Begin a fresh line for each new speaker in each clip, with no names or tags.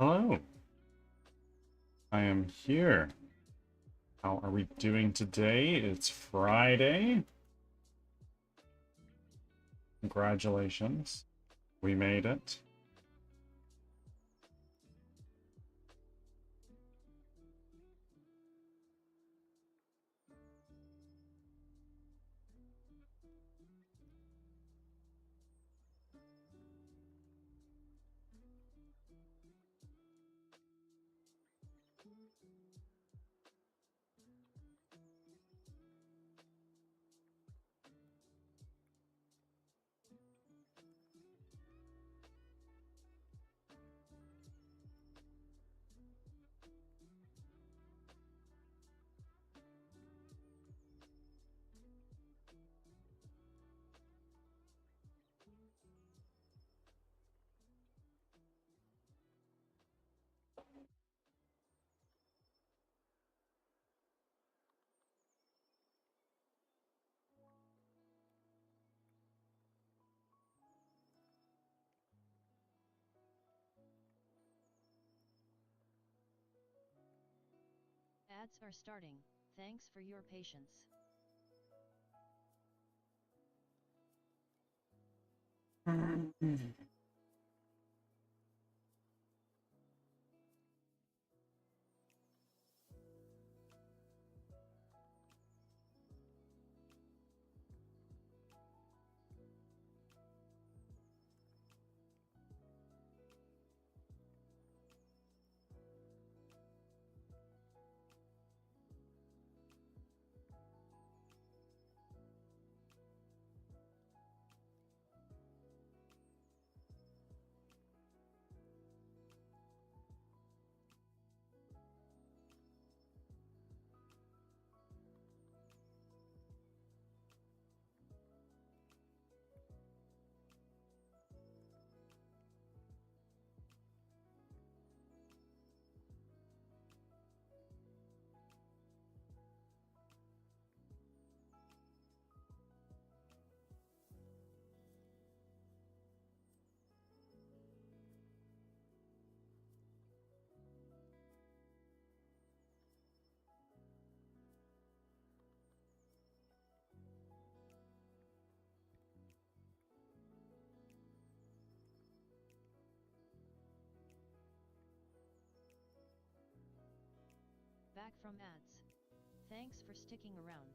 Hello, I am here. How are we doing today? It's Friday. Congratulations. We made it.
Ads are starting. Thanks for your patience. Back from ads. Thanks for sticking around.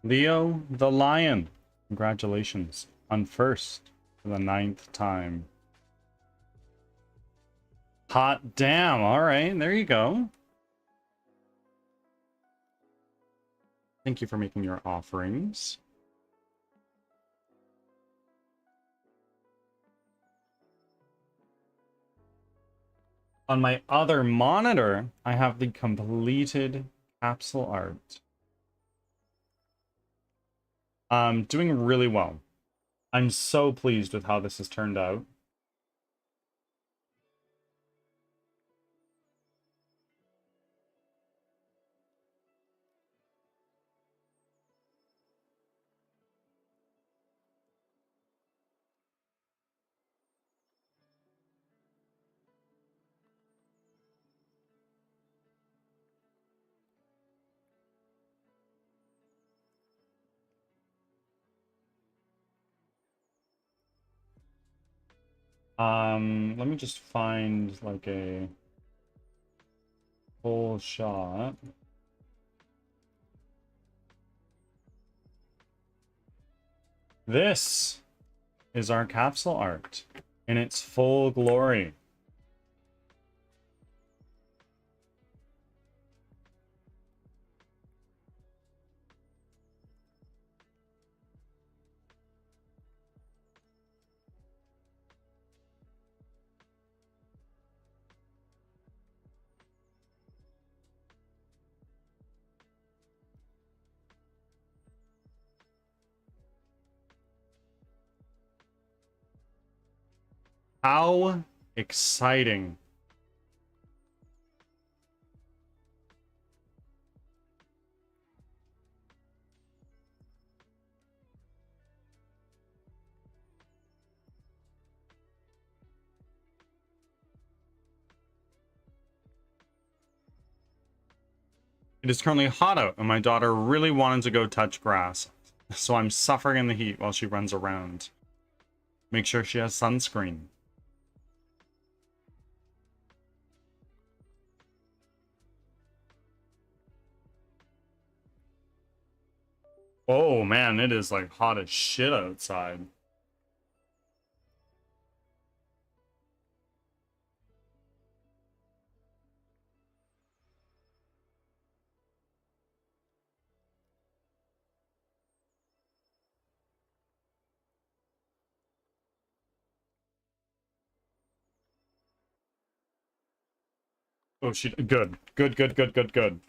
Leo the Lion. Congratulations on first for the 9th time. Hot damn. All right, there you go. Thank you for making your offerings. On my other monitor, I have the completed capsule art. Doing really well. I'm so pleased with how this has turned out. Let me just find like a full shot. This is our capsule art in its full glory. How exciting. It is currently hot out, and my daughter really wanted to go touch grass. So I'm suffering in the heat while she runs around. Make sure she has sunscreen. Oh man, it is like hot as shit outside. Oh, good. Good, good, good, good, good.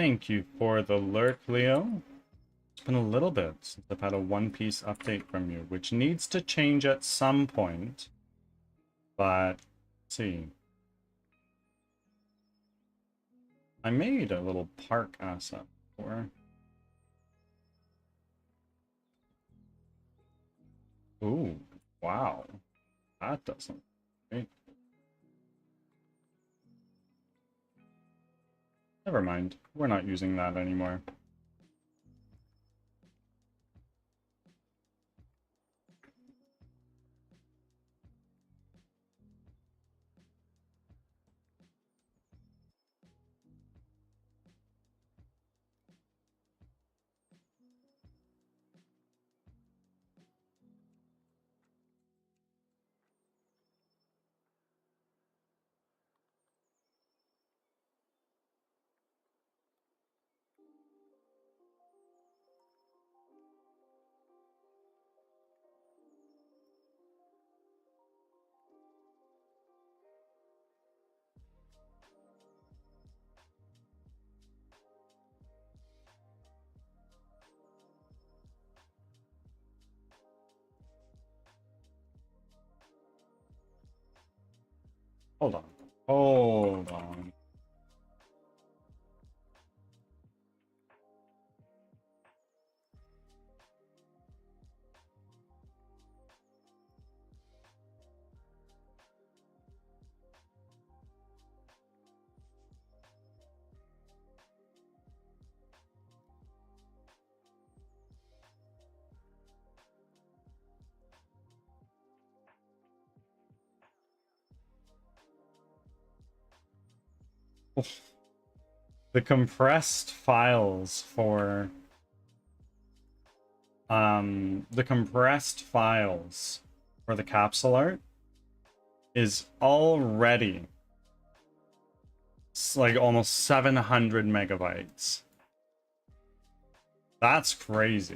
Thank you for the lurk, Leo. It's been a little bit since I've had a One Piece update from you, which needs to change at some point. But, let's see. I made a little park asset for. Ooh, wow. That doesn't. Right. Never mind. We're not using that anymore. Hold on. Hold on. The compressed files for the capsule art is already like almost 700 megabytes. That's crazy.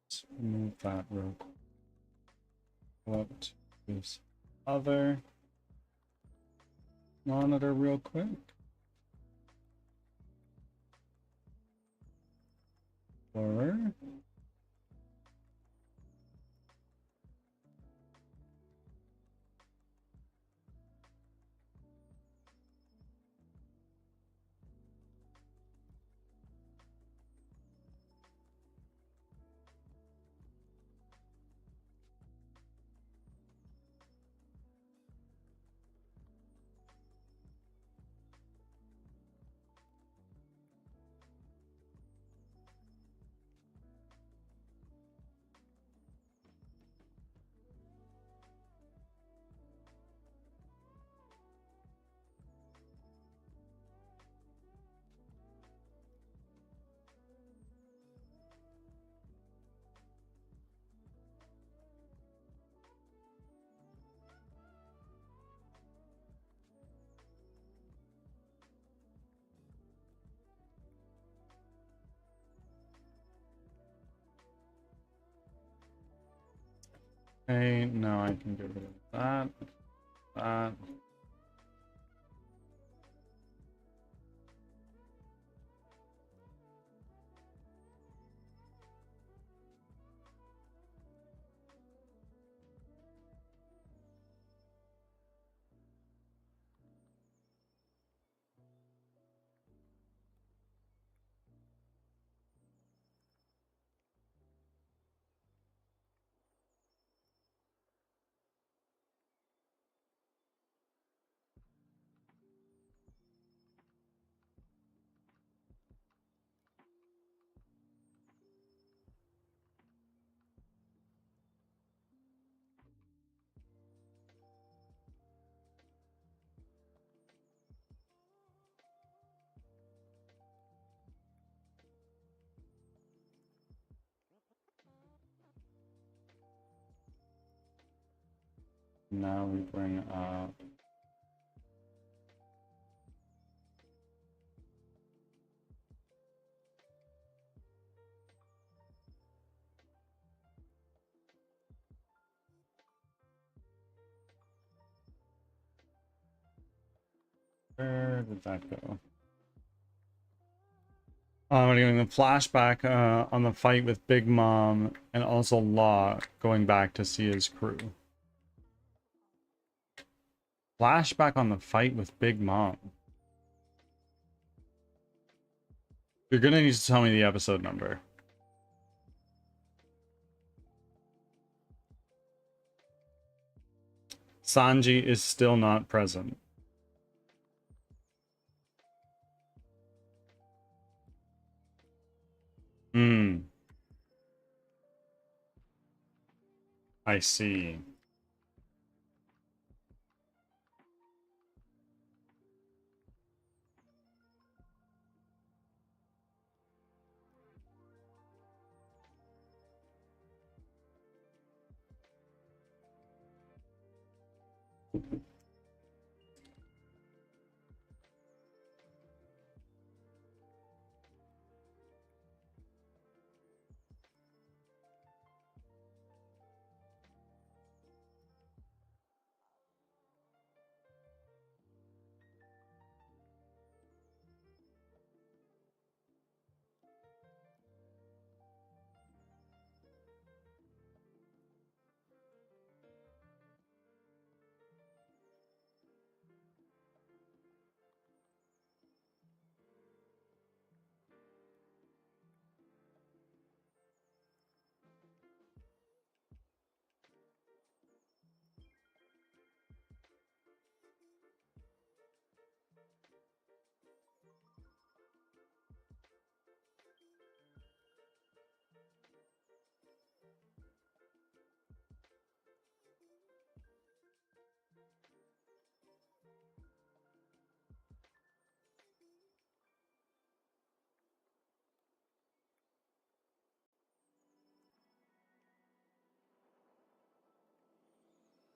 Let's remove that real quick. What this other monitor real quick. Blur. Okay, now I can get rid of that. That. Now we bring up where did that go? We're doing a flashback on the fight with Big Mom and also Law going back to see his crew. Flashback on the fight with Big Mom. You're gonna need to tell me the episode number. Sanji is still not present. Hmm. I see.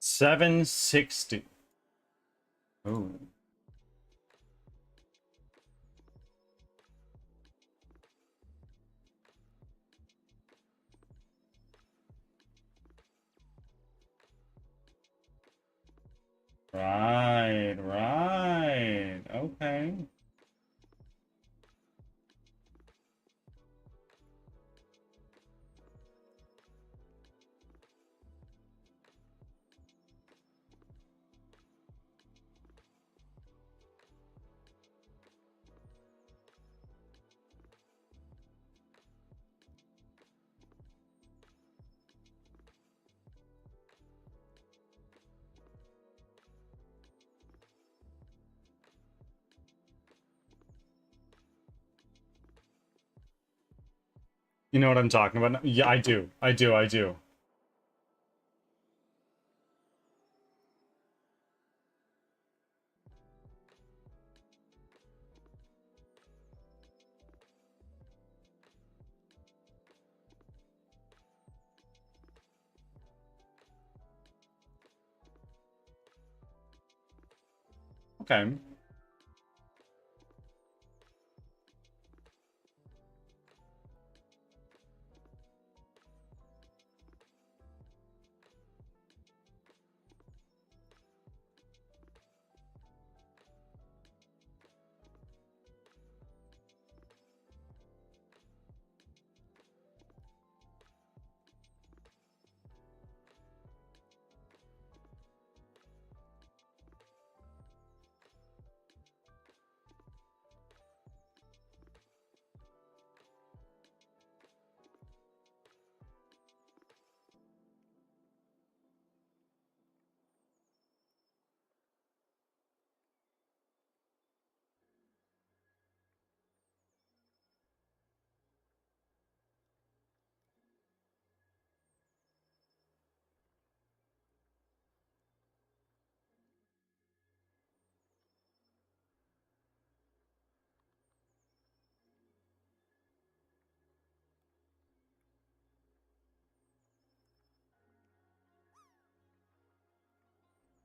$760. Oh. Right, right. Okay. You know what I'm talking about? Yeah, I do. I do. I do. Okay.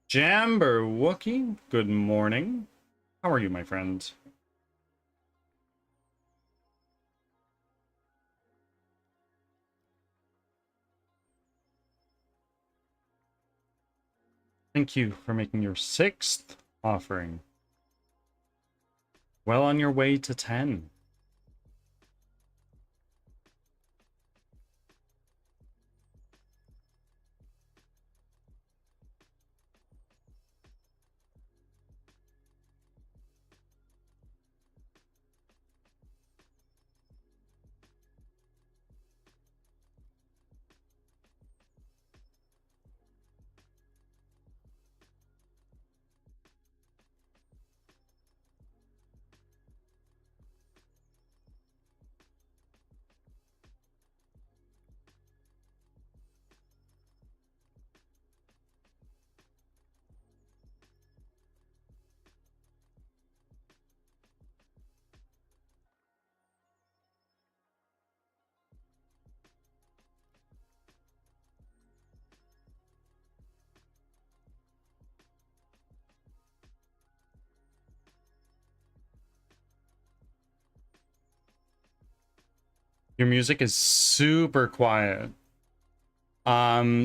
Jamber Wookie, good morning. How are you, my friend? Thank you for making your 6th offering. Well on your way to 10. Your music is super quiet. I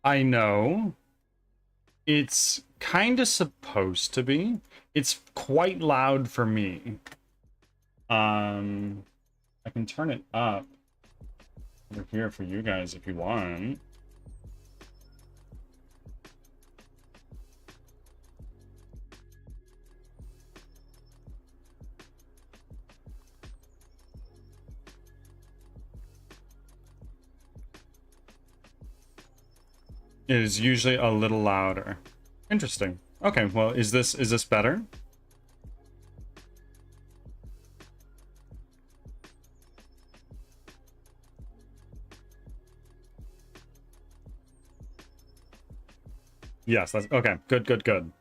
know. It's kind of supposed to be. It's quite loud for me. I can turn it up over here for you guys if you want. It is usually a little louder. Interesting. Okay, well, is this better? Yes, that's okay. Good, good, good.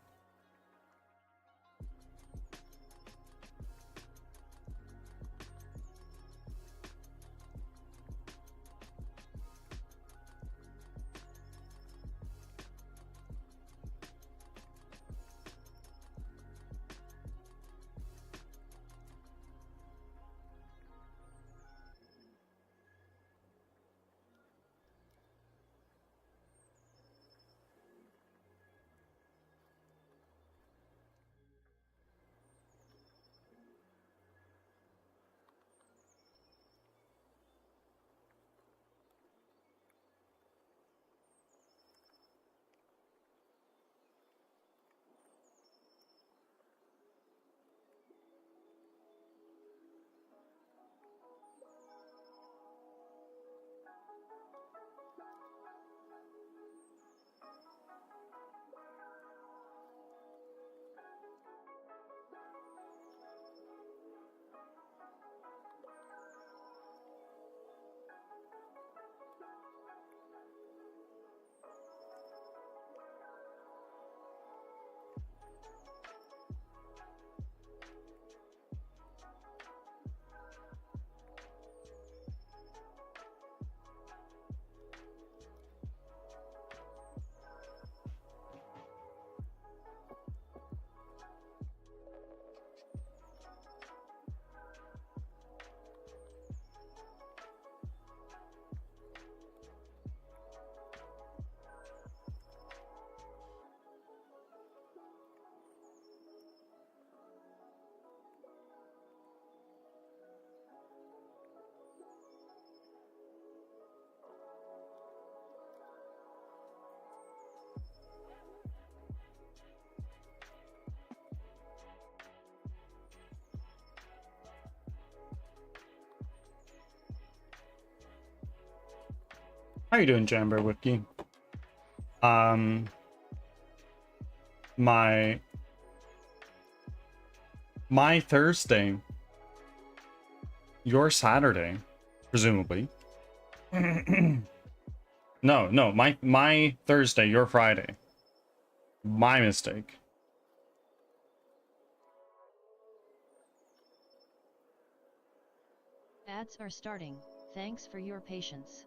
How you doing, Jamber Wiki? My Thursday, your Saturday, presumably. No, my Thursday, your Friday. My mistake.
Ads are starting. Thanks for your patience.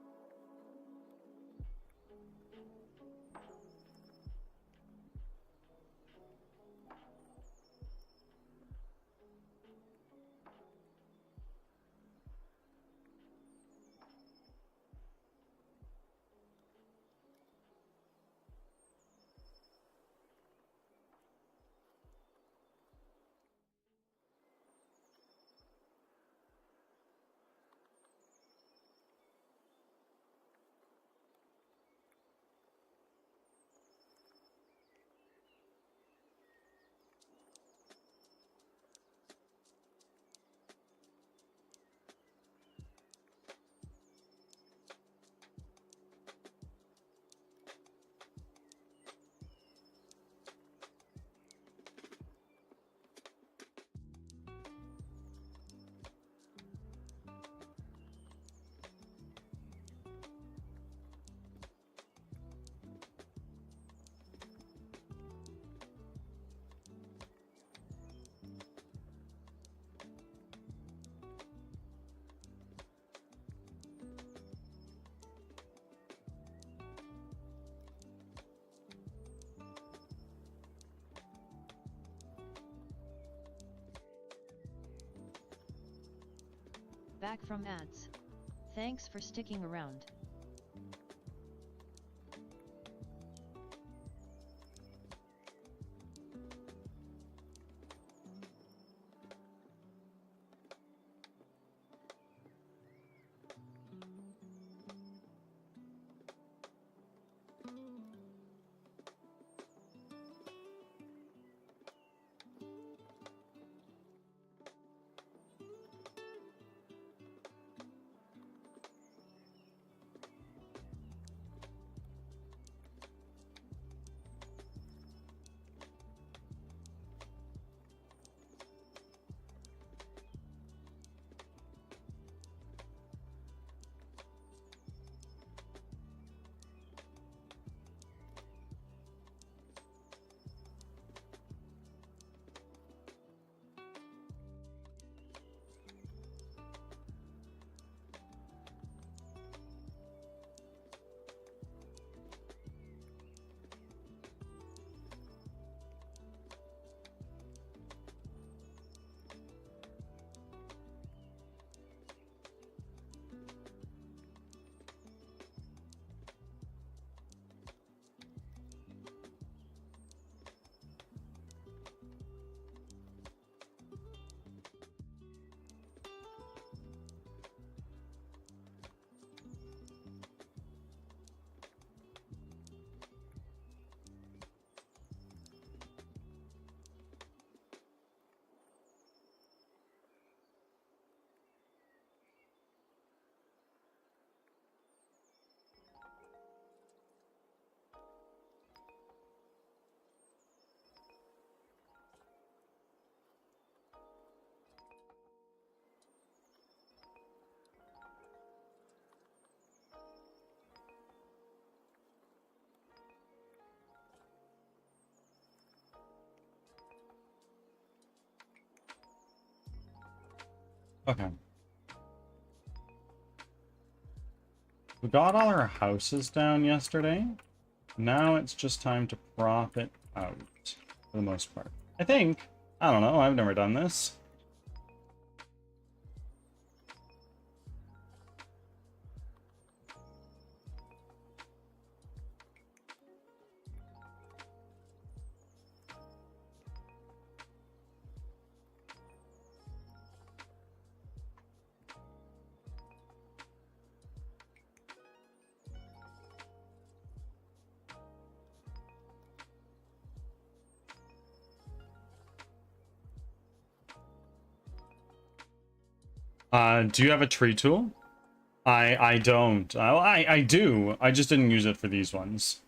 Back from ads. Thanks for sticking around.
Okay. We got all our houses down yesterday. Now it's just time to prop it out, for the most part. I think. I don't know, I've never done this. Do you have a tree tool? I don't. I do. I just didn't use it for these ones.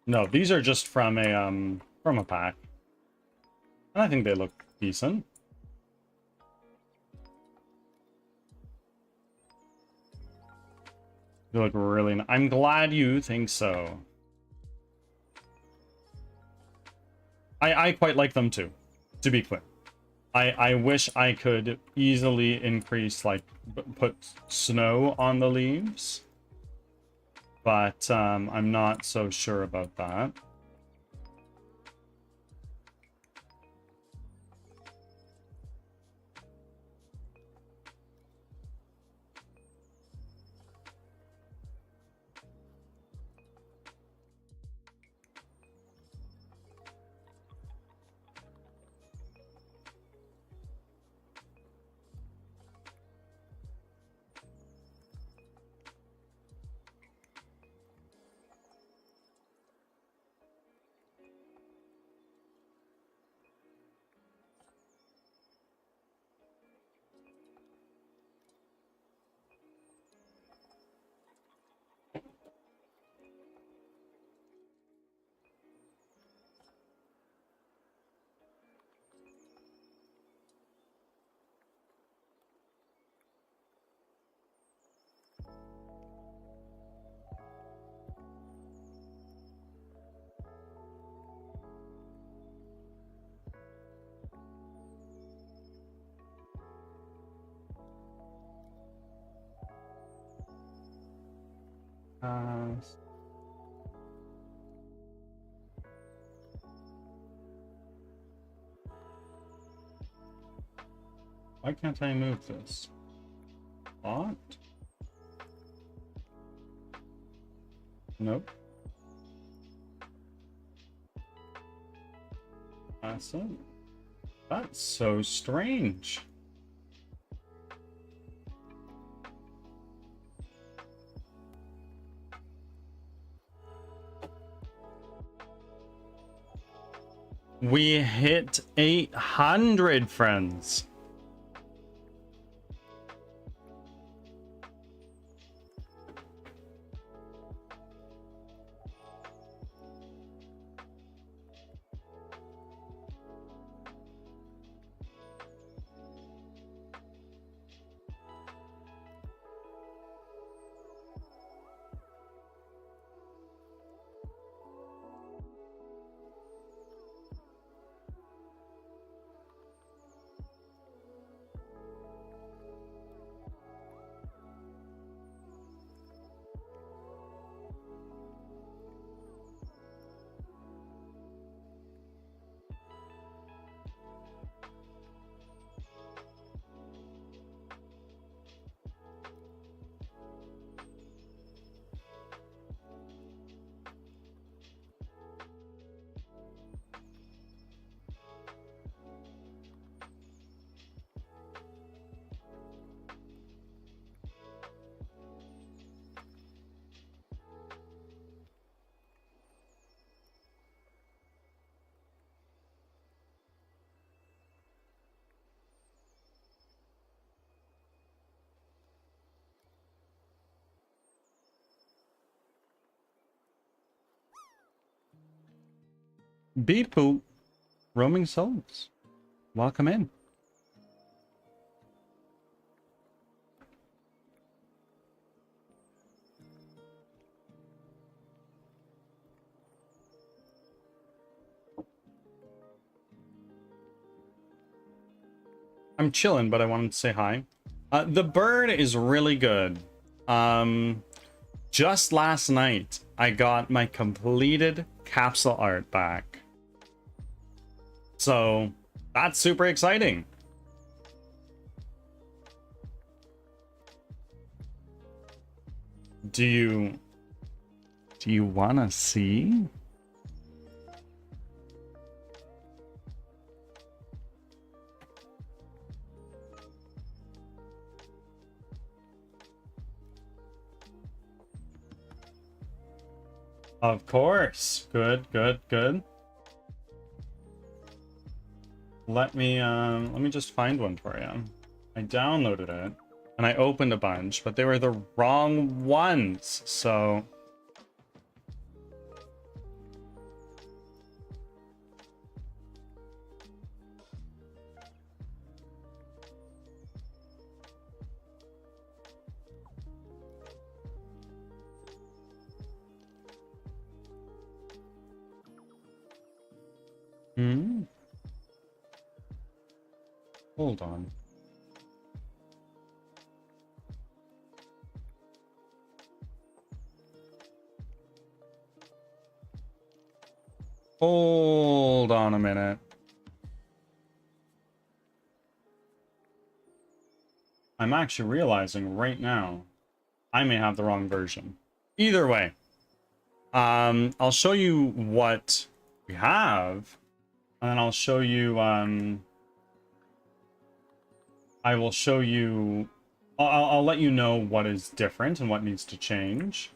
No, these are just from a pack. And I think they look decent. They look really I'm glad you think so. I quite like them too, to be clear. I wish I could easily increase, like, put snow on the leaves. But I'm not so sure about that. Why can't I move this? What? Nope. That's it. That's so strange. We hit 800 friends. Beat Poop, roaming souls. Welcome in. I'm chilling, but I wanted to say hi. The bird is really good. Just last night, I got my completed capsule art back. So, that's super exciting. Do you want to see? Of course. Good, good, good. Let me just find one for you. I downloaded it and I opened a bunch, but they were the wrong ones. So hold on. Hold on a minute. I'm actually realizing right now I may have the wrong version. Either way, I'll show you what we have, and then I'll show you, I will show you, I'll let you know what is different and what needs to change.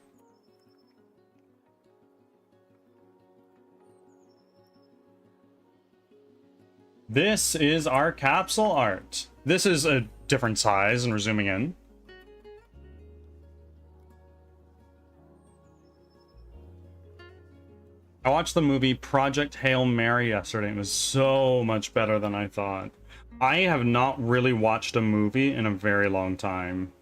This is our capsule art. This is a different size, and we're zooming in. I watched the movie Project Hail Mary yesterday. It was so much better than I thought. I have not really watched a movie in a very long time.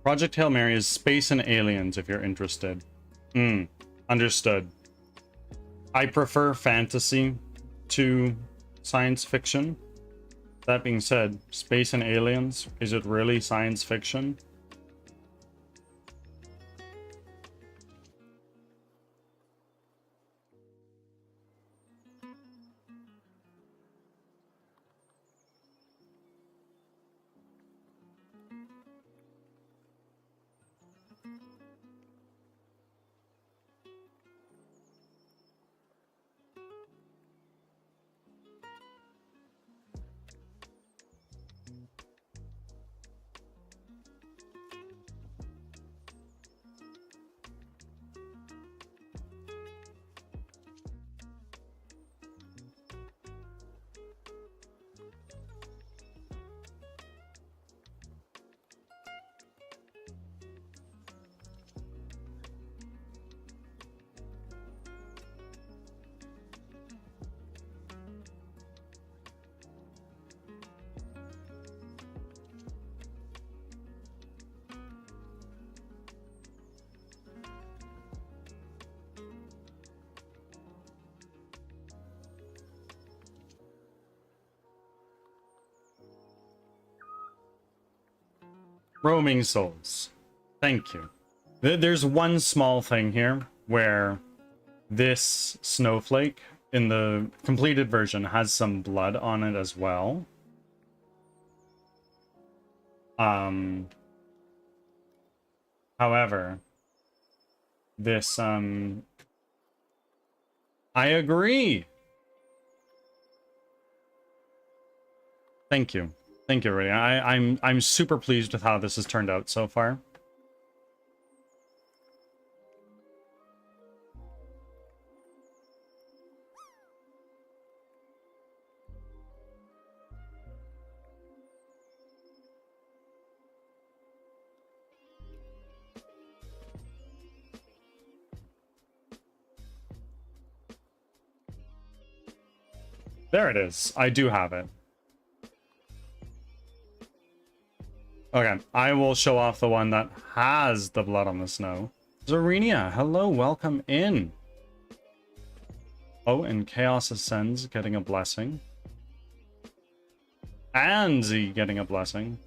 Project Hail Mary is space and aliens if you're interested. Understood. I prefer fantasy to science fiction. That being said, space and aliens, is it really science fiction? Roaming souls. Thank you. There's one small thing here where this snowflake in the completed version has some blood on it as well. However, this I agree. Thank you. Thank you, Ray. I'm super pleased with how this has turned out so far. There it is. I do have it. Okay, I will show off the one that has the blood on the snow. Zarenia, hello, welcome in. Oh, and Chaos Ascends getting a blessing. And Z getting a blessing.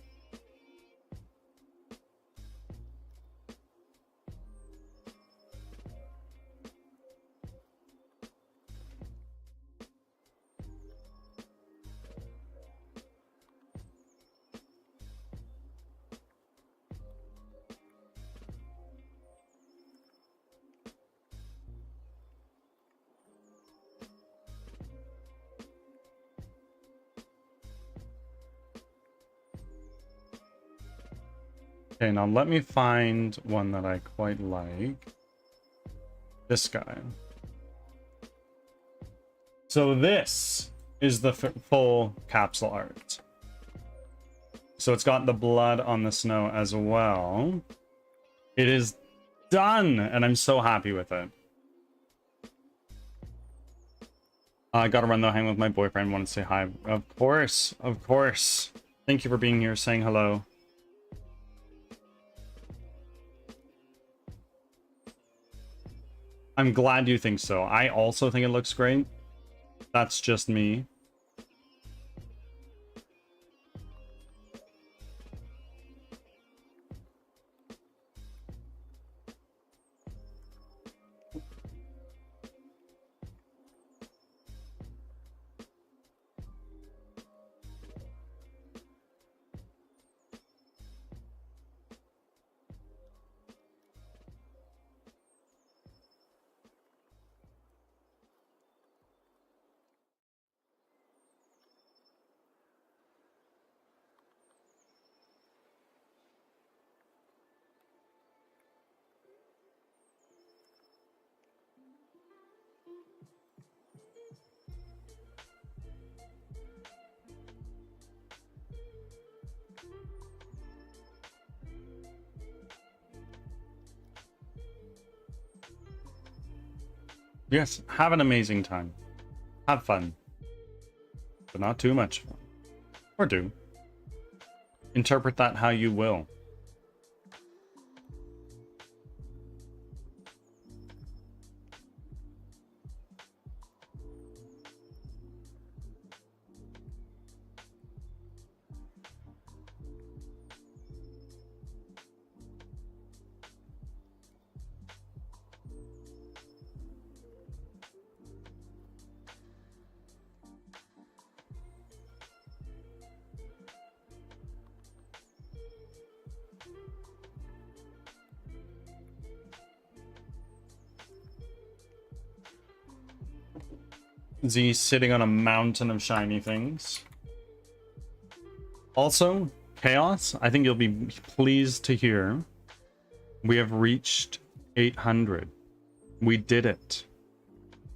Okay, now let me find one that I quite like. This guy. So this is the full capsule art. So it's got the blood on the snow as well. It is done, and I'm so happy with it. I gotta run though, hang with my boyfriend, wanted to say hi. Of course, of course. Thank you for being here, saying hello. I'm glad you think so. I also think it looks great. That's just me. Yes, have an amazing time. Have fun. But not too much fun. Or do. Interpret that how you will. Z sitting on a mountain of shiny things. Also, Chaos, I think you'll be pleased to hear we have reached 800. We did it.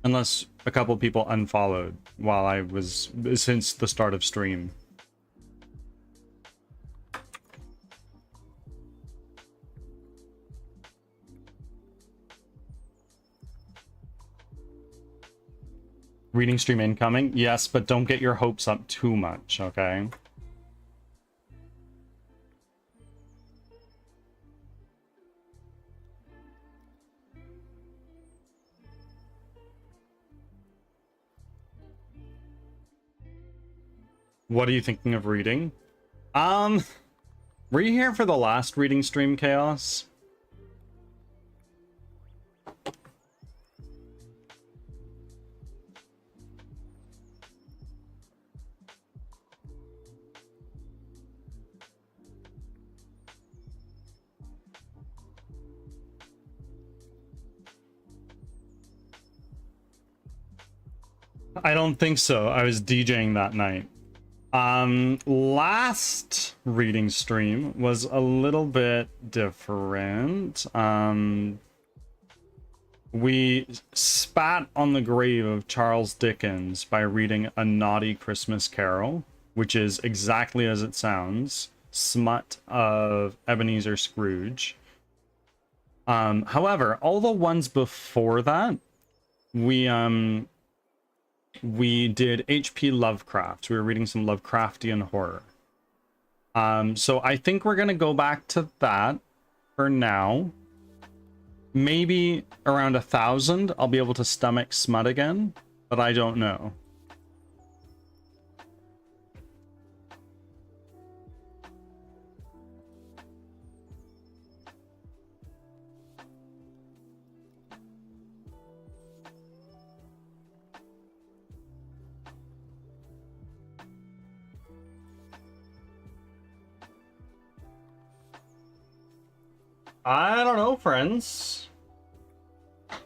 Unless a couple people unfollowed while I was, since the start of stream. Reading stream incoming? Yes, but don't get your hopes up too much, okay? What are you thinking of reading? Were you here for the last reading stream, Chaos? I don't think so. I was DJing that night. Last reading stream was a little bit different. We spat on the grave of Charles Dickens by reading A Naughty Christmas Carol, which is exactly as it sounds, smut of Ebenezer Scrooge. However, all the ones before that, we did H.P. Lovecraft. We were reading some Lovecraftian horror. So I think we're gonna go back to that for now. Maybe around 1,000, I'll be able to stomach smut again, but I don't know. I don't know, friends.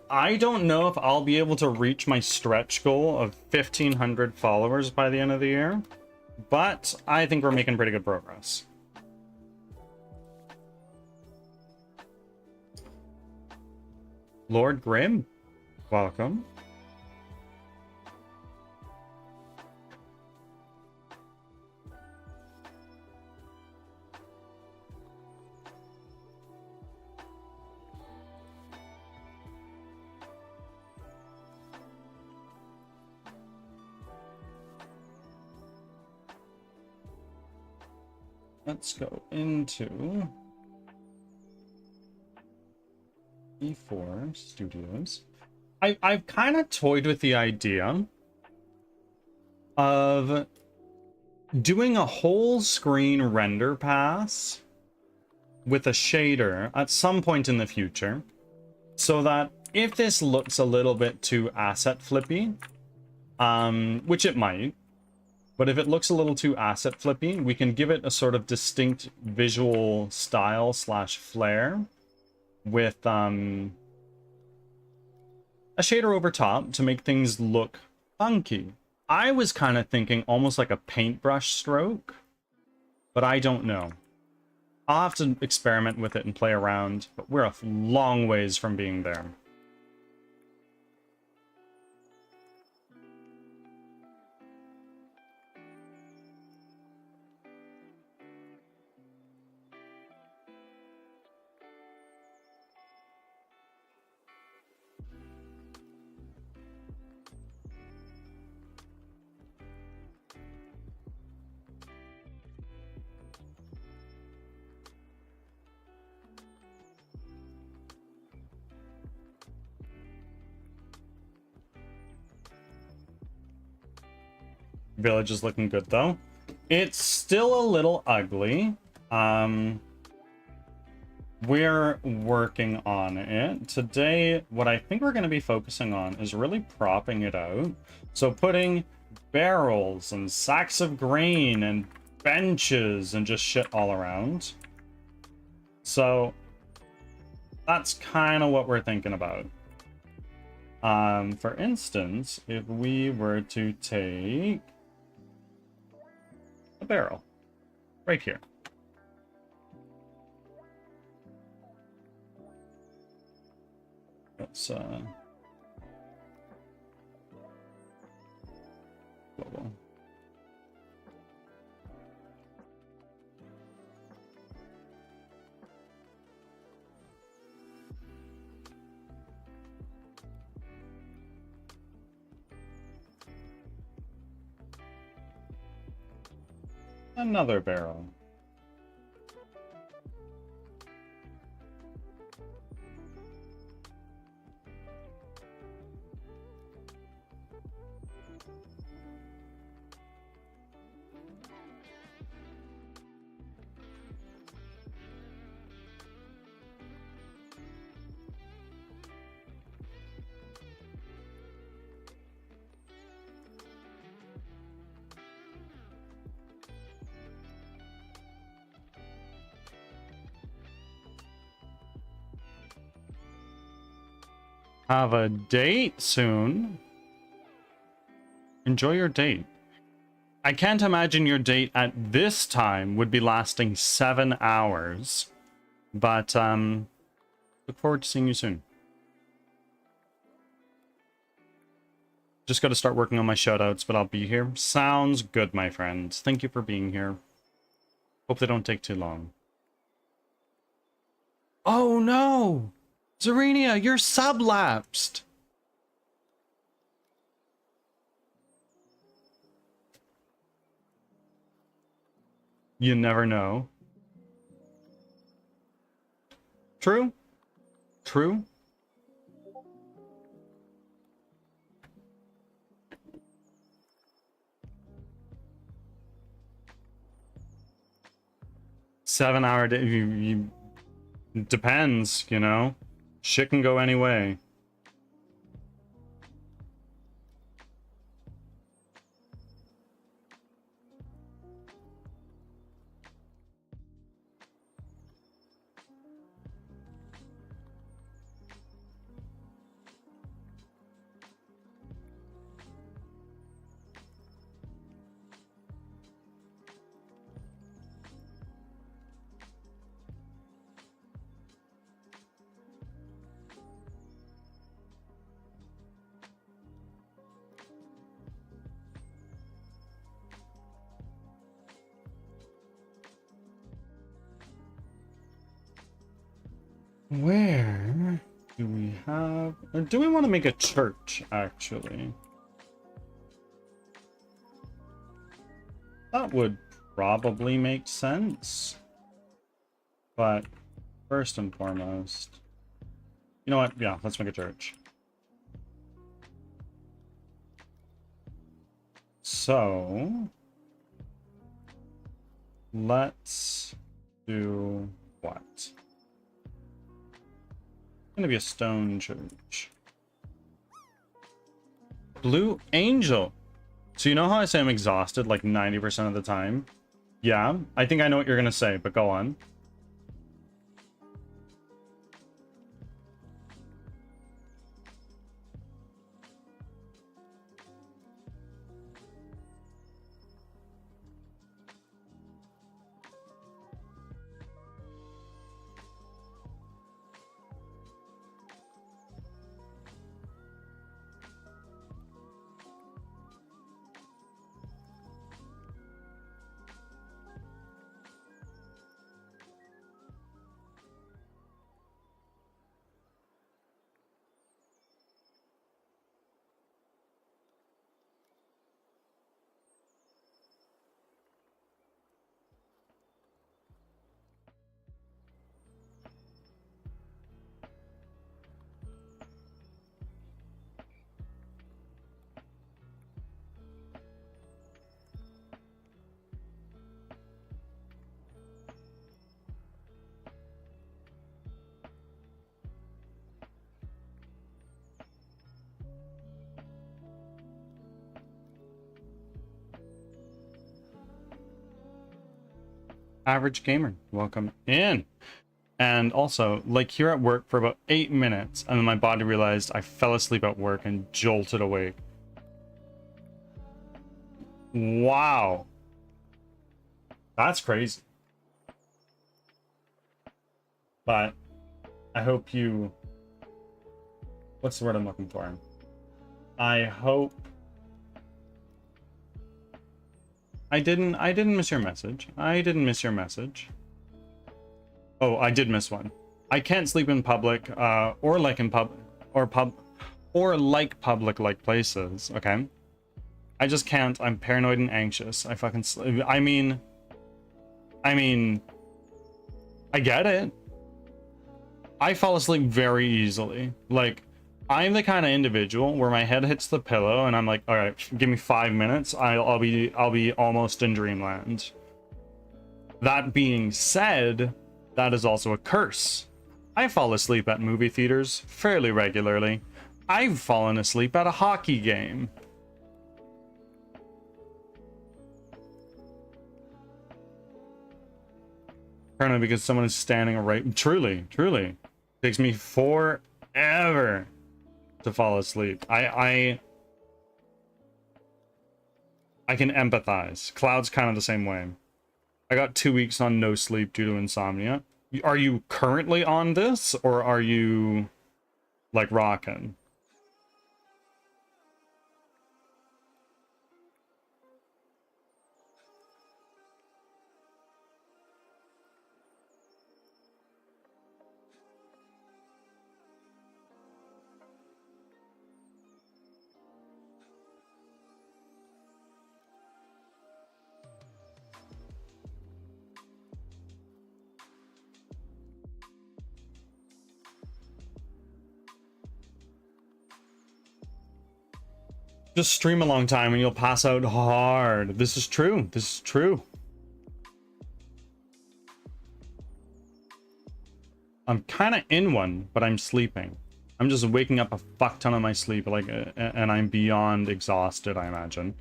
I don't know if I'll be able to reach my stretch goal of 1,500 followers by the end of the year, but I think we're making pretty good progress. Lord Grim, welcome. Let's go into E4 Studios. I've kind of toyed with the idea of doing a whole screen render pass with a shader at some point in the future, so that if this looks a little bit too asset flippy, which it might, but if it looks a little too asset flippy, we can give it a sort of distinct visual style slash flair with a shader over top to make things look funky. I was kind of thinking almost like a paintbrush stroke, but I don't know. I'll have to experiment with it and play around, but we're a long ways from being there. Village is looking good though. It's still a little ugly. We're working on it. Today, what I think we're going to be focusing on is really propping it out. So putting barrels and sacks of grain and benches and just shit all around. So that's kind of what we're thinking about. For instance, if we were to take a barrel right here. Let's global. Another barrel. Have a date soon. Enjoy your date. I can't imagine your date at this time would be lasting 7 hours. But look forward to seeing you soon. Just got to start working on my shoutouts, but I'll be here. Sounds good, my friends. Thank you for being here. Hope they don't take too long. Oh no! Zarenia, you're sublapsed! You never know. True? True? Seven-hour day. Depends, you know? Shit can go any way. Where do we have... Or do we want to make a church, actually? That would probably make sense. But first and foremost... You know what? Yeah, let's make a church. So... let's do what? Gonna be a stone church. Blue Angel. So you know how I say I'm exhausted like 90% of the time? Yeah, I think I know what you're gonna say, but go on. Average Gamer, welcome in. And also, like, here at work for about 8 minutes, and then my body realized I fell asleep at work and jolted awake. Wow. That's crazy. But I hope you... What's the word I'm looking for? I hope... I didn't miss your message. I didn't miss your message. Oh, I did miss one. I can't sleep in public, or like in public like places, okay? I just can't. I'm paranoid and anxious. I fucking I mean, I get it. I fall asleep very easily. Like, I'm the kind of individual where my head hits the pillow and I'm like, all right, give me 5 minutes. I'll be almost in dreamland. That being said, that is also a curse. I fall asleep at movie theaters fairly regularly. I've fallen asleep at a hockey game. Apparently because someone is standing right... Truly. Takes me forever to fall asleep. I can empathize. Cloud's kind of the same way. I got 2 weeks on no sleep due to insomnia. Are you currently on this, or are you, like, rocking? Just stream a long time and you'll pass out hard. This is true. This is true. I'm kind of in one, but I'm sleeping. I'm just waking up a fuck ton of my sleep, like, and I'm beyond exhausted, I imagine.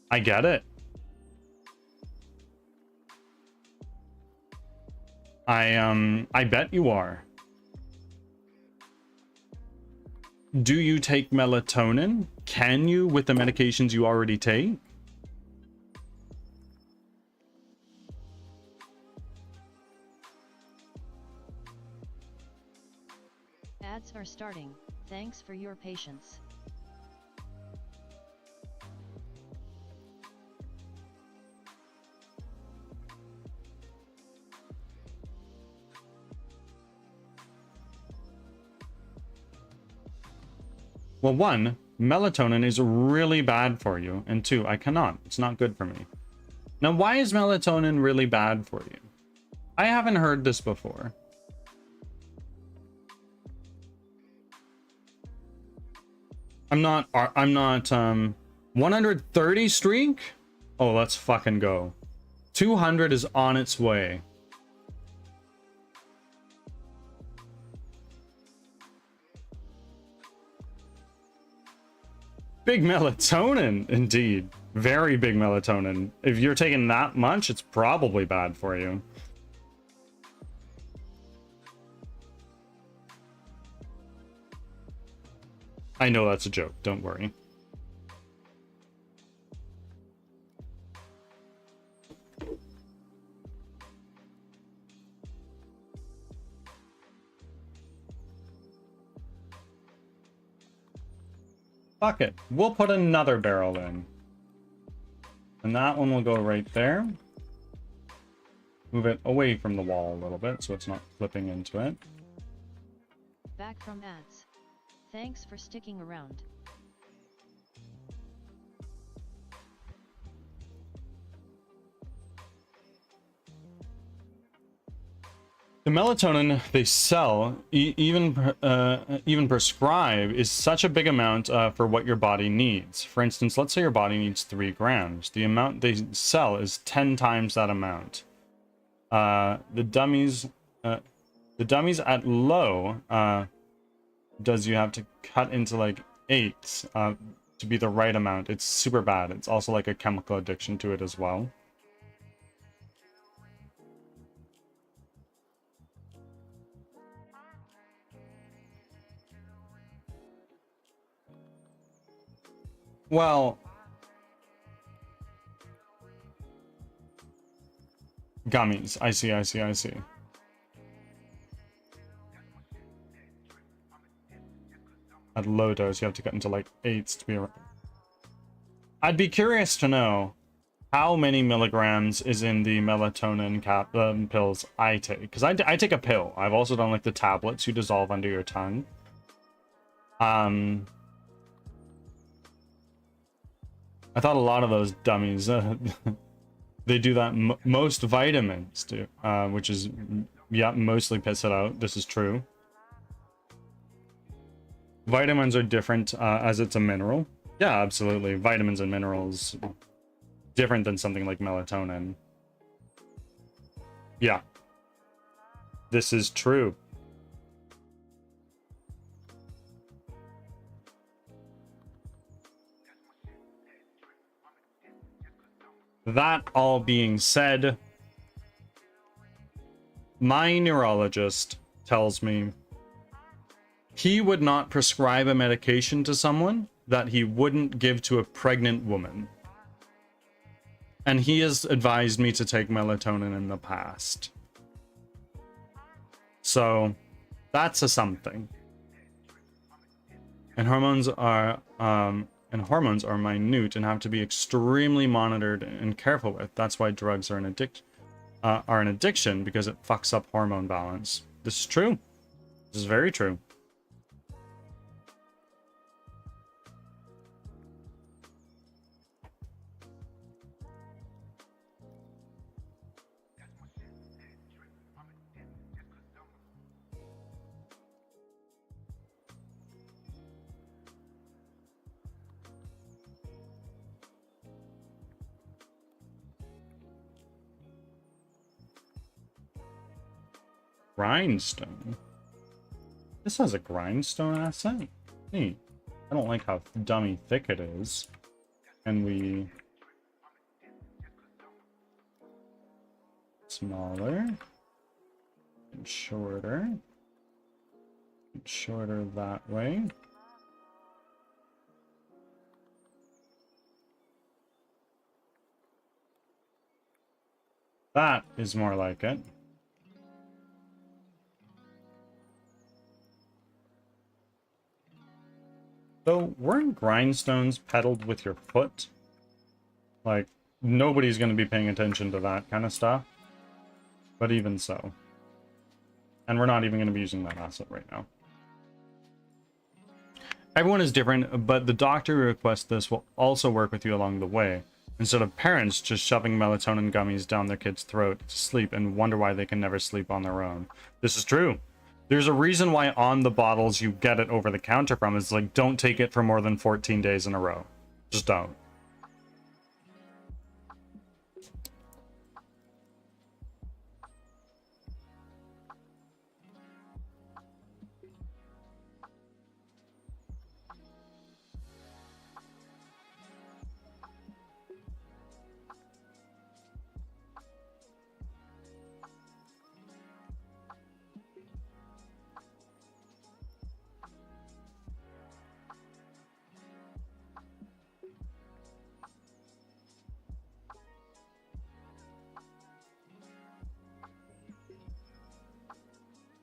I get it. I bet you are. Do you take melatonin? Can you with the medications you already take?
Ads are starting. Thanks for your patience.
Well, one, melatonin is really bad for you, and two, I cannot. It's not good for me. Now, why is melatonin really bad for you? I haven't heard this before. I'm not 130 streak? Oh, let's fucking go. 200 is on its way. Big melatonin, indeed. Very big melatonin. If you're taking that much, it's probably bad for you. I know that's a joke, don't worry. Fuck it. We'll put another barrel in. And that one will go right there. Move it away from the wall a little bit so it's not flipping into it.
Back from ads. Thanks for sticking around.
The melatonin they sell, even prescribe, is such a big amount for what your body needs. For instance, let's say your body needs 3 grams. The amount they sell is 10 times that amount. The dummies at low does you have to cut into like 8 to be the right amount. It's super bad. It's also like a chemical addiction to it as well. Well, gummies. I see, I see, I see. At low dose, you have to get into like 8s to be around. I'd be curious to know how many milligrams is in the melatonin pills I take. Because I take a pill. I've also done like the tablets you dissolve under your tongue. I thought a lot of those dummies, they do that. Most vitamins do, which is, yeah, mostly piss it out. This is true. Vitamins are different as it's a mineral. Yeah, absolutely. Vitamins and minerals, different than something like melatonin. Yeah. This is true. That all being said, my neurologist tells me he would not prescribe a medication to someone that he wouldn't give to a pregnant woman. And he has advised me to take melatonin in the past. So that's a something. And hormones are minute and have to be extremely monitored and careful with. That's why drugs are an addiction, because it fucks up hormone balance. This is true. This is very true. Grindstone. This has a grindstone asset? Neat. I don't like how dummy thick it is. And we... smaller. And shorter. And shorter that way. That is more like it. So, weren't grindstones pedaled with your foot? Like, nobody's going to be paying attention to that kind of stuff. But even so. And we're not even going to be using that asset right now. Everyone is different, but the doctor who requests this will also work with you along the way. Instead of parents just shoving melatonin gummies down their kid's throat to sleep and wonder why they can never sleep on their own. This is true. There's a reason why on the bottles you get it over the counter from. It's like, don't take it for more than 14 days in a row. Just don't.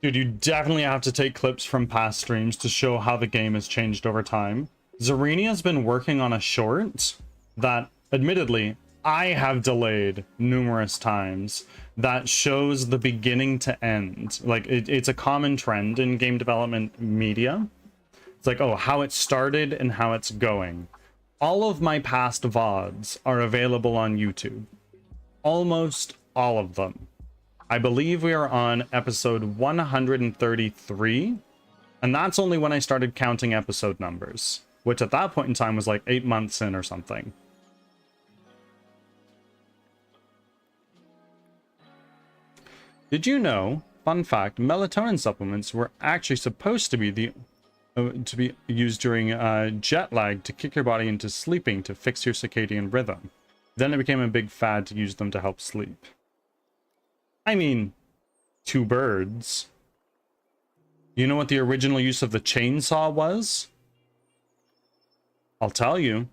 Dude, you definitely have to take clips from past streams to show how the game has changed over time. Zarenia has been working on a short that, admittedly, I have delayed numerous times that shows the beginning to end. Like, it's a common trend in game development media. It's like, oh, how it started and how it's going. All of my past VODs are available on YouTube. Almost all of them. I believe we are on episode 133, and that's only when I started counting episode numbers, which at that point in time was like 8 months in or something. Did you know, fun fact, melatonin supplements were actually supposed to be used during jet lag to kick your body into sleeping to fix your circadian rhythm. Then it became a big fad to use them to help sleep. I mean, two birds. You know what the original use of the chainsaw was? I'll tell you.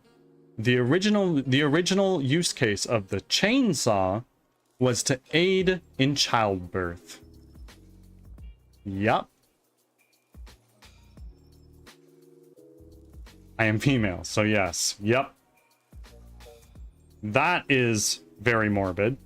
the original use case of the chainsaw was to aid in childbirth. Yup. I am female, so yes. Yup. That is very morbid.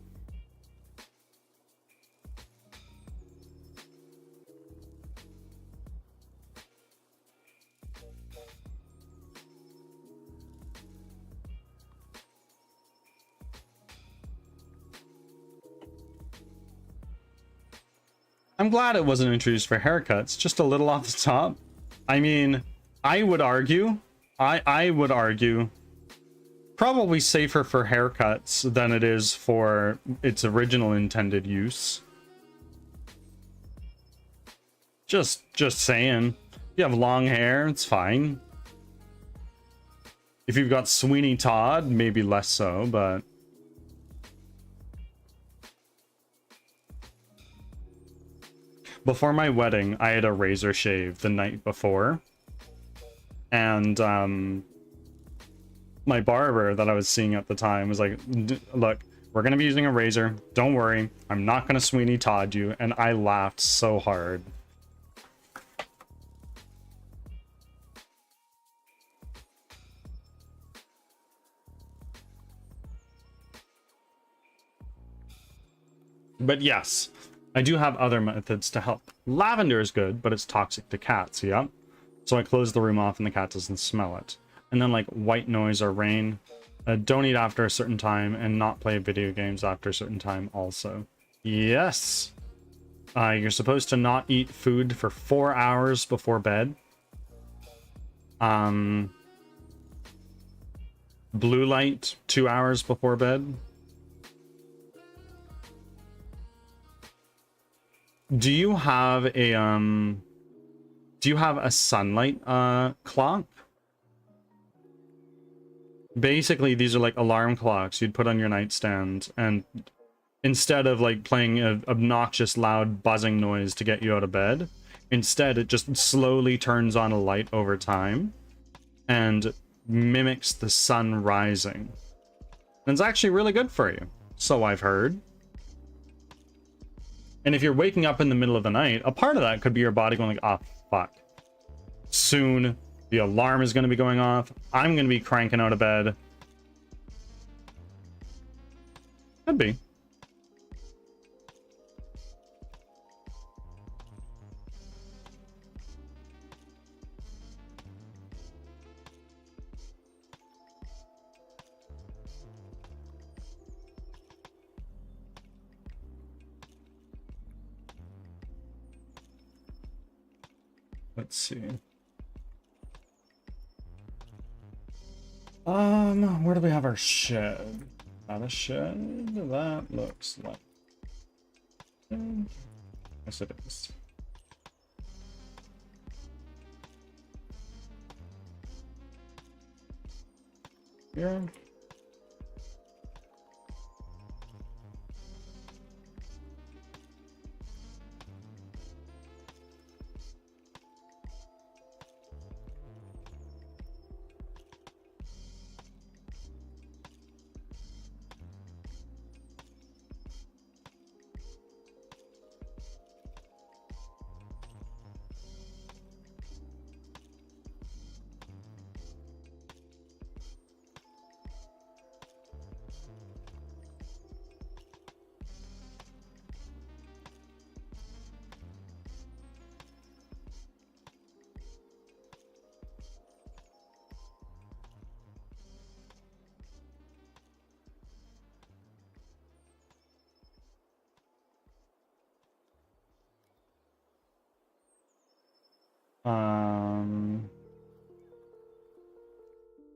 I'm glad it wasn't introduced for haircuts, just a little off the top. I mean, I would argue, I would argue, probably safer for haircuts than it is for its original intended use. Just saying. If you have long hair, it's fine. If you've got Sweeney Todd, maybe less so, but... Before my wedding, I had a razor shave the night before. And, my barber that I was seeing at the time was like, look, we're going to be using a razor. Don't worry. I'm not going to Sweeney Todd you. And I laughed so hard. But yes, I do have other methods to help. Lavender is good, but it's toxic to cats, yeah? So I close the room off and the cat doesn't smell it. And then like white noise or rain. Don't eat after a certain time and not play video games after a certain time also. Yes. You're supposed to not eat food for 4 hours before bed. Blue light, 2 hours before bed. Do you have a sunlight clock? Basically, these are like alarm clocks you'd put on your nightstand, and instead of like playing an obnoxious loud buzzing noise to get you out of bed, instead it just slowly turns on a light over time and mimics the sun rising. And it's actually really good for you, so I've heard. And if you're waking up in the middle of the night, a part of that could be your body going like, oh, fuck. Soon, the alarm is going to be going off. I'm going to be cranking out of bed. Could be. Let's see. Where do we have our shed? Not a shed. That looks like... Yes, it is. Here.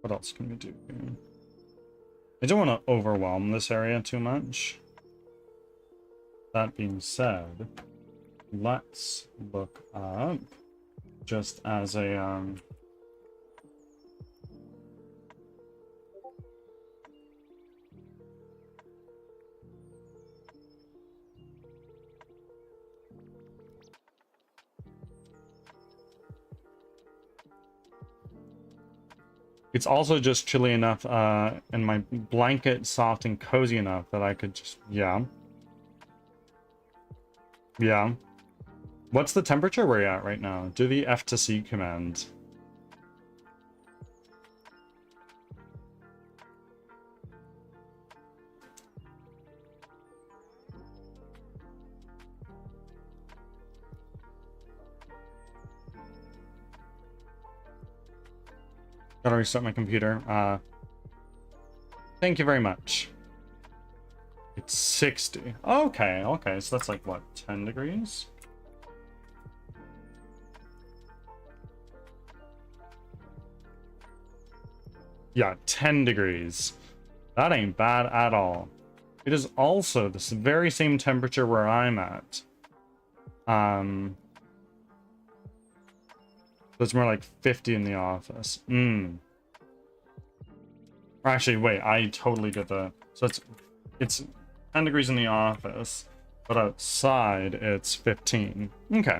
What else can we do? I don't want to overwhelm this area too much. That being said, let's look up just as a It's also just chilly enough, and my blanket soft and cozy enough that I could just, yeah. Yeah. What's the temperature we're at right now? Do the F to C command. Gotta restart my computer. Thank you very much. It's 60. Okay, okay, so that's like, what, 10 degrees? Yeah, 10 degrees. That ain't bad at all. It is also this very same temperature where I'm at. It's more like 50 in the office. Actually, wait, I totally did the... So it's 10 degrees in the office, but outside it's 15. Okay.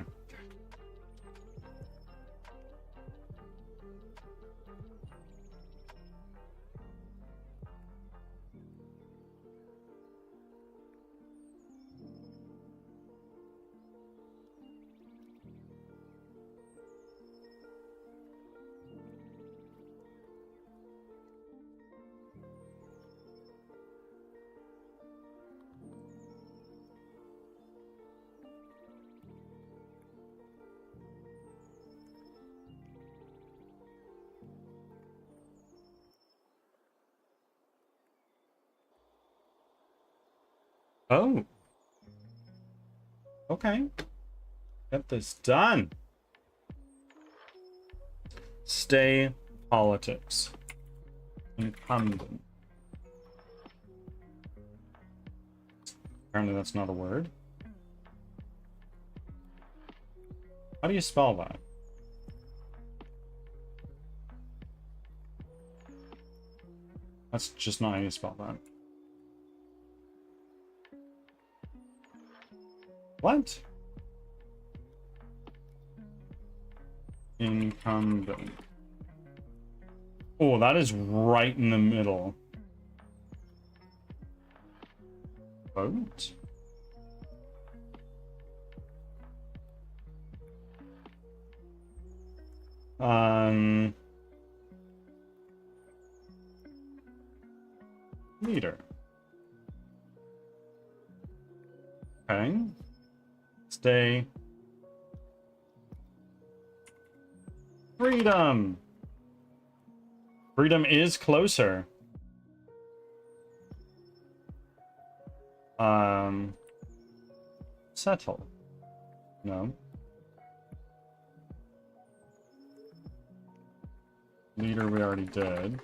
Oh. Okay. Get this done. Stay politics. Incumbent. Apparently that's not a word. How do you spell that? That's just not how you spell that. What? Incumbent. Oh, that is right in the middle. Vote? Leader. Okay. Stay. Freedom. Freedom is closer. Settle. No. Leader we already did.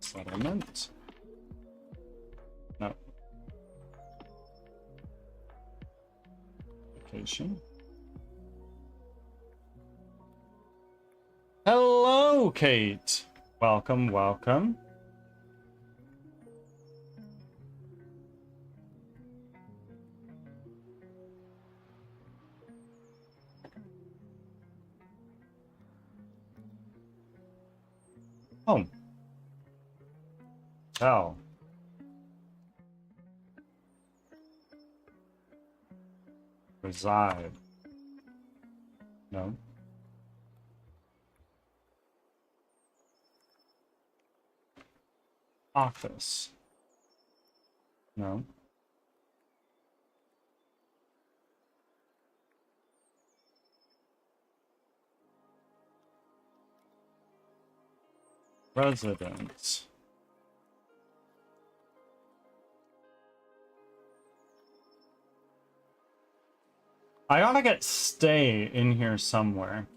Settlement. No. Location. Hello, Kate. Welcome, welcome. Home. Tell. Reside. No. Office. No. Residence. I gotta get stay in here somewhere.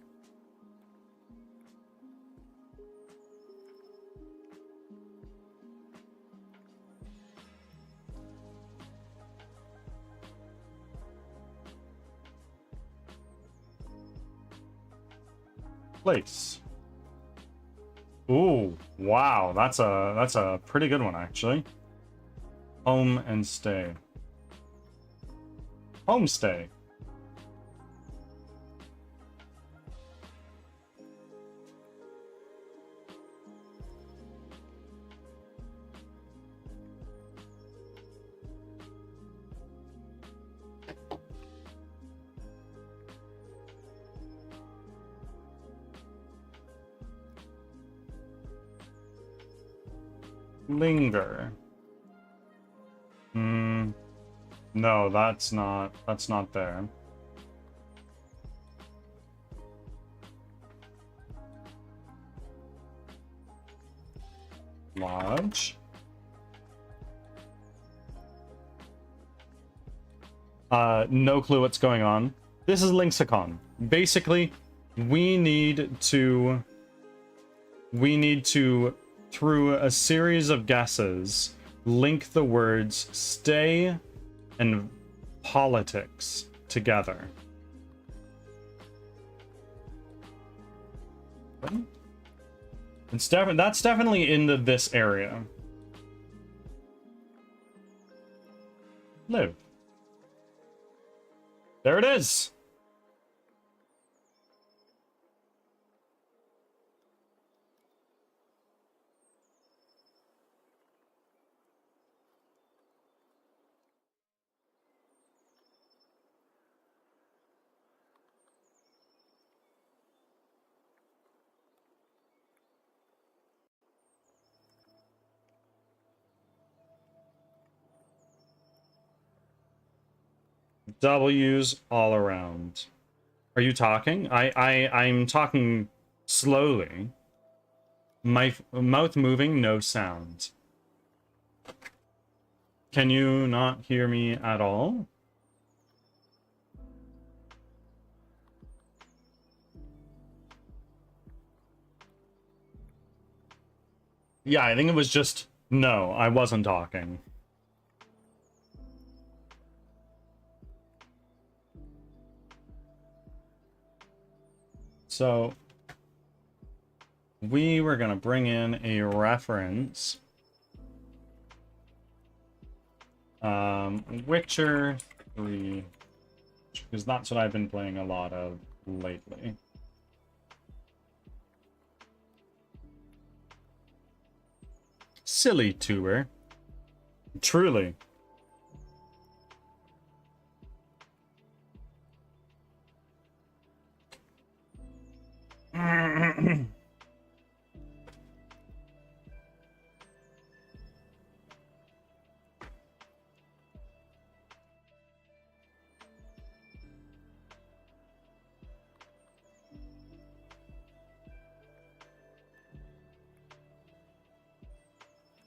Place. Ooh, wow, that's a pretty good one actually. Home and stay. Homestay. Linger. No, that's not there. Lodge. No clue what's going on. This is Lexicon. Basically, we need to, through a series of guesses, link the words stay and politics together. That's definitely in this area. Live. There it is. W's all around. Are you talking? I'm talking slowly. My mouth moving, no sound. Can you not hear me at all? Yeah, I think it was just no, I wasn't talking. So we were gonna bring in a reference. Witcher 3, because that's what I've been playing a lot of lately. Silly tuber. Truly.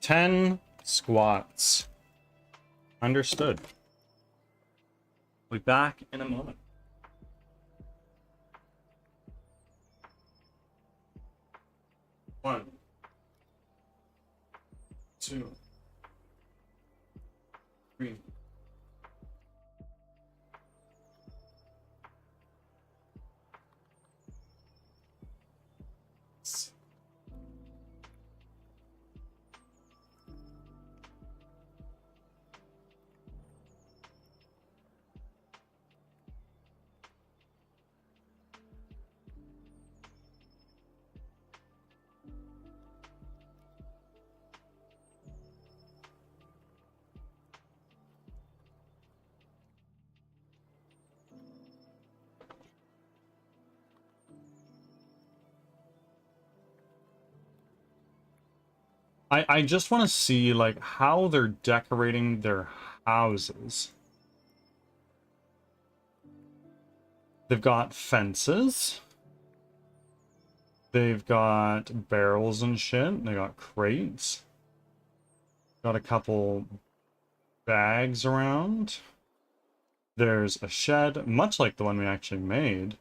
Ten squats. Understood. We'll be back in a moment. One, two, three. I just want to see like how they're decorating their houses. They've got fences. They've got barrels and shit. They got crates. Got a couple bags around. There's a shed, much like the one we actually made.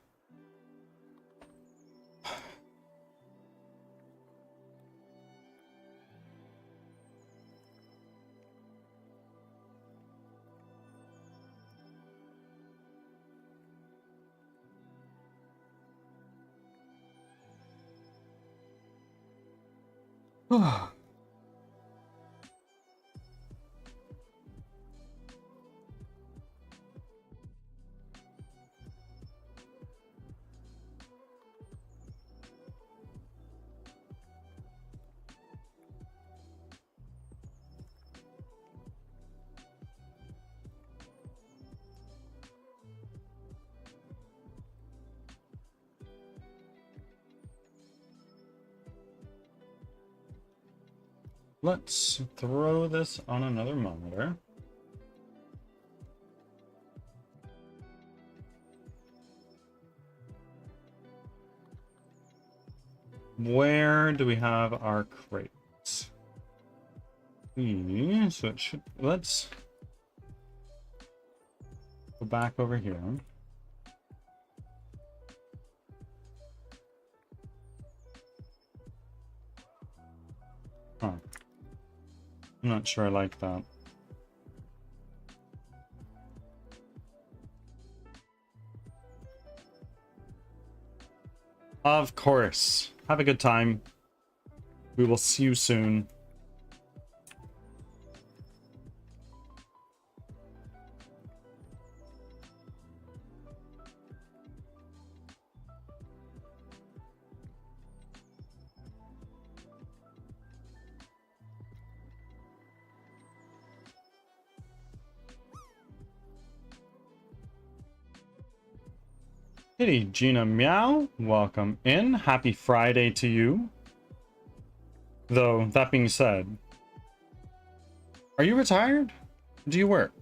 Let's throw this on another monitor. Where do we have our crates? So it should, let's go back over here. Huh. I'm not sure I like that. Of course. Have a good time. We will see you soon. Kitty Gina Meow, welcome in. Happy Friday to you. Though, that being said, are you retired? Do you work?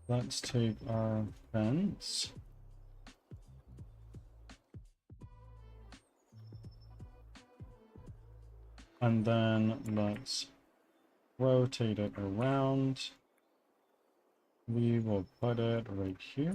Let's take our fence. And then let's rotate it around. We will put it right here.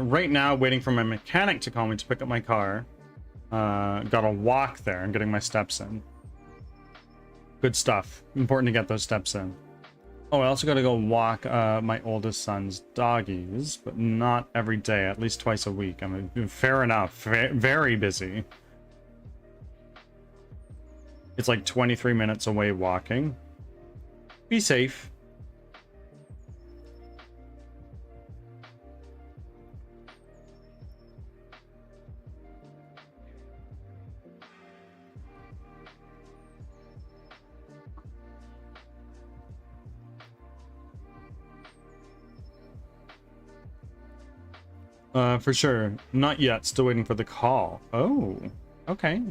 Right now, waiting for my mechanic to call me to pick up my car. Gotta walk there and getting my steps in. Good stuff. Important to get those steps in. Oh, I also gotta go walk my oldest son's doggies, but not every day, at least twice a week. I mean, fair enough. Very busy. It's like 23 minutes away walking. Be safe. For sure. Not yet. Still waiting for the call. Oh, okay.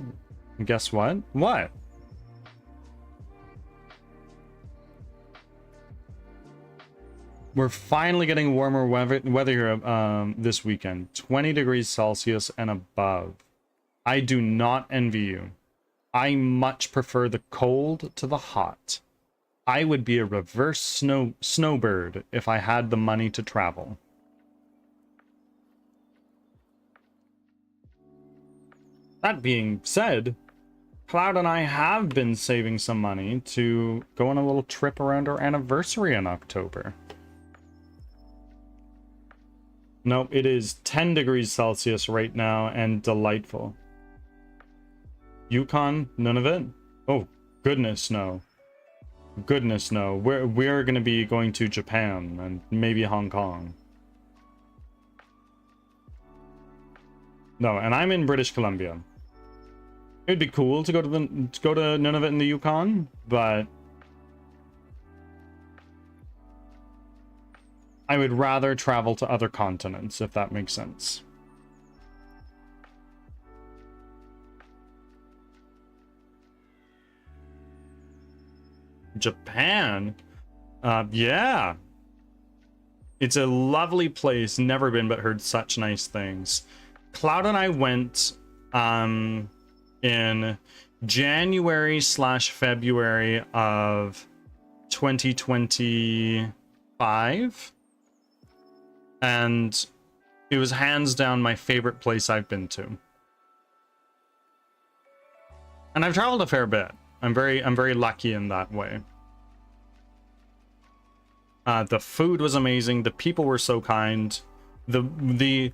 Guess what? What? We're finally getting warmer weather here this weekend. 20 degrees Celsius and above. I do not envy you. I much prefer the cold to the hot. I would be a reverse snowbird if I had the money to travel. That being said, Cloud and I have been saving some money to go on a little trip around our anniversary in October. No, it is 10 degrees Celsius right now and delightful. Yukon, none of it? Oh, goodness no. Goodness no. We're going to be going to Japan and maybe Hong Kong. No, and I'm in British Columbia. It'd be cool to go to Nunavut in the Yukon, but I would rather travel to other continents, if that makes sense. Japan? Yeah. It's a lovely place. Never been, but heard such nice things. Cloud and I went in January/February of 2025. And it was hands down my favorite place I've been to. And I've traveled a fair bit. I'm very lucky in that way. The food was amazing. The people were so kind. The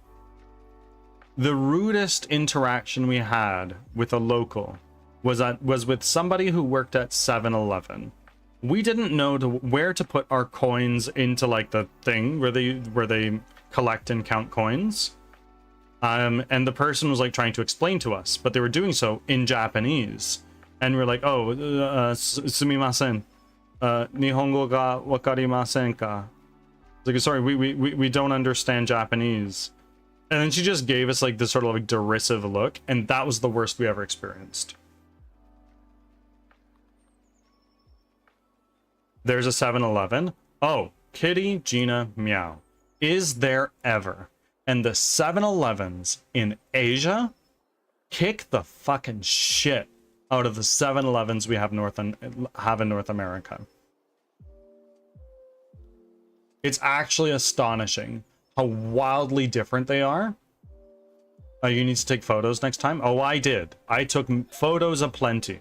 rudest interaction we had with a local was with somebody who worked at 7-Eleven. We didn't know where to put our coins into like the thing where they collect and count coins. And the person was like trying to explain to us, but they were doing so in Japanese. And we're like, oh, sumimasen. Nihongo ga wakarimasen ka? Like, sorry, we don't understand Japanese. And then she just gave us like this sort of like derisive look, and that was the worst we ever experienced. There's a 7-Eleven. Oh, Kitty, Gina, meow. Is there ever? And the 7-Elevens in Asia kick the fucking shit out of the 7-Elevens we have in North America. It's actually astonishing how wildly different they are. Oh, you need to take photos next time? Oh, I did. I took photos aplenty.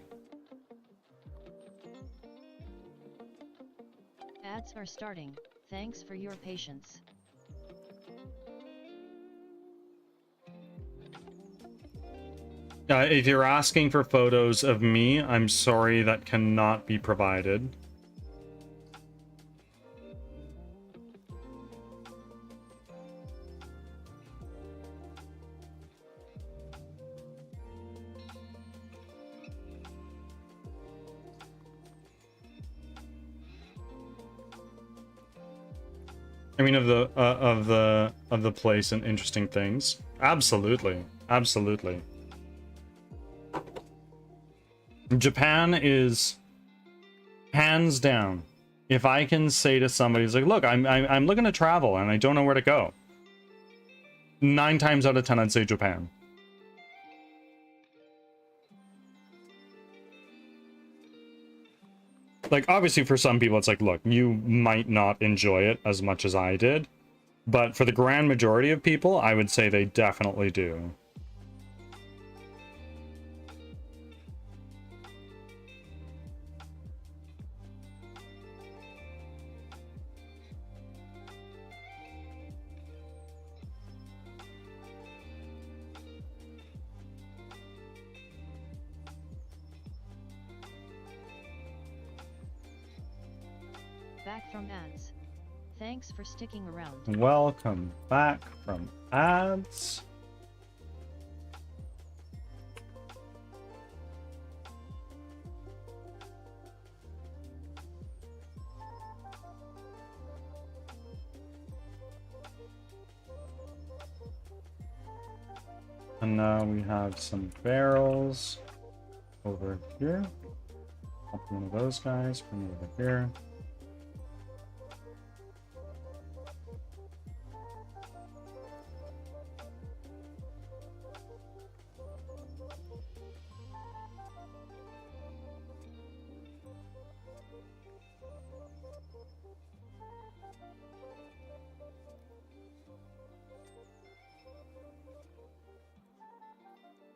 Ads are starting. Thanks for your patience.
If you're asking for photos of me, I'm sorry that cannot be provided. I mean, of the place and interesting things. Absolutely, absolutely. Japan is hands down. If I can say to somebody, who's like, look, I'm looking to travel and I don't know where to go. 9 times out of 10, I'd say Japan. Like, obviously for some people, it's like, look, you might not enjoy it as much as I did. But for the grand majority of people, I would say they definitely do.
Back from ads. Thanks for sticking around.
Welcome back from ads. And now we have some barrels over here. Up one of those guys, bring it over here.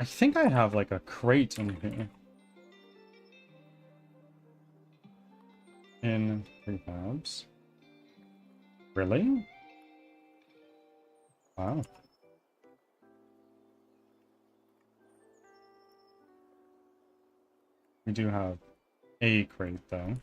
think I have like a crate in here. In prehabs. Really? Wow. We do have a crate though.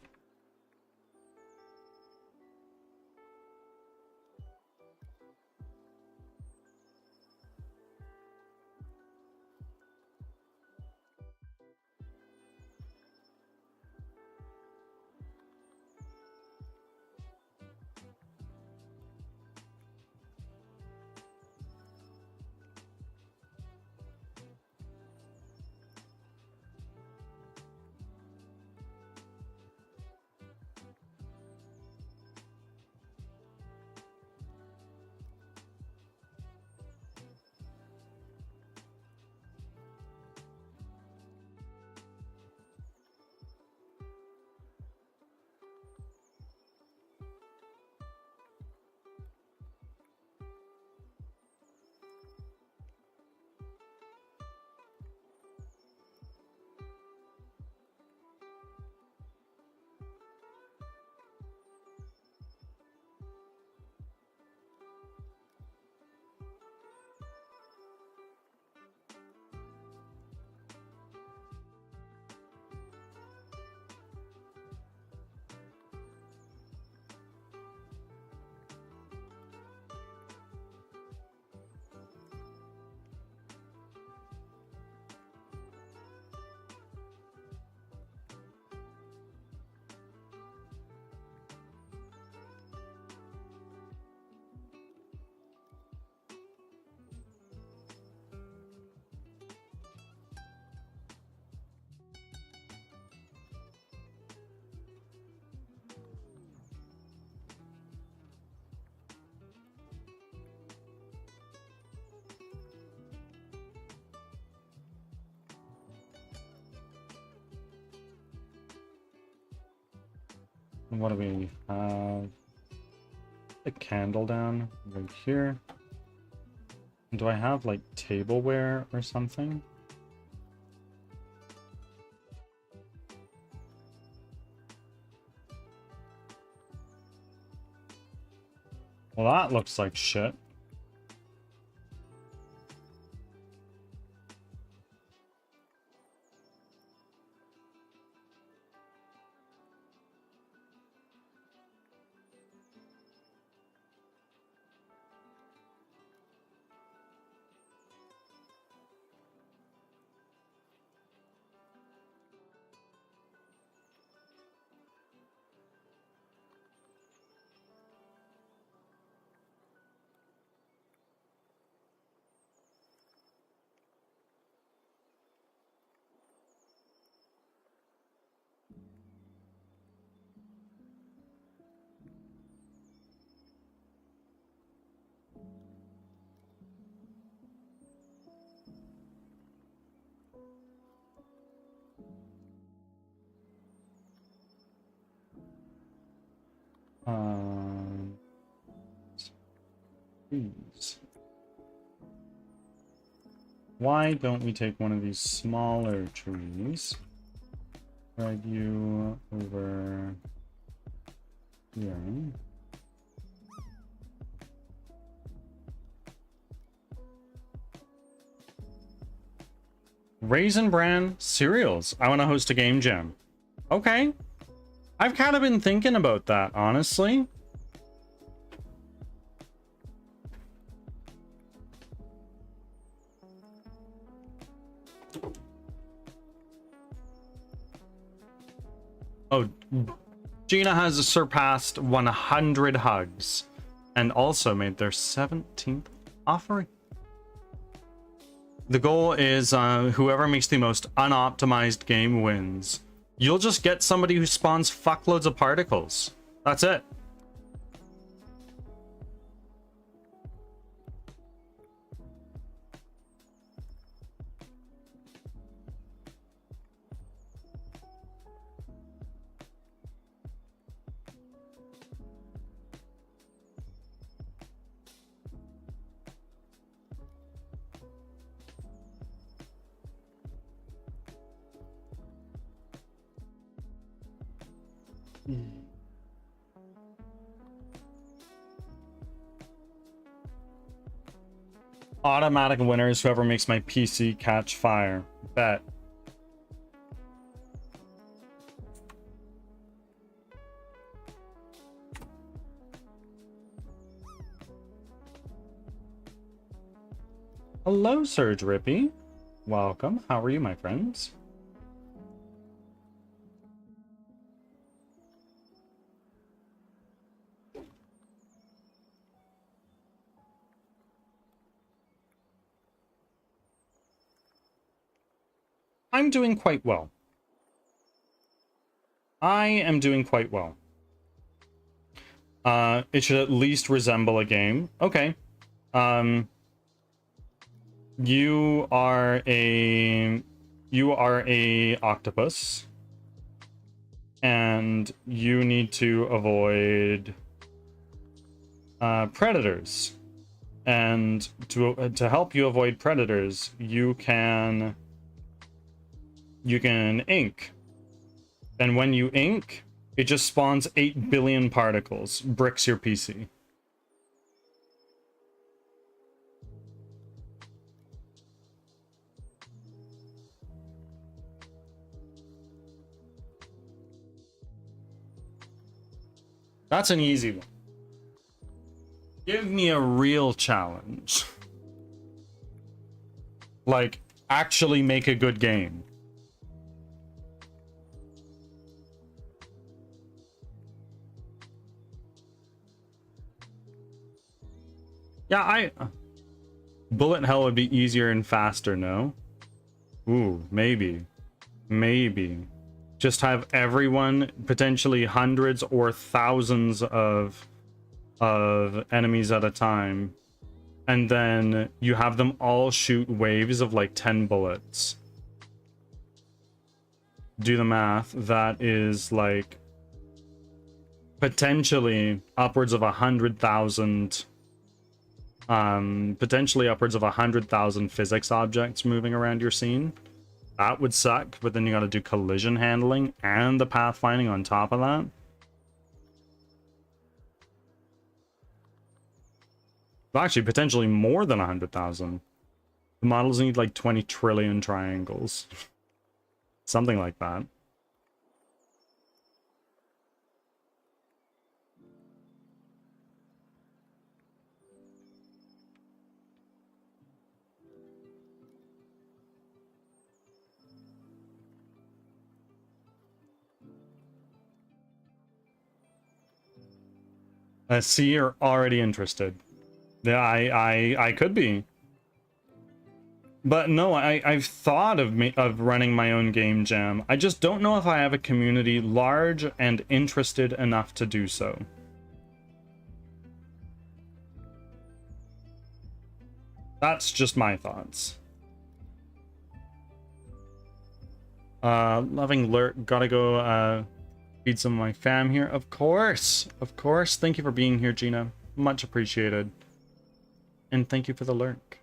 What do we have? A candle down right here. Do I have like tableware or something? Well, that looks like shit. Please. Why don't we take one of these smaller trees? Drag you over here. Raisin Bran cereals. I want to host a game jam. Okay. I've kind of been thinking about that, honestly. Oh, Gina has surpassed 100 hugs and also made their 17th offering. The goal is whoever makes the most unoptimized game wins. You'll just get somebody who spawns fuckloads of particles. That's it. Automatic winners, whoever makes my PC catch fire. Bet. Hello, Surge Rippy. Welcome. How are you, my friends? I'm doing quite well. I am doing quite well. It should at least resemble a game. Okay. You are a octopus, and you need to avoid predators. And to help you avoid predators, you can ink. And when you ink, it just spawns 8 billion particles, bricks your PC. That's an easy one. Give me a real challenge. Like, actually make a good game. Yeah, bullet hell would be easier and faster, no? Ooh, maybe. Maybe. Just have everyone, potentially hundreds or thousands of enemies at a time, and then you have them all shoot waves of like 10 bullets. Do the math. That is like potentially upwards of 100,000 potentially upwards of 100,000 physics objects moving around your scene. That would suck, but then you gotta do collision handling and the pathfinding on top of that. Well, actually, potentially more than 100,000. The models need like 20 trillion triangles. Something like that. See, you're already interested. Yeah, I could be. But no, I've thought of running my own game jam. I just don't know if I have a community large and interested enough to do so. That's just my thoughts. Loving Lurk, gotta go feed some of my fam here. Of course, of course. Thank you for being here, Gina. Much appreciated. And thank you for the lurk.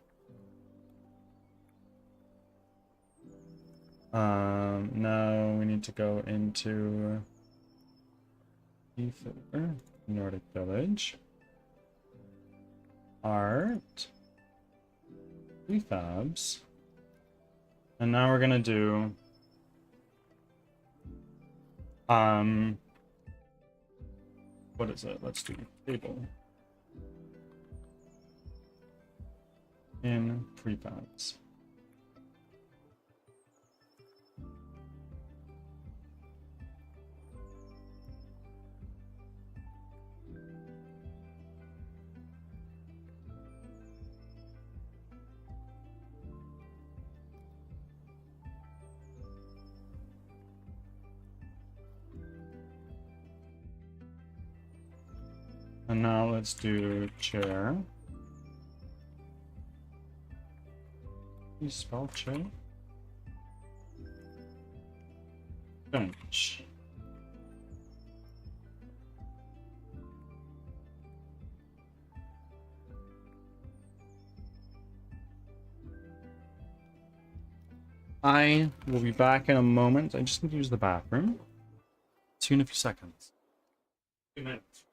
Now we need to go into Nordic Village. Art. Prefabs. And now we're gonna do what is it? Let's do table in prefabs. And now let's do chair. You spell chair? Bench. I will be back in a moment. I just need to use the bathroom. see you in a few seconds. 2 minutes.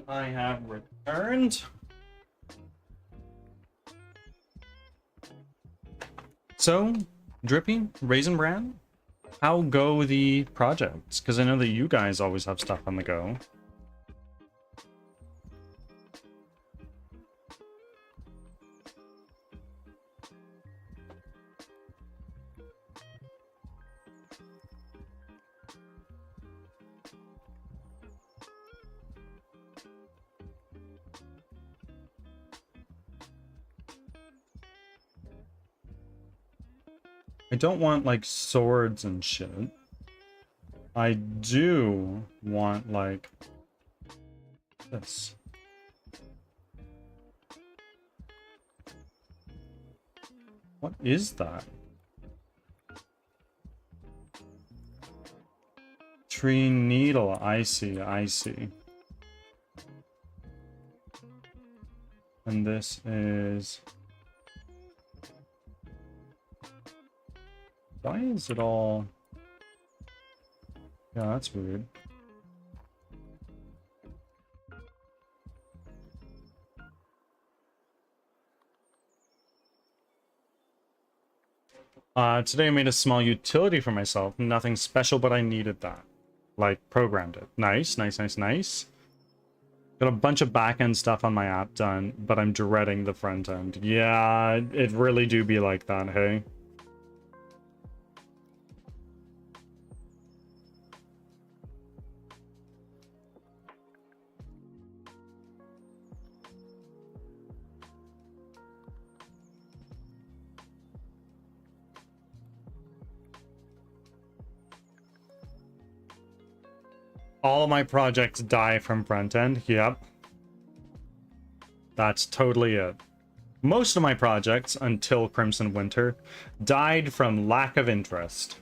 I have returned. So, Drippy, Raisin Bran, how go the projects? Because I know that you guys always have stuff on the go. I don't want, like, swords and shit. I do want, like, this. What is that? Tree needle. I see, I see. And this is... Why is it all... Yeah, that's weird. Today I made a small utility for myself. Nothing special, but I needed that. Like, programmed it. Nice, nice, nice, nice. Got a bunch of back-end stuff on my app done, but I'm dreading the front end. Yeah, it really do be like that, hey? All my projects die from front end. Yep. That's totally it. Most of my projects, until Crimson Winter, died from lack of interest.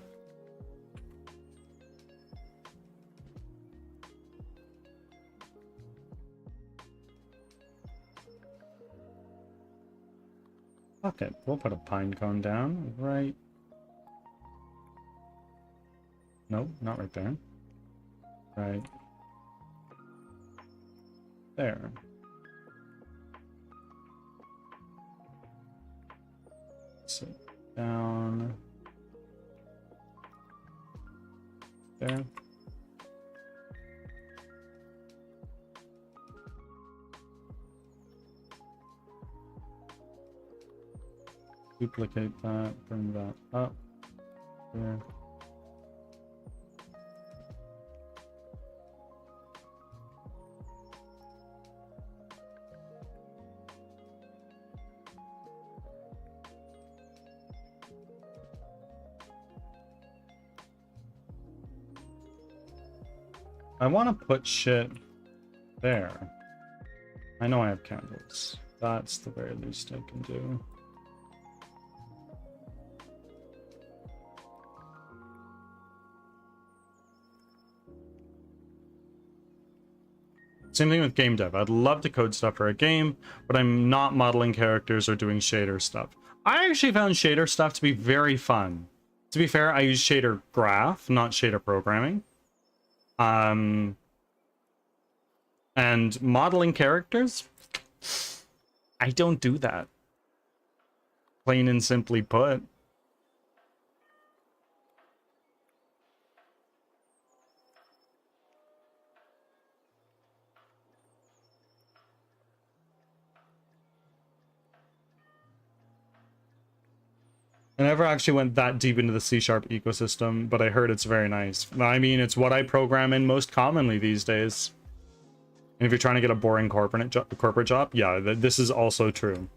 Okay, we'll put a pine cone down right... No, not right there. Right there. Sit down there. Duplicate that, bring that up here. I want to put shit there. I know I have candles. That's the very least I can do. Same thing with game dev. I'd love to code stuff for a game, but I'm not modeling characters or doing shader stuff. I actually found shader stuff to be very fun. To be fair, I use shader graph, not shader programming. And modeling characters, I don't do that. Plain and simply put. I never actually went that deep into the C# ecosystem, but I heard it's very nice. I mean, it's what I program in most commonly these days. And if you're trying to get a boring corporate job, yeah, this is also true.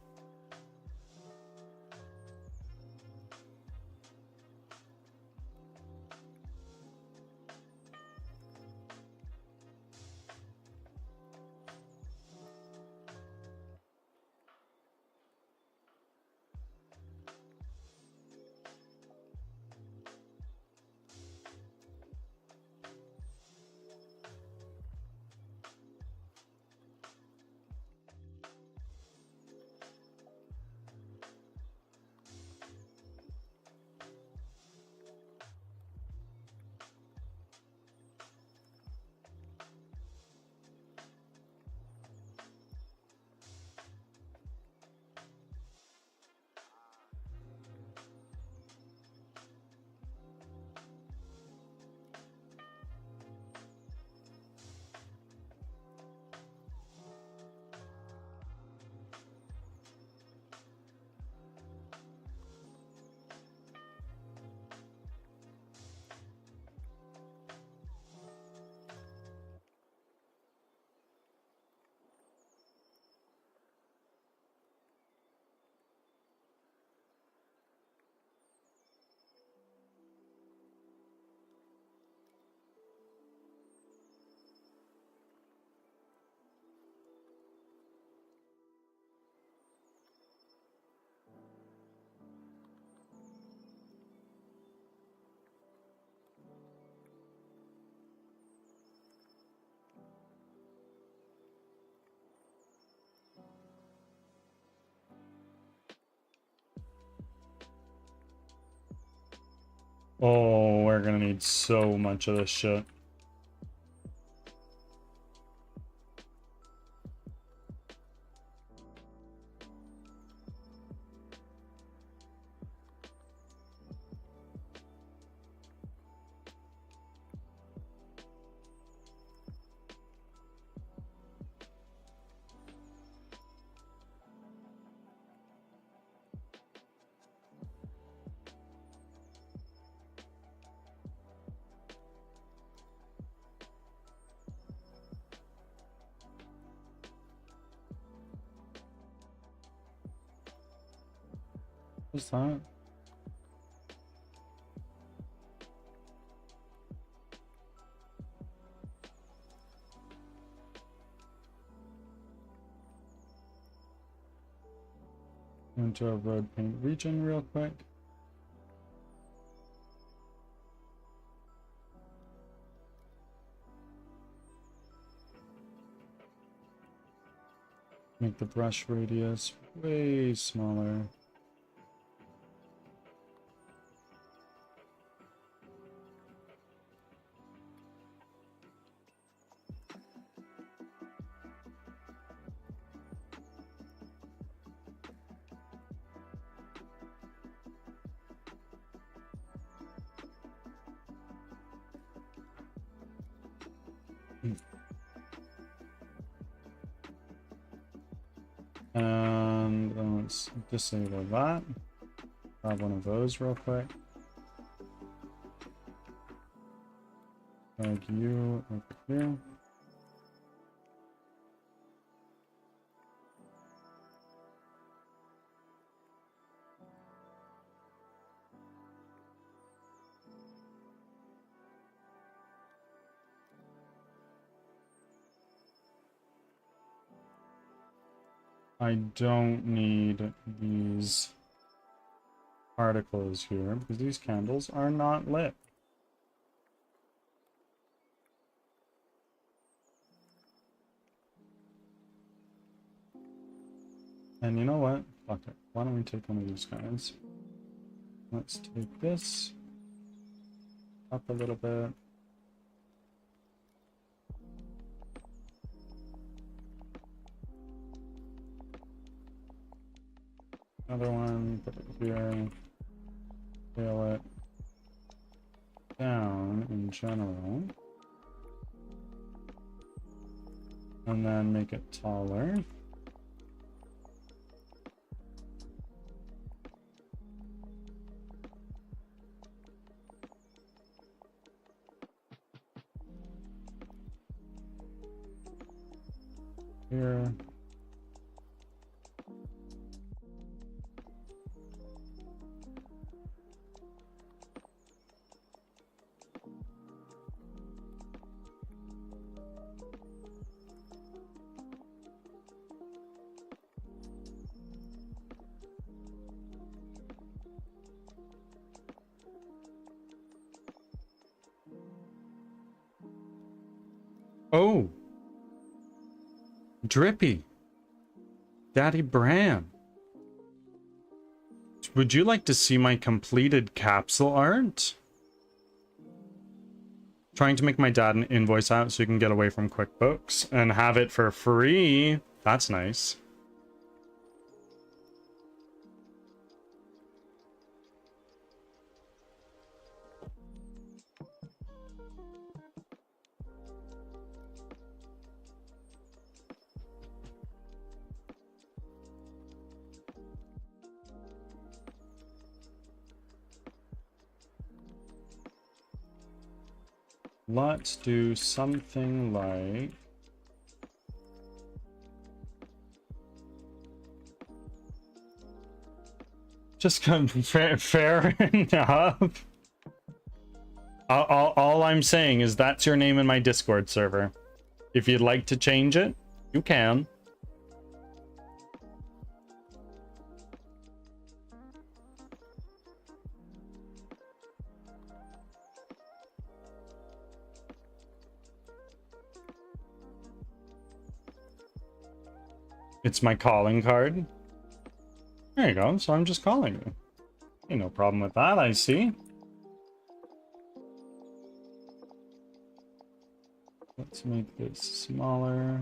Oh, we're gonna need so much of this shit. What's that? Into a road paint region real quick. Make the brush radius way smaller. And then let's disable that. Grab one of those real quick. Drag you over here. I don't need these particles here because these candles are not lit. And you know what? Fuck it. Why don't we take one of these guys? Let's take this up a little bit. Another one, put it here, scale it down in general, and then make it taller. Here. Oh, Drippy, Daddy Bram. Would you like to see my completed capsule art? Trying to make my dad an invoice out so he can get away from QuickBooks and have it for free. That's nice. Let's do something like... Just come fair enough. All I'm saying is that's your name in my Discord server. If you'd like to change it, you can. It's my calling card. There you go, so I'm just calling you. Ain't no problem with that, I see. Let's make this smaller.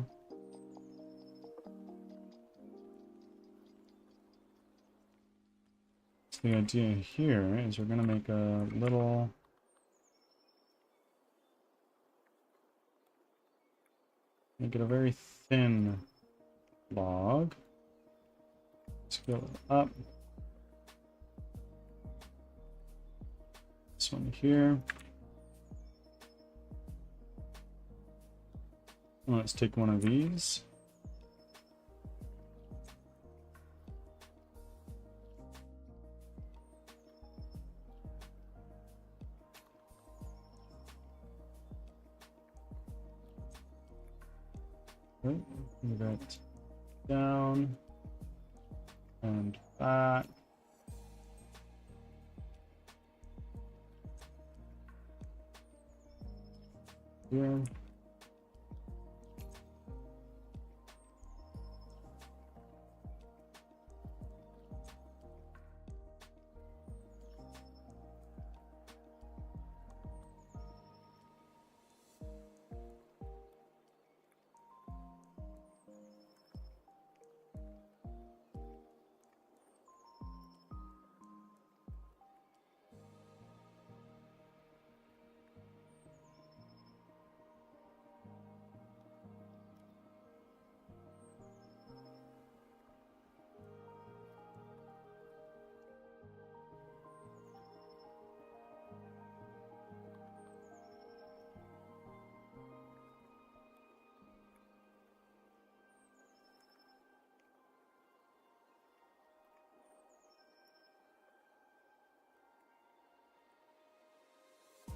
So the idea here is we're gonna make a little... Make it a very thin log. Scale it up. This one here. Let's take one of these. Move it down and back. Here.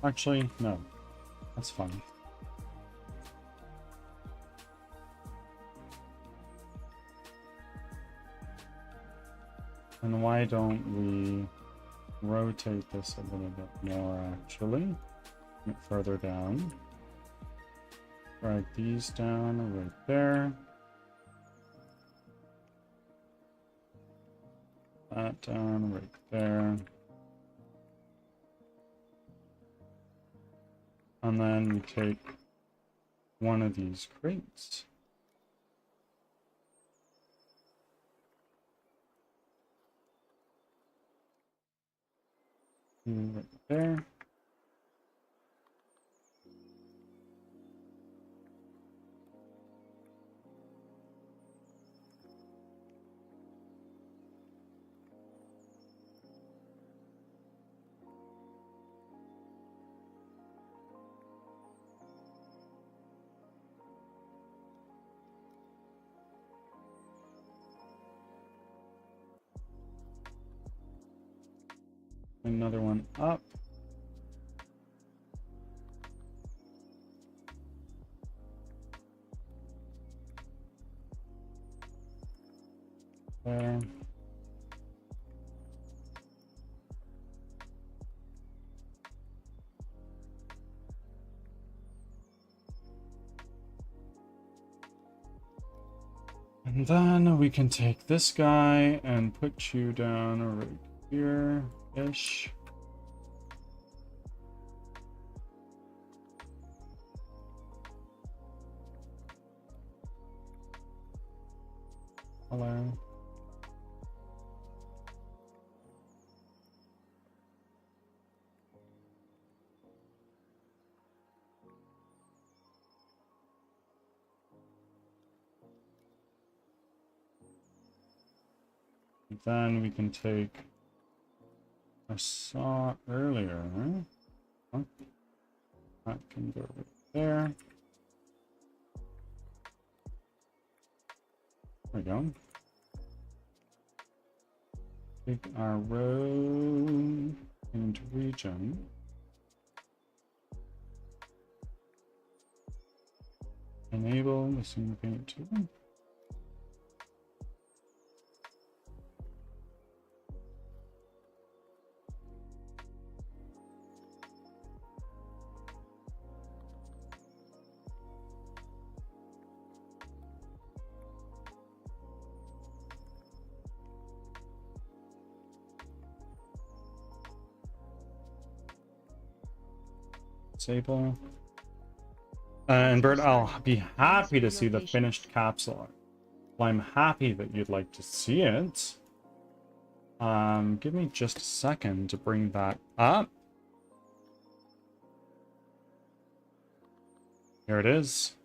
Actually, no. That's fine. And why don't we rotate this a little bit more, actually? Get further down. Drag these down right there. That down right there. And then we take one of these crates. Right there. Another one up. There. And then we can take this guy and put you down right here-ish. Hello. Then we can take I saw earlier. Huh? That can go right there. There we go. Take our road into region. Enable the scene paint tool. Disable. And Bert, I'll be happy to see the finished capsule. Well, I'm happy that you'd like to see it. Give me just a second to bring that up. Here it is.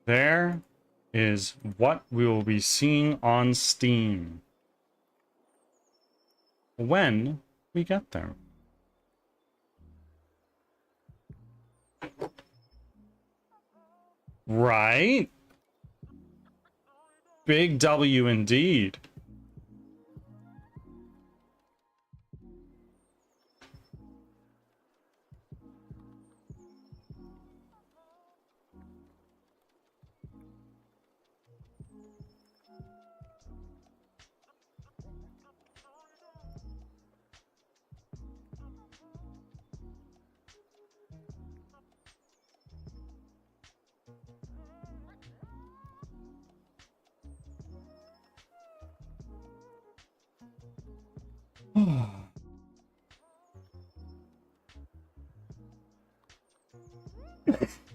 There is what we will be seeing on Steam when we get there. Right? Big W indeed.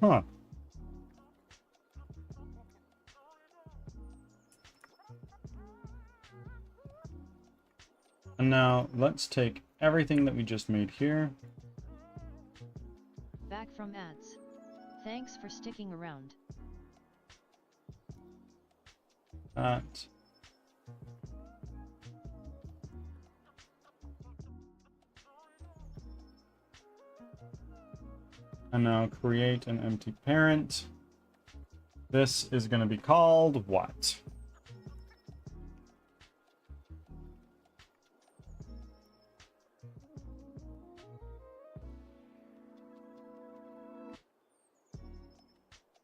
Huh. And now let's take everything that we just made here.
Back from ads. Thanks for sticking around.
That. And now create an empty parent. This is going to be called what?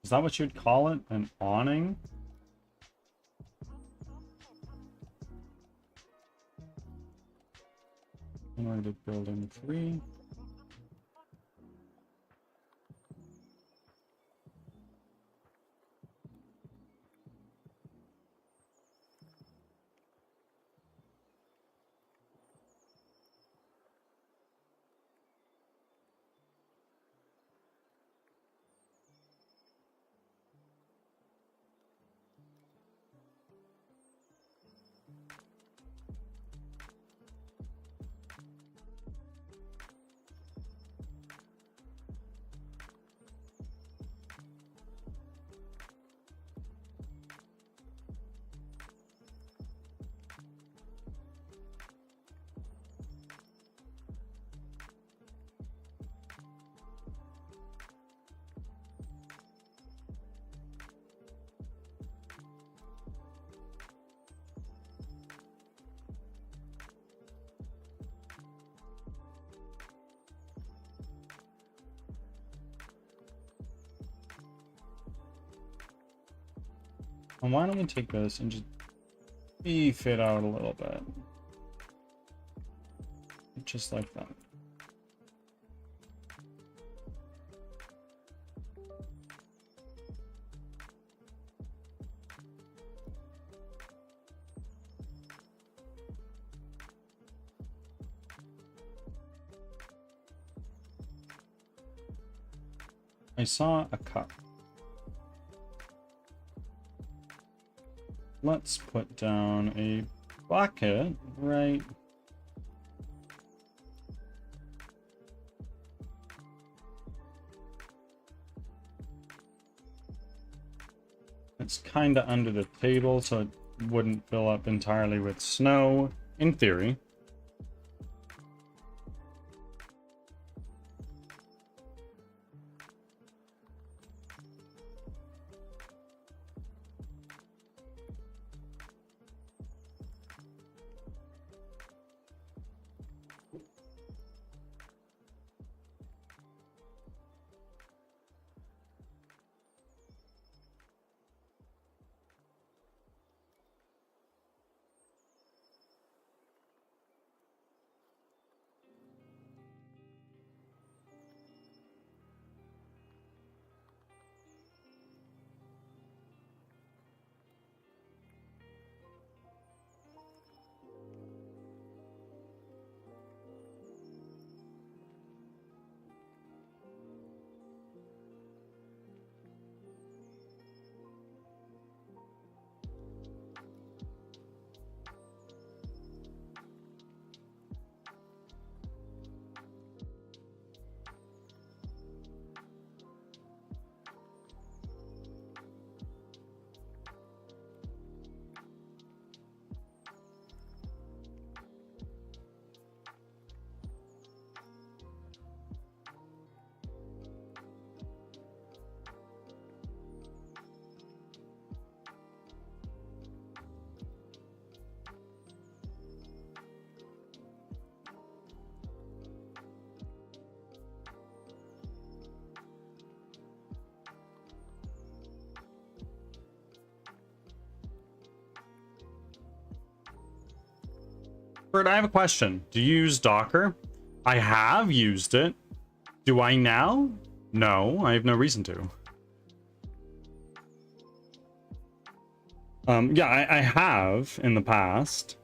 Is that what you'd call it? An awning? Generated building 3. And why don't we take this and just beef it out a little bit? Just like that. I saw a cup. Let's put down a bucket right. It's kind of under the table, so it wouldn't fill up entirely with snow, in theory. Bert, I have a question. Do you use Docker? I have used it. Do I now? No, I have no reason to. Yeah, I have in the past.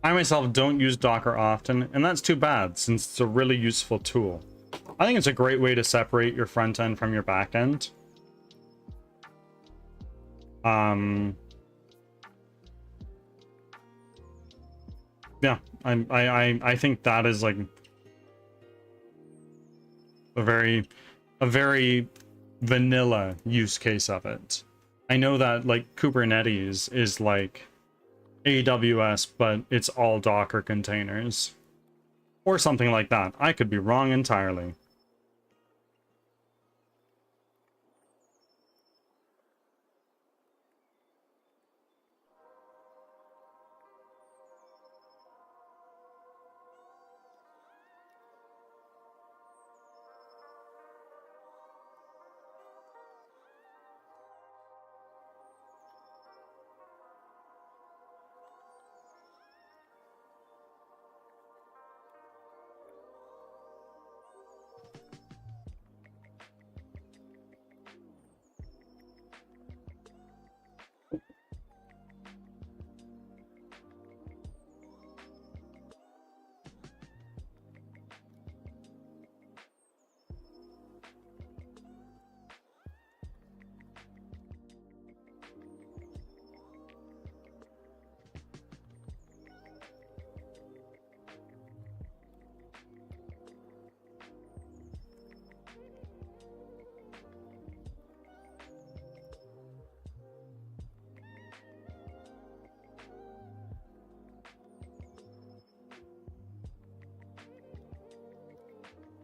I myself don't use Docker often, and that's too bad since it's a really useful tool. I think it's a great way to separate your front end from your back end. Yeah, I think that is like a very vanilla use case of it. I know that like Kubernetes is like AWS, but it's all Docker containers. Or something like that. I could be wrong entirely.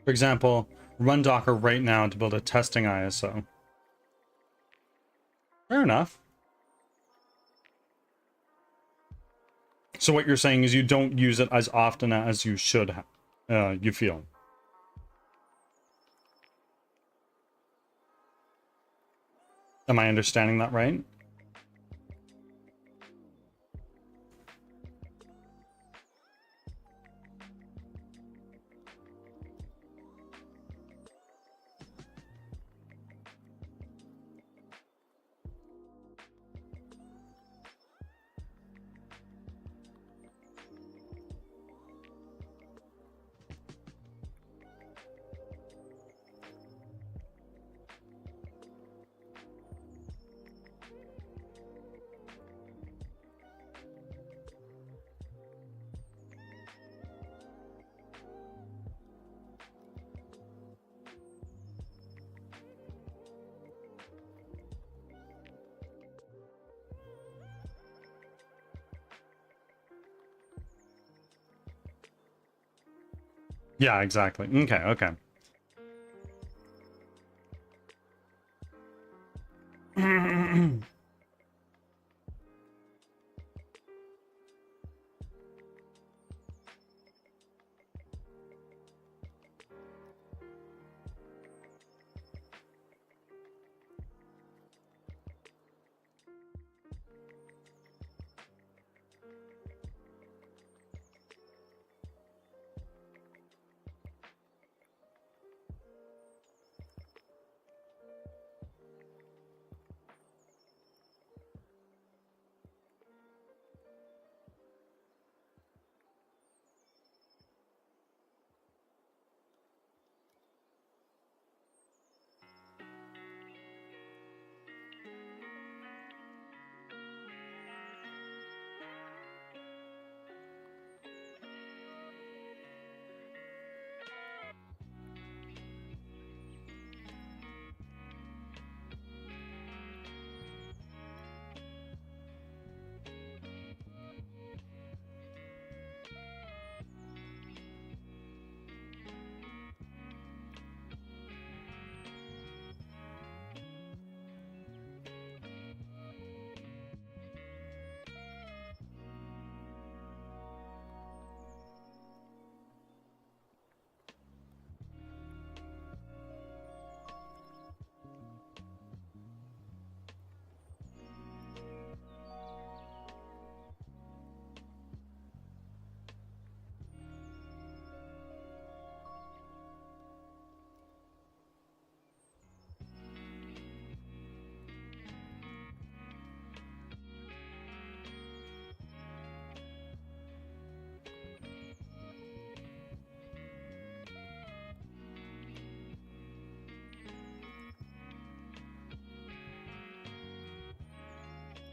For example, run Docker right now to build a testing ISO. Fair enough. So what you're saying is you don't use it as often as you should, you feel. Am I understanding that right? Yeah, exactly. Okay, okay.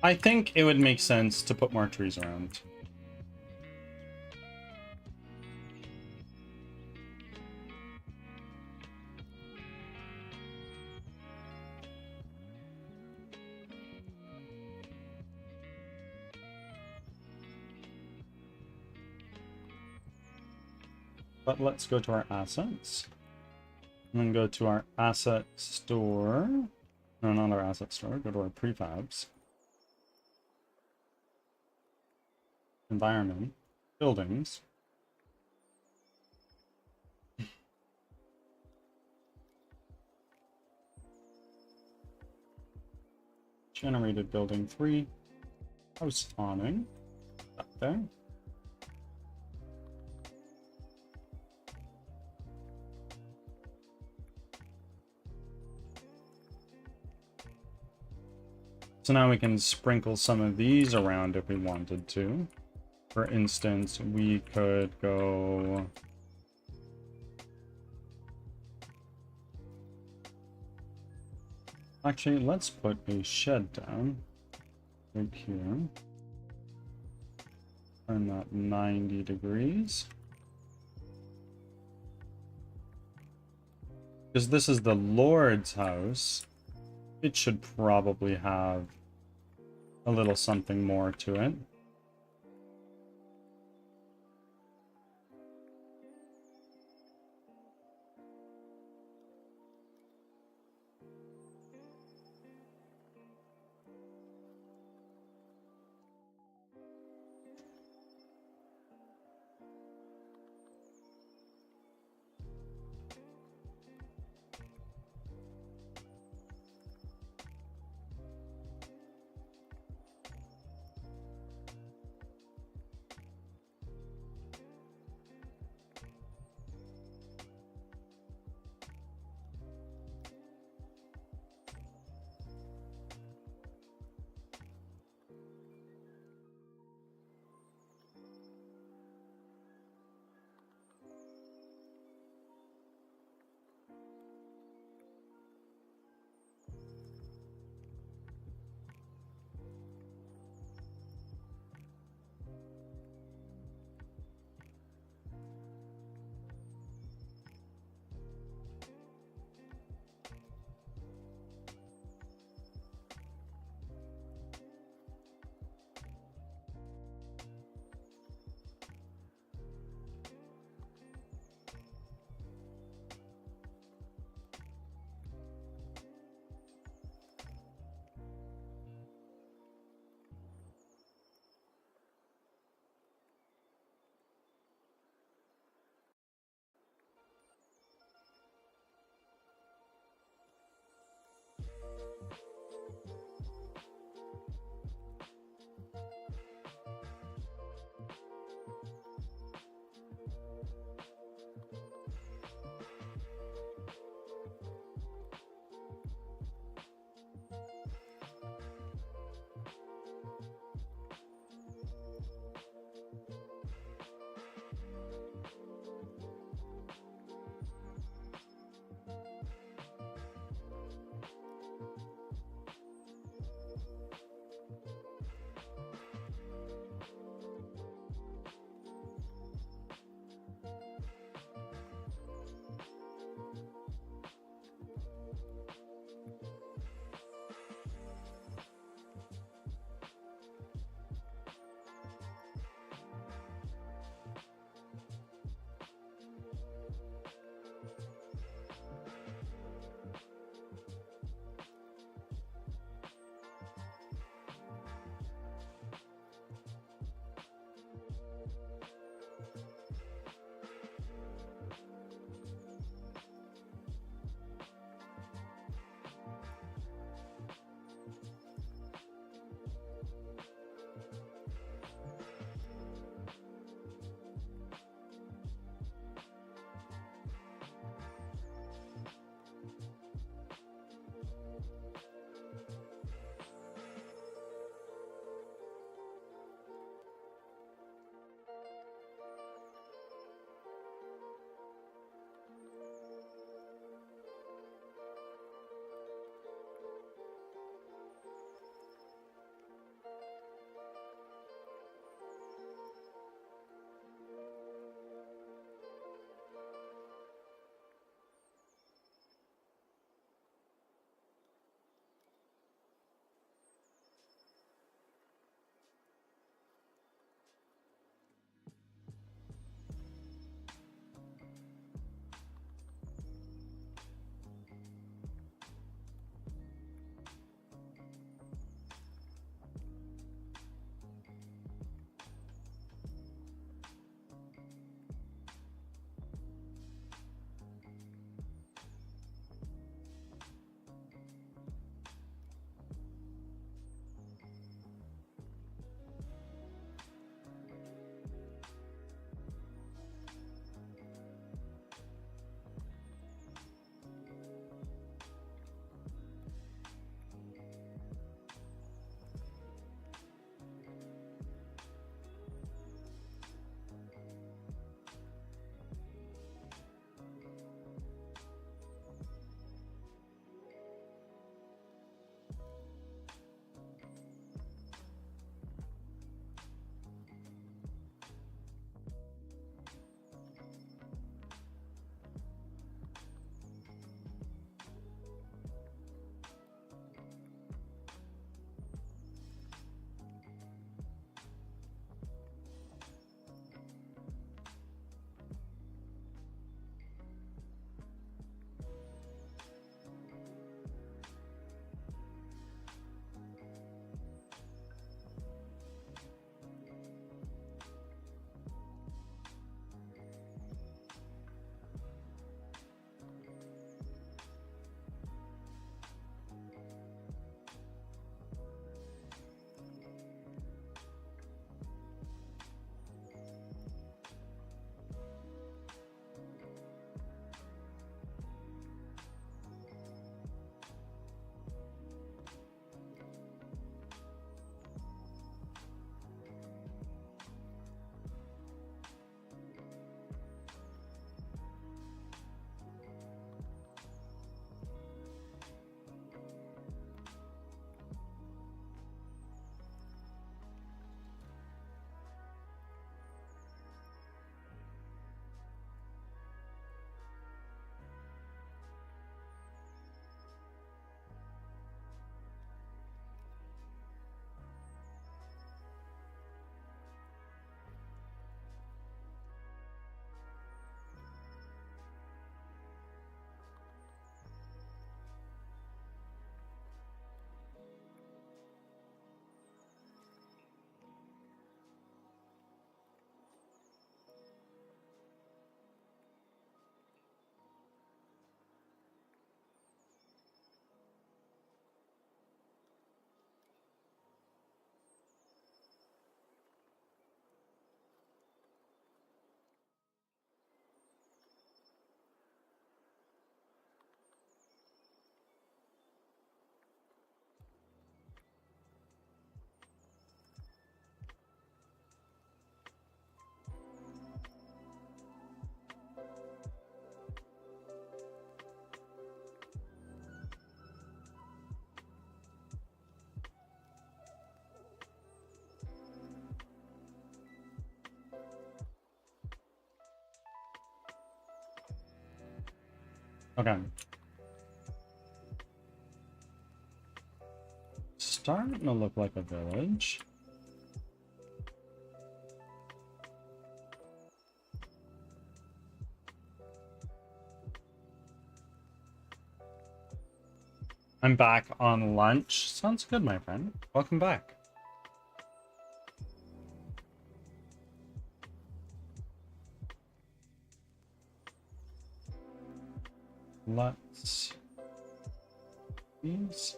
I think it would make sense to put more trees around. But let's go to our assets. And then go to our asset store. No, not our asset store. Go to our prefabs. Environment. Buildings. Generated building 3. House awning. Up there. So now we can sprinkle some of these around if we wanted to. For instance, we could go... Actually, let's put a shed down right here. Turn that 90 degrees. Because this is the Lord's house, it should probably have a little something more to it. Okay. Starting to look like a village. I'm back on lunch. Sounds good, my friend. Welcome back. Let's... These...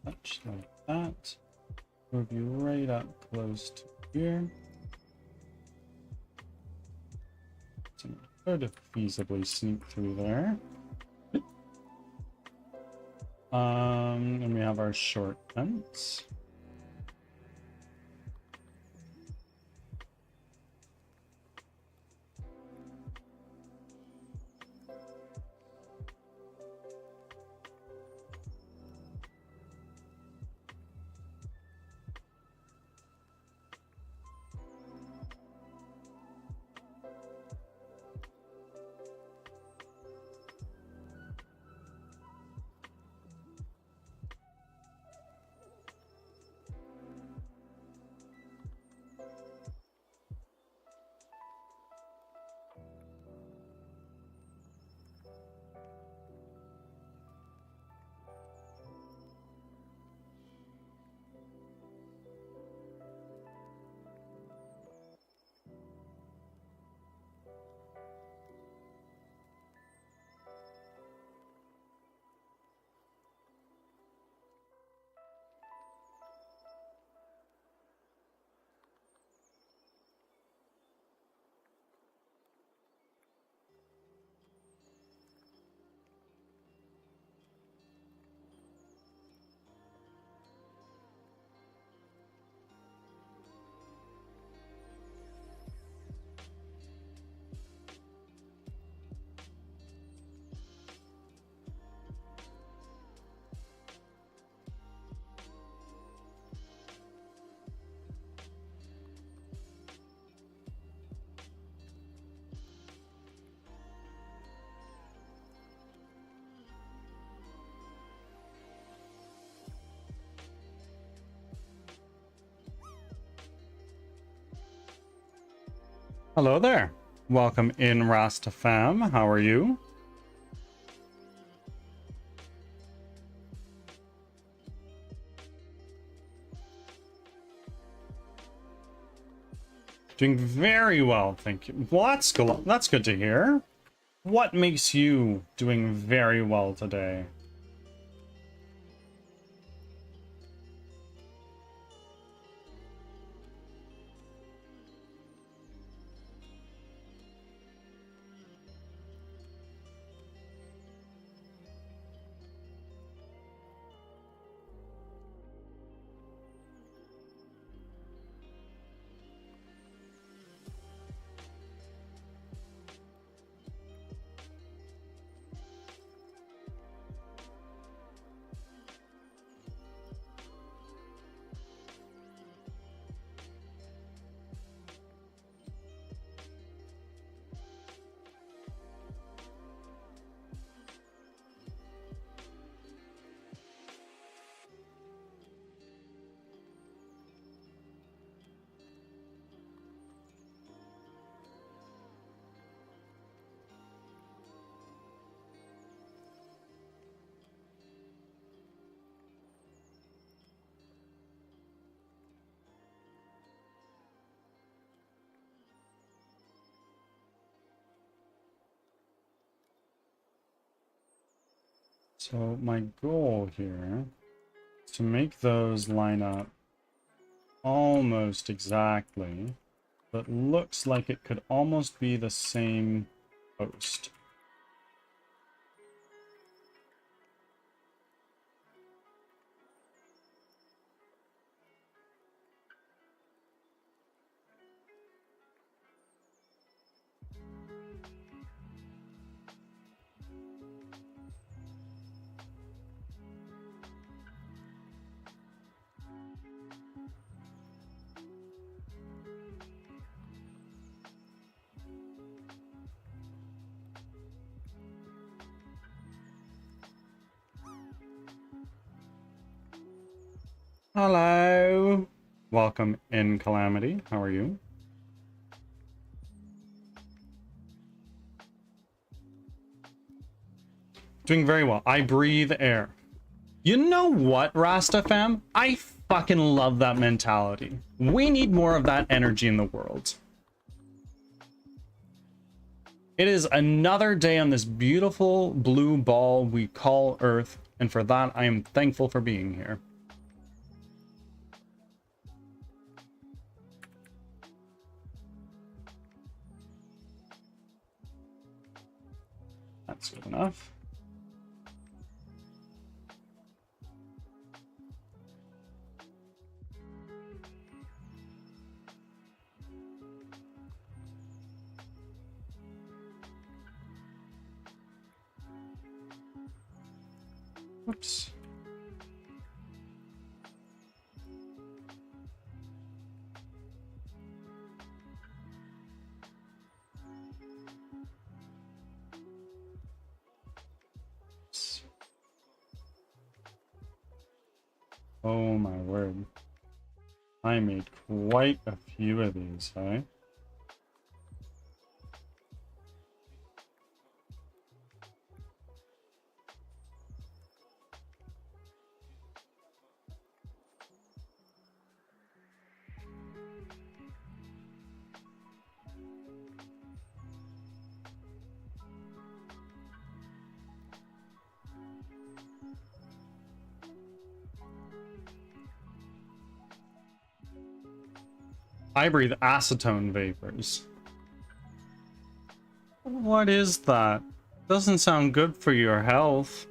Touch like that. Move you right up close to here. So could feasibly sneak through there. And we have our short fence. Hello there. Welcome in, Rastafam. How are you? Doing very well, thank you. Well, that's good to hear. What makes you doing very well today? So my goal here is to make those line up almost exactly, but looks like it could almost be the same post. Hello. Welcome in, Calamity. How are you? Doing very well. I breathe air. You know what, Rasta fam? I fucking love that mentality. We need more of that energy in the world. It is another day on this beautiful blue ball we call Earth, and for that I am thankful for being here. That's good enough. Whoops. Oh my word. I made quite a few of these, huh? I breathe acetone vapors. What is that? Doesn't sound good for your health.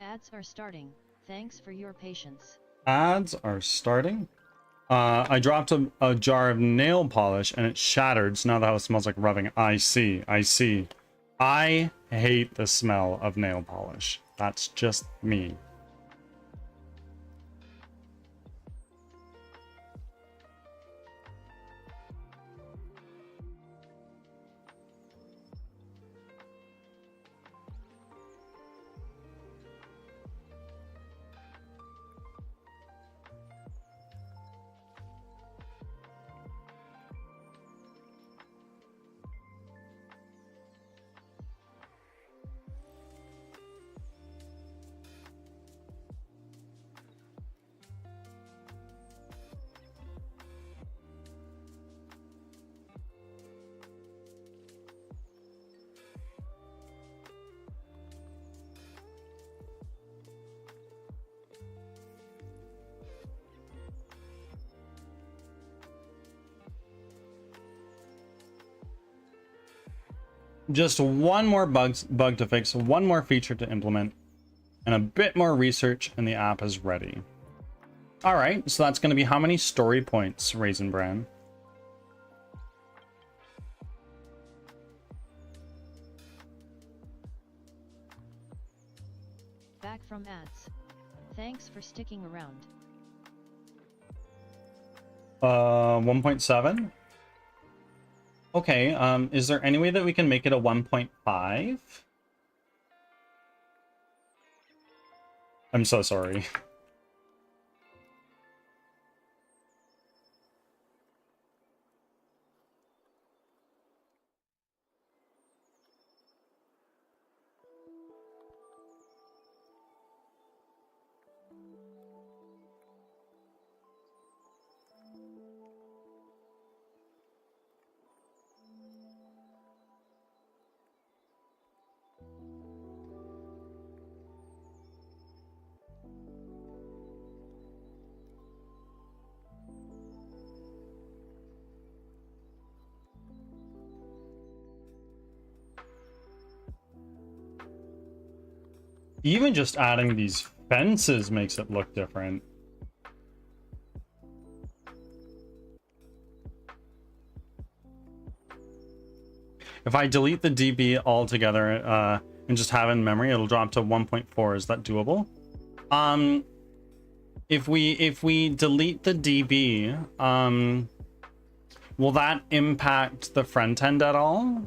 Ads are starting. Thanks for your patience.
Ads are starting. I dropped a jar of nail polish and it shattered, so now the house smells like rubbing. I see, I see. I hate the smell of nail polish. That's just me. Just one more bug to fix, one more feature to implement, and a bit more research, and the app is ready. All right, so that's going to be how many story points, Raisin Bran?
Back from ads. Thanks for sticking around.
1.7. Okay, is there any way that we can make it a 1.5? I'm so sorry. Even just adding these fences makes it look different. If I delete the DB altogether and just have it in memory, it'll drop to 1.4. Is that doable? If we delete the DB, will that impact the front end at all?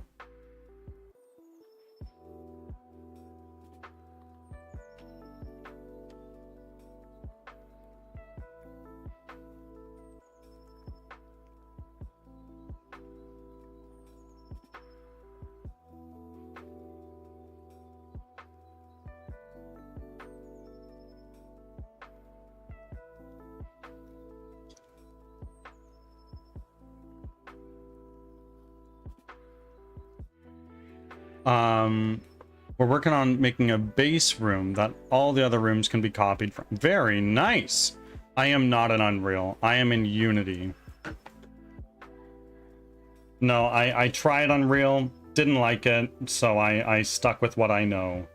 We're working on making a base room that all the other rooms can be copied from. Very nice. I am not in Unreal. I am in Unity. No, I tried Unreal, didn't like it, so I stuck with what I know.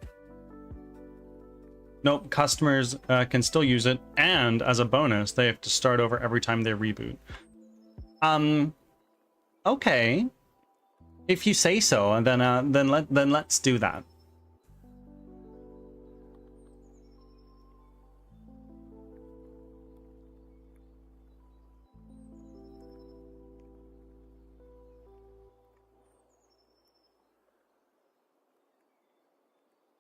Nope, customers can still use it, and as a bonus, they have to start over every time they reboot. Okay. If you say so, then let's do that.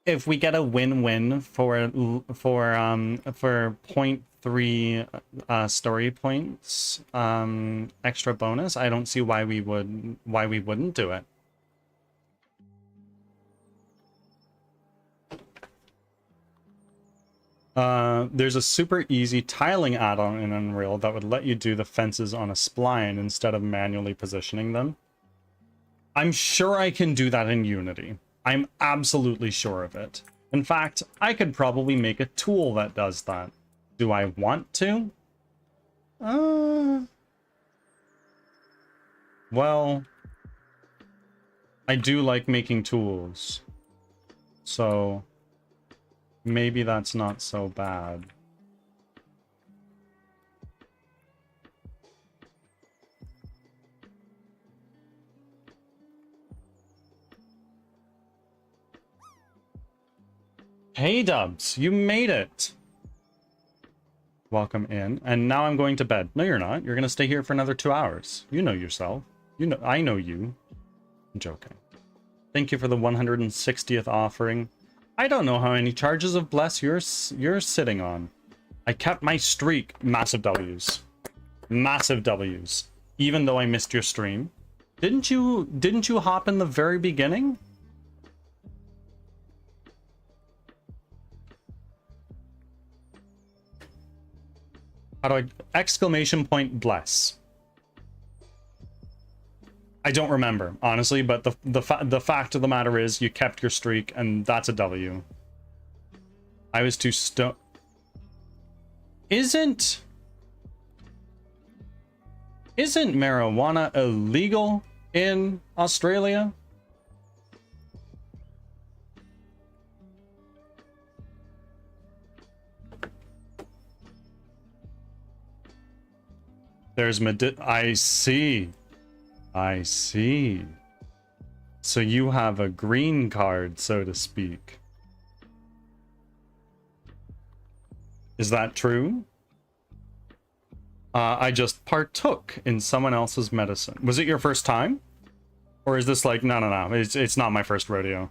If we get a win-win for 0.3 story points extra bonus, I don't see why we wouldn't do it. There's a super easy tiling add-on in Unreal that would let you do the fences on a spline instead of manually positioning them. I'm sure I can do that in Unity. I'm absolutely sure of it. In fact, I could probably make a tool that does that. Do I want to? Well, I do like making tools. So maybe that's not so bad. Hey Dubs, you made it. Welcome in. And now I'm going to bed. No, you're not. You're going to stay here for another 2 hours. You know yourself. You know, I know you. I'm joking. Thank you for the 160th offering. I don't know how many charges of bless you're sitting on. I kept my streak. Massive W's. Massive W's. Even though I missed your stream. Didn't you hop in the very beginning? How do I... Exclamation point bless. I don't remember, honestly, but the fact of the matter is you kept your streak, and that's a W. I was too Isn't marijuana illegal in Australia? There's I see. I see. So you have a green card, so to speak. Is that true? I just partook in someone else's medicine. Was it your first time? Or is this like, no, it's not my first rodeo.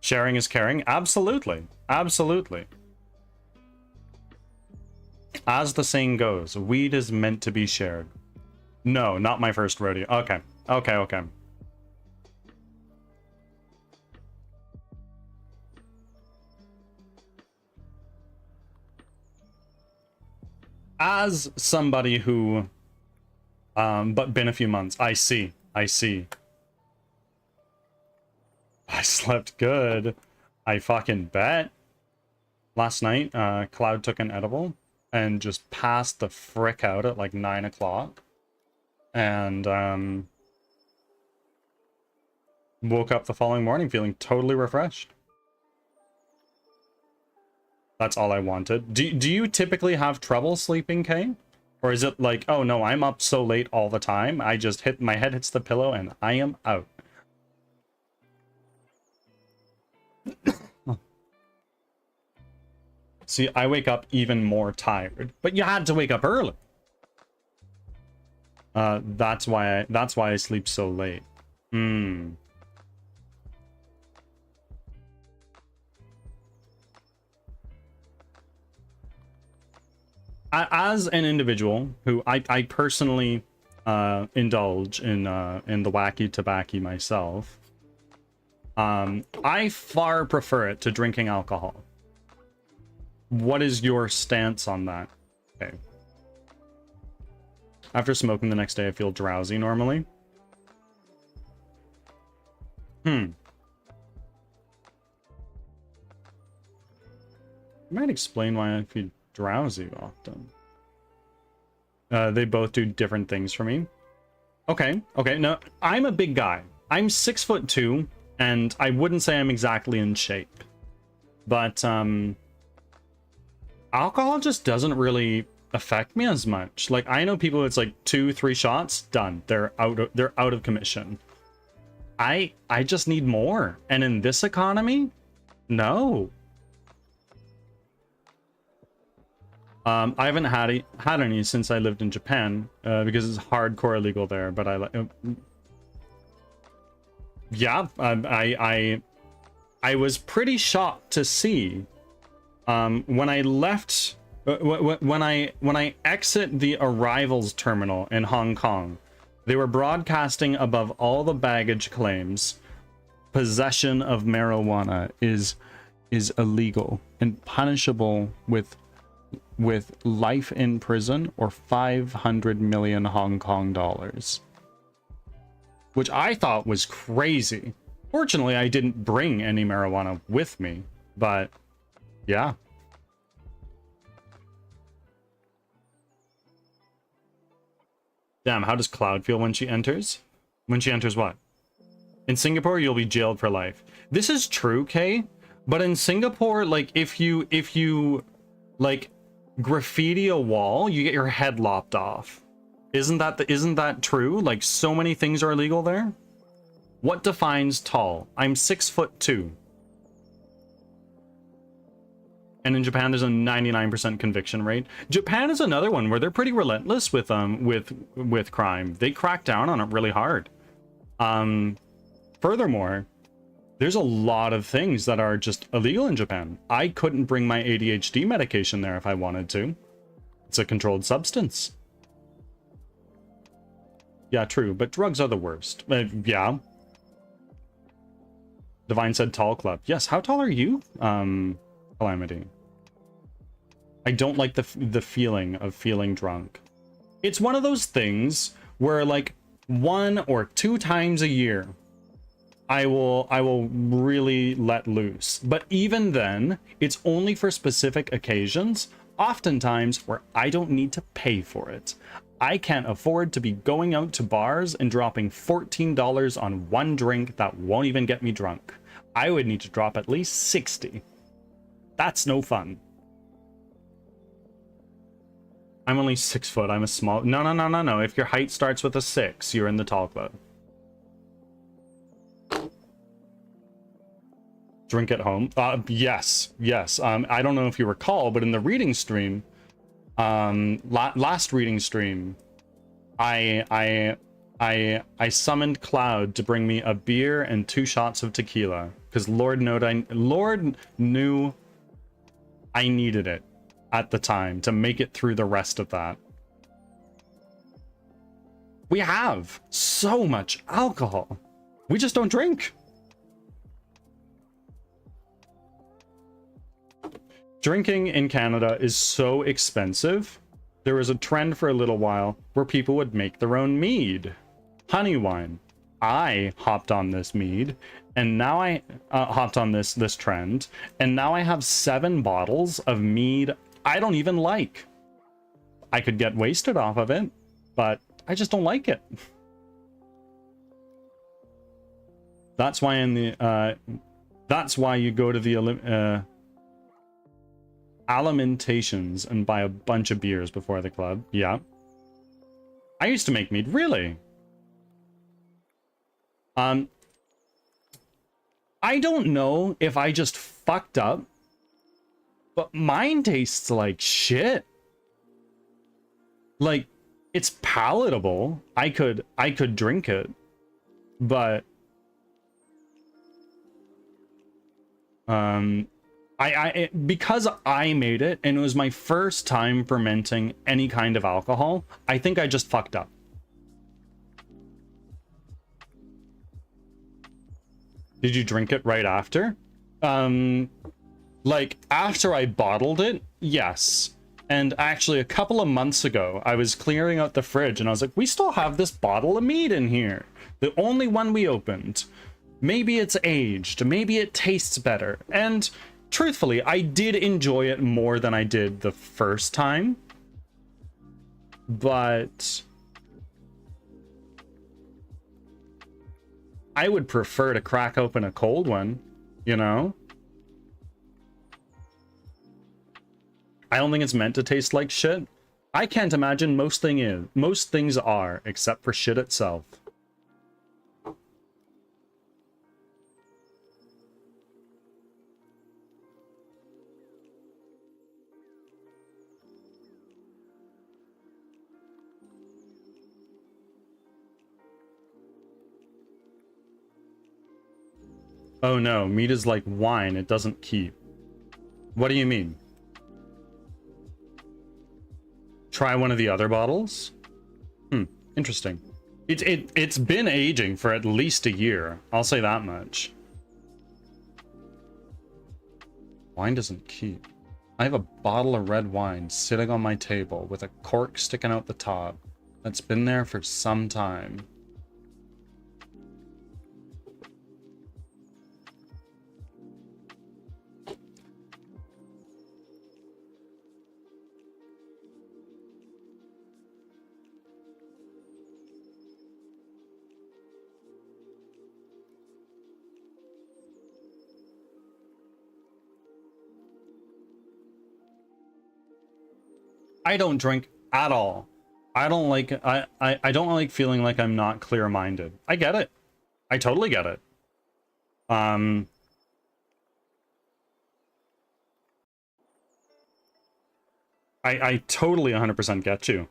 Sharing is caring? Absolutely. Absolutely. As the saying goes, weed is meant to be shared. No, not my first rodeo. Okay. Okay. As somebody who, but been a few months, I see. I slept good. I fucking bet. Last night, Cloud took an edible and just passed the frick out at like 9 o'clock. And, woke up the following morning feeling totally refreshed. That's all I wanted. Do you typically have trouble sleeping, Kay? Or is it like, oh no, I'm up so late all the time, I just my head hits the pillow and I am out. See, I wake up even more tired, but you had to wake up early. That's why I sleep so late. As an individual who I personally indulge in the wacky tobacco myself, I far prefer it to drinking alcohol. What is your stance on that? Okay. After smoking the next day, I feel drowsy normally. You might explain why I feel drowsy often. They both do different things for me. Okay. No, I'm a big guy. I'm 6'2", and I wouldn't say I'm exactly in shape. But alcohol just doesn't really affect me as much. Like, I know people, it's like 2-3 shots, done. They're out of commission. I just need more. And in this economy, no. I haven't had any since I lived in Japan, because it's hardcore illegal there, but I like yeah, I was pretty shocked to see when I left when I exit the arrivals terminal in Hong Kong, they were broadcasting above all the baggage claims, possession of marijuana is illegal and punishable with life in prison or 500 million Hong Kong dollars. Which I thought was crazy. Fortunately, I didn't bring any marijuana with me, but yeah. Damn, how does Cloud feel when she enters? When she enters what? In Singapore, you'll be jailed for life. This is true, Kay, but in Singapore, like, if you like graffiti a wall, you get your head lopped off. Isn't that true? Like, so many things are illegal there. What defines tall? I'm 6'2". And in Japan, there's a 99% conviction rate. Japan is another one where they're pretty relentless with crime. They crack down on it really hard. Furthermore, there's a lot of things that are just illegal in Japan. I couldn't bring my ADHD medication there if I wanted to. It's a controlled substance. Yeah, true, but drugs are the worst. Yeah. Divine said tall club. Yes, how tall are you? Calamity. I don't like the feeling of feeling drunk. It's one of those things where, like, 1 or 2 times a year, I will really let loose. But even then, it's only for specific occasions, oftentimes where I don't need to pay for it. I can't afford to be going out to bars and dropping $14 on one drink that won't even get me drunk. I would need to drop at least 60. That's no fun. I'm only 6 foot. I'm a small... No, no, no, no, no. If your height starts with a 6, you're in the tall club. Drink at home? Yes, yes. I don't know if you recall, but in the reading stream, last reading stream, I summoned Cloud to bring me a beer and 2 shots of tequila because Lord knew I needed it at the time to make it through the rest of that. We have so much alcohol. We just don't drink. Drinking in Canada is so expensive. There was a trend for a little while where people would make their own mead, honey wine. I hopped on this mead, and now I hopped on this trend, and now I have 7 bottles of mead I don't even like. I could get wasted off of it, but I just don't like it. That's why that's why you go to the alimentations and buy a bunch of beers before the club. Yeah. I used to make mead. Really? I don't know if I just fucked up, but mine tastes like shit. Like, it's palatable. I could drink it, but because I made it and it was my first time fermenting any kind of alcohol, I think I just fucked up. Did you drink it right after? Like after I bottled it, yes. And actually a couple of months ago, I was clearing out the fridge and I was like, we still have this bottle of mead in here. The only one we opened. Maybe it's aged, maybe it tastes better. And truthfully, I did enjoy it more than I did the first time. But I would prefer to crack open a cold one, you know? I don't think it's meant to taste like shit. I can't imagine most things are, except for shit itself. Oh no, meat is like wine, it doesn't keep. What do you mean? Try one of the other bottles? Interesting. It's been aging for at least a year. I'll say that much. Wine doesn't keep. I have a bottle of red wine sitting on my table with a cork sticking out the top. That's been there for some time. I don't drink at all. I don't like I don't like feeling like I'm not clear-minded. I get it. I totally get it. I totally 100% get you.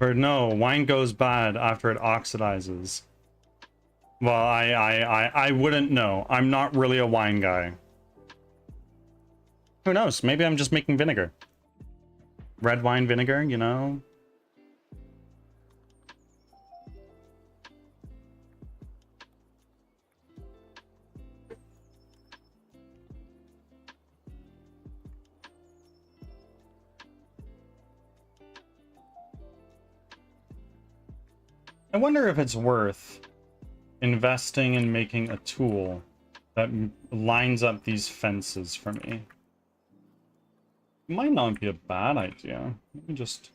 Or no, wine goes bad after it oxidizes. Well, I wouldn't know. I'm not really a wine guy. Who knows? Maybe I'm just making vinegar. Red wine vinegar, you know? I wonder if it's worth investing in making a tool that lines up these fences for me. It might not be a bad idea. Let me just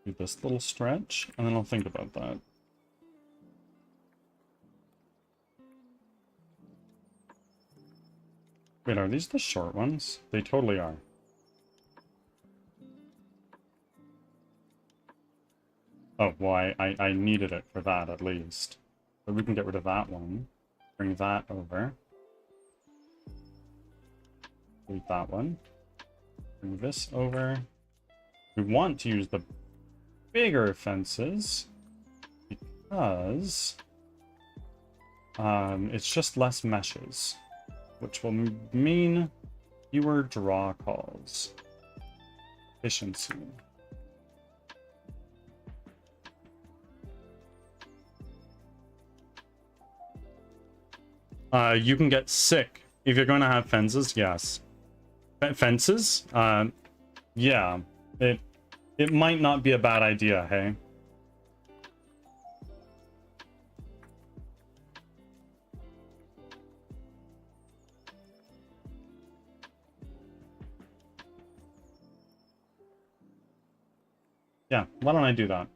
do this little stretch, and then I'll think about that. Wait, are these the short ones? They totally are. Oh, well, I needed it for that at least. But we can get rid of that one. Bring that over. Delete that one. Bring this over. We want to use the bigger fences because it's just less meshes, which will mean fewer draw calls. Efficiency. You can get sick if you're going to have fences. Yes, fences. Yeah, it might not be a bad idea. Hey. Yeah, why don't I do that?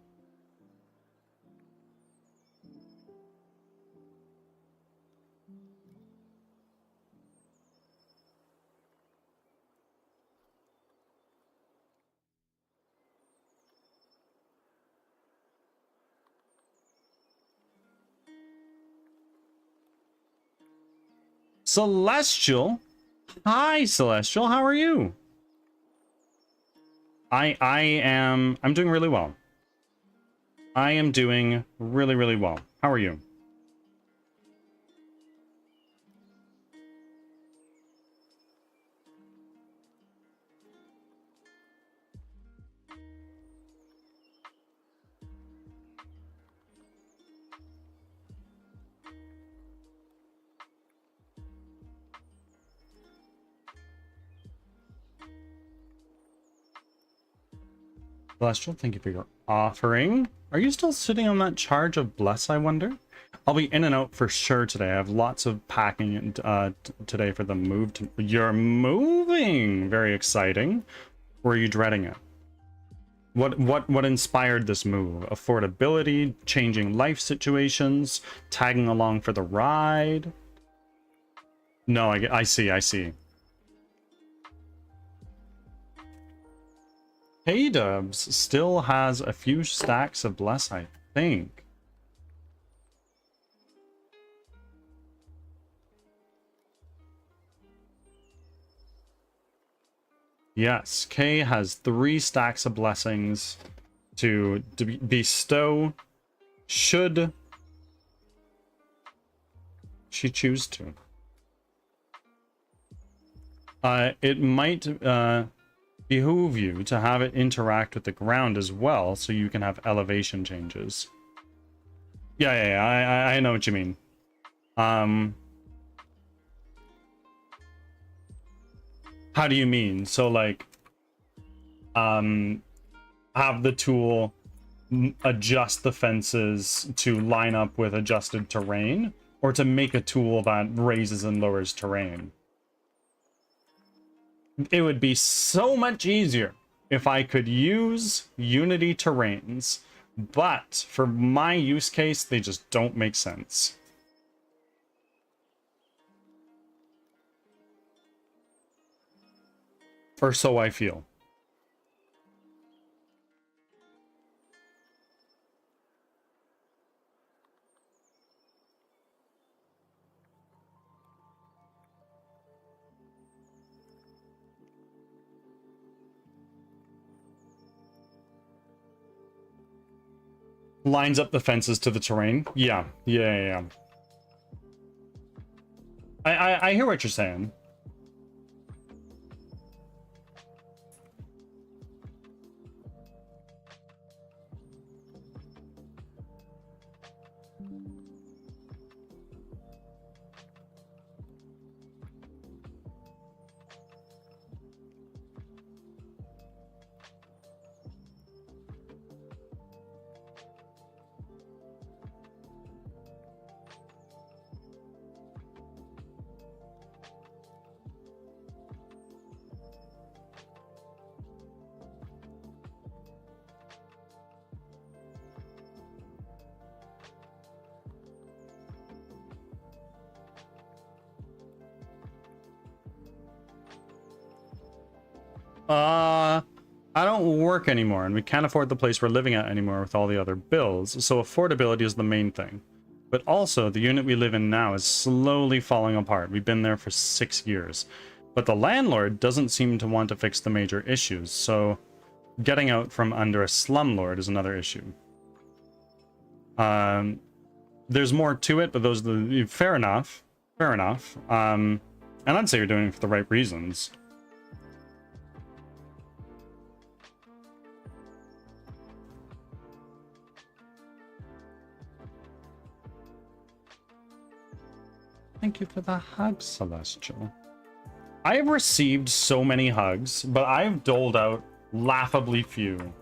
Celestial? Hi, Celestial. How are you? I'm doing really well. I am doing really, really well. How are you? Celestial, thank you for your offering. Are you still sitting on that charge of bless, I wonder? I'll be in and out for sure today. I have lots of packing today for the move. You're moving! Very exciting. Or are you dreading it? What inspired this move? Affordability, changing life situations, tagging along for the ride? No, I see. Hey Dubs still has a few stacks of bless, I think. Yes, Kay has 3 stacks of blessings to bestow should she choose to. It might behoove you to have it interact with the ground as well, so you can have elevation changes. Yeah, I know what you mean. How do you mean? So like, have the tool adjust the fences to line up with adjusted terrain, or to make a tool that raises and lowers terrain? It would be so much easier if I could use Unity terrains, but for my use case, they just don't make sense. Or so I feel. Lines up the fences to the terrain. Yeah. I hear what you're saying. I don't work anymore, and we can't afford the place we're living at anymore with all the other bills, so affordability is the main thing. But also, the unit we live in now is slowly falling apart. We've been there for 6 years. But the landlord doesn't seem to want to fix the major issues, so getting out from under a slumlord is another issue. There's more to it, but those are the... Fair enough. Fair enough. And I'd say you're doing it for the right reasons. Thank you for the hug, Celestial. I have received so many hugs, but I've doled out laughably few.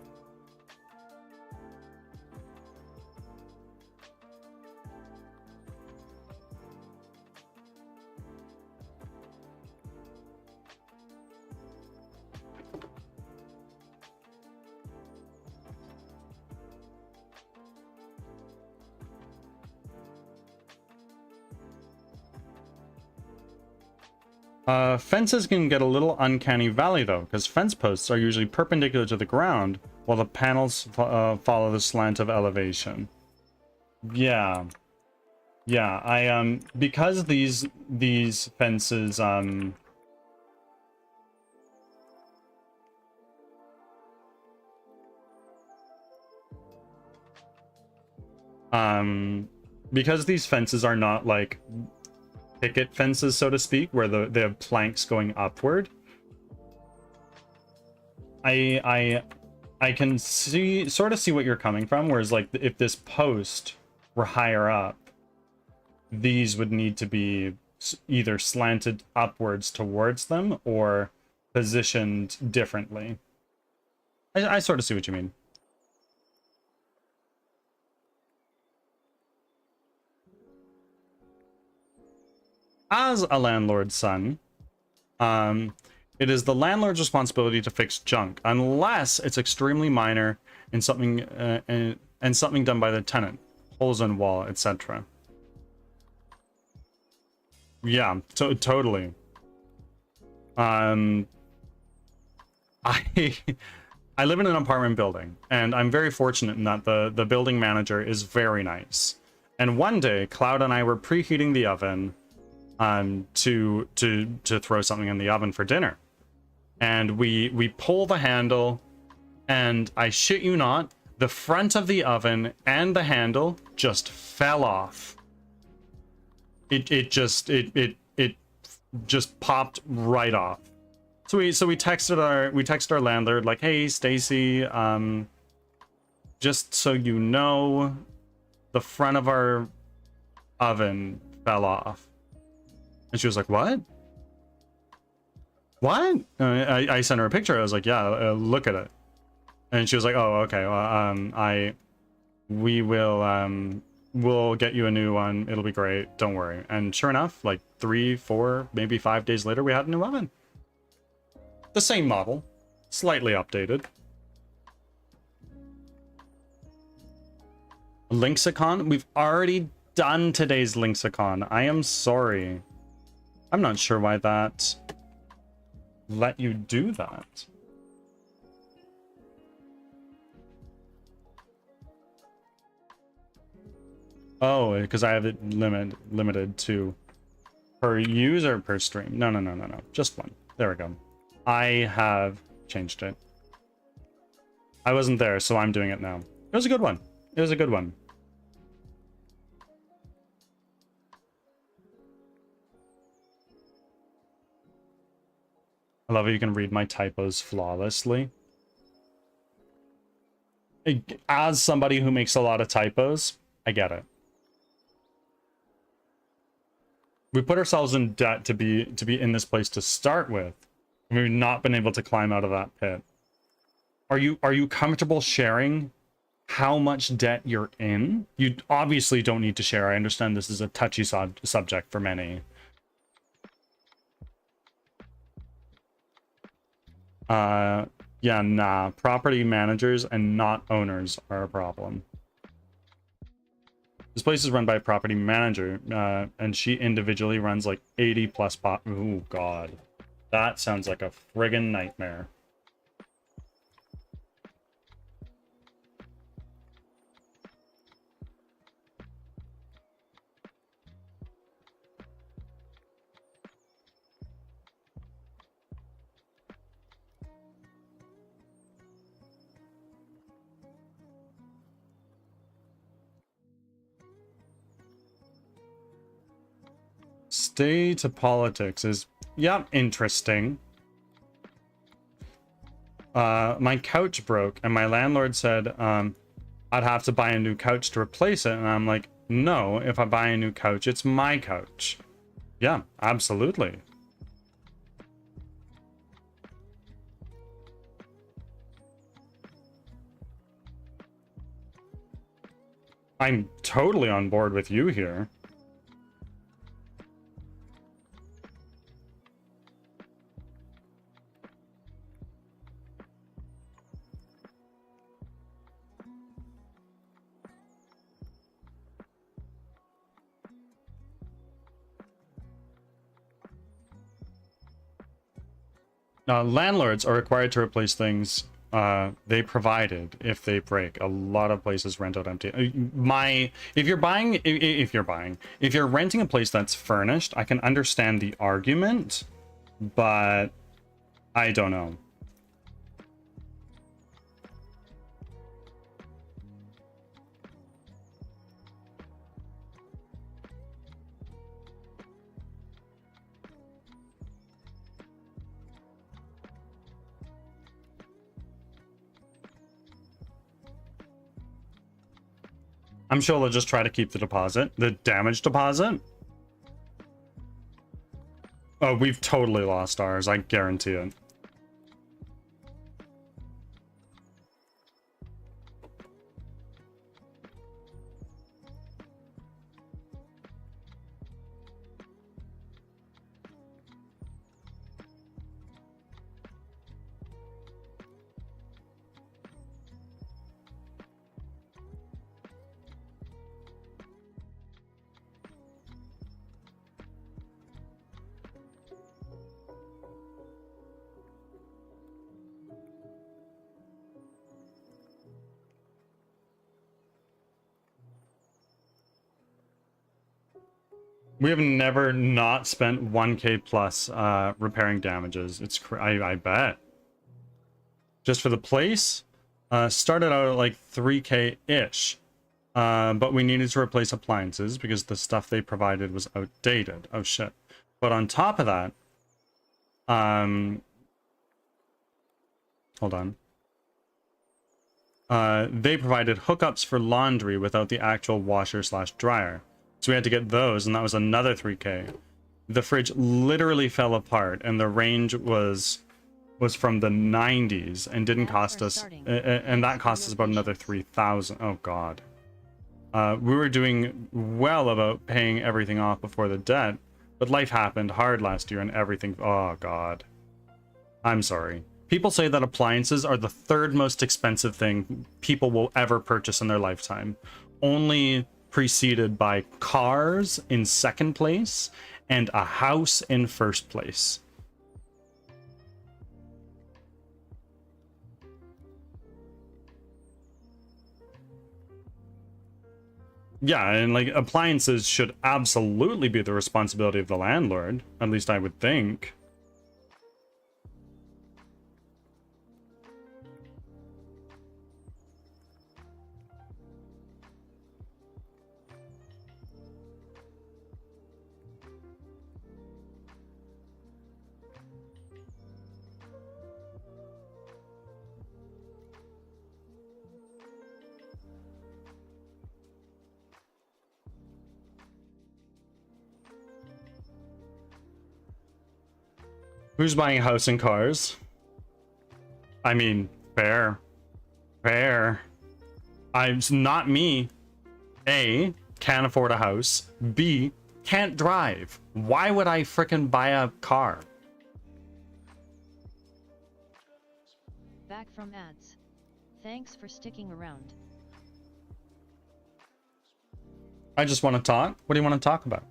Fences can get a little uncanny valley though, because fence posts are usually perpendicular to the ground, while the panels follow the slant of elevation. Yeah. Yeah, because these fences, because these fences are not like picket fences, so to speak, where they have planks going upward. I can sort of see what you're coming from, whereas like if this post were higher up, these would need to be either slanted upwards towards them or positioned differently. I sort of see what you mean. As a landlord's son, it is the landlord's responsibility to fix junk, unless it's extremely minor and something something done by the tenant, holes in wall, etc. Yeah, totally. I I live in an apartment building, and I'm very fortunate in that the building manager is very nice. And one day, Cloud and I were preheating the oven to throw something in the oven for dinner, and we pull the handle, and I shit you not, the front of the oven and the handle just fell off. It just popped right off. So we texted our landlord like, hey Stacy, just so you know, the front of our oven fell off. And she was like, what? What? I sent her a picture. I was like, yeah, look at it. And she was like, oh, okay. Well, we'll get you a new one. It'll be great. Don't worry. And sure enough, like 3, 4, maybe 5 days later, we had a new oven. The same model, slightly updated. Lynxicon? We've already done today's Lynxicon. I am sorry. I'm not sure why that let you do that. Oh, because I have it limited to per user per stream. No. Just one. There we go. I have changed it. I wasn't there, so I'm doing it now. It was a good one. It was a good one. I love how you can read my typos flawlessly. As somebody who makes a lot of typos, I get it. We put ourselves in debt to be in this place to start with. We've not been able to climb out of that pit. Are you comfortable sharing how much debt you're in? You obviously don't need to share. I understand this is a touchy subject for many. Yeah, nah. Property managers and not owners are a problem. This place is run by a property manager, and she individually runs like 80 plus Oh god. That sounds like a friggin' nightmare. stay to politics is, yeah, interesting. My couch broke, and my landlord said I'd have to buy a new couch to replace it, and I'm like, no, if I buy a new couch, it's my couch. Yeah, absolutely. I'm totally on board with you here. Landlords are required to replace things they provided if they break. A lot of places rent out empty. If you're renting a place that's furnished, I can understand the argument, but I don't know. I'm sure they'll just try to keep the deposit, the damage deposit. Oh, we've totally lost ours, I guarantee it. We have never not spent 1k plus repairing damages. It's I bet. Just for the place, started out at like 3k-ish. But we needed to replace appliances because the stuff they provided was outdated. Oh shit. But on top of that, hold on. They provided hookups for laundry without the actual washer/dryer. So we had to get those, and that was another 3k. The fridge literally fell apart, and the range was from the 90s and didn't cost us, and that cost us about another 3,000. Oh god. We were doing well about paying everything off before the debt, but life happened hard last year and everything. Oh god. I'm sorry. People say that appliances are the third most expensive thing people will ever purchase in their lifetime, only preceded by cars in second place and a house in first place. Yeah, and like appliances should absolutely be the responsibility of the landlord, at least I would think. Who's buying a house and cars? I mean, fair. Fair. Not me. A, can't afford a house. B, can't drive. Why would I frickin' buy a car?
Back from ads. Thanks for sticking around.
I just want to talk. What do you want to talk about?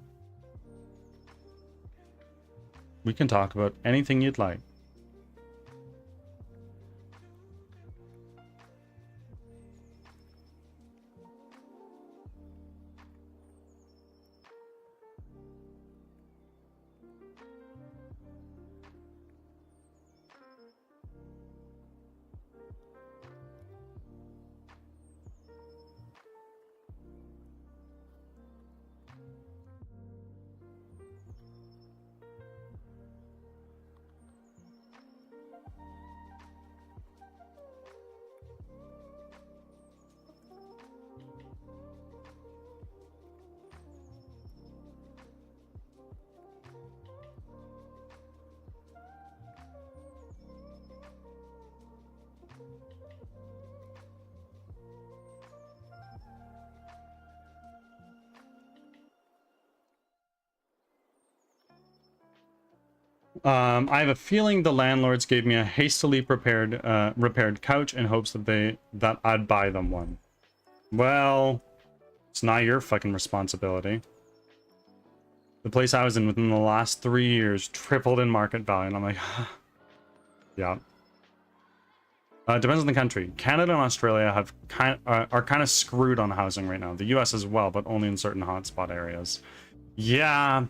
We can talk about anything you'd like. I have a feeling the landlords gave me a hastily repaired couch in hopes that I'd buy them one. Well, it's not your fucking responsibility. The place I was in within the last 3 years tripled in market value, and I'm like, yeah. Depends on the country. Canada and Australia have are kind of screwed on housing right now. The US as well, but only in certain hotspot areas. Yeah,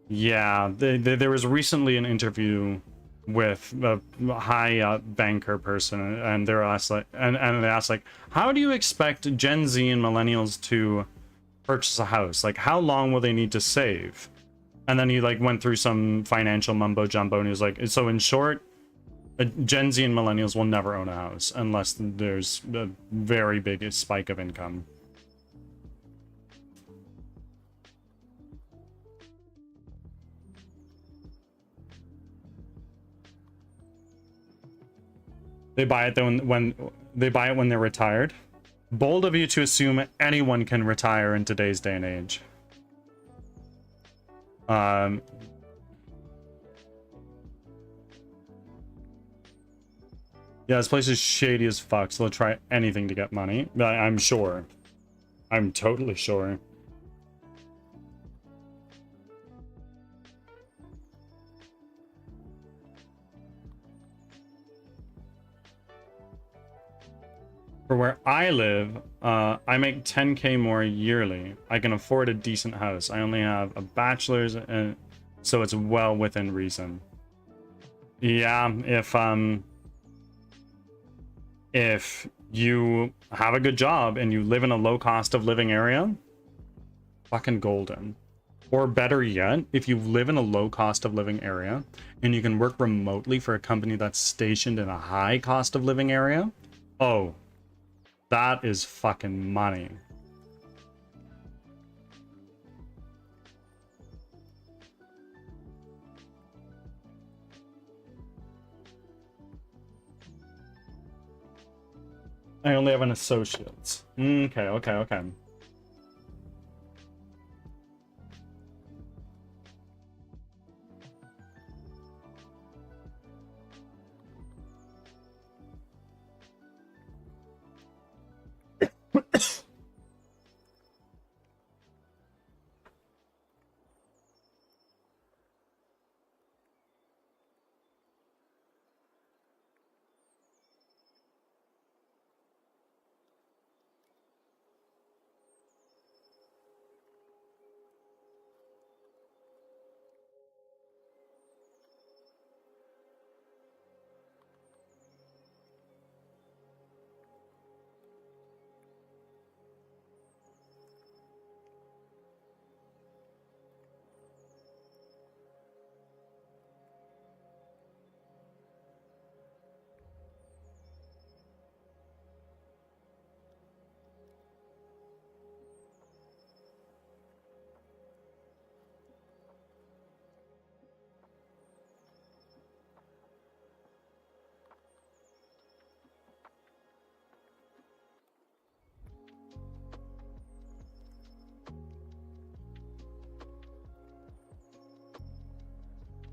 yeah. There was recently an interview with a high banker person, and they're asked like, and they asked like, how do you expect Gen Z and millennials to purchase a house? Like, how long will they need to save? And then he like went through some financial mumbo jumbo, and he was like, so in short, Gen Z and millennials will never own a house unless there's a very big spike of income. They buy it when they buy it when they're retired. Bold of you to assume anyone can retire in today's day and age. Yeah, this place is shady as fuck, so they'll try anything to get money. I'm sure. I'm totally sure. For where I live, I make 10K more yearly. I can afford a decent house. I only have a bachelor's, and so it's well within reason. Yeah, if you have a good job and you live in a low cost of living area, fucking golden. Or better yet, if you live in a low cost of living area and you can work remotely for a company that's stationed in a high cost of living area, oh, that is fucking money. I only have an associate's. Okay.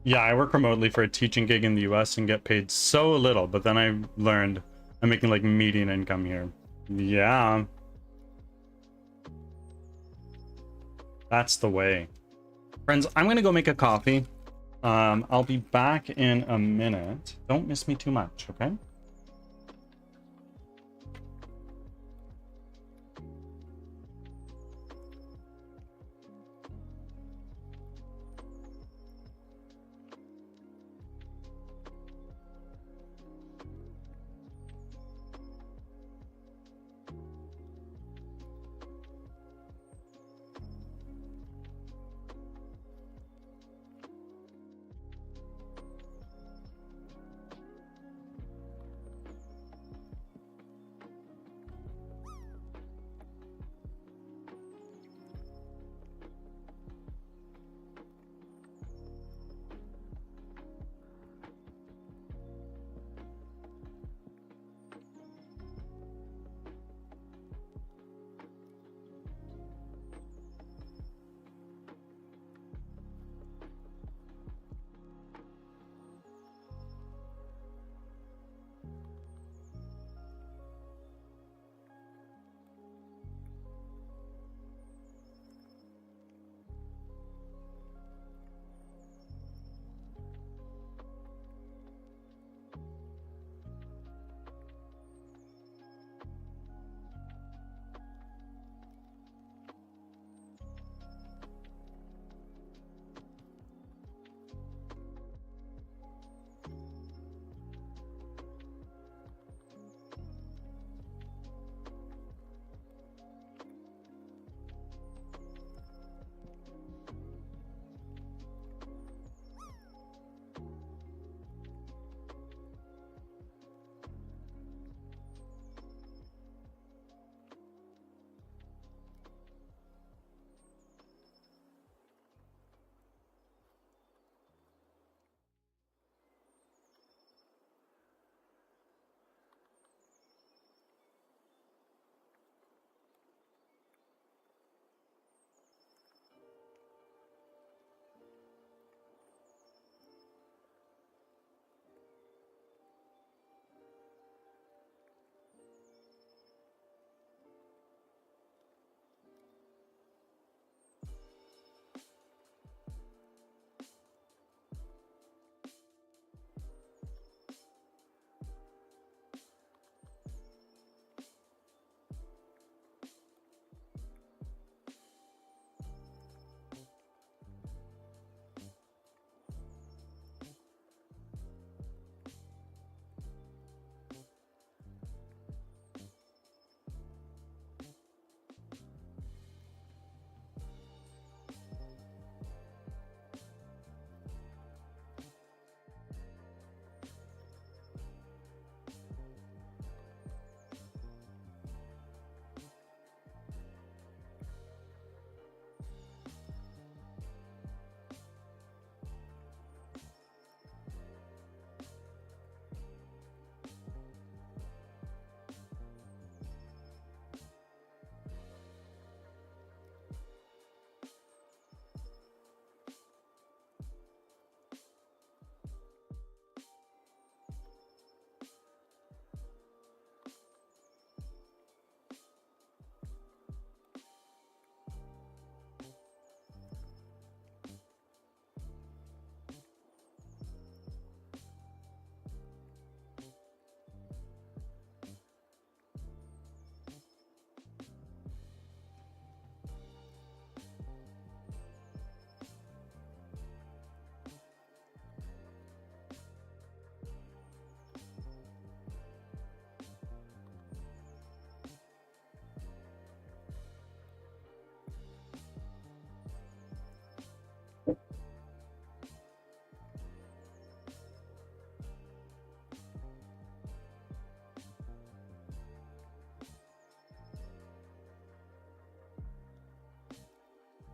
Yeah, I work remotely for a teaching gig in the US and get paid so little, but then I learned I'm making like median income here. Yeah. That's the way. Friends, I'm gonna go make a coffee. I'll be back in a minute. Don't miss me too much, okay?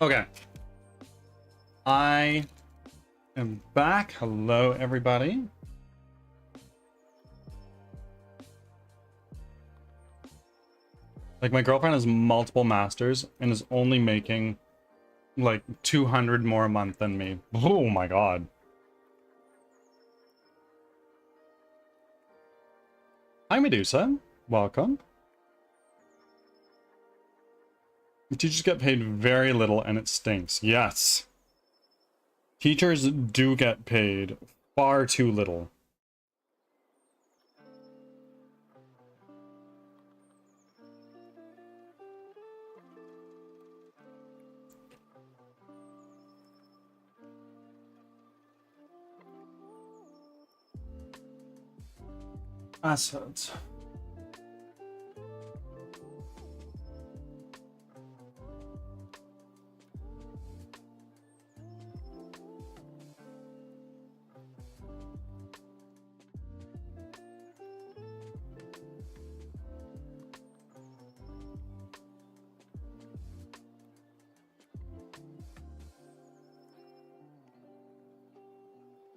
Okay. I am back. Hello, everybody. Like, my girlfriend has multiple masters and is only making like 200 more a month than me. Oh my god. Hi, Medusa. Welcome. Teachers get paid very little and it stinks. Yes. Teachers do get paid far too little. Assets.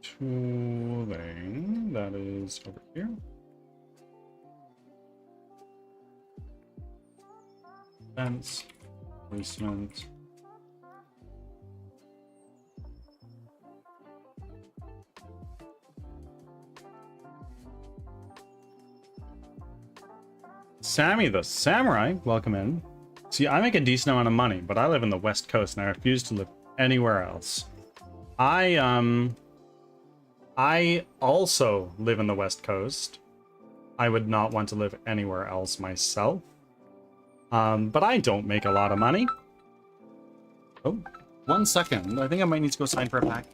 Tooling, that is over here. Fence, placement. Sammy the Samurai, welcome in. See, I make a decent amount of money, but I live in the West Coast and I refuse to live anywhere else. I also live in the West Coast. I would not want to live anywhere else myself. But I don't make a lot of money. Oh, 1 second. I think I might need to go sign for a pack.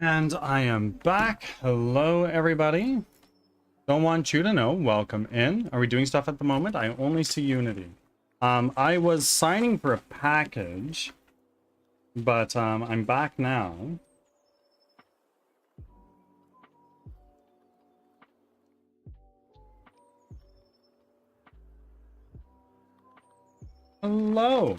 And I am back. Hello, everybody. Don't want you to know. Welcome in. Are we doing stuff at the moment? I only see Unity. I was signing for a package, but I'm back now. Hello.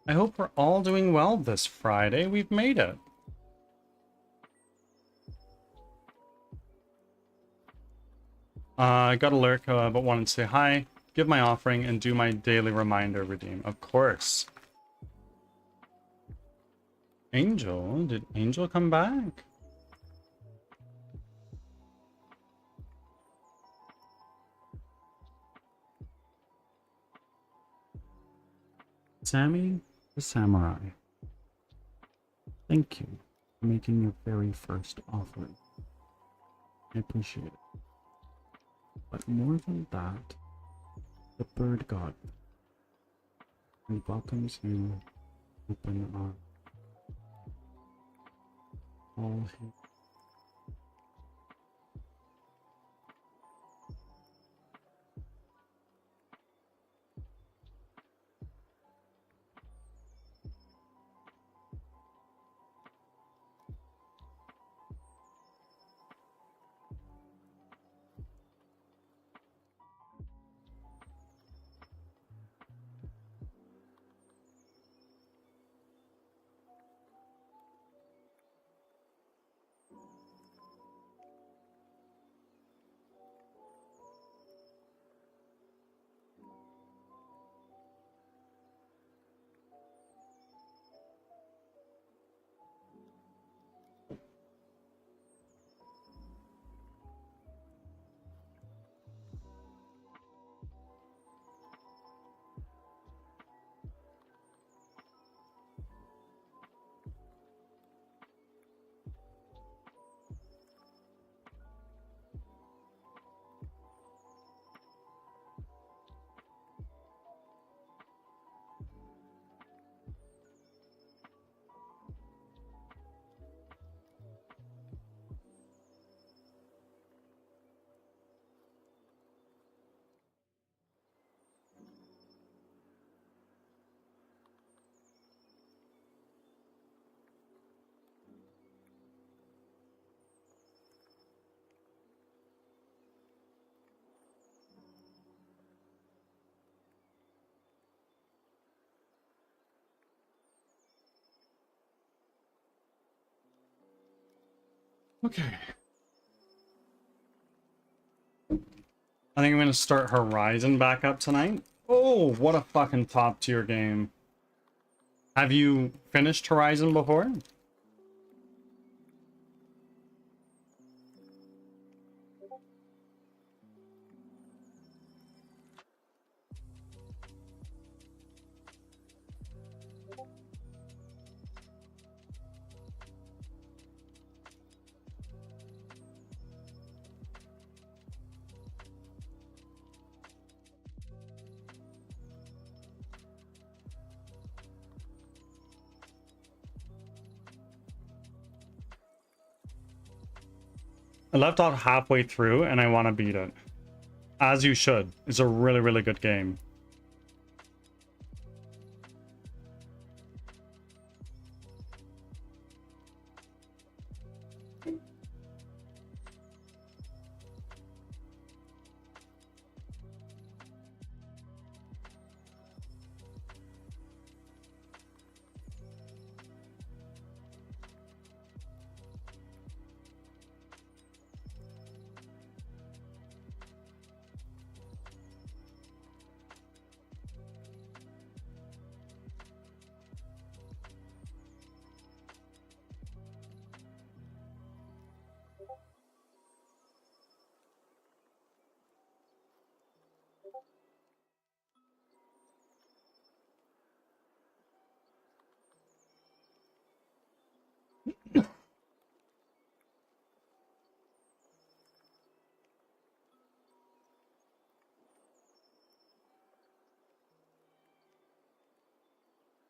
I hope we're all doing well this Friday. We've made it. I got a lurk, but wanted to say hi, give my offering, and do my daily reminder redeem. Of course. Angel? Did Angel come back? Sammy the Samurai. Thank you for making your very first offering. I appreciate it. But more than that, the bird god and welcomes you open arms. All his Okay. I think I'm gonna start Horizon back up tonight. Oh, what a fucking top tier game. Have you finished Horizon before? I left off halfway through and I want to beat it. As you should. It's a really, really good game.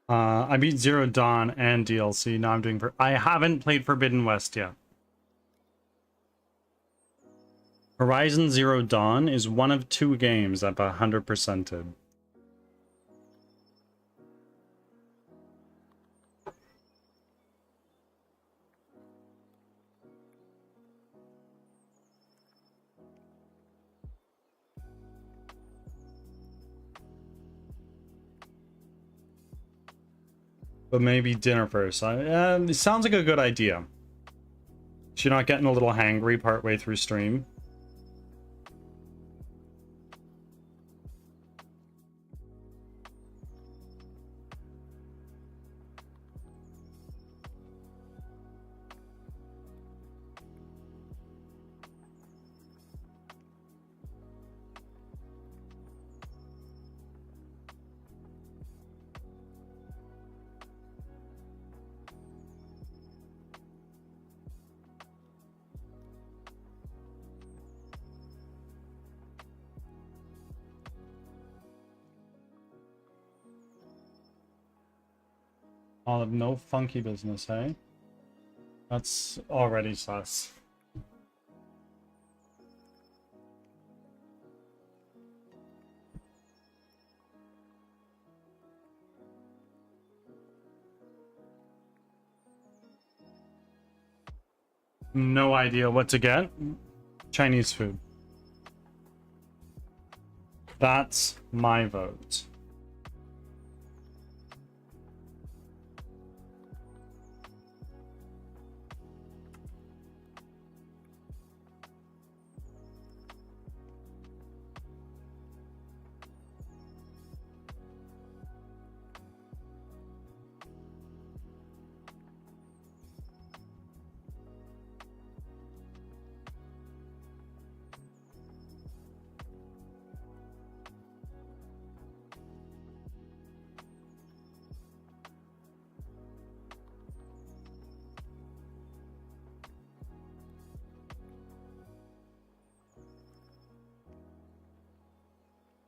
I beat Zero Dawn and DLC. Now I'm doing I haven't played Forbidden West yet. Horizon Zero Dawn is one of 2 games I've 100%ed. But maybe dinner first. It sounds like a good idea. So you're not getting a little hangry partway through stream. I'll have no funky business, eh? That's already sus. No idea what to get. Chinese food. That's my vote.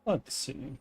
Let's see.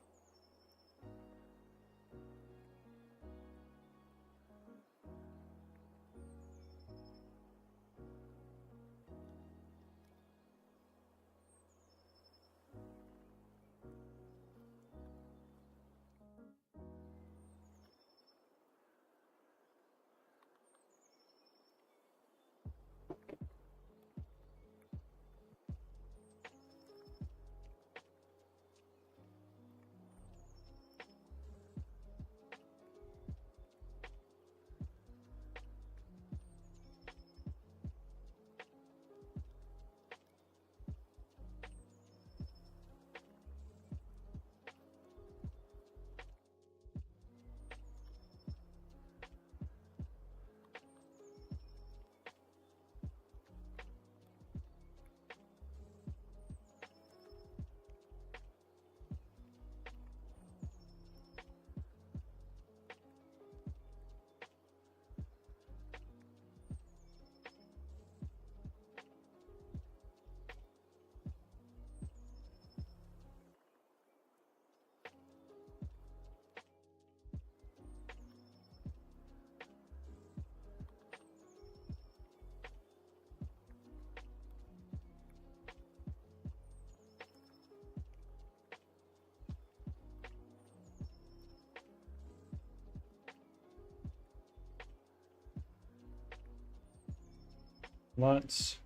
Let's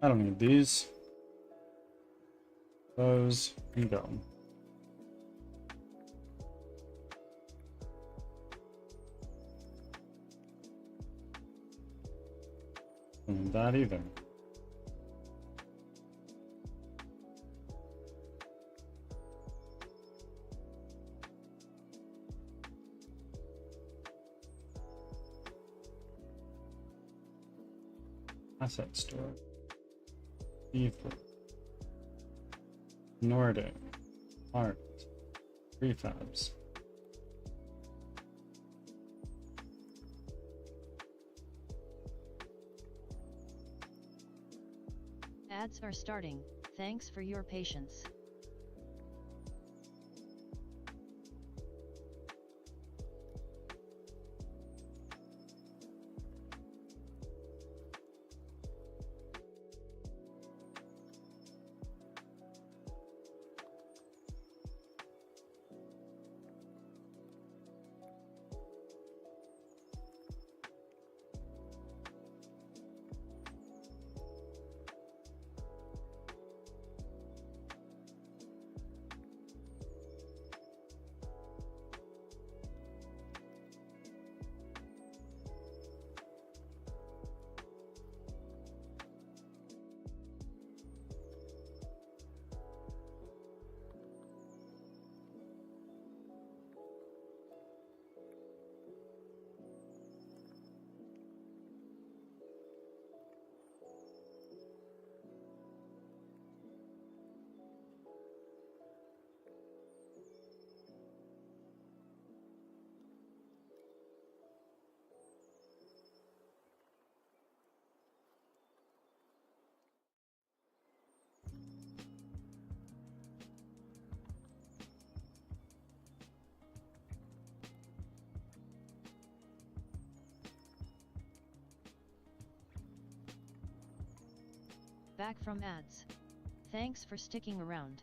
I don't need these. Those can go. And that either. Asset store. Evil. Nordic. Art. Prefabs.
Ads are starting. Thanks for your patience. Back from ads. Thanks for sticking around.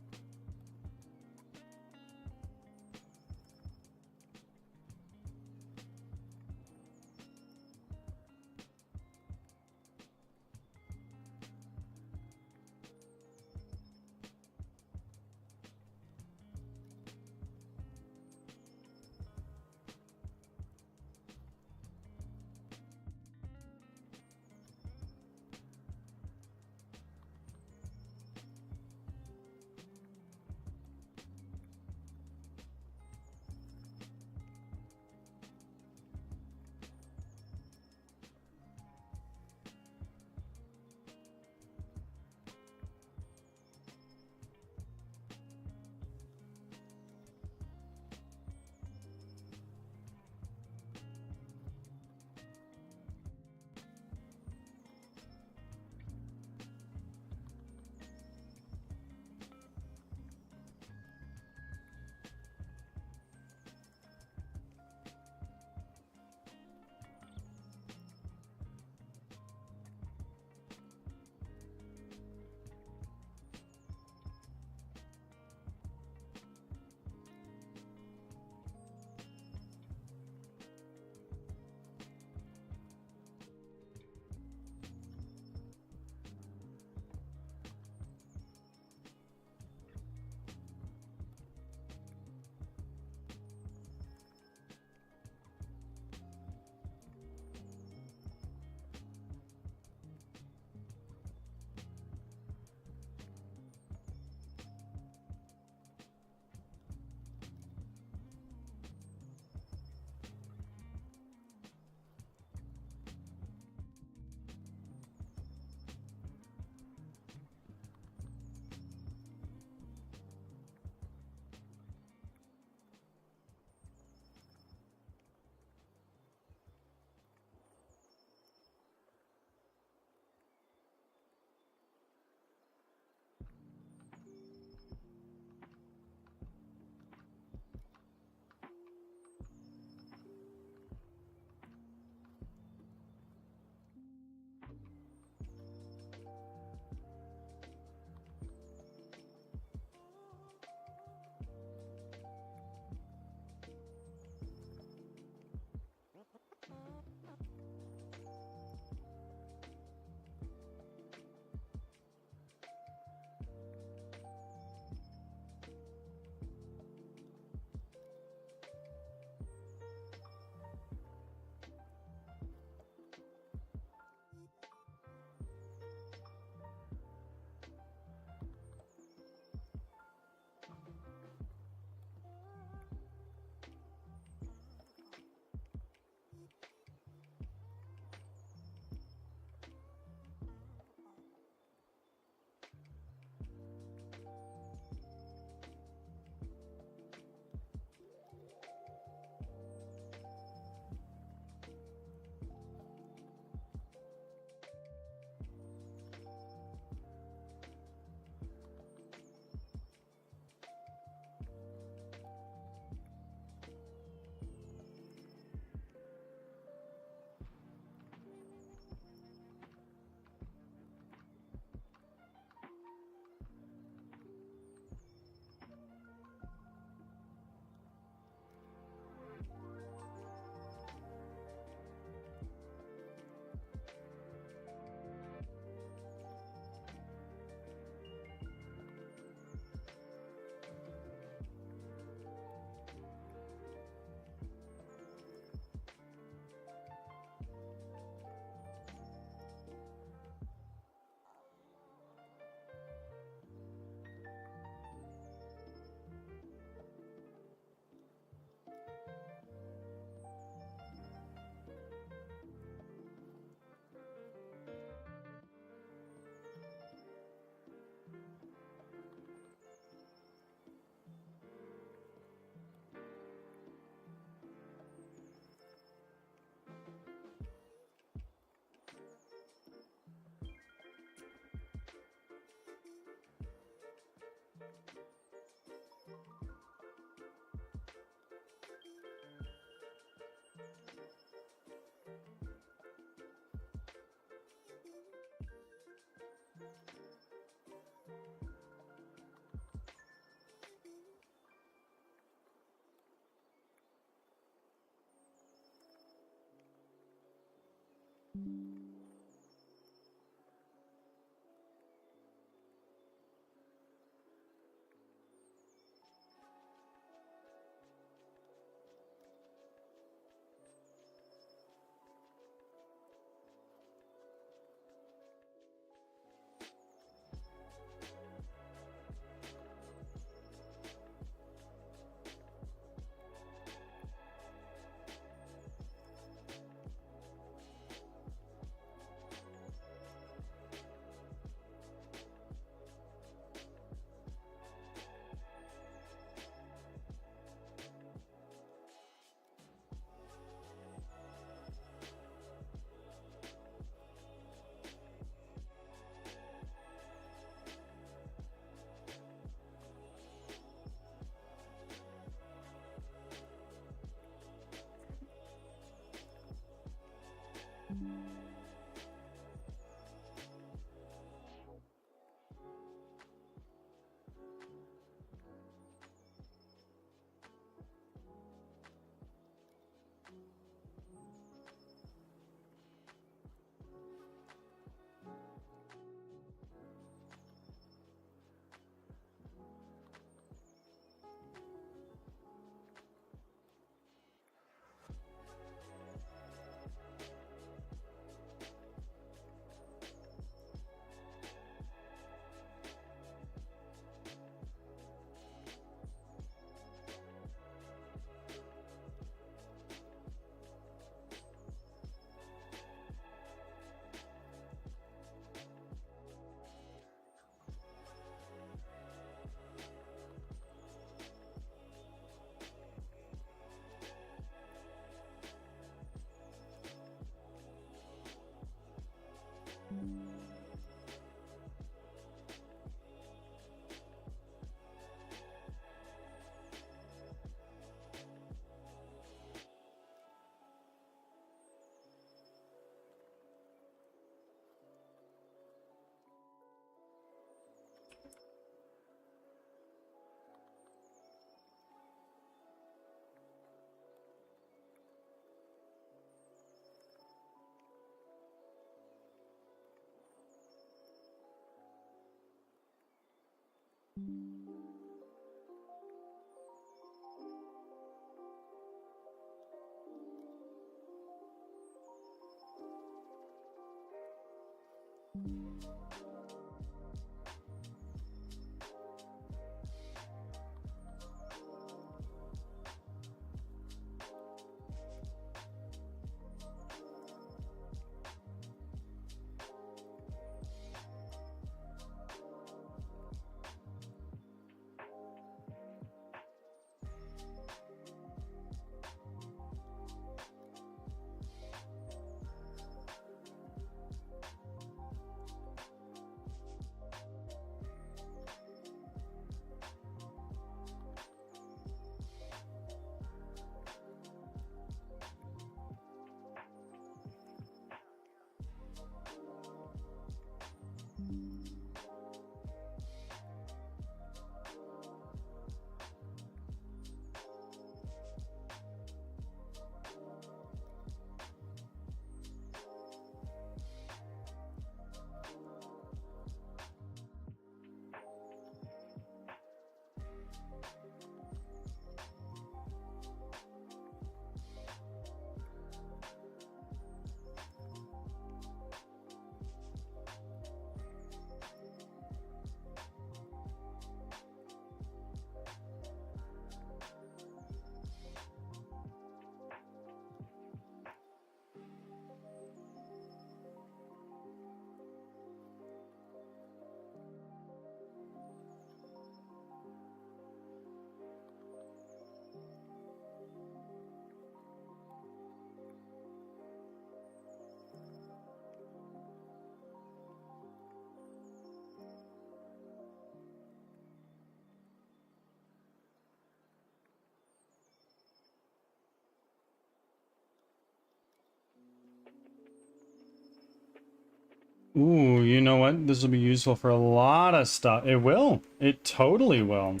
Ooh, you know what? This will be useful for a lot of stuff. It will. It totally will.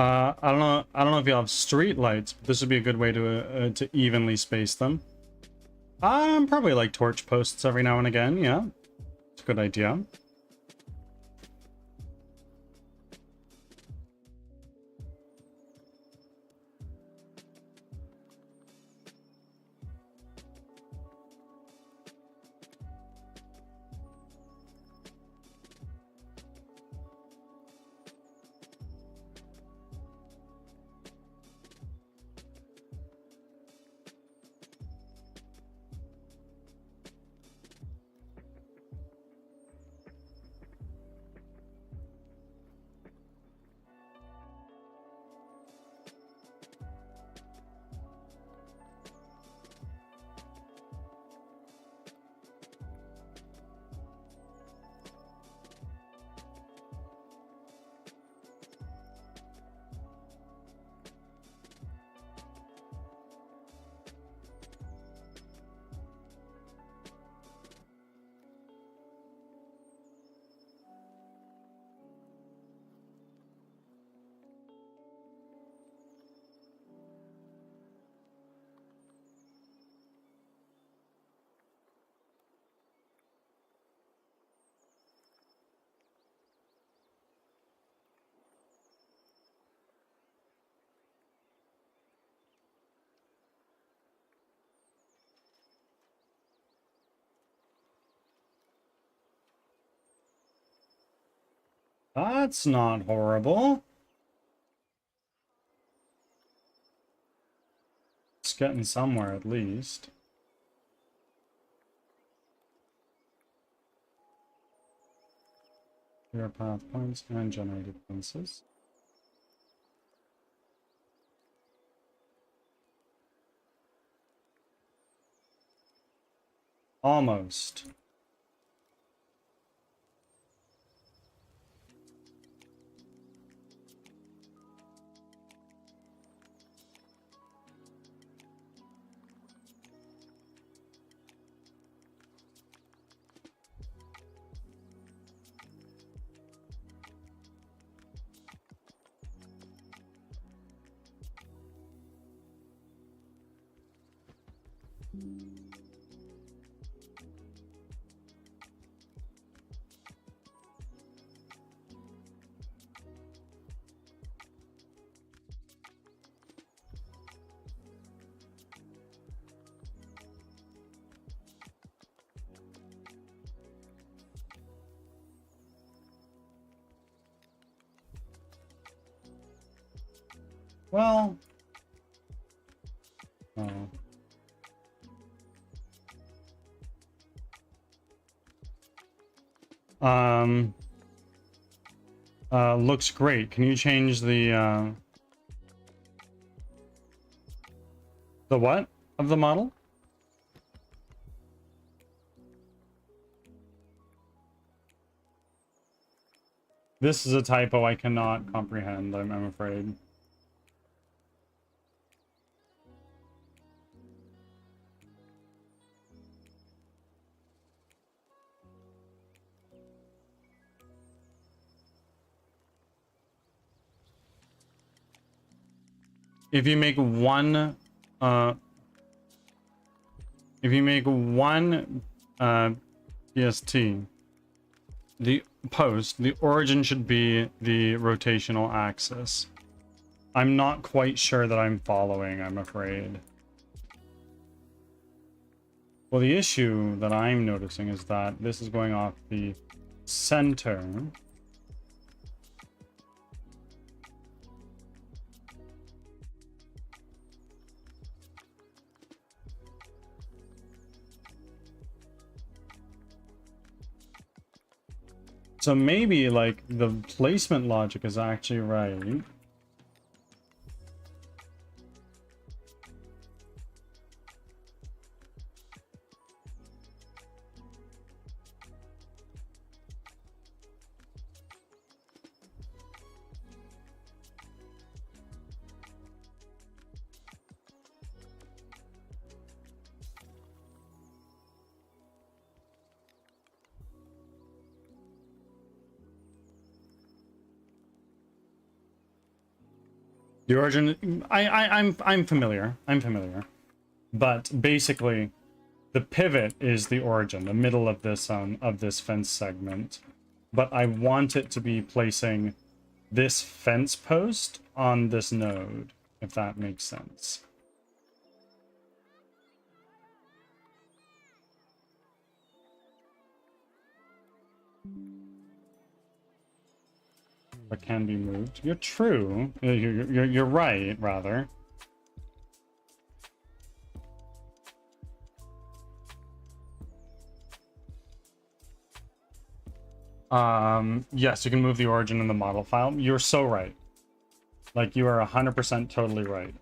I don't know if you have street lights, but this would be a good way to evenly space them. Probably like torch posts every now and again. Yeah, it's a good idea. That's not horrible. It's getting somewhere at least. Clear path points and generated fences. Almost. Well, oh. Looks great. Can you change the what of the model? This is a typo I cannot comprehend, I'm afraid. If you make one PST, the post, the origin should be the rotational axis. I'm not quite sure that I'm following, I'm afraid. Well, the issue that I'm noticing is that this is going off the center. So maybe, like, the placement logic is actually right. The origin, I'm familiar. I'm familiar. But basically, the pivot is the origin, the middle of this fence segment. But I want it to be placing this fence post on this node, if that makes sense. But can be moved. You're true. You're right, rather. Yes, you can move the origin in the model file. You're so right. Like, you are 100% totally right.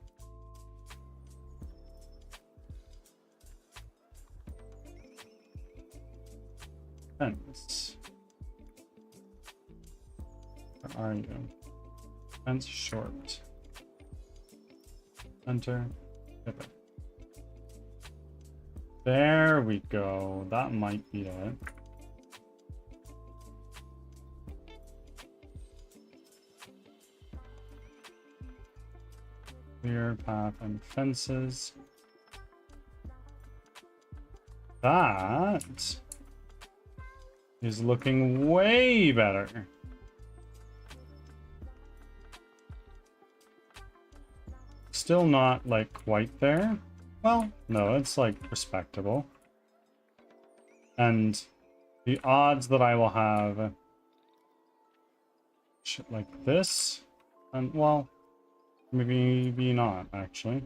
Fence. Where are you? Fence short. Enter. Pivot. There we go. That might be it. Clear path and fences. That is looking way better. Still not, like, quite there. Well, no, it's, like, respectable. And the odds that I will have shit like this, and, well, maybe not, actually.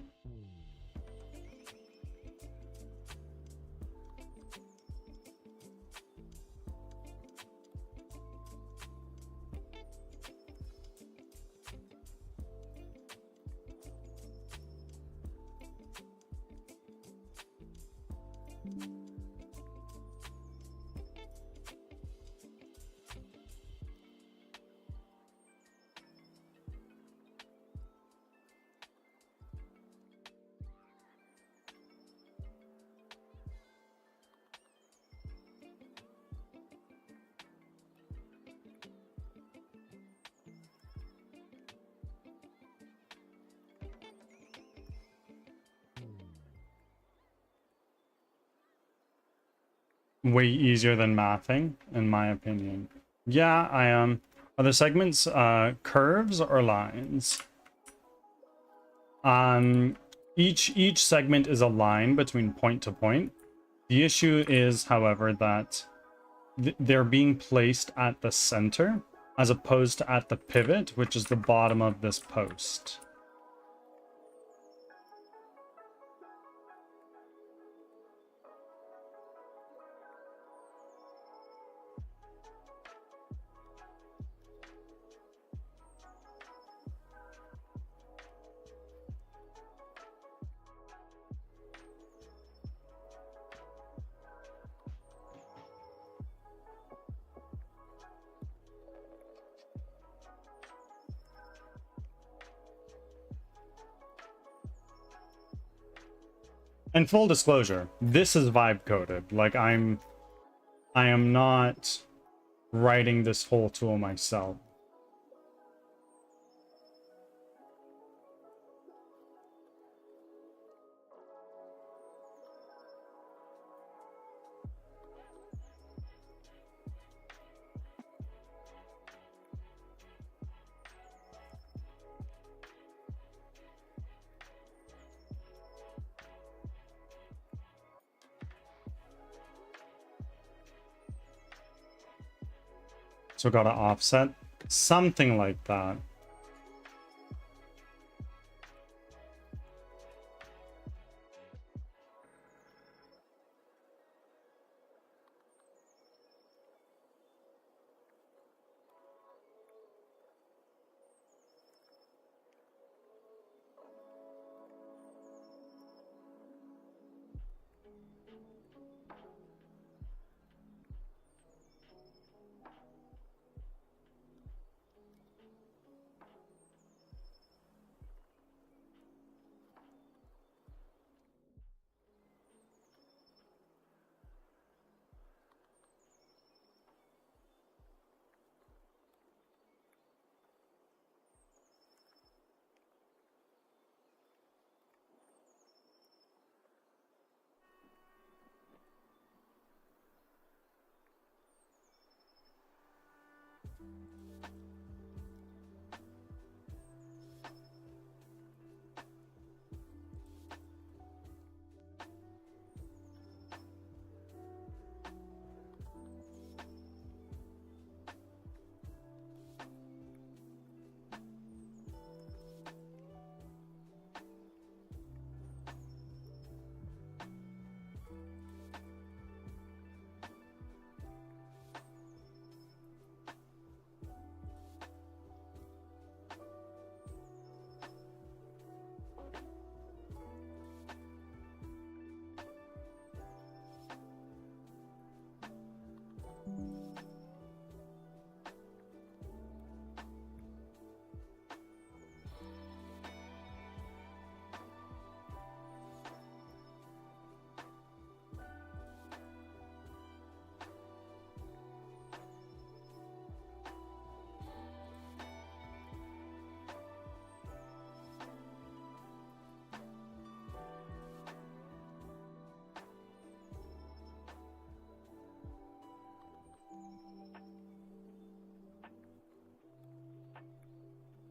way easier than mathing, in my opinion. Yeah, I am. Are the segments curves or lines? Each segment is a line between point to point. The issue is, however, that they're being placed at the center as opposed to at the pivot, which is the bottom of this post. And full disclosure, this is vibe coded. Like I am not writing this whole tool myself. So gotta offset something like that.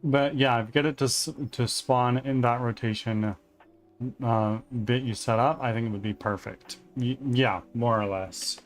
But yeah, if you get it to spawn in that rotation bit you set up, I think it would be perfect. Yeah, more or less.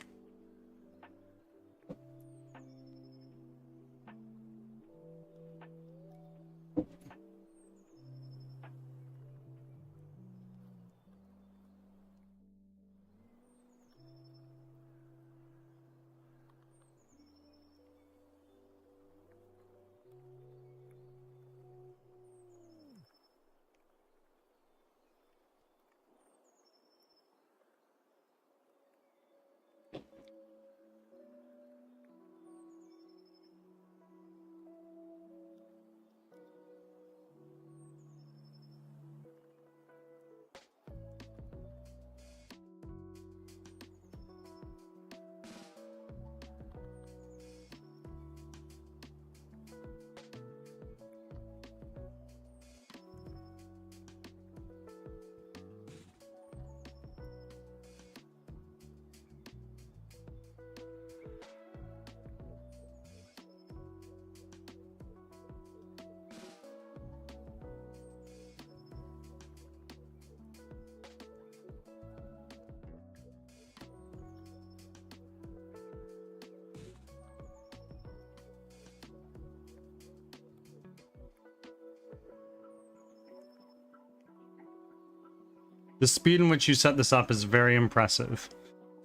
The speed in which you set this up is very impressive.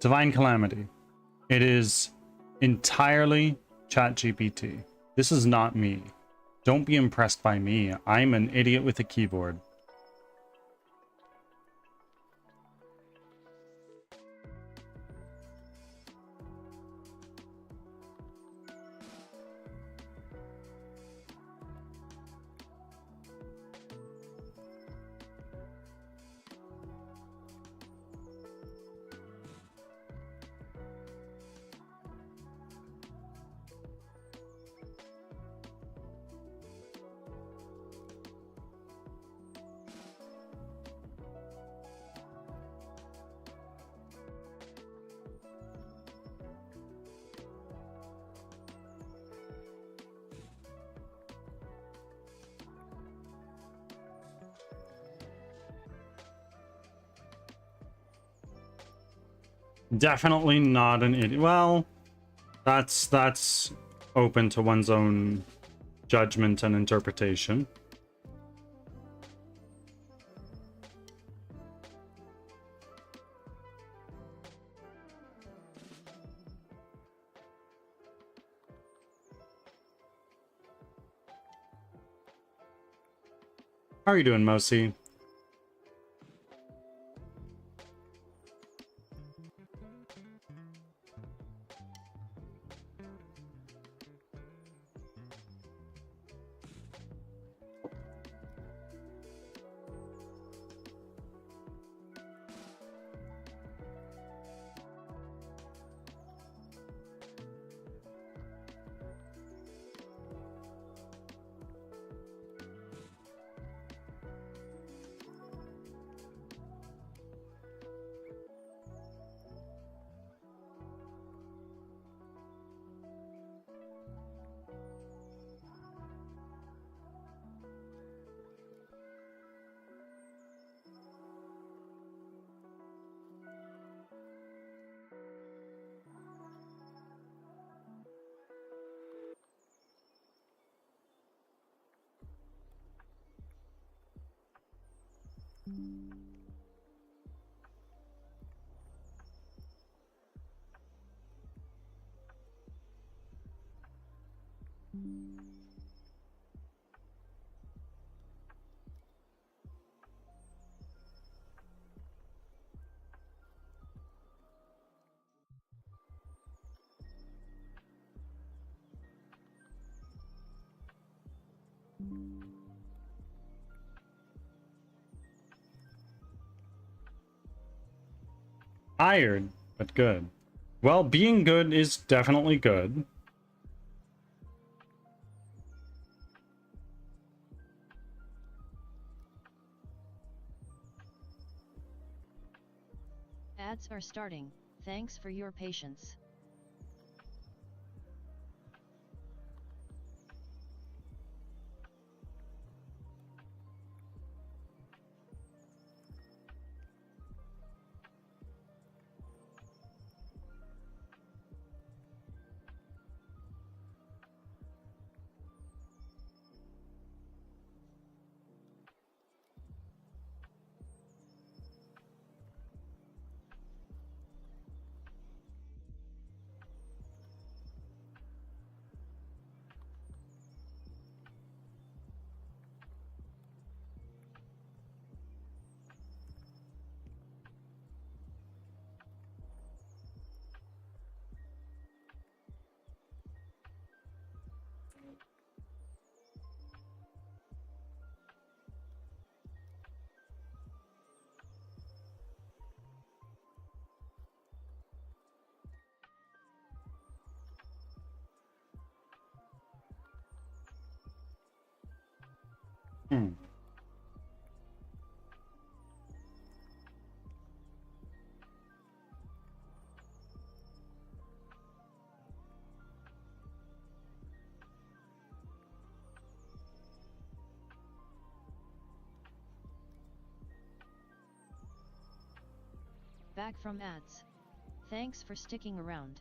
Divine Calamity. It is entirely ChatGPT. This is not me. Don't be impressed by me. I'm an idiot with a keyboard. Definitely not an idiot. Well, that's open to one's own judgment and interpretation. How are you doing, Mosi? Tired, but good. Well, being good is definitely good.
Ads are starting. Thanks for your patience.
Hmm.
Back from ads. Thanks for sticking around.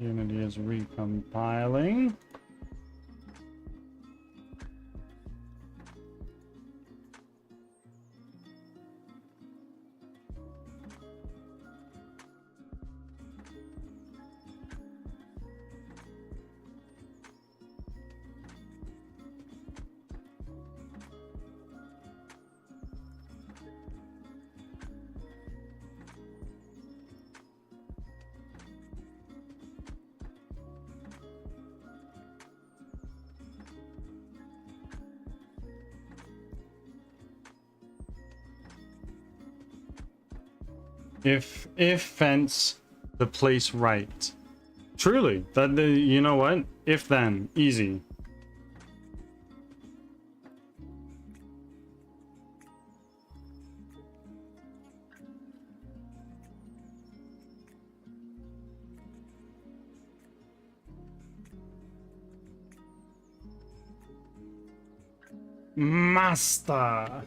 Unity is recompiling. If fence the place right. Truly, that you know what? If then, easy. Master.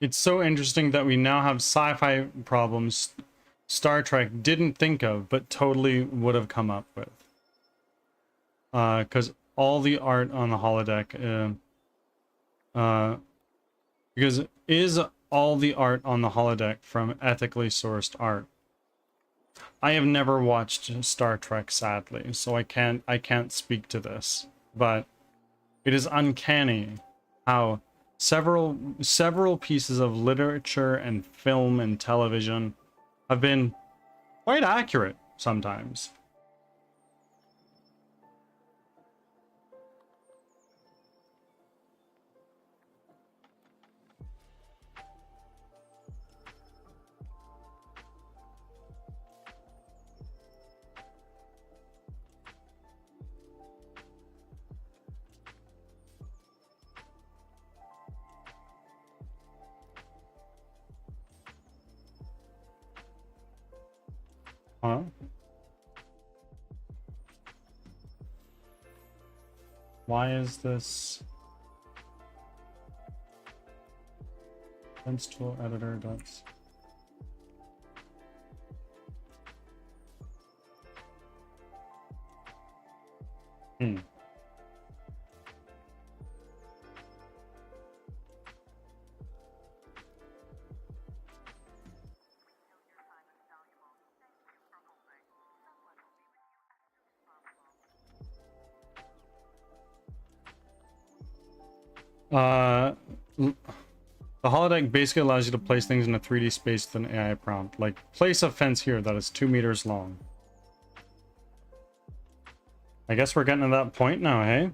It's so interesting that we now have sci-fi problems Star Trek didn't think of, but totally would have come up with. Because all the art on the holodeck, because is all the art on the holodeck from ethically sourced art? I have never watched Star Trek, sadly, so I can't speak to this, but it is uncanny how several pieces of literature and film and television have been quite accurate sometimes. Huh? Why is this fence tool editor does? Hmm. The holodeck basically allows you to place things in a 3D space with an AI prompt. Like, place a fence here that is 2 meters long. I guess we're getting to that point now, hey?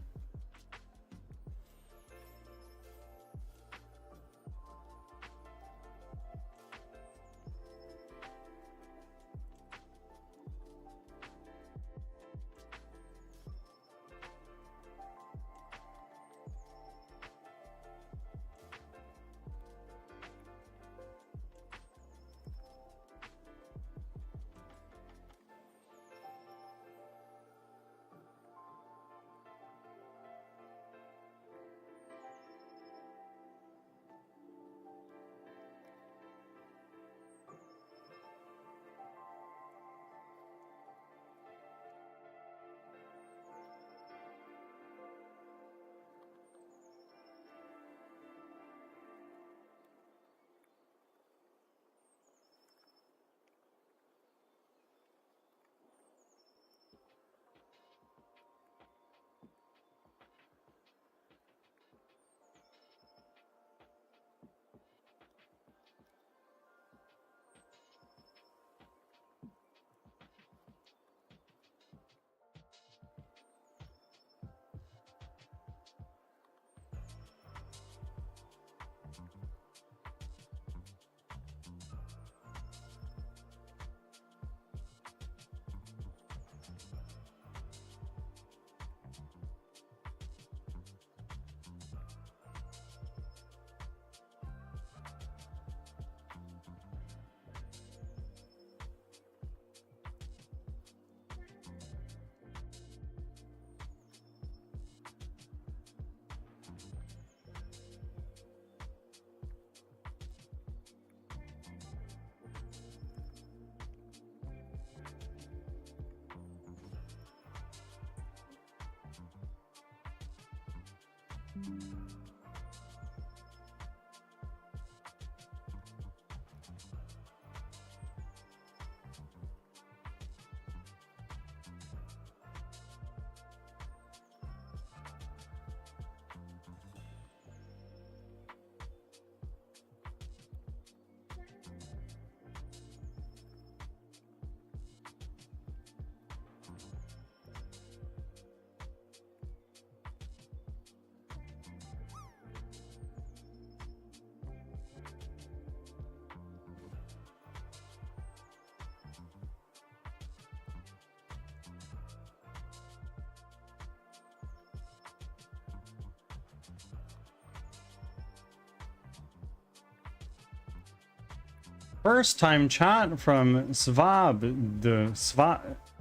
First time chat from Svab, the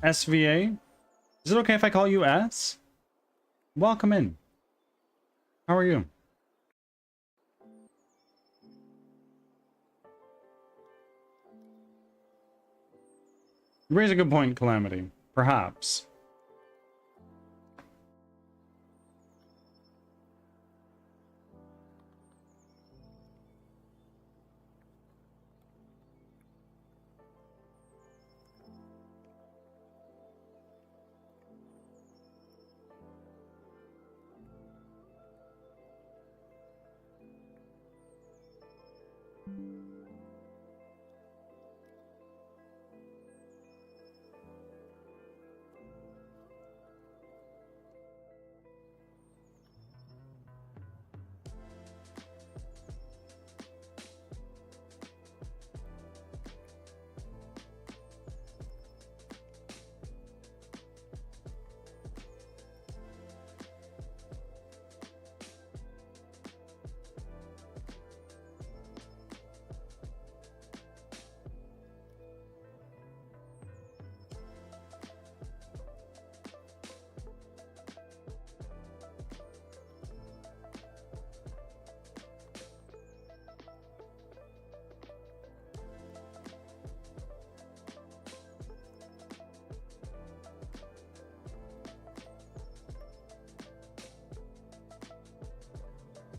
SVA. Is it okay if I call you S? Welcome in. How are you? You raise a good point, Calamity. Perhaps.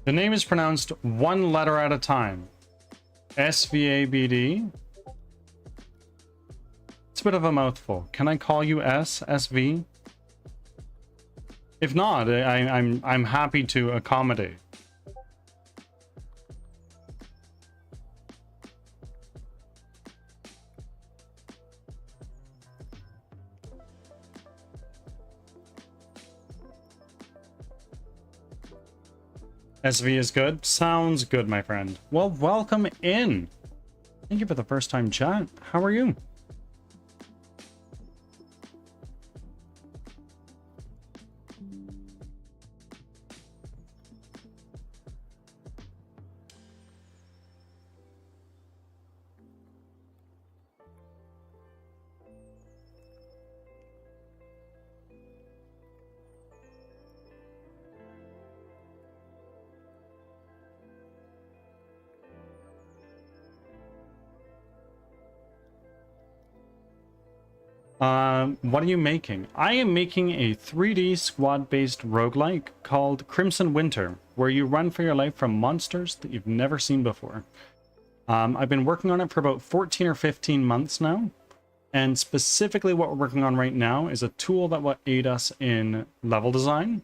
The name is pronounced one letter at a time. SVABD. It's a bit of a mouthful. Can I call you SV? If not, I'm happy to accommodate. SV is good? Sounds good, my friend. Well, welcome in. Thank you for the first time chat. How are you? What are you making? I am making a 3D squad-based roguelike called Crimson Winter, where you run for your life from monsters that you've never seen before. I've been working on it for about 14 or 15 months now, and specifically what we're working on right now is a tool that will aid us in level design,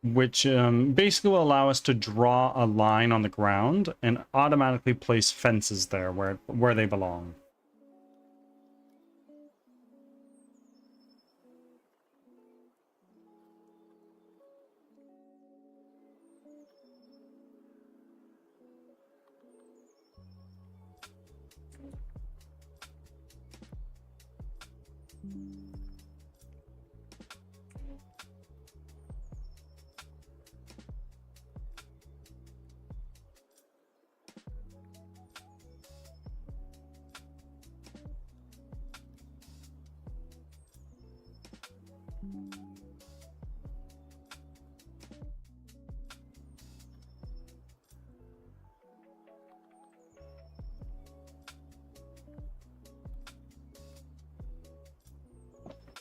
which basically will allow us to draw a line on the ground and automatically place fences there where they belong.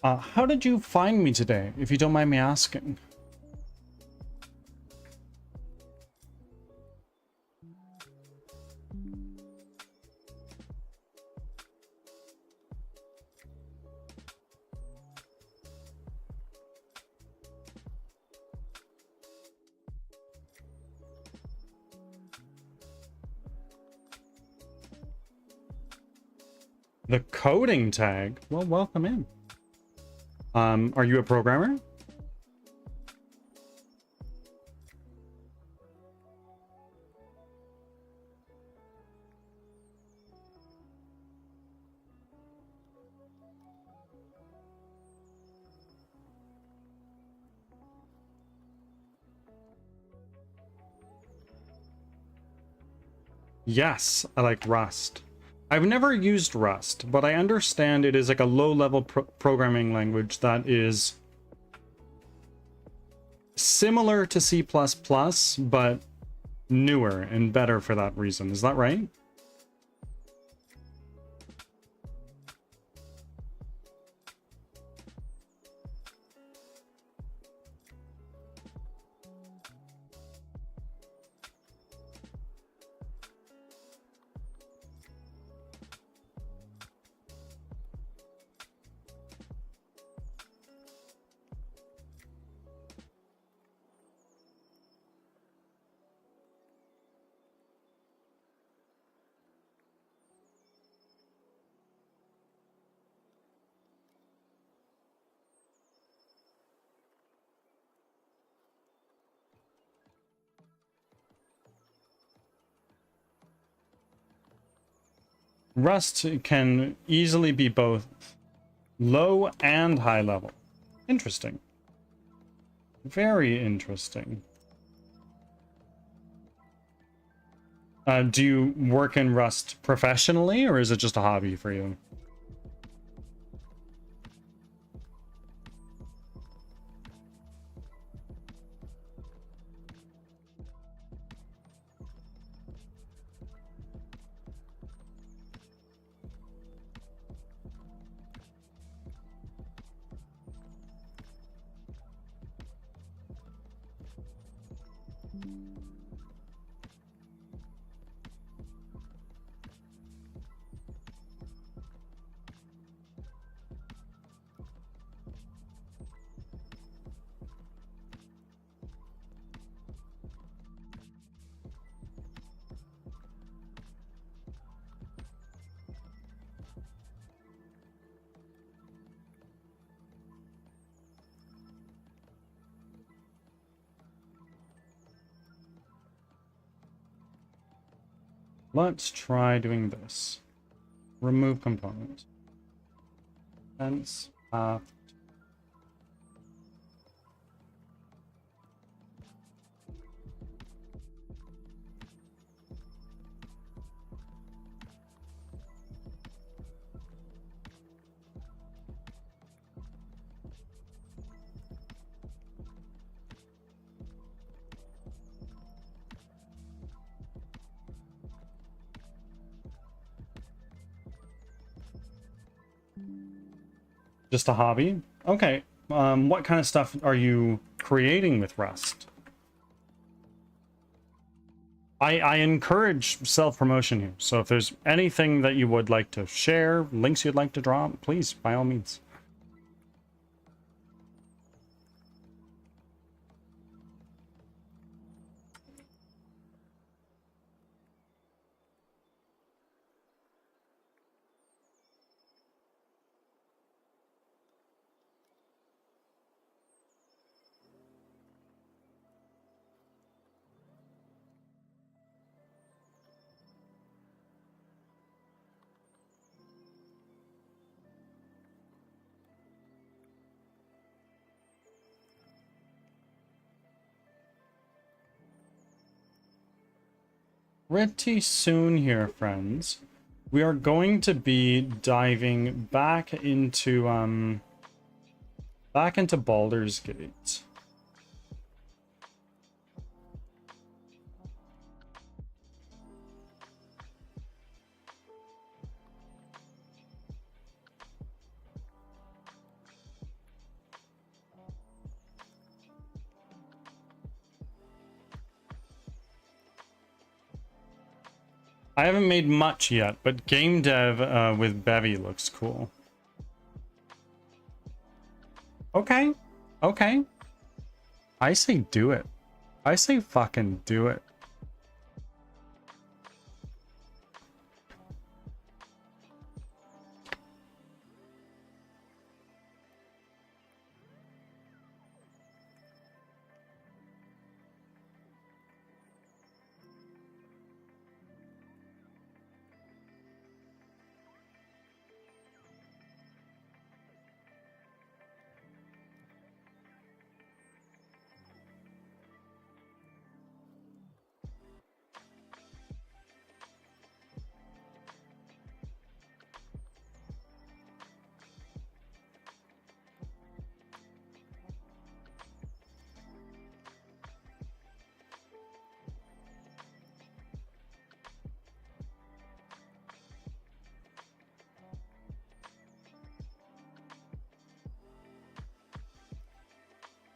How did you find me today, if you don't mind me asking? The coding tag? Well, welcome in. Are you a programmer? Yes, I like Rust. I've never used Rust, but I understand it is like a low-level programming language that is similar to C++, but newer and better for that reason. Is that right? Rust can easily be both low and high level. Interesting. Very interesting. Do you work in Rust professionally, or is it just a hobby for you? Let's try doing this. Remove component. Fence, path. Just a hobby? Okay. What kind of stuff are you creating with Rust? I encourage self-promotion here. So if there's anything that you would like to share, links you'd like to drop, please, by all means. Pretty soon here, friends, we are going to be diving back into Baldur's Gate. I haven't made much yet, but game dev with Bevy looks cool. Okay, okay. I say do it. I say fucking do it.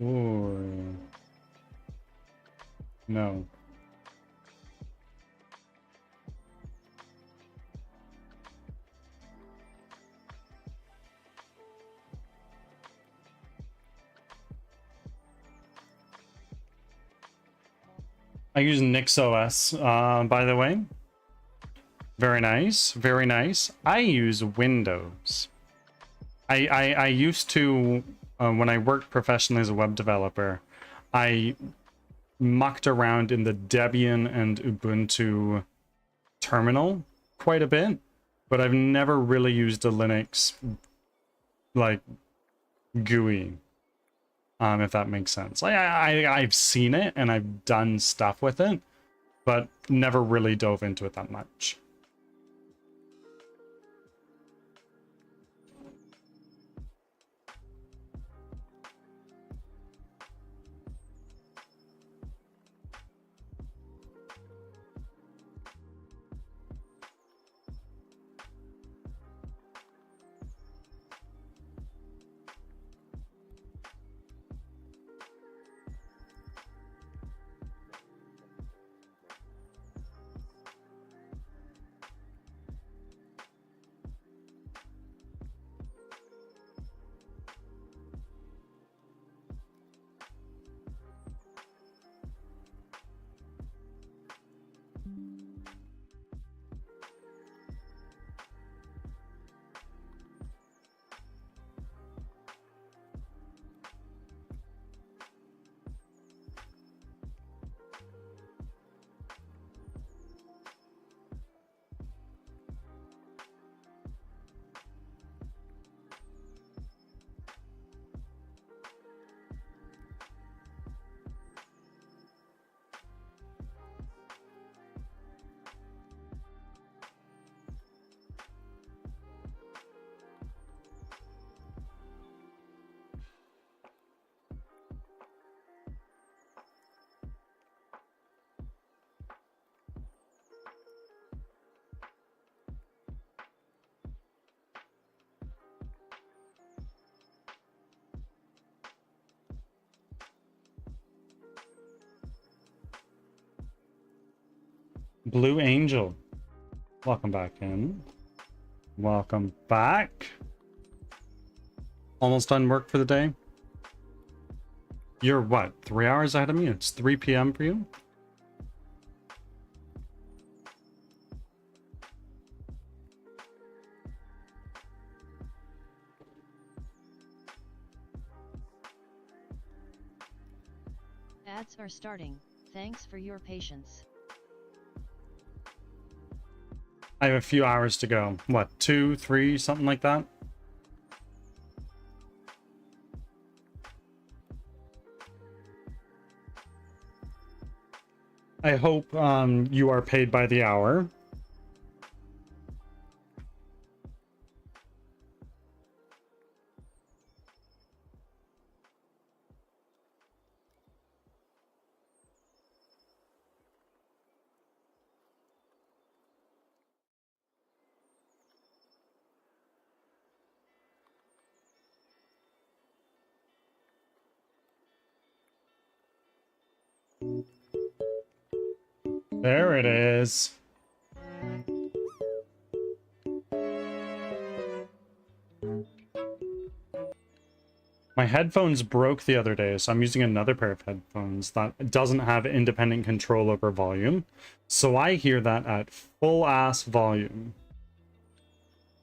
Ooh. No. I use NixOS, by the way. Very nice, very nice. I use Windows. I used to, when I worked professionally as a web developer, I mucked around in the Debian and Ubuntu terminal quite a bit. but I've never really used a Linux like GUI, if that makes sense. I've seen it and I've done stuff with it, but never really dove into it that much. Blue Angel, welcome back in. Welcome back. Almost done work for the day? You're what, 3 hours ahead of me? It's 3 p.m. for you?
Ads are starting. Thanks for your patience.
I have a few hours to go. What, 2, 3, something like that? I hope you are paid by the hour. There it is. My headphones broke the other day, so I'm using another pair of headphones that doesn't have independent control over volume. So I hear that at full ass volume.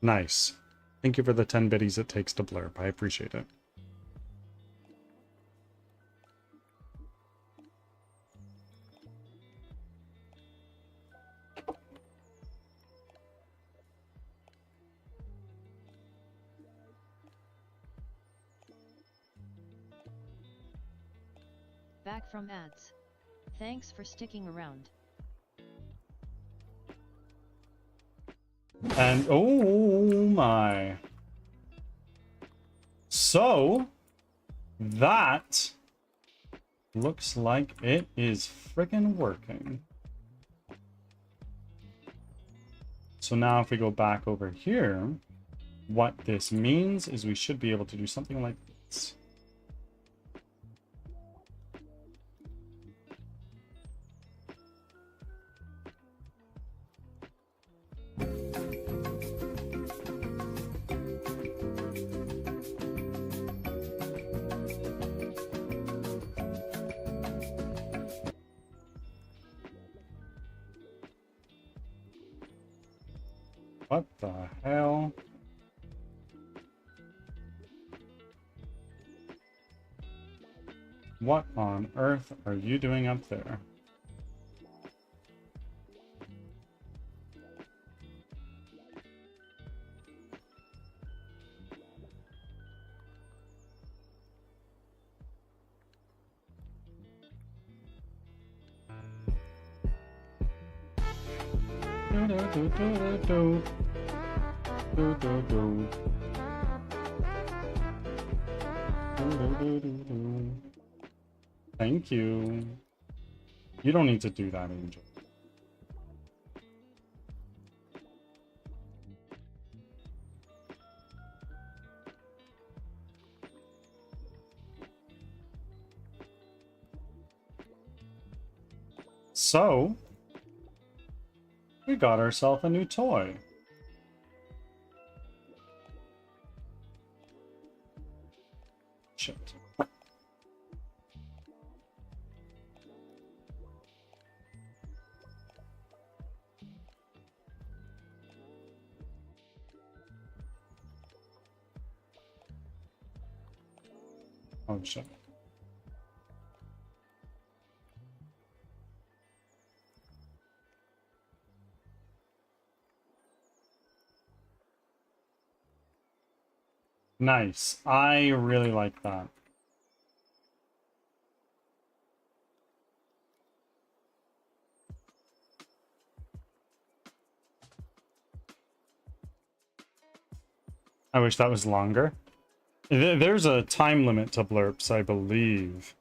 Nice. Thank you for the 10 biddies it takes to blurb. I appreciate it.
Back from ads. Thanks for sticking around.
And oh my. So that looks like it is freaking working. So now if we go back over here, what this means is we should be able to do something like this. What the hell? What on earth are you doing up there? Thank you. You don't need to do that, Angel. So, we got ourselves a new toy. Shit. Oh shit. Nice. I really like that. I wish that was longer. There's a time limit to blurps, I believe.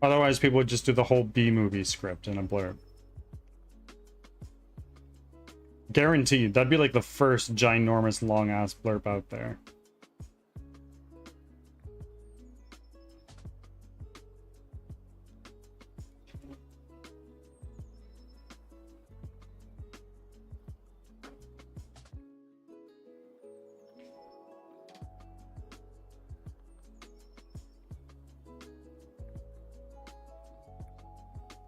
Otherwise, people would just do the whole B-movie script in a blurb. Guaranteed. That'd be like the first ginormous long-ass blurb out there.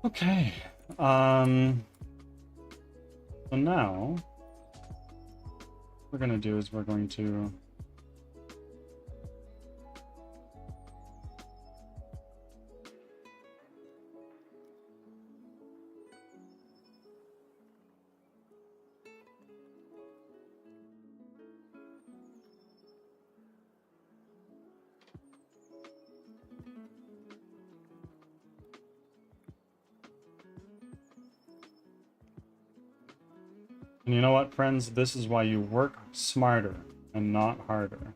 Okay. So now, what we're gonna do is we're going to and you know what, friends? This is why you work smarter and not harder.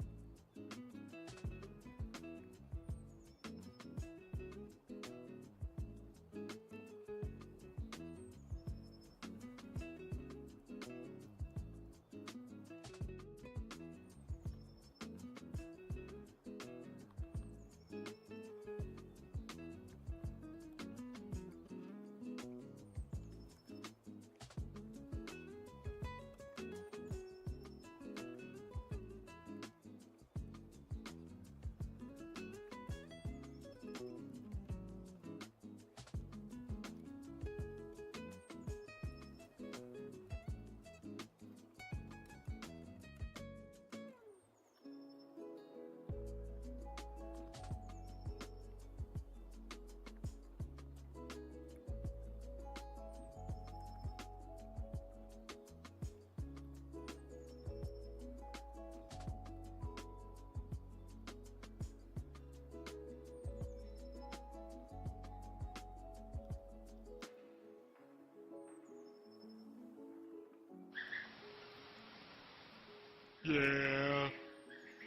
Yeah.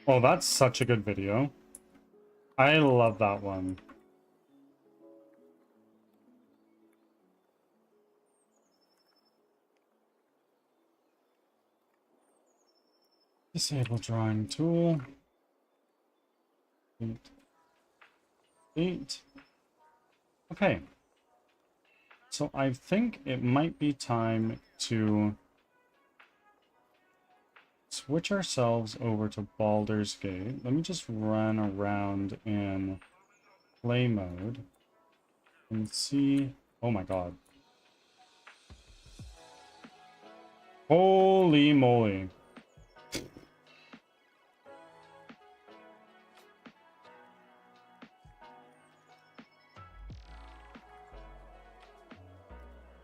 Oh, that's such a good video. I love that one. Disable drawing tool. 8. Okay. So I think it might be time to switch ourselves over to Baldur's Gate. Let me just run around in play mode and see. Oh my god. Holy moly.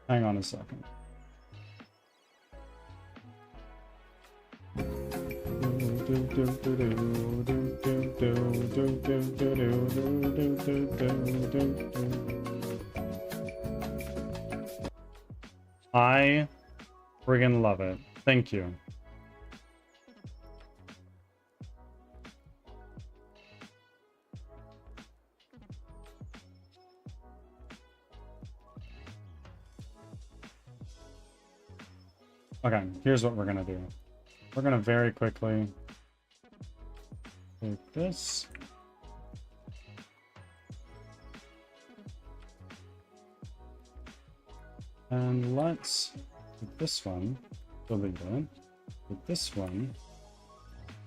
Hang on a second. I Friggin' love it. Thank you. Okay, here's what we're gonna do. We're gonna very quickly take this. And let's take this one, delete it. With this one,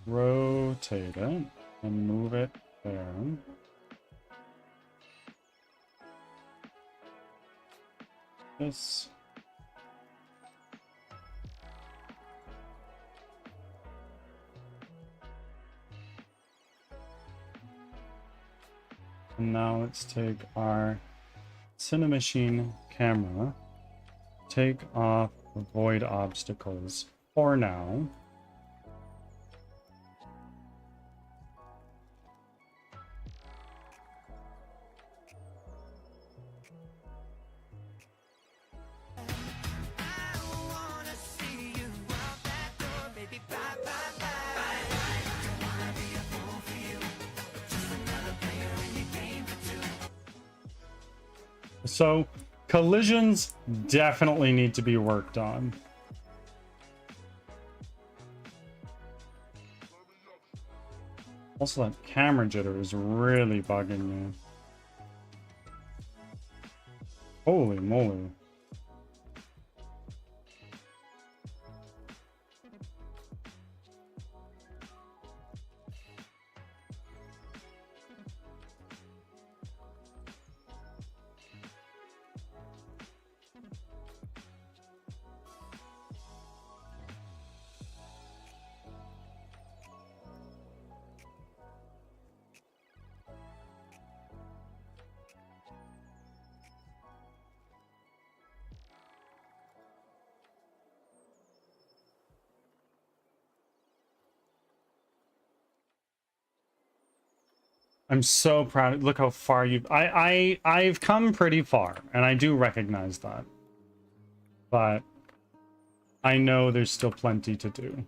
rotate it and move it there. This. And now let's take our Cinemachine camera, take off avoid obstacles for now. So collisions definitely need to be worked on. Also, that camera jitter is really bugging me. Holy moly. I'm so proud. Look how far you've I've come pretty far, and I do recognize that. But I know there's still plenty to do.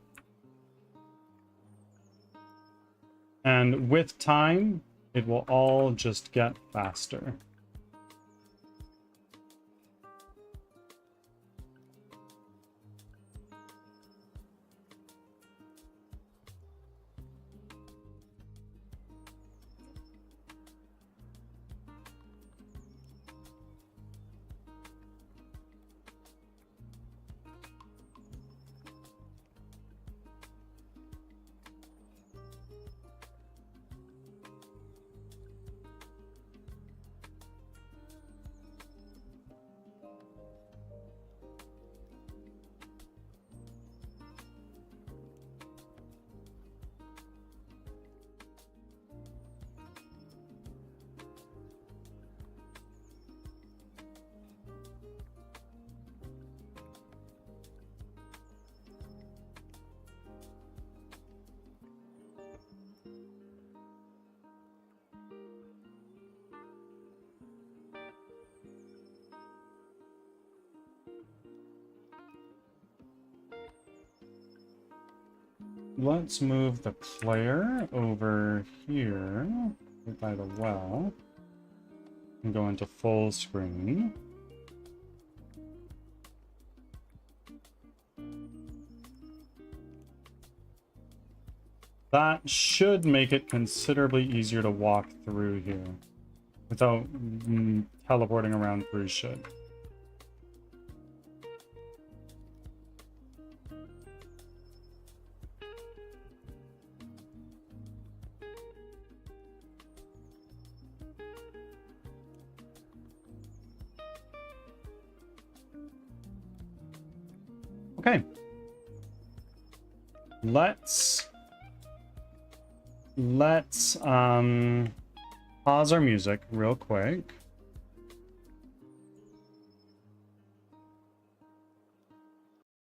And with time, it will all just get faster. Let's move the player over here by the well and go into full screen. That should make it considerably easier to walk through here without teleporting around through shit. Okay. Let's pause our music real quick.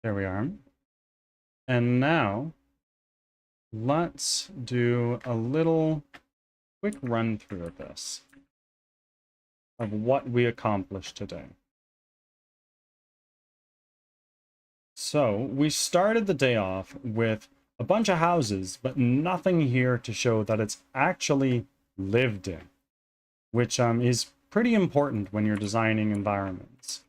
There we are. And now let's do a little quick run through of this, of what we accomplished today. So we started the day off with a bunch of houses, but nothing here to show that it's actually lived in, which is pretty important when you're designing environments.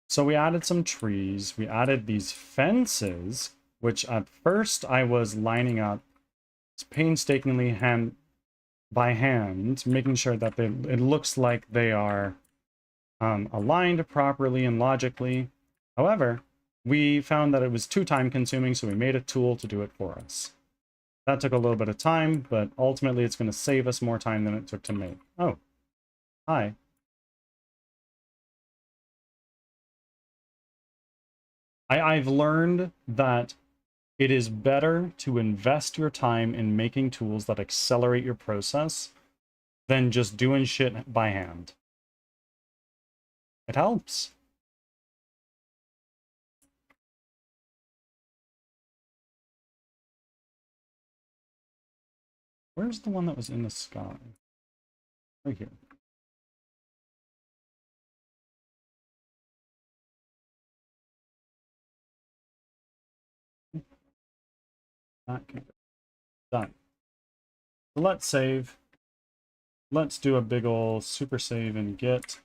So we added some trees, we added these fences, which at first I was lining up painstakingly by hand, making sure that it looks like they are aligned properly and logically. However, we found that it was too time consuming, so we made a tool to do it for us. That took a little bit of time, but ultimately it's going to save us more time than it took to make. Oh, hi. I've learned that it is better to invest your time in making tools that accelerate your process than just doing shit by hand. It helps. Where's the one that was in the sky? Right here. That can be done. So let's save. Let's do a big ol' super save and Git.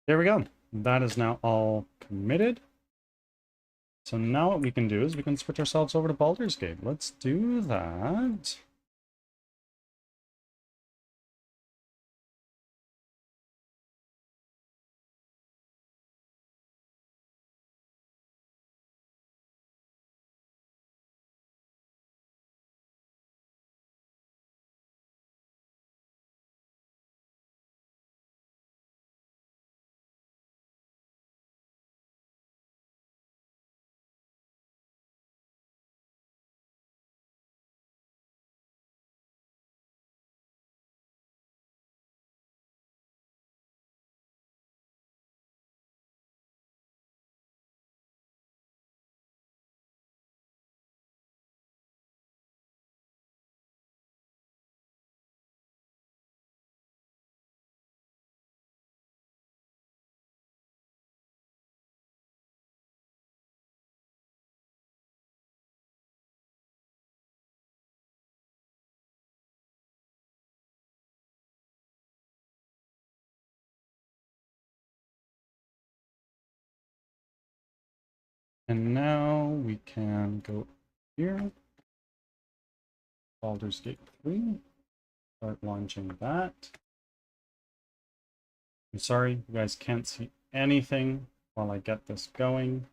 There we go. That is now all committed. So now what we can do is we can switch ourselves over to Baldur's Gate. Let's do that. And now we can go here. Baldur's Gate 3. Start launching that. I'm sorry, you guys can't see anything while I get this going.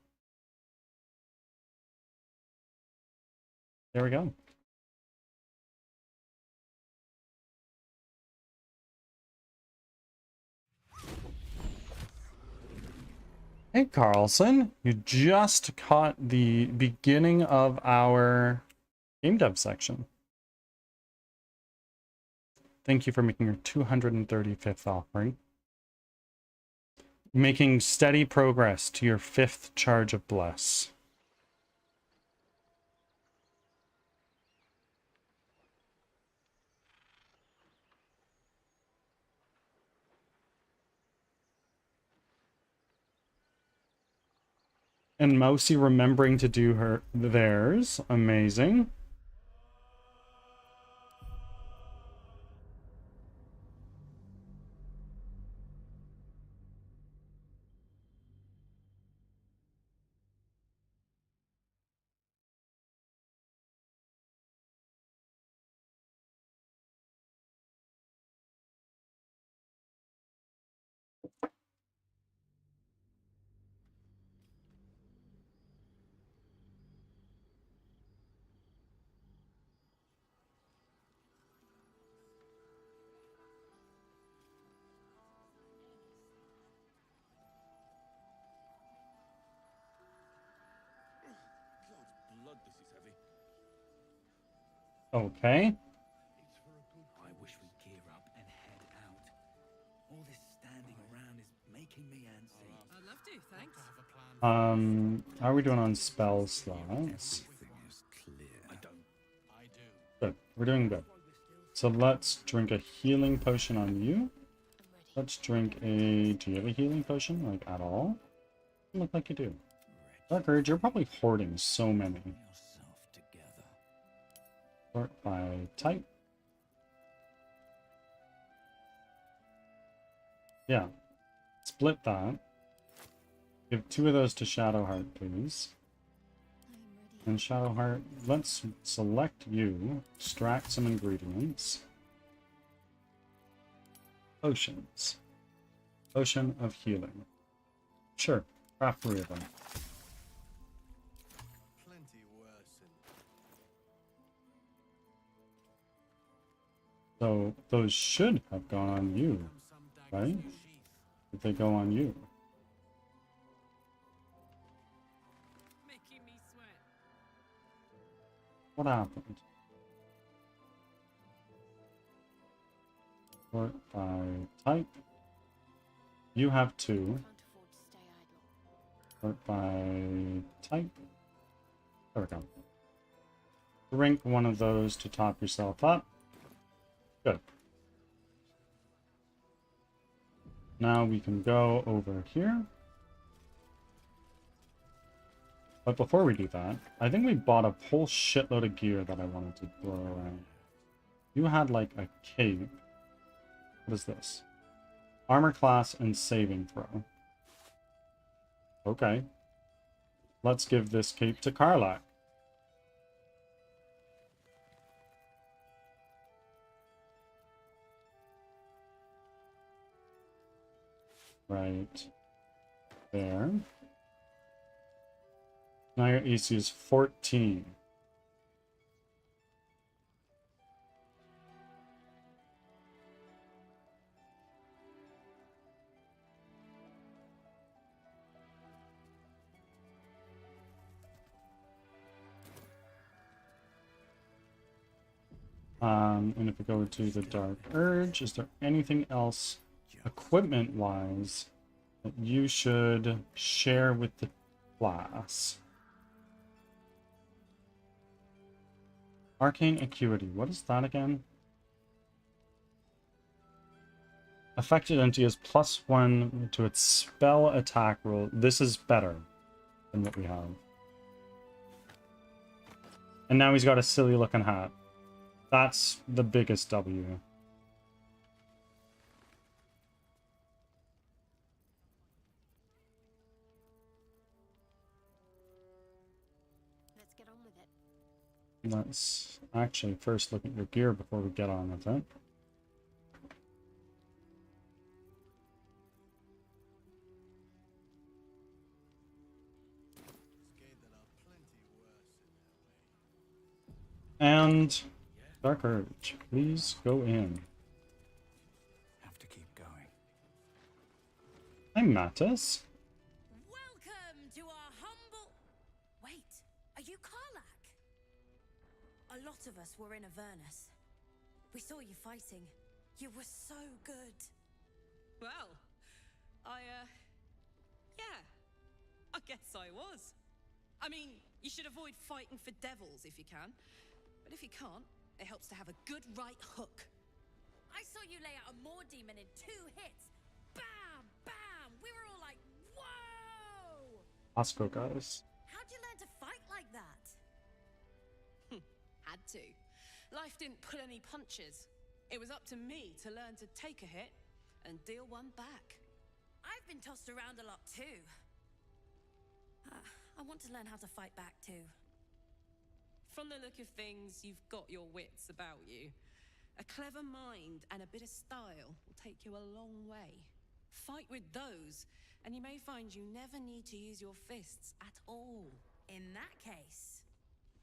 There we go. Hey, Carlson, you just caught the beginning of our game dev section. Thank you for making your 235th offering. Making steady progress to your 5th charge of Bless. And Mousy remembering to do theirs. Amazing. Okay.
I wish we'd gear up and head out. All this standing around is making me antsy.
I'd love to, thanks.
How are we doing on spell slots?
Everything is clear. I don't.
Good. We're doing good. So let's drink a healing potion on you. Let's drink a... Do you have a healing potion? Like, at all? You look like you do. Dark Urge, you're probably hoarding so many.
Yourself together.
Sort by type. Yeah. Split that. Give 2 of those to Shadowheart, please. And Shadowheart, let's select you. Extract some ingredients. Potions. Potion of healing. Sure. Craft 3 of them. So those should have gone on you, right? Did they go on you?
Making me sweat.
What happened? Sort by type. You have 2. Sort by type. There we go. Drink one of those to top yourself up. Good. Now we can go over here. But before we do that, I think we bought a whole shitload of gear that I wanted to throw around. You had like a cape. What is this? Armor class and saving throw. Okay. Let's give this cape to Karlak. Right there. Now your AC is 14. And if we go to the Dark Urge, is there anything else equipment-wise that you should share with the class? Arcane Acuity, what is that again? Affected entity is +1 to its spell attack roll. This is better than what we have. And now he's got a silly looking hat. That's the biggest W.
Let's get on with it.
Let's actually first look at your gear before we get on with it. And Dark Urge, please go in.
Have to keep going.
Hi, Mattis.
Welcome to our humble... Wait, are you Karlak? A lot of us were in Avernus. We saw you fighting. You were so good.
Well, yeah, I guess I was. I mean, you should avoid fighting for devils if you can. But if you can't, it helps to have a good right hook.
I saw you lay out a Moor demon in 2 hits. Bam! Bam! We were all like, whoa!
Osco, guys.
How'd you learn to fight like that?
Had to. Life didn't pull any punches. It was up to me to learn to take a hit and deal one back.
I've been tossed around a lot too. I want to learn how to fight back too.
From the look of things, you've got your wits about you. A clever mind and a bit of style will take you a long way. Fight with those, and you may find you never need to use your fists at all.
In that case,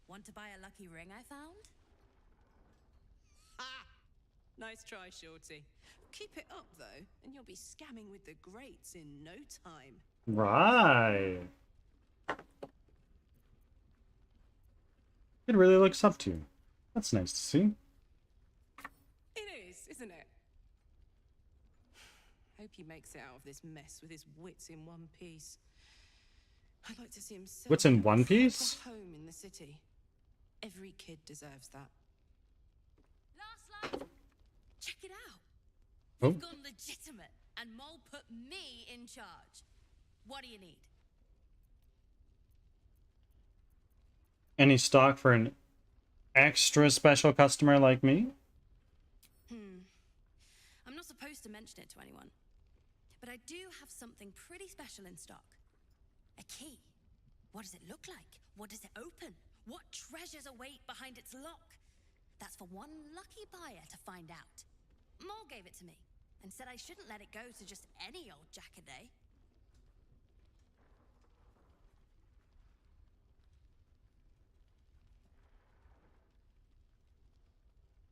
want to buy a lucky ring I found?
Ha! Nice try, Shorty. Keep it up, though, and you'll be scamming with the greats in no time.
Right. It really looks up to you. That's nice to see.
It is, isn't it? Hope he makes it out of this mess with his wits in one piece. I'd like to see him settle
What's in
down
one
a proper
piece?
home in the city. Every kid deserves that.
Last light. Check it out.
Oh.
We've gone legitimate, and Mole put me in charge. What do you need?
Any stock for an extra special customer like me?
I'm not supposed to mention it to anyone, but I do have something pretty special in stock. A key. What does it look like? What does it open? What treasures await behind its lock? That's for one lucky buyer to find out. Mole gave it to me and said I shouldn't let it go to just any old Jackaday.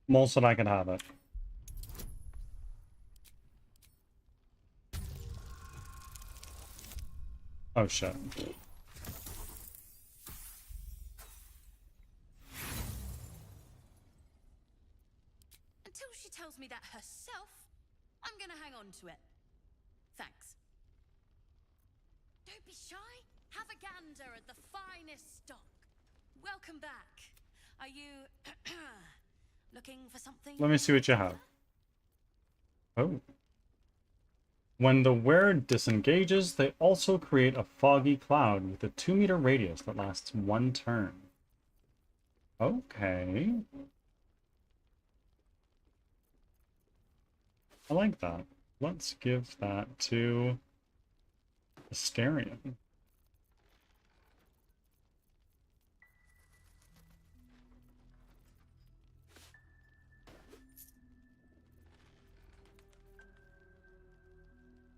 Mole said I could have it. Oh shit.
Until she tells me that herself, I'm gonna hang on to it. Thanks. Don't be shy. Have a gander at the finest stock. Welcome back. Are you looking for something?
Let me see what you have. Oh. When the wearer disengages, they also create a foggy cloud with a 2-meter radius that lasts 1 turn. Okay. I like that. Let's give that to Asterion.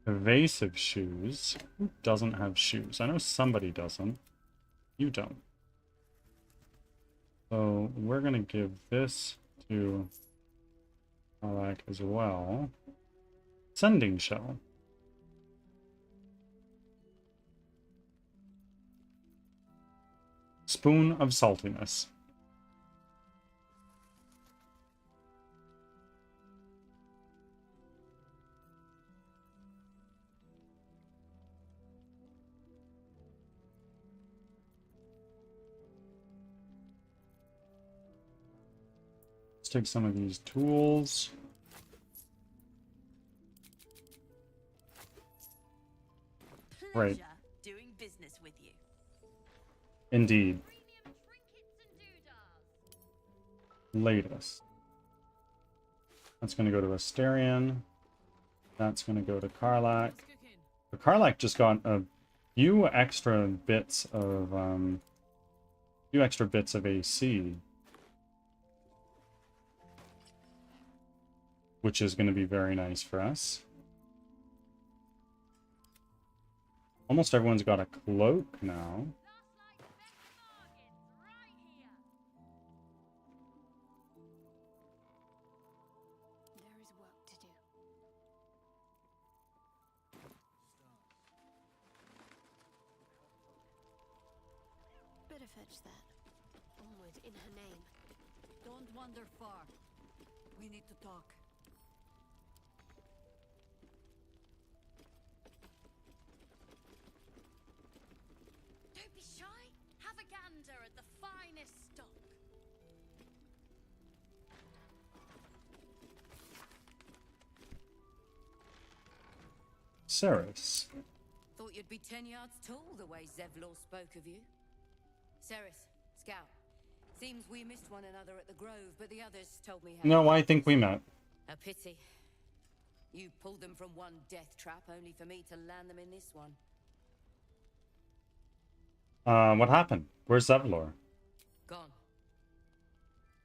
Evasive shoes. Who doesn't have shoes? I know somebody doesn't. You don't. So we're gonna give this to Alak as well. Sending shell. Spoon of saltiness. Let's take some of these tools. Right.
Pleasure doing business with you.
Indeed.
Premium trinkets and doodahs.
Latest. That's going to go to Asterion. That's going to go to Karlak. The Karlak just got a few extra bits of AC, which is going to be very nice for us. Almost everyone's got a cloak now.
There is work to do. Better fetch that. Onward in her name.
Don't wander far. We need to talk.
Don't be shy. Have a gander at the finest stock.
Ceres.
Thought you'd be 10 yards tall the way Zevlor spoke of you. Ceres, Scout. Seems we missed one another at the Grove, but the others told me how.
No, I think we met.
A pity. You pulled them from one death trap, only for me to land them in this one.
What happened? Where's Zevlor?
Gone.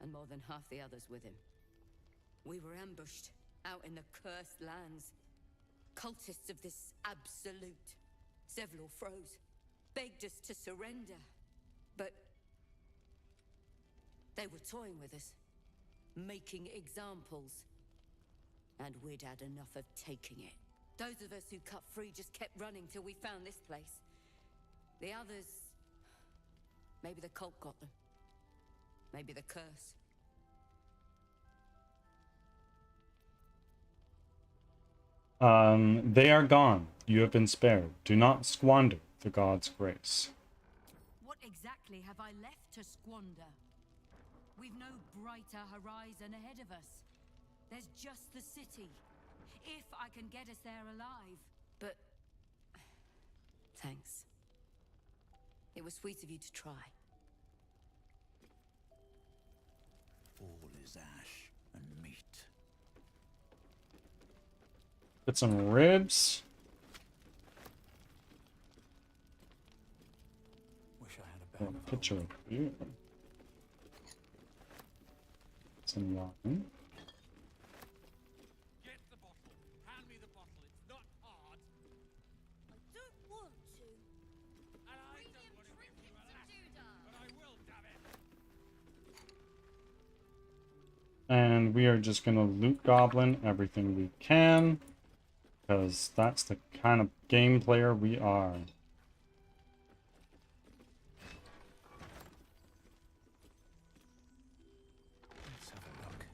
And more than half the others with him. We were ambushed, out in the cursed lands. Cultists of this absolute. Zevlor froze, begged us to surrender. But they were toying with us, making examples. And we'd had enough of taking it. Those of us who cut free just kept running till we found this place. The others... maybe the cult got them. Maybe the curse.
They are gone. You have been spared. Do not squander the god's grace.
What exactly have I left to squander? We've no brighter horizon ahead of us. There's just the city. If I can get us there alive.
But... thanks. It was sweet of you to try.
All is ash and meat.
Get some ribs.
Wish I had a bag of
Picture of you. Some wine.
Get the bottle. Hand me the bottle. It's not hard.
I don't want to.
And I don't want to give you a lesson, but I will, damn it.
And we are just gonna loot goblin everything we can, because that's the kind of game player we are.
Let's have a look.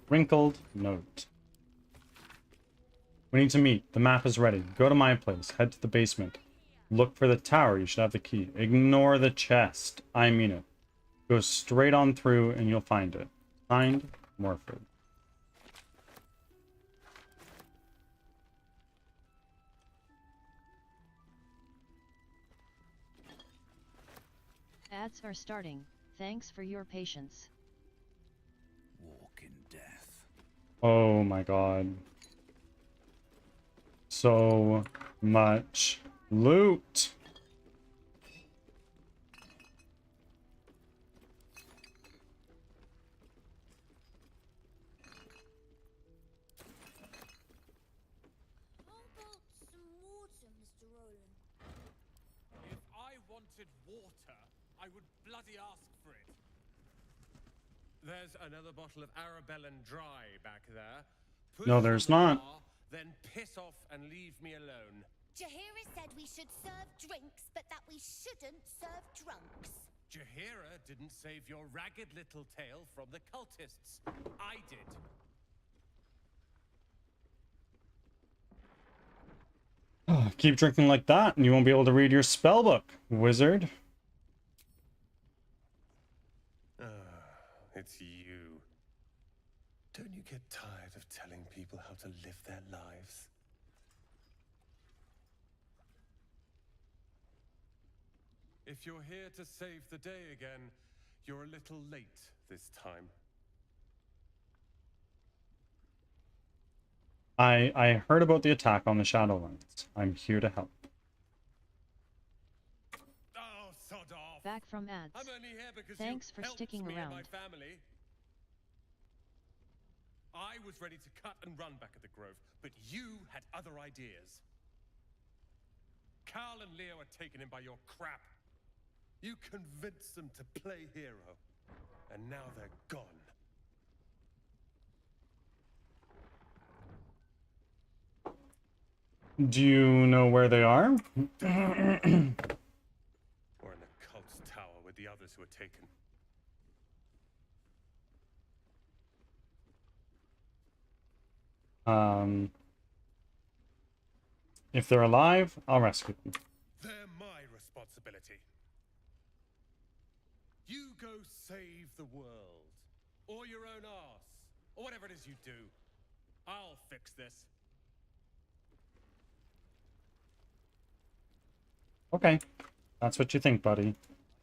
Wrinkled note. We need to meet. The map is ready. Go to my place. Head to the basement. Look for the tower. You should have the key. Ignore the chest. I mean it. Go straight on through and you'll find it. Signed, Morford.
Ads are starting. Thanks for your patience.
Walk in death.
Oh my god. So much loot.
How about some water, Mr. Roland?
If I wanted water, I would bloody ask for it. There's another bottle of Arabellan Dry back there. Put
No,
it on
there's
the
not.
bar, then piss off and leave me alone.
Jaheira said we should serve drinks, but that we shouldn't serve drunks.
Jaheira didn't save your ragged little tail from the cultists. I did.
Keep drinking like that and you won't be able to read your spell book, wizard.
It's you. Don't you get tired of telling people how to live their lives? If you're here to save the day again, you're a little late this time.
I heard about the attack on the Shadowlands. I'm here to help.
Oh, sod off!
Back from ads.
I'm only here because
Thanks
you
for
helped
sticking
me and
around.
my family. I was ready to cut and run back at the Grove, but you had other ideas. Carl and Leo were taken in by your crap. You convinced them to play hero, and now they're gone.
Do you know where they are?
Or in the cult's tower with the others who were taken.
If they're alive, I'll rescue them.
They're my responsibility. You go save the world, or your own arse, or whatever it is you do. I'll fix this.
Okay, that's what you think, buddy.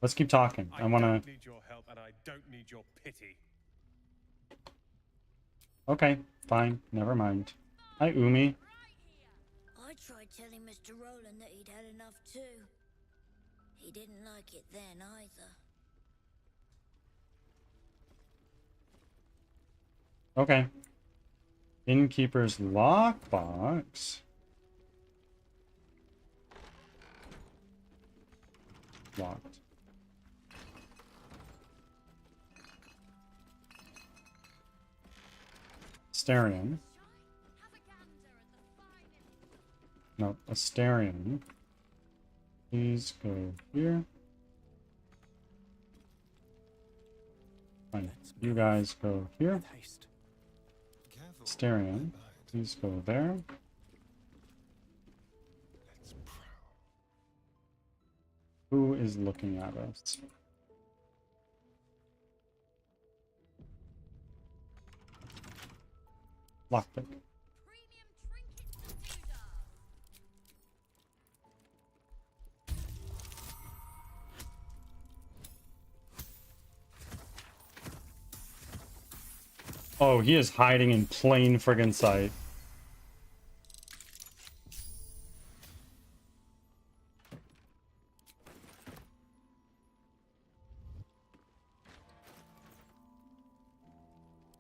Let's keep talking. I wanna...
don't need your help, and I don't need your pity.
Okay, fine. Never mind. Hi, Umi.
I tried telling Mr. Roland that he'd had enough too. He didn't like it then either.
Okay. Innkeeper's lockbox. Locked. Asterion. No, Asterion. Please go here. Fine. You guys go here.
Taste.
Careful.
Styrian, please go there.
Let's prowl.
Who is looking at us? Lockpick.
Premium trinket Tudor.
Oh, he is hiding in plain friggin' sight.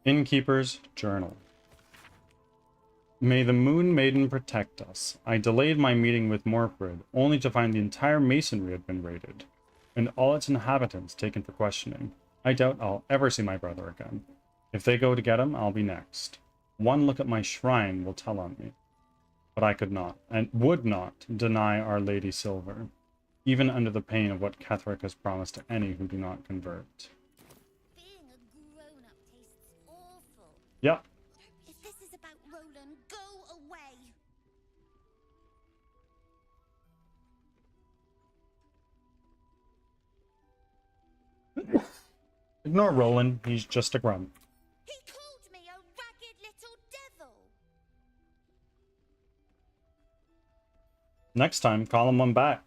Innkeeper's Journal. May the Moon Maiden protect us. I delayed my meeting with Morfred, only to find the entire masonry had been raided, and all its inhabitants taken for questioning. I doubt I'll ever see my brother again. If they go to get him, I'll be next. One look at my shrine will tell on me. But I could not, and would not, deny Our Lady Silver, even under the pain of what Ketheric has promised to any who do not convert.
Being a grown-up tastes awful.
Yeah.
If this is about Roland, go away.
Ignore Roland, he's just a grunt.
He called me a ragged little devil.
Next time, call him one back.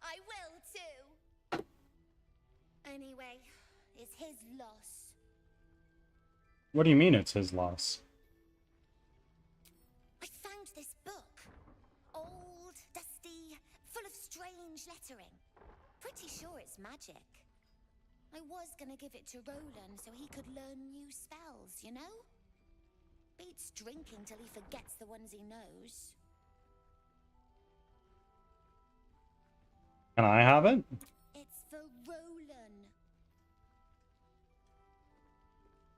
I will too. Anyway, it's his loss.
What do you mean it's his loss?
I found this book. Old, dusty, full of strange lettering. Pretty sure it's magic. I was gonna give it to Roland so he could learn new spells, you know? Beats drinking till he forgets the ones he knows.
Can I have it?
It's for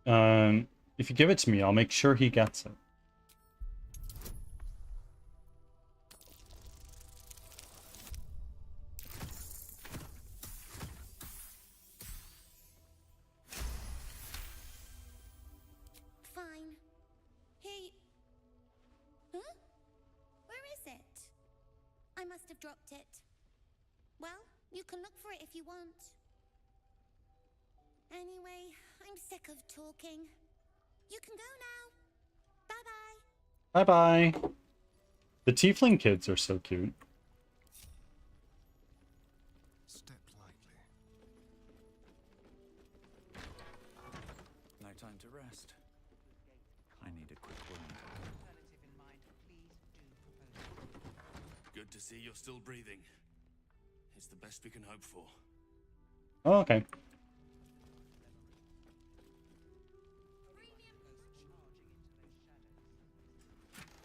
Roland.
If you give it to me, I'll make sure he gets it.
Fine. Huh? Where is it? I must have dropped it. Well, you can look for it if you want. Anyway, I'm sick of talking. You can go now. Bye-bye.
Bye-bye. The tiefling kids are so cute.
Step lightly.
No time to rest. I need a quick wound.
Good to see you're still breathing. It's the best we can hope for.
Oh, okay.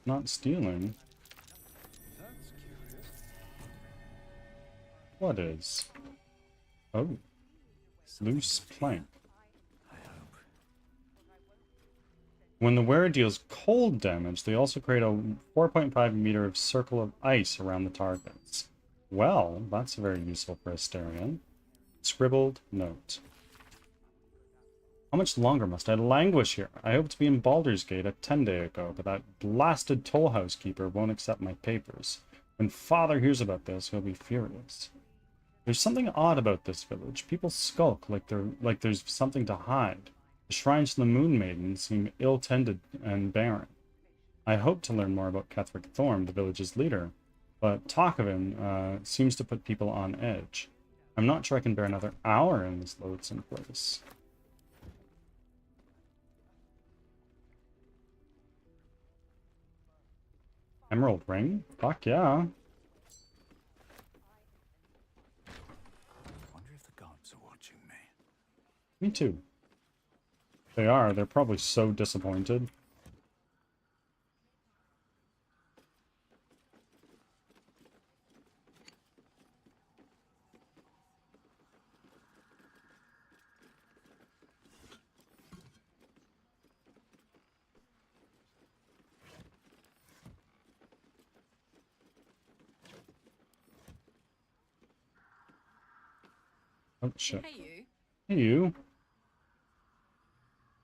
Not stealing.
That's curious.
What is? Oh. Loose plank.
I hope.
When the wearer deals cold damage, they also create a 4.5 meter of circle of ice around the targets. Well, that's very useful for a Styrian. Scribbled note. How much longer must I languish here? I hoped to be in Baldur's Gate a 10 days ago, but that blasted toll house keeper won't accept my papers. When Father hears about this, he'll be furious. There's something odd about this village. People skulk like there's something to hide. The shrines to the Moon Maiden seem ill-tended and barren. I hope to learn more about Ketheric Thorm, the village's leader, but talk of him seems to put people on edge. I'm not sure I can bear another hour in this loathsome place. Emerald ring? Fuck yeah.
Wonder if the gods are watching me.
Me too. They are. They're probably so disappointed. Oh shit.
Hey, you.
Hey you.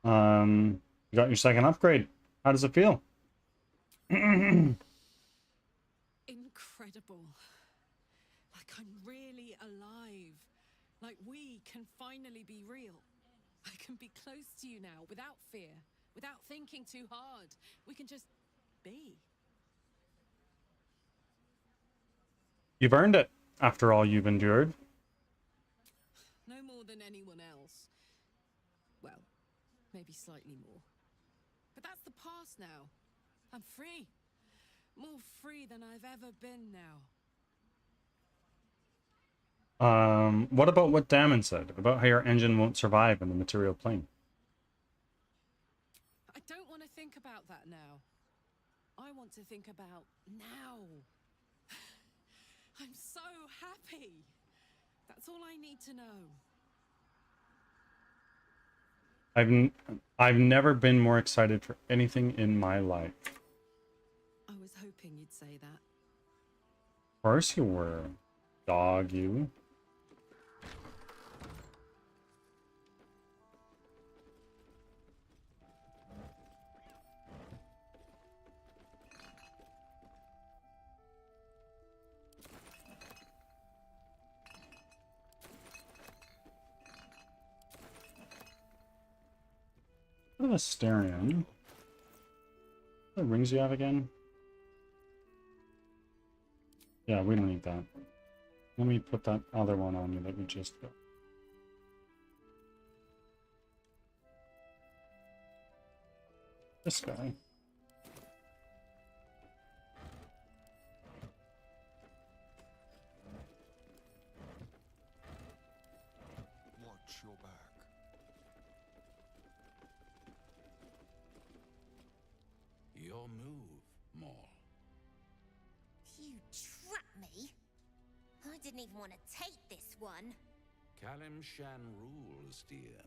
You got your second upgrade. How does it feel?
Incredible. Like I'm really alive. Like we can finally be real. I can be close to you now without fear, without thinking too hard. We can just be.
You've earned it after all you've endured.
No more than anyone else. Well, maybe slightly more. But that's the past now. I'm free. More free than I've ever been now.
What about what Damon said about how your engine won't survive in the material plane?
I don't want to think about that now. I want to think about now. I'm so happy. That's all I need to know.
I've never been more excited for anything in my life.
I was hoping you'd say that.
Of course you were, dog you. What a Asterion. What rings you have again? Yeah, we don't need that. Let me put that other one on you that we just got. This guy.
Watch your back.
Your move, Maul.
You trapped me? I didn't even want to take this one.
Kalimshan rules, dear.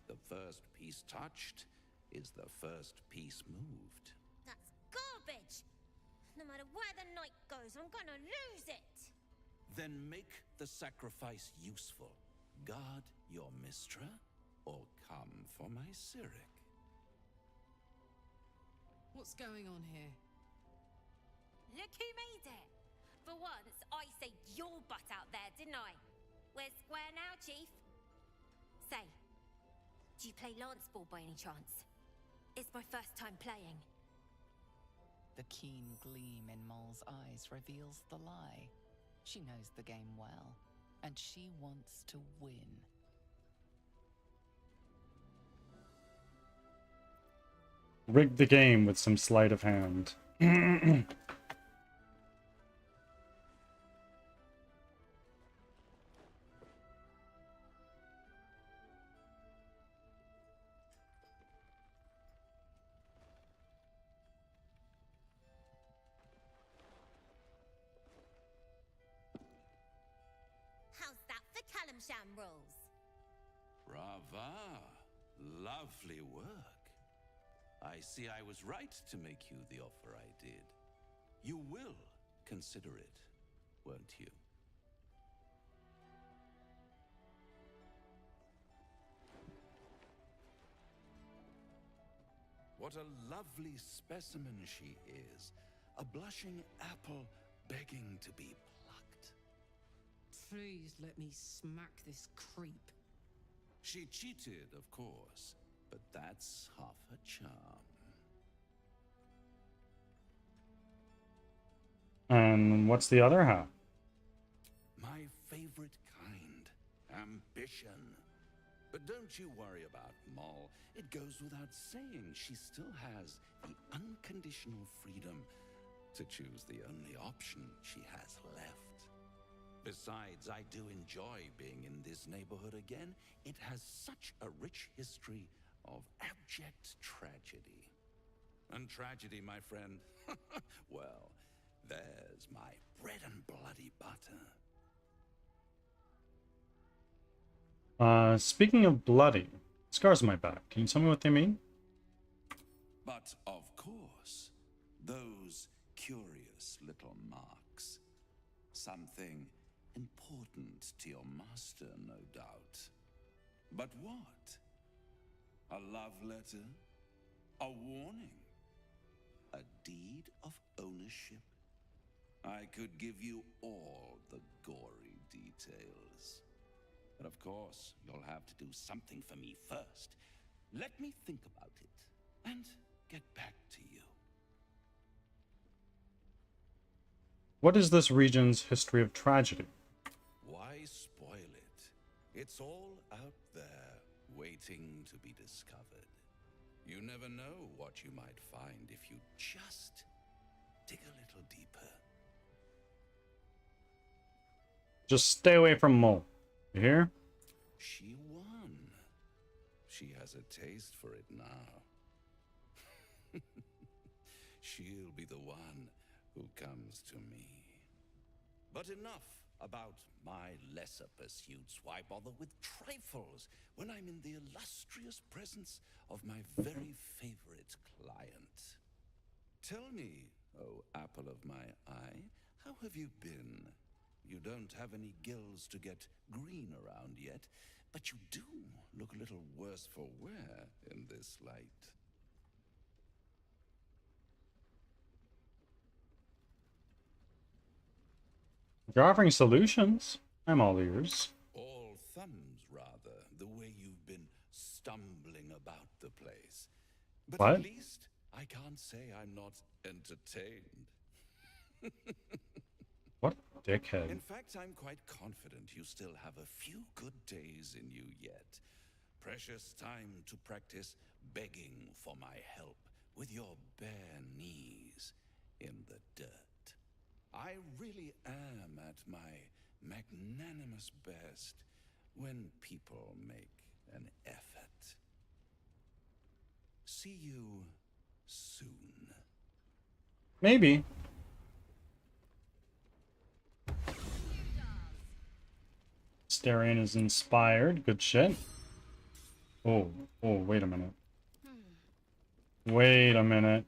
The first piece touched is the first piece moved.
That's garbage! No matter where the night goes, I'm gonna lose it!
Then make the sacrifice useful. Guard your Mistra, or come for my Cyric.
What's going on here?
Look who made it! For once, I saved your butt out there, didn't I? We're square now, Chief. Say, do you play lance ball by any chance? It's my first time playing.
The keen gleam in Moll's eyes reveals the lie. She knows the game well, and she wants to win.
Rig the game with some sleight of hand.
How's that for Kalimshan rules?
Brava! Lovely work. I see I was right to make you the offer I did. You will consider it, won't you? What a lovely specimen she is. A blushing apple begging to be plucked.
Please let me smack this creep.
She cheated, of course, but that's half her charm.
And what's the other half?
My favorite kind, ambition. But don't you worry about Moll. It goes without saying she still has the unconditional freedom to choose the only option she has left. Besides, I do enjoy being in this neighborhood again. It has such a rich history of abject tragedy. And tragedy, my friend, well, there's my bread and bloody butter.
Speaking of bloody, scars on my back. Can you tell me what they mean?
But of course, those curious little marks. Something important to your master, no doubt. But what? A love letter? A warning? A deed of ownership? I could give you all the gory details. But of course, you'll have to do something for me first. Let me think about it and get back to you.
What is this region's history of tragedy?
Why spoil it? It's all out there, waiting to be discovered. You never know what you might find if you just dig a little deeper.
Just stay away from Mole. You hear?
She won. She has a taste for it now. She'll be the one who comes to me. But enough about my lesser pursuits. Why bother with trifles when I'm in the illustrious presence of my very favorite client? Tell me, oh apple of my eye, how have you been? You don't have any gills to get green around yet, but you do look a little worse for wear in this light.
If you're offering solutions, I'm all ears.
All thumbs, rather, the way you've been stumbling about the place. But
What?
at least I can't say I'm not entertained.
What a dickhead.
In fact, I'm quite confident you still have a few good days in you yet. Precious time to practice begging for my help with your bare knees in the dirt. I really am at my magnanimous best when people make an effort. See you soon.
Maybe. Starion is inspired. Good shit. Oh, wait a minute. Wait a minute.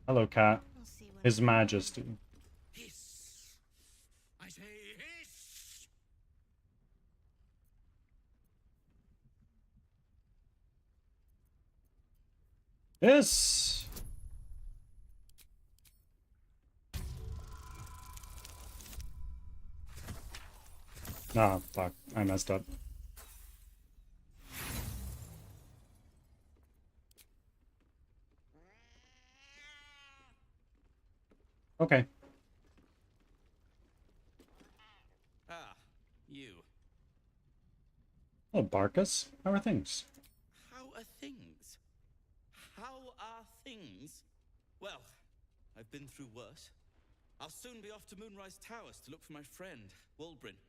Hello, cat. His Majesty.
Hiss! I say hiss!
Yes! Ah, fuck. I messed up. Okay.
Ah, you.
Hello, Barkus. How are things?
How are things? How are things? Well, I've been through worse. I'll soon be off to Moonrise Towers to look for my friend, Wulbrin.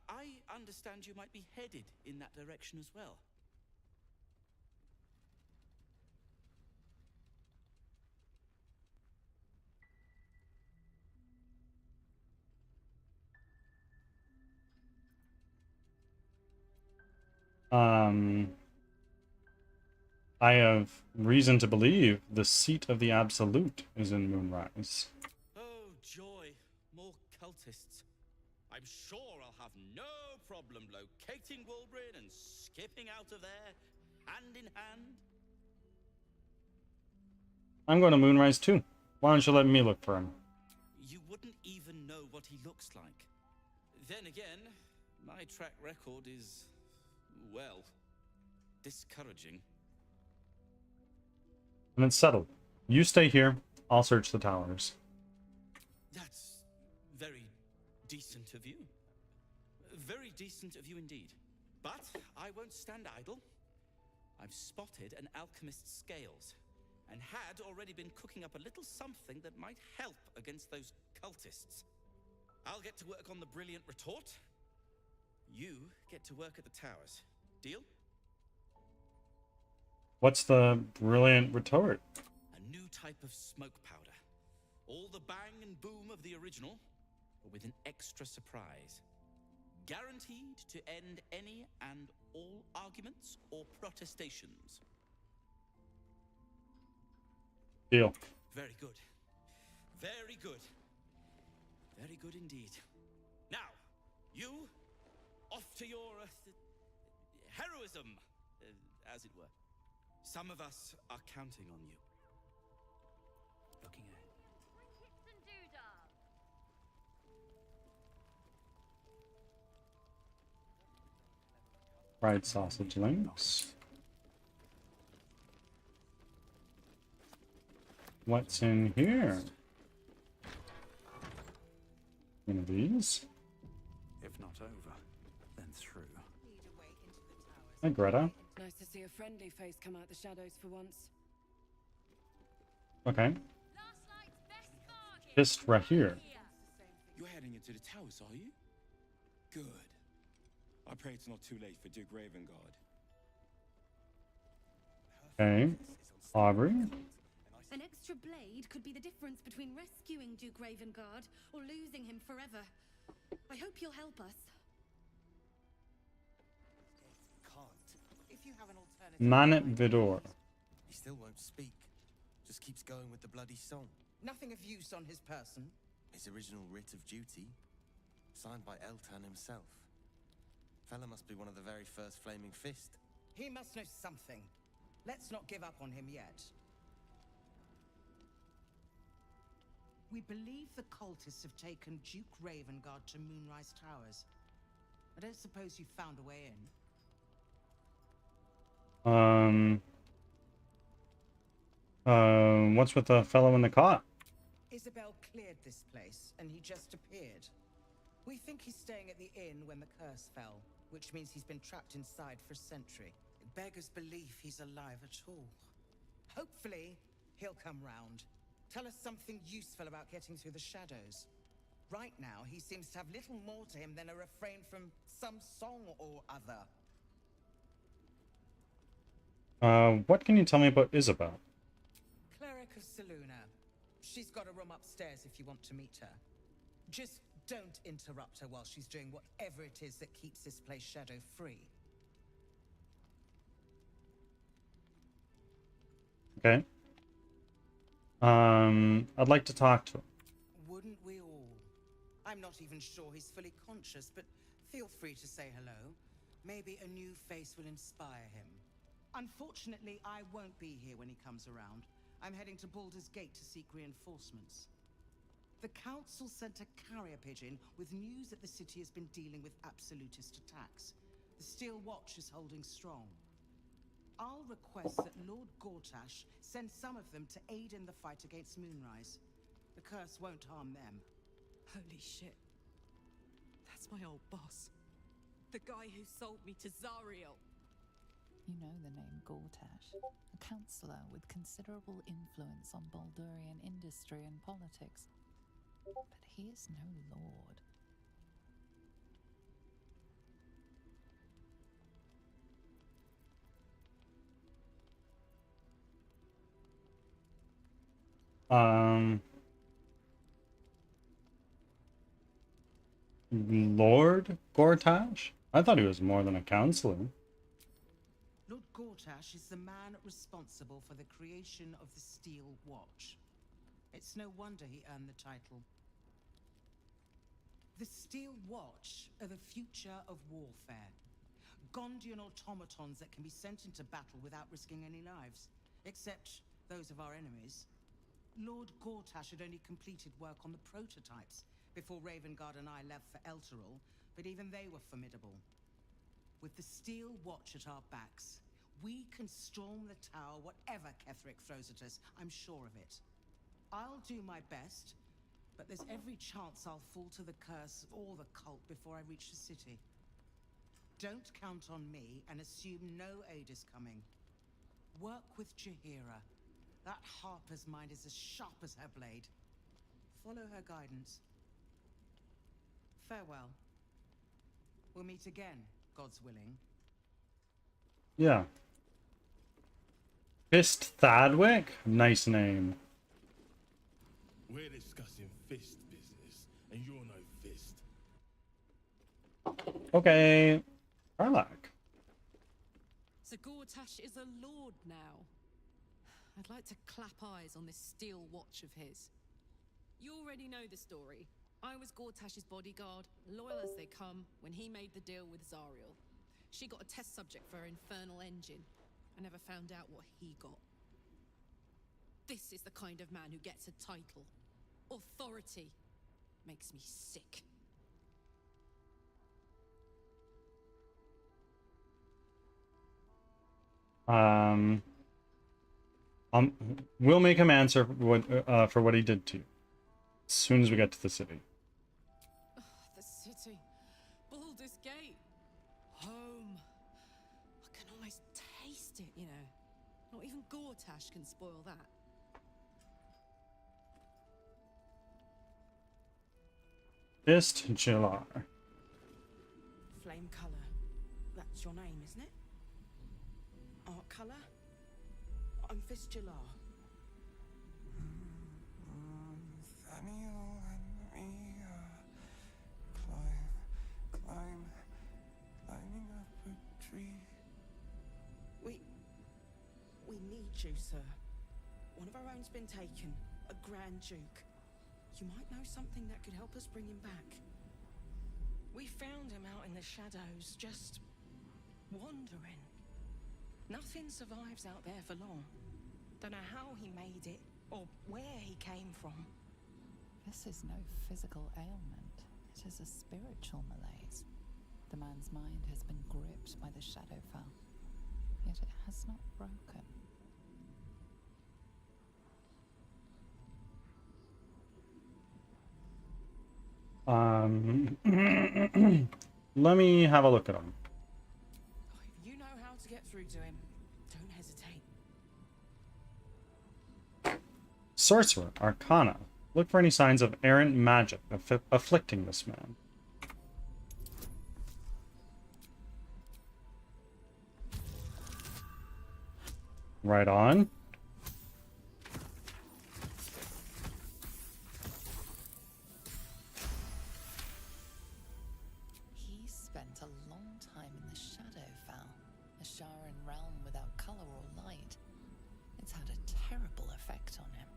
I understand you might be headed in that direction as well.
I have reason to believe the seat of the Absolute is in Moonrise.
Oh, joy. More cultists. I'm sure I'll have no problem locating Wulbrin and skipping out of there, hand in hand.
I'm going to Moonrise too. Why don't you let me look for him?
You wouldn't even know what he looks like. Then again, my track record is, well, discouraging.
And it's settled. You stay here. I'll search the towers.
That's very decent of you. Very decent of you indeed. But I won't stand idle. I've spotted an alchemist's scales, and had already been cooking up a little something that might help against those cultists. I'll get to work on the brilliant retort. You get to work at the towers. Deal?
What's the brilliant retort?
A new type of smoke powder. All the bang and boom of the original, but with an extra surprise. Guaranteed to end any and all arguments or protestations.
Deal.
Very good. Very good. Very good indeed. Now, you, off to your heroism as it were. Some of us are counting on you. Looking ahead.
Fried sausage links. What's in here? One of these.
If not over, then through.
Hi, Greta.
Nice to see a friendly face come out the shadows for once.
Okay. Fist right here.
You're heading into the towers, are you? Good. I pray it's not too late for Duke Ravengard.
Okay. Aubrey.
An extra blade could be the difference between rescuing Duke Ravengard or losing him forever. I hope you'll help us.
If you have an alternative,
Manet Vidor.
he still won't speak. Just keeps going with the bloody song.
Nothing of use on his person.
His original writ of duty, signed by Eltan himself. Fella must be one of the very first Flaming Fist.
He must know something. Let's not give up on him yet. We believe the cultists have taken Duke Ravengard to Moonrise Towers. I don't suppose you found a way
in. What's with the fellow in the cot?
Isabel cleared this place, and he just appeared. We think he's staying at the inn when the curse fell, which means he's been trapped inside for a century. It beggars belief he's alive at all. Hopefully, he'll come round. Tell us something useful about getting through the shadows. Right now, he seems to have little more to him than a refrain from some song or other.
What can you tell me about Isabel?
Cleric of Saluna. She's got a room upstairs if you want to meet her. Just don't interrupt her while she's doing whatever it is that keeps this place shadow-free.
Okay. I'd like to talk to him.
Wouldn't we all? I'm not even sure he's fully conscious, but feel free to say hello. Maybe a new face will inspire him. Unfortunately, I won't be here when he comes around. I'm heading to Baldur's Gate to seek reinforcements. The council sent a carrier pigeon with news that the city has been dealing with absolutist attacks. The Steel Watch is holding strong. I'll request that Lord Gortash send some of them to aid in the fight against Moonrise. The curse won't harm them.
Holy shit. That's my old boss. The guy who sold me to Zariel.
You know the name Gortash, a councillor with considerable influence on Baldurian industry and politics. But he is no lord.
Lord Gortash? I thought he was more than a counselor.
Lord Gortash is the man responsible for the creation of the Steel Watch. It's no wonder he earned the title. The Steel Watch are the future of warfare. Gondian automatons that can be sent into battle without risking any lives, except those of our enemies. Lord Gortash had only completed work on the prototypes before Ravengard and I left for Elturel, but even they were formidable. With the Steel Watch at our backs, we can storm the tower whatever Ketheric throws at us, I'm sure of it. I'll do my best, but there's every chance I'll fall to the curse or the cult before I reach the city. Don't count on me and assume no aid is coming. Work with Jaheira. That Harper's mind is as sharp as her blade. Follow her guidance. Farewell. We'll meet again, God's willing.
Yeah. Fist Thadwick? Nice name.
We're discussing fist business, and you're no fist.
Okay. Karlak.
So Gortash is a lord now. I'd like to clap eyes on this Steel Watch of his. You already know the story. I was Gortash's bodyguard, loyal as they come, when he made the deal with Zariel. She got a test subject for her infernal engine. I never found out what he got. This is the kind of man who gets a title. Authority. Makes me sick.
We'll make him answer for what he did to you as soon as we get to the city.
Oh, the city. Baldur's Gate. Home. I can almost taste it, you know. Not even Gortash can spoil that.
Jalar.
Flame color. That's your name, isn't it? Art color? I'm Fistula.
Nathaniel and me climbing up a tree.
We need you, sir. One of our own's been taken, a Grand Duke. You might know something that could help us bring him back. We found him out in the shadows, just wandering. Nothing survives out there for long. Don't know how he made it, or where he came from.
This is no physical ailment. It is a spiritual malaise. The man's mind has been gripped by the Shadowfell, yet it has not broken.
Let me have a look at him.
If you know how to get through to him, don't hesitate.
Sorcerer, Arcana. Look for any signs of errant magic afflicting this man. Right on.
He spent a long time in the Shadowfell, a Sharan realm without color or light. It's had a terrible effect on him.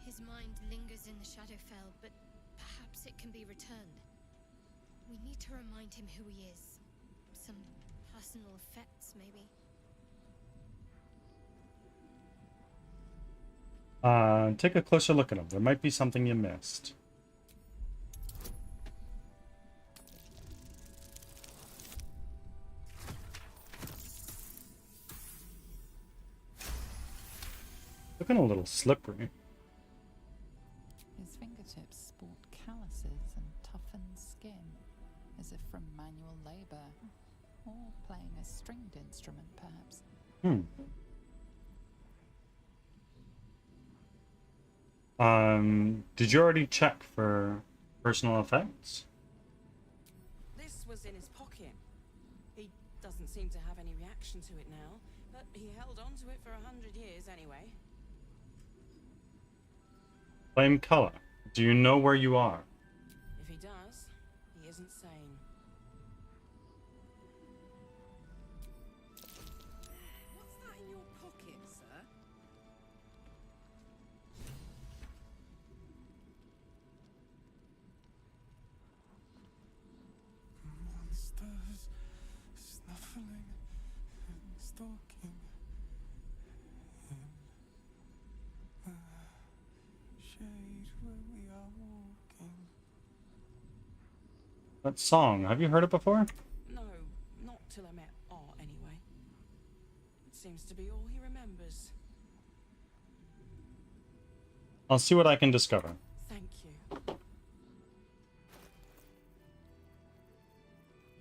His mind lingers in the Shadowfell, but perhaps it can be returned. We need to remind him who he is. Some personal effects, maybe.
Take a closer look at him. There might be something you missed. Looking a little slippery.
His fingertips sport calluses and toughened skin, as if from manual labor, or playing a stringed instrument, perhaps.
Did you already check for personal effects?
This was in his pocket. He doesn't seem to have any reaction to it now, but he held on to it for 100 years anyway.
Flame color. Do you know where you are?
If he does, he isn't sane.
What's that in your pocket, sir?
Monsters snuffling and stalking in the shade where we are walking.
That song. Have you heard it before?
No, not till I met Art anyway. It seems to be all he remembers.
I'll see what I can discover.
Thank you.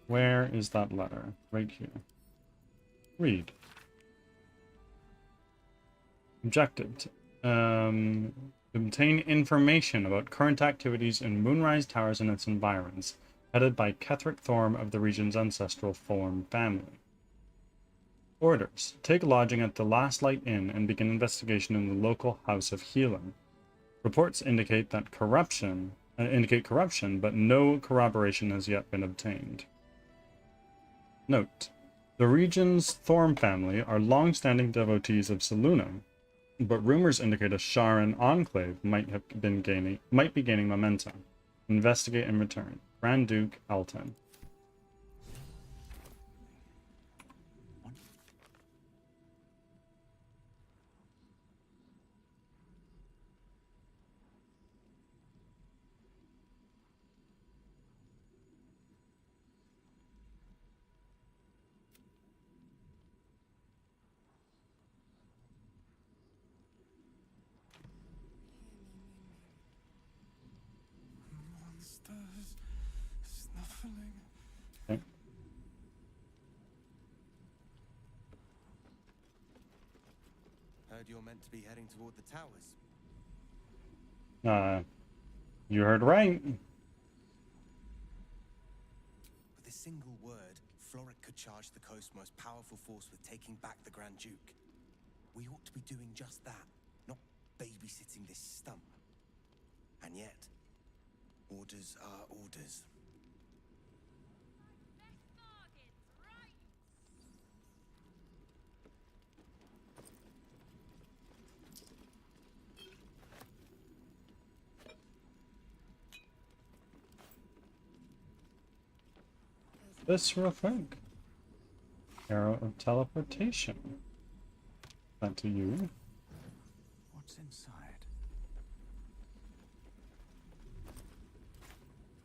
Where is that letter? Right here. Read. Objective. Obtain information about current activities in Moonrise Towers and its environs, headed by Ketheric Thorm of the region's ancestral Thorm family. Orders. Take lodging at the Last Light Inn and begin investigation in the local House of Healing. Reports indicate corruption, but no corroboration has yet been obtained. Note. The region's Thorm family are long-standing devotees of Selûne, but rumors indicate a Sharan enclave might be gaining momentum. Investigate and return. Grand Duke Alton.
snuffling.
Okay.
Heard you're meant to be heading toward the towers.
You heard right.
With a single word, Floric could charge the coast's most powerful force with taking back the Grand Duke. We ought to be doing just that, not babysitting this stump. And yet, orders are orders.
This real quick. Arrow of teleportation. That to you.
What's inside?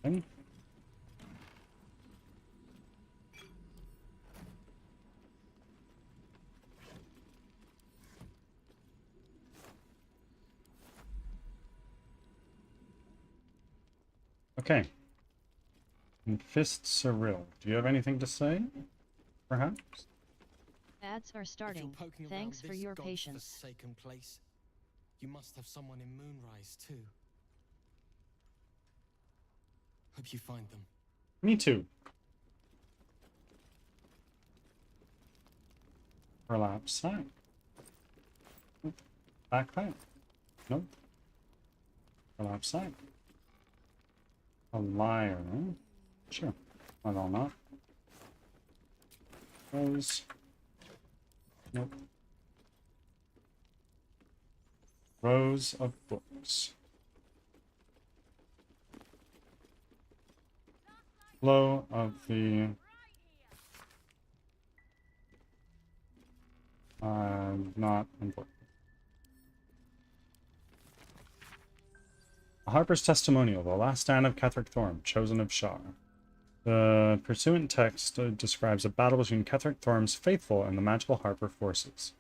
Okay. Okay. And Fist Cyril. Do you have anything to say? Perhaps?
Ads are starting. Thanks for your patience.
Forsaken place. You must have someone in Moonrise too. Hope you find them.
Me too. Relapse sack. Backpack. Nope. Relapse sack. A liar. Sure. Why the hell not? Rose. Nope. Rows of books. Flow of the not important. A Harper's Testimonial, the last stand of Ketheric Thorm, chosen of Shar. The pursuant text describes a battle between Ketheric Thorm's faithful and the magical Harper forces.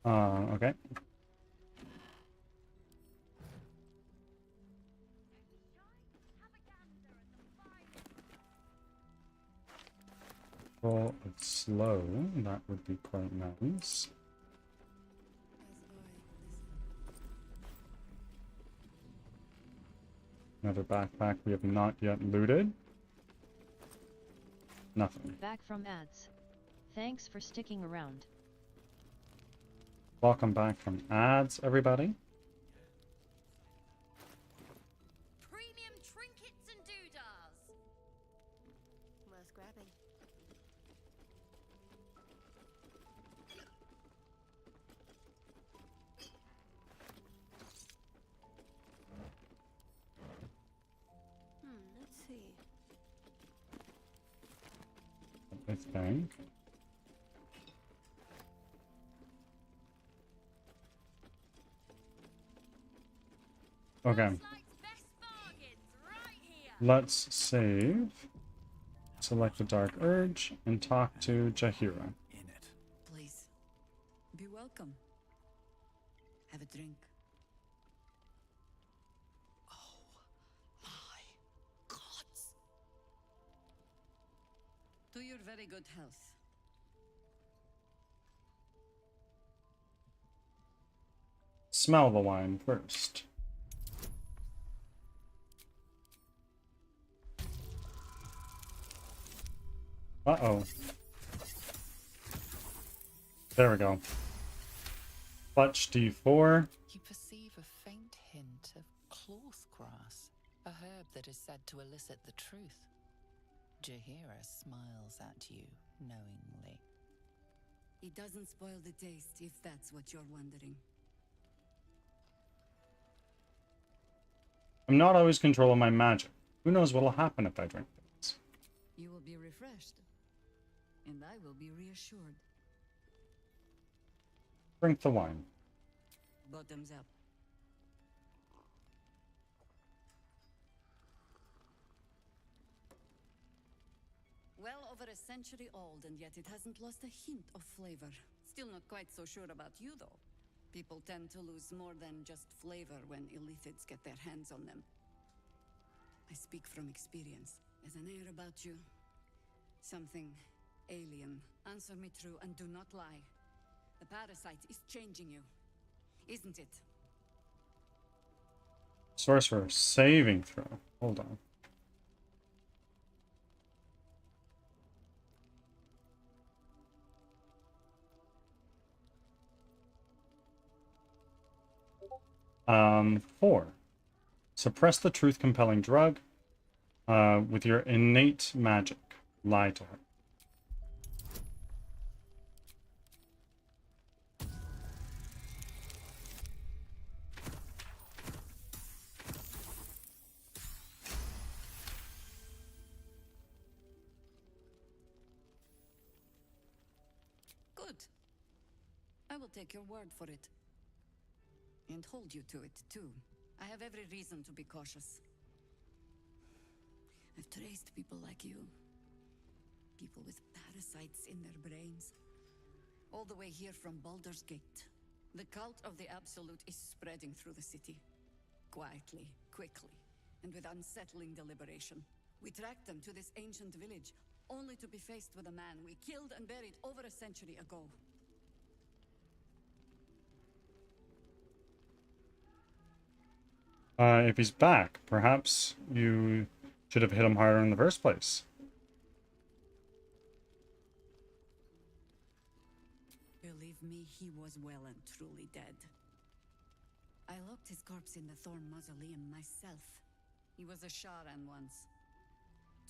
Okay. Roll it slow, that would be quite nice. Another backpack we have not yet looted. Nothing.
Back from ads. Thanks for sticking around.
Welcome back from ads, everybody.
Premium trinkets and doodahs. Worth grabbing. Let's see.
I think. Okay. Let's save. Select the Dark Urge and talk to Jaheira.
Please, be welcome. Have a drink. Oh, my gods. To your very good health.
Smell the wine first. Uh-oh. There we go. Clutch D4.
You perceive a faint hint of cloth grass, a herb that is said to elicit the truth. Jaheira smiles at you knowingly.
It doesn't spoil the taste, if that's what you're wondering.
I'm not always controlling my magic. Who knows what'll happen if I drink this?
You will be refreshed, and I will be reassured.
Drink the wine.
Bottoms up. Well over a century old, and yet it hasn't lost a hint of flavor. Still not quite so sure about you, though. People tend to lose more than just flavor when illithids get their hands on them. I speak from experience. There's an air about you. Something alien. Answer me true and do not lie. The parasite is changing you, isn't it?
Sorcerer saving throw. Hold on. Four. Suppress the truth-compelling drug with your innate magic. Lie to her.
Good. I will take your word for it. And hold you to it, too. I have every reason to be cautious. I've traced people like you. People with parasites in their brains. All the way here from Baldur's Gate. The cult of the Absolute is spreading through the city. Quietly, quickly, and with unsettling deliberation. We tracked them to this ancient village, only to be faced with a man we killed and buried over a century ago.
If he's back, perhaps you should have hit him harder in the first place.
Believe me, he was well and truly dead. I locked his corpse in the Thorn Mausoleum myself. He was a Sharan once.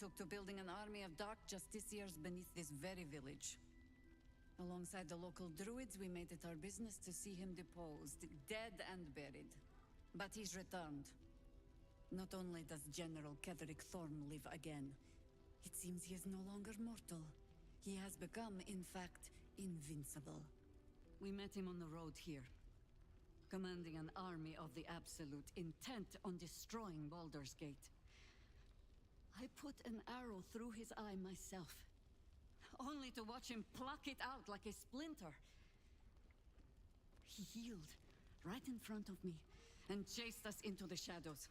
Took to building an army of dark justiciars beneath this very village. Alongside the local druids, we made it our business to see him deposed, dead and buried. But he's returned. Not only does General Ketherick Thorn live again, it seems he is no longer mortal. He has become, in fact, invincible. We met him on the road here, commanding an army of the Absolute, intent on destroying Baldur's Gate. I put an arrow through his eye myself, only to watch him pluck it out like a splinter. He healed right in front of me and chased us into the shadows.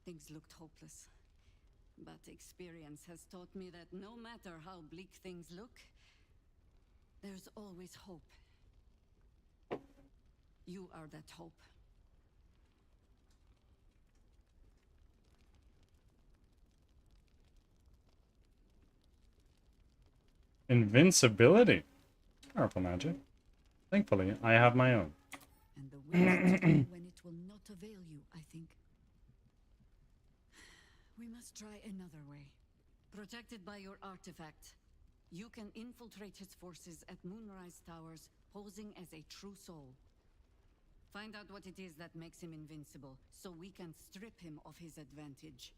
Things looked hopeless, but experience has taught me that no matter how bleak things look, there's always hope. You are that hope.
Invincibility. Powerful magic. Thankfully, I have my own.
And the will to know when it will not avail you, I think. We must try another way. Protected by your artifact, you can infiltrate his forces at Moonrise Towers, posing as a true soul. Find out what it is that makes him invincible, so we can strip him of his advantage.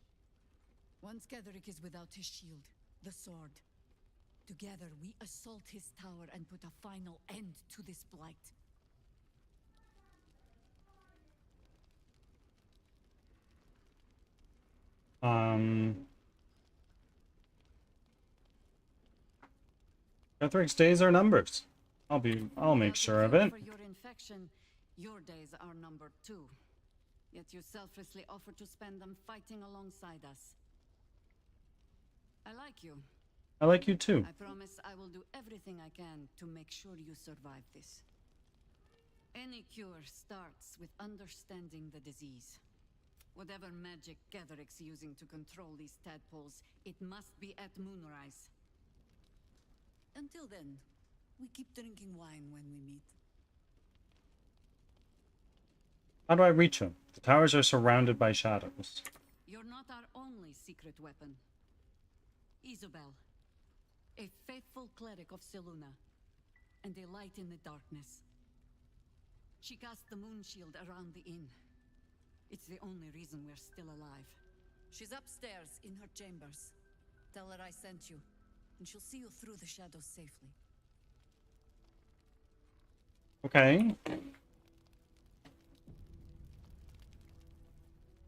Once Ketherick is without his shield, the sword, together we assault his tower and put a final end to this blight.
Ketherick's days are numbers. I'll make sure of it.
For your infection, your days are numbered too. Yet you selflessly offer to spend them fighting alongside us. I like you.
I like you too.
I promise I will do everything I can to make sure you survive this. Any cure starts with understanding the disease. Whatever magic Ketherick's using to control these tadpoles, it must be at Moonrise. Until then, we keep drinking wine when we meet.
How do I reach him? The towers are surrounded by shadows.
You're not our only secret weapon. Isobel, a faithful cleric of Selûne, and a light in the darkness. She cast the moon shield around the inn. It's the only reason we're still alive. She's upstairs in her chambers. Tell her I sent you, and she'll see you through the shadows safely.
Okay.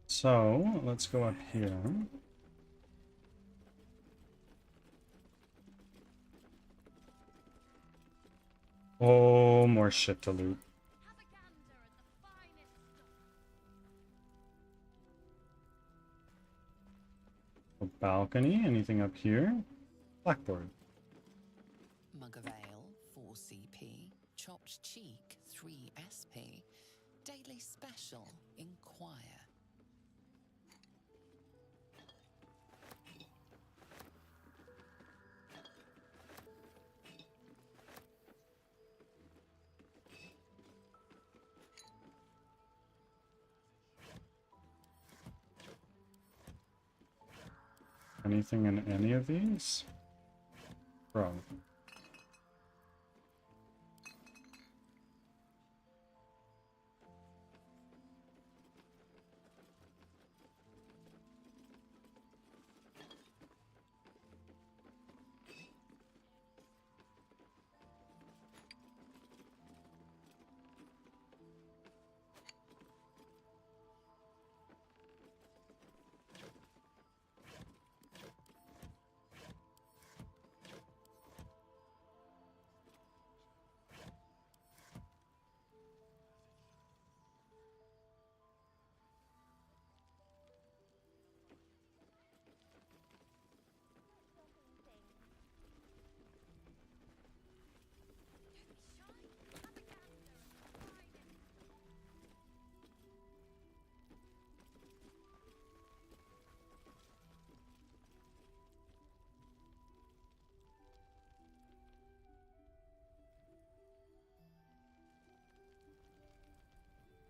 So, let's go up here. Oh, more shit to loot. balcony. Anything up here? Blackboard.
Mug of ale, 4 CP. Chopped cheek, 3 SP. Daily special, inquire.
Anything in any of these? Bro.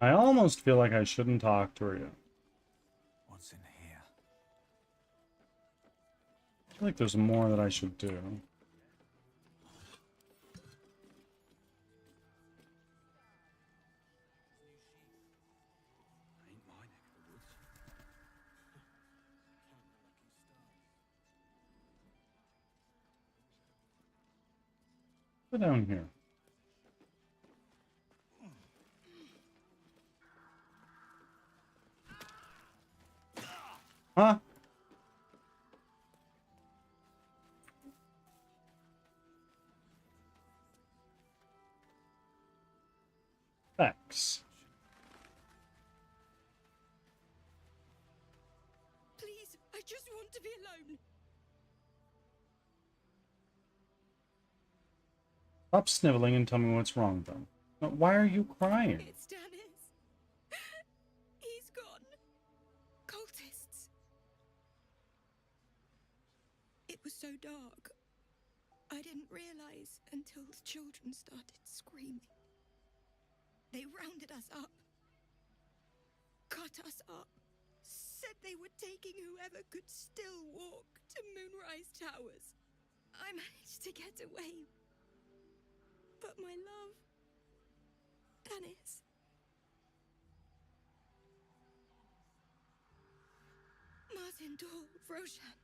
I almost feel like I shouldn't talk to her yet.
What's in here?
I feel like there's more that I should do.
Ain't my neck of the woods.
Go down here. Huh? X.
Please, I just want to be alone.
Stop sniveling and tell me what's wrong, though. Now, why are you crying?
It's Dennis. He's gone. Cultists. It was so dark. I didn't realize until the children started screaming. They rounded us up. Cut us up. Said they were taking whoever could still walk to Moonrise Towers. I managed to get away. But my love, Dennis. Martin Dor, Roshan.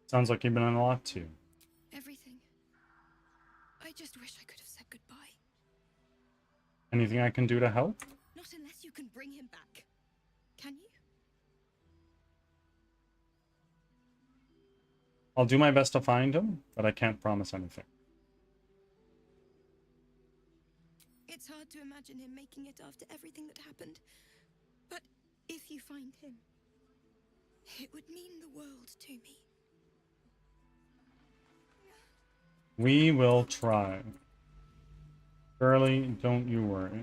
Sounds like you've been on a lot too.
Everything. I just wish I could have said goodbye.
Anything I can do to help?
Not unless you can bring him back. Can you?
I'll do my best to find him, but I can't promise anything.
It's hard to imagine him making it after everything that happened. But if you find him, it would mean the world to me.
We will try. Girlie, don't you worry.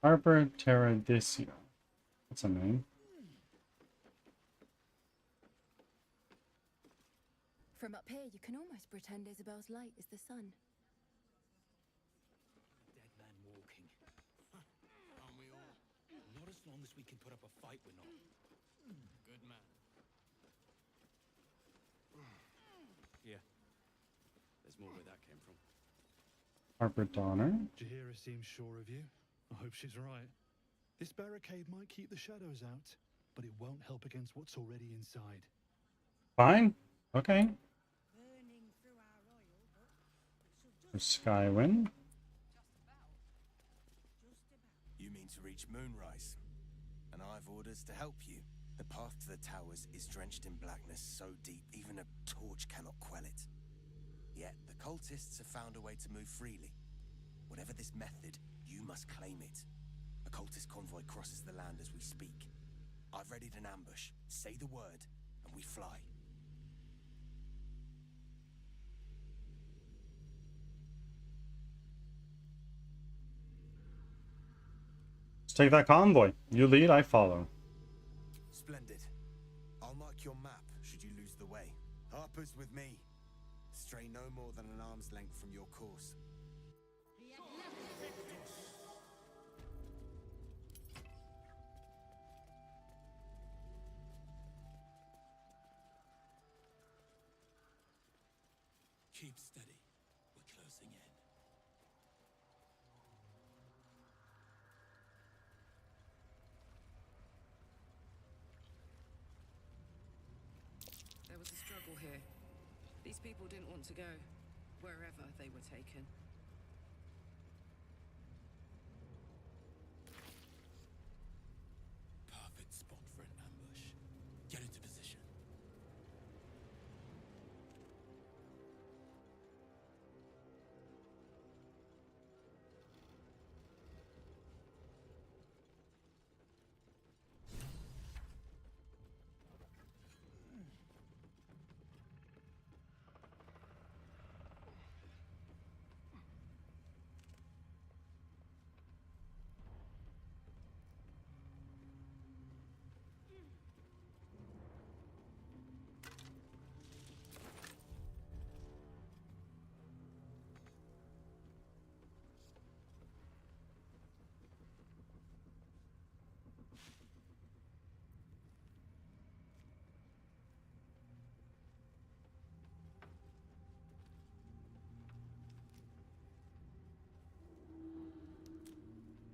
Harper Teradicio. That's a name.
From up here, you can almost pretend Isabel's light is the sun.
Dead man walking. Aren't we all? Not as long as we can put up a fight, we're not.
Good man.
Yeah. There's more where that came from.
Harper Donner.
Jahira seems sure of you. I hope she's right. This barricade might keep the shadows out, but it won't help against what's already inside.
Fine. Okay. Skywin.
You mean to reach Moonrise? And I've orders to help you. The path to the towers is drenched in blackness so deep even a torch cannot quell it. Yet the cultists have found a way to move freely. Whatever this method, you must claim it. A cultist convoy crosses the land as we speak. I've readied an ambush. Say the word, and we fly.
Let's take that convoy. You lead, I follow.
Splendid. I'll mark your map should you lose the way. Harper's with me. Stray no more than an arm's length from your course.
Keep steady. We're closing in.
There was a struggle here. These people didn't want to go wherever they were taken.
Perfect spot for an ambush. Get into position.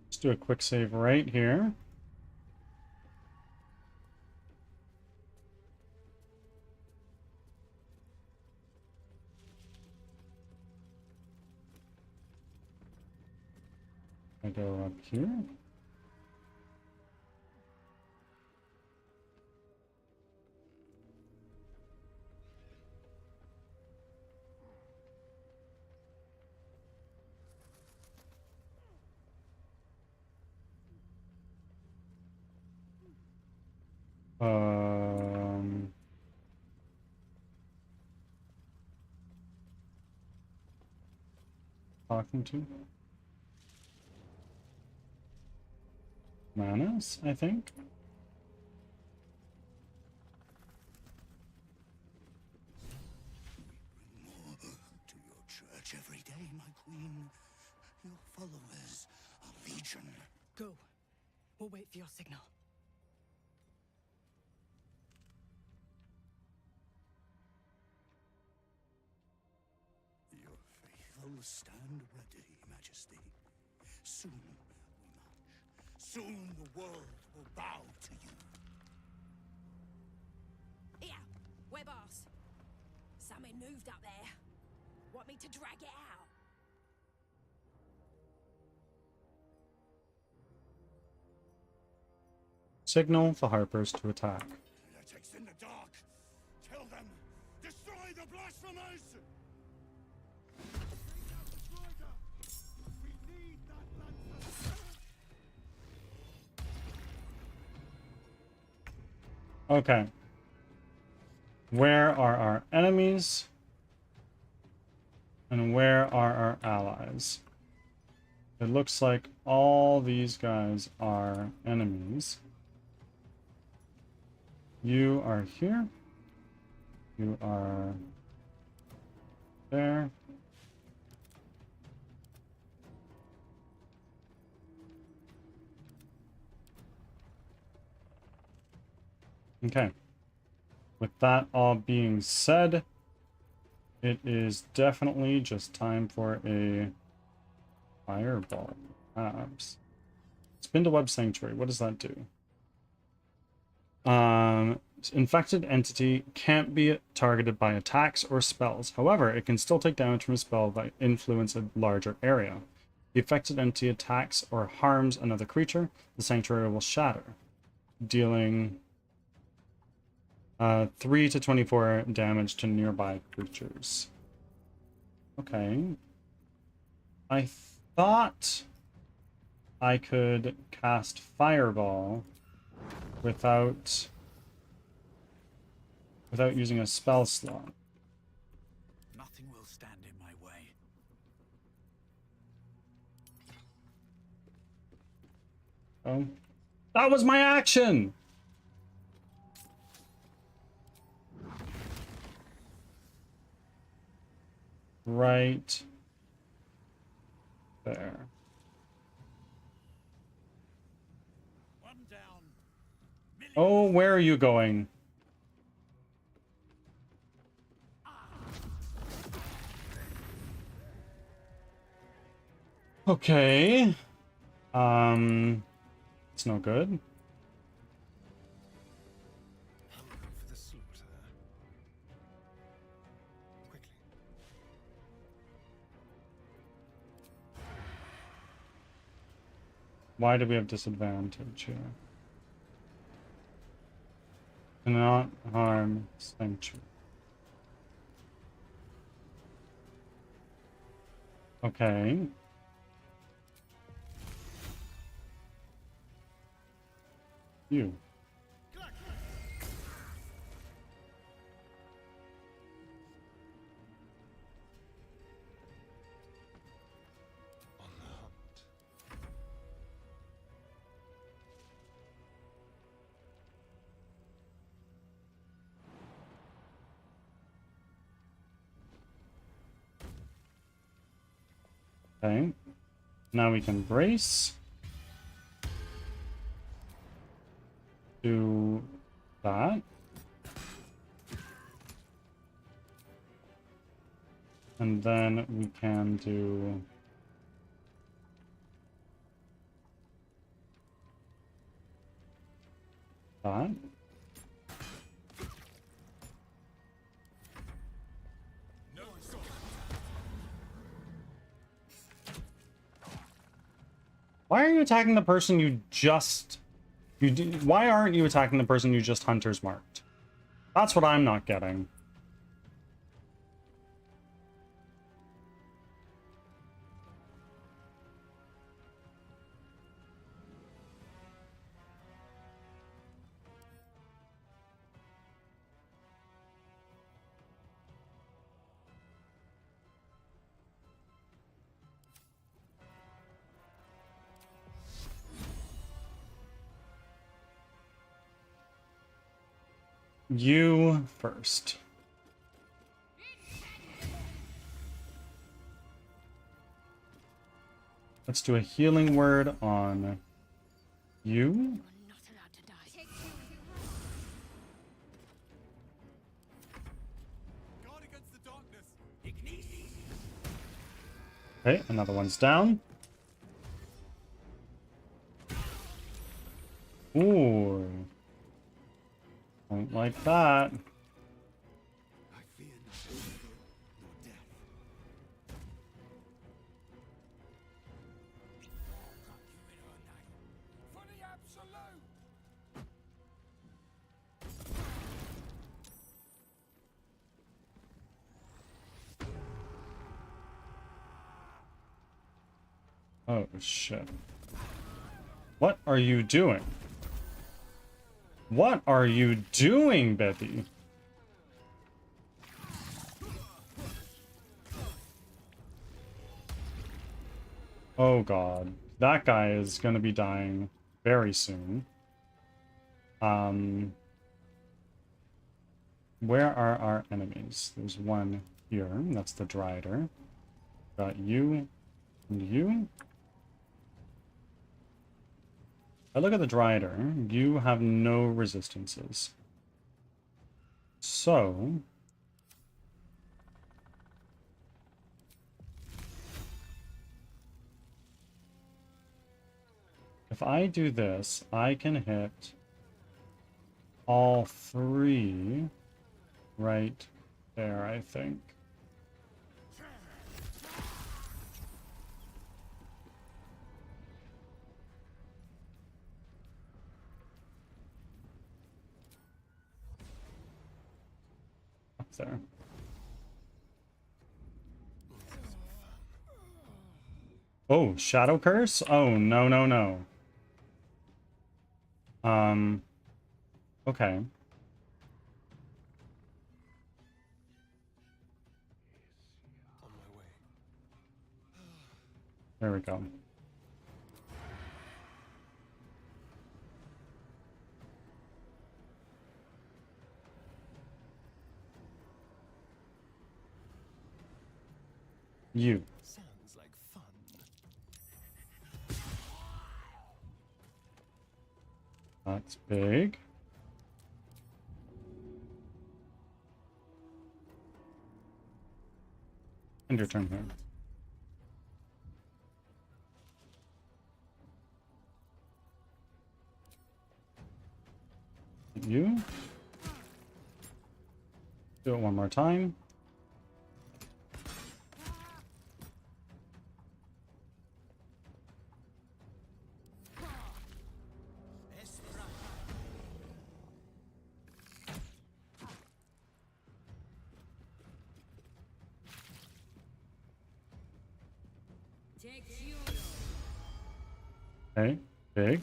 Let's do a quick save right here. I go up here. Talking to Manus, I think.
More to your church every day, my queen. Your followers are legion.
Go. We'll wait for your signal.
Your faithful stand ready, Majesty. Soon we march. Soon the world will bow to you.
Here, we're boss. Something moved up there. Want me to drag it out?
Signal the Harpers to attack.
Heretics in the dark. Kill them. Destroy the blasphemers.
Okay. Where are our enemies? And where are our allies? It looks like all these guys are enemies. You are here. You are there. Okay. With that all being said, it is definitely just time for a fireball, perhaps. Spin to web sanctuary. What does that do? Infected entity can't be targeted by attacks or spells. However, it can still take damage from a spell that influence a larger area. The affected entity attacks or harms another creature, the sanctuary will shatter, dealing 3 to 24 damage to nearby creatures. Okay. I thought I could cast Fireball without using a spell slot.
Nothing will stand in my way.
Oh. That was my action! Right there. Oh, where are you going? Okay. It's no good.
For the slaughter. Quickly.
Why do we have disadvantage here? Cannot harm sanctuary. Okay. You. Okay. Now we can brace. Do that. And then we can do that. Why are you attacking the person you just... Why aren't you attacking the person you just Hunter's marked? That's what I'm not getting. You first. Let's do a healing word on you.
Guard against the darkness.
Okay, another one's down. Ooh. Don't like that.
I fear neither evil nor death. For the absolute!
Oh, shit. What are you doing? What are you doing, Betty? Oh god. That guy is gonna be dying very soon. Where are our enemies? There's one here. That's the Drider. Got you and you. I look at the Drider. You have no resistances. So if I do this, I can hit all three right there, I think. Up there. Oh, Shadow Curse? Oh, no, no, no. Okay.
On my way.
There we go. You.
Sounds like fun.
That's big. And your turn here. You. Do it one more time. Okay, big.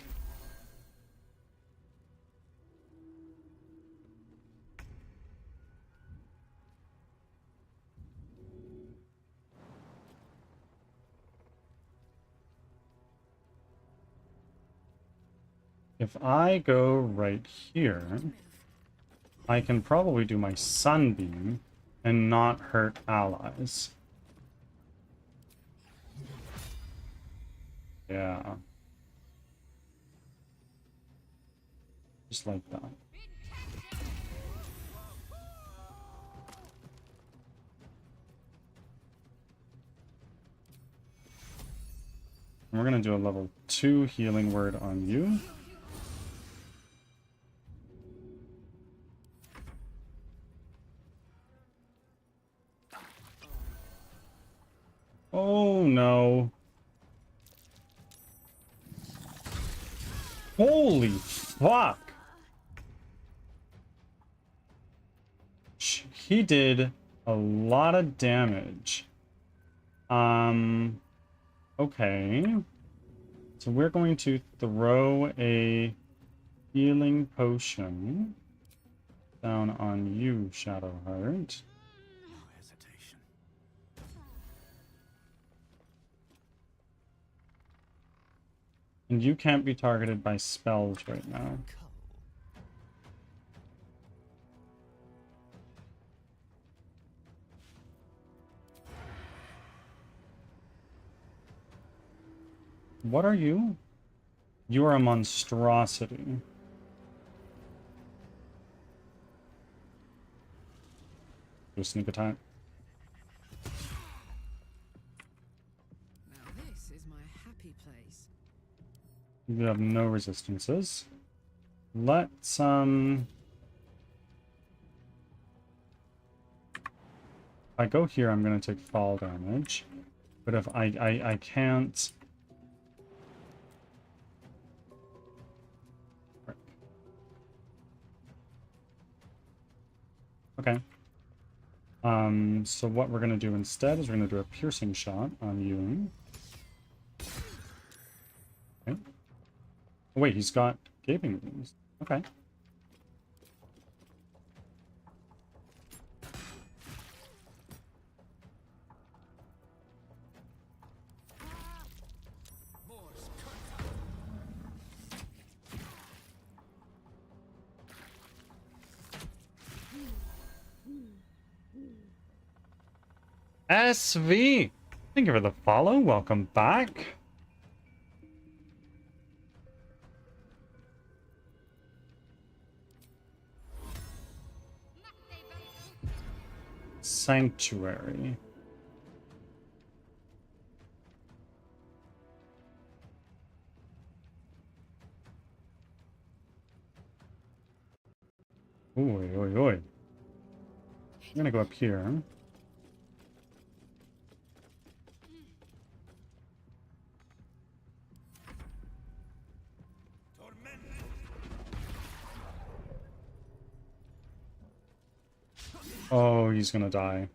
If I go right here, I can probably do my Sunbeam and not hurt allies. Yeah. Just like that. And we're gonna do a level 2 healing word on you. Oh no. Holy fuck. He did a lot of damage. Okay. So we're going to throw a healing potion down on you, Shadowheart.
No hesitation.
And you can't be targeted by spells right now. What are you? You are a monstrosity. Do a sneak attack.
Now this is my happy place.
You have no resistances. Let's if I go here, I'm gonna take fall damage. But if I can't. Okay. So what we're gonna do instead is we're gonna do a piercing shot on you. Okay. Oh, wait, he's got gaping wounds. Okay. SV, thank you for the follow. Welcome back. Sanctuary. Oi, oi, oi. I'm gonna go up here. Oh, he's gonna die.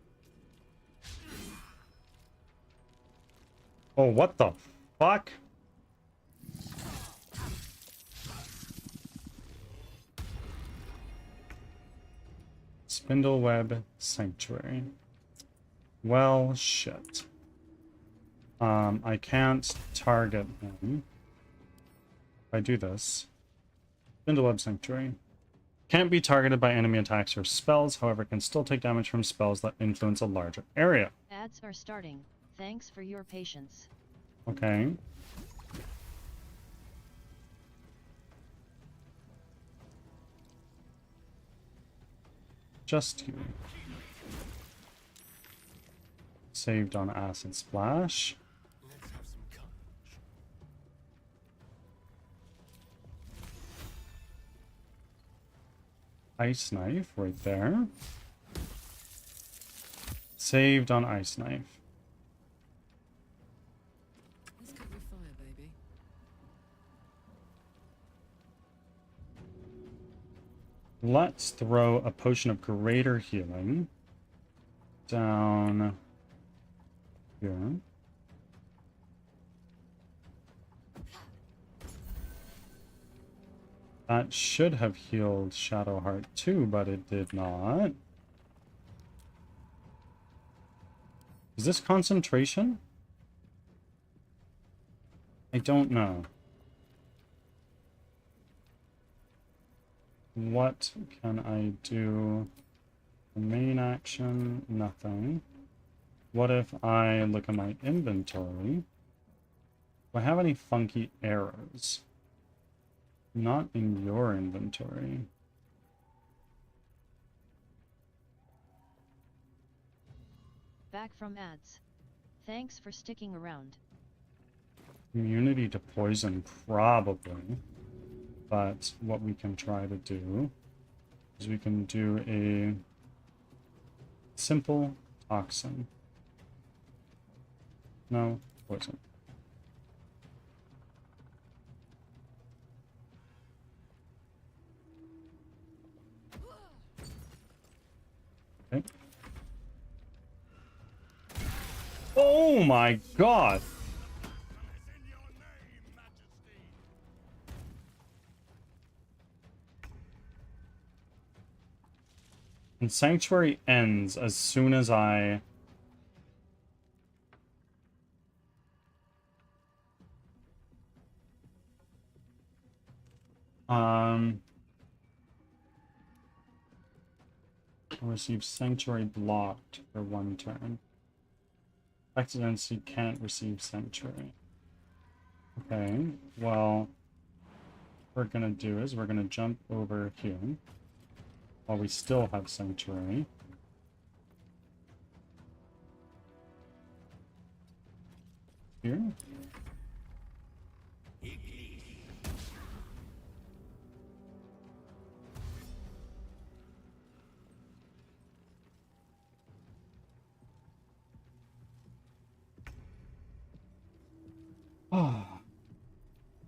Oh, what the fuck? Spindleweb Sanctuary. Well, shit. I can't target him. If I do this. Spindleweb Sanctuary. Can't be targeted by enemy attacks or spells, however, can still take damage from spells that influence a larger area.
Ads are starting. Thanks for your patience.
Okay. Just you. Saved on Acid Splash.
Let's have some courage.
Ice Knife right there. Saved on Ice Knife.
Let's cover fire, baby.
Let's throw a potion of greater healing down here. That should have healed Shadowheart too, but it did not. Is this concentration? I don't know. What can I do? The main action, nothing. What if I look at my inventory? Do I have any funky arrows? Not in your inventory.
Back from ads. Thanks for sticking around.
Immunity to poison, probably. But what we can try to do is we can do a simple toxin. No, poison. Okay. Oh my god! And Sanctuary ends as soon as I... receive Sanctuary blocked for 1 turn. Affected entity can't receive Sanctuary. Okay, well, what we're gonna do is we're gonna jump over here while we still have Sanctuary. Here.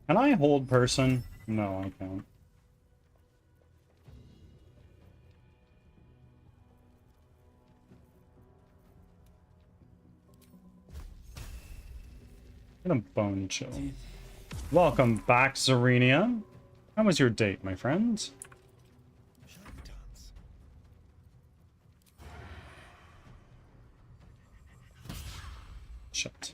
Can I hold person? No, I can't. I'm gonna bone chill. Welcome back, Zarenia. How was your date, my friend? Shit.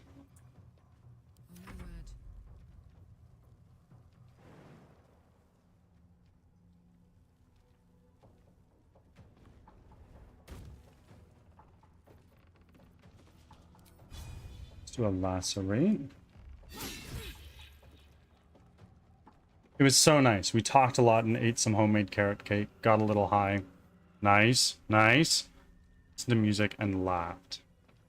Do a lacerate. It was so nice. We talked a lot and ate some homemade carrot cake. Got a little high. Nice. Nice. Listened to music and laughed.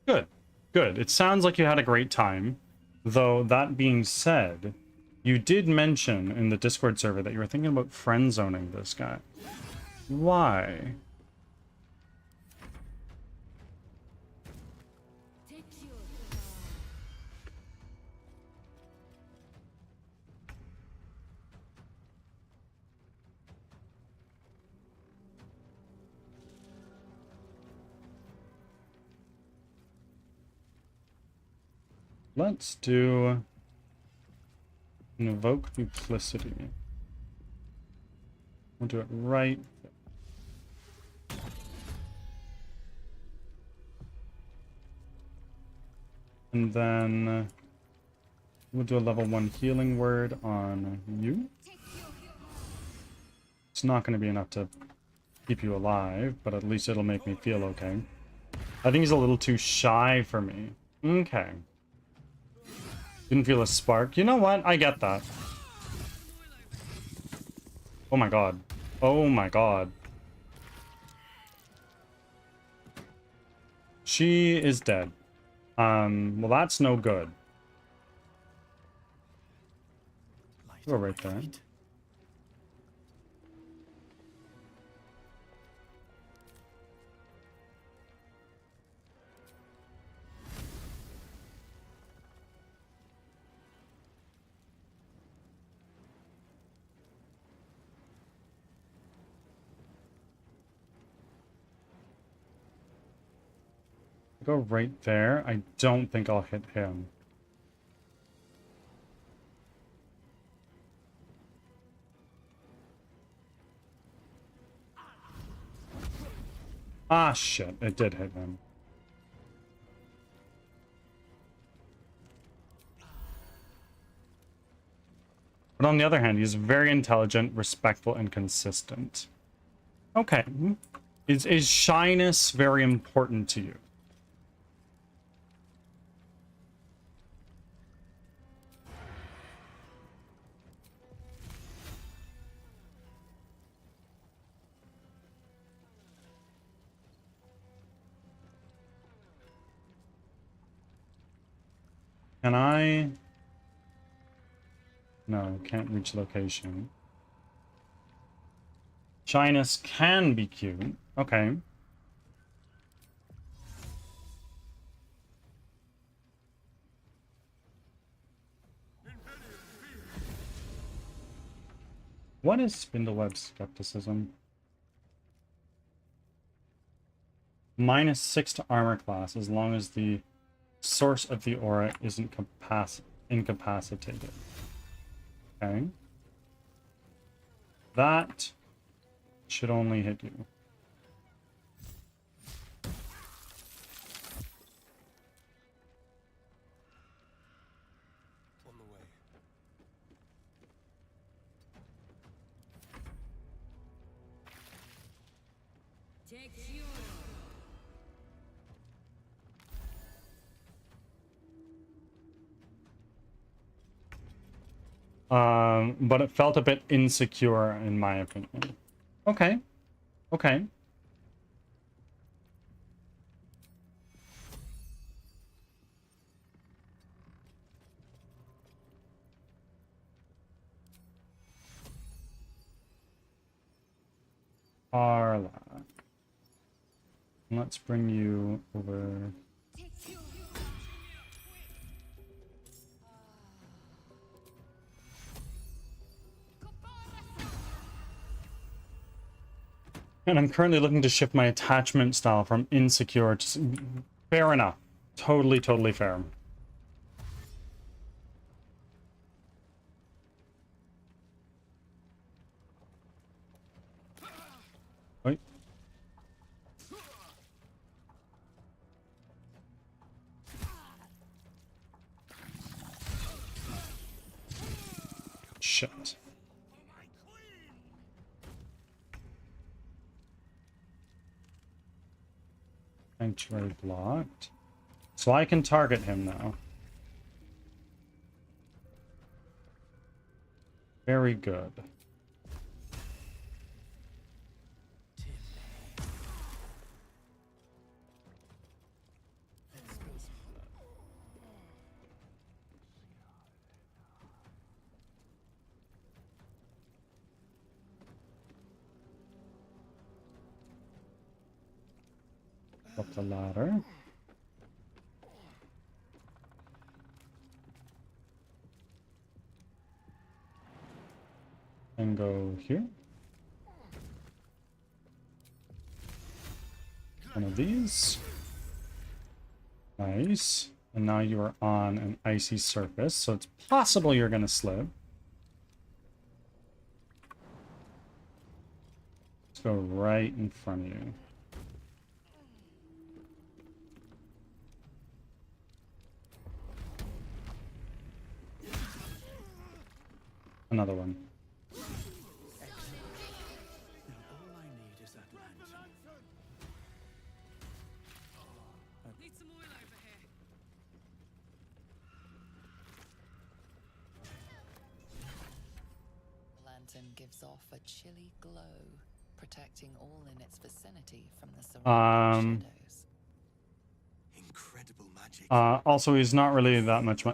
Good. Good. It sounds like you had a great time. Though, that being said, you did mention in the Discord server that you were thinking about friend zoning this guy. Why? Let's do invoke duplicity. We'll do it right. And then we'll do a level 1 healing word on you. It's not going to be enough to keep you alive, but at least it'll make me feel okay. I think he's a little too shy for me. Okay. Didn't feel a spark. You know what? I get that. Oh my god. Oh my god. She is dead. Well, that's no good. Go right there. Go right there. I don't think I'll hit him. Ah, shit. It did hit him. But on the other hand, he's very intelligent, respectful, and consistent. Okay. Is shyness very important to you? Can I? No, can't reach location. Shyness can be cute. Okay. What is Spindleweb skepticism? -6 to armor class as long as the source of the aura isn't incapacitated. Okay. That should only hit you.
On the way.
But it felt a bit insecure in my opinion. Okay. Okay. Arla. Let's bring you over. And I'm currently looking to shift my attachment style from insecure to... Fair enough. Totally, totally fair. Wait. Shit. Sanctuary blocked. So I can target him now. Very good. Up the ladder. And go here. One of these. Nice. And now you are on an icy surface, so it's possible you're going to slip. Let's go right in front of you. Another one.
Need some oil over here.
The lantern gives off a chilly glow, protecting all in its vicinity from the surrounding shadows.
Incredible magic.
Also, he's not really that much,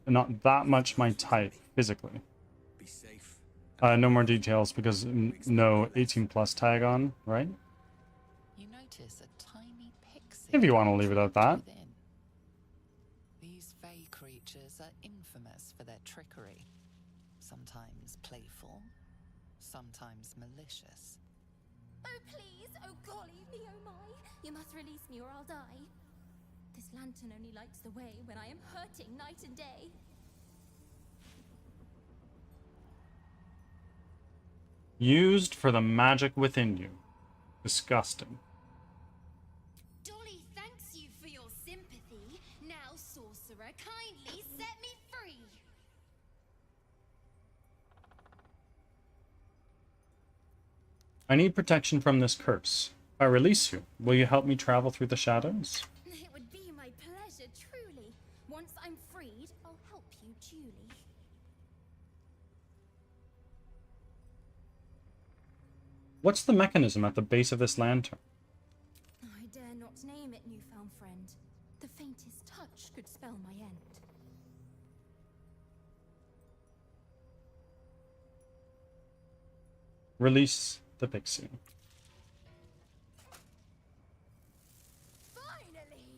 not that much my type physically.
Be safe.
No more details because no 18+ tag on, right?
You notice a tiny pixie.
If you want to leave it at that.
Within. These fey creatures are infamous for their trickery. Sometimes playful, sometimes malicious.
Oh please, oh golly me, oh my. You must release me or I'll die. This lantern only lights the way when I am hurting night and day.
Used for the magic within you. Disgusting.
Dolly thanks you for your sympathy. Now, sorcerer, kindly set me free.
I need protection from this curse. If I release you, will you help me travel through the shadows?
It would be my pleasure, truly. Once I'm freed, I'll help you duly.
What's the mechanism at the base of this lantern?
I dare not name it, newfound friend. The faintest touch could spell my end.
Release the pixie.
Finally!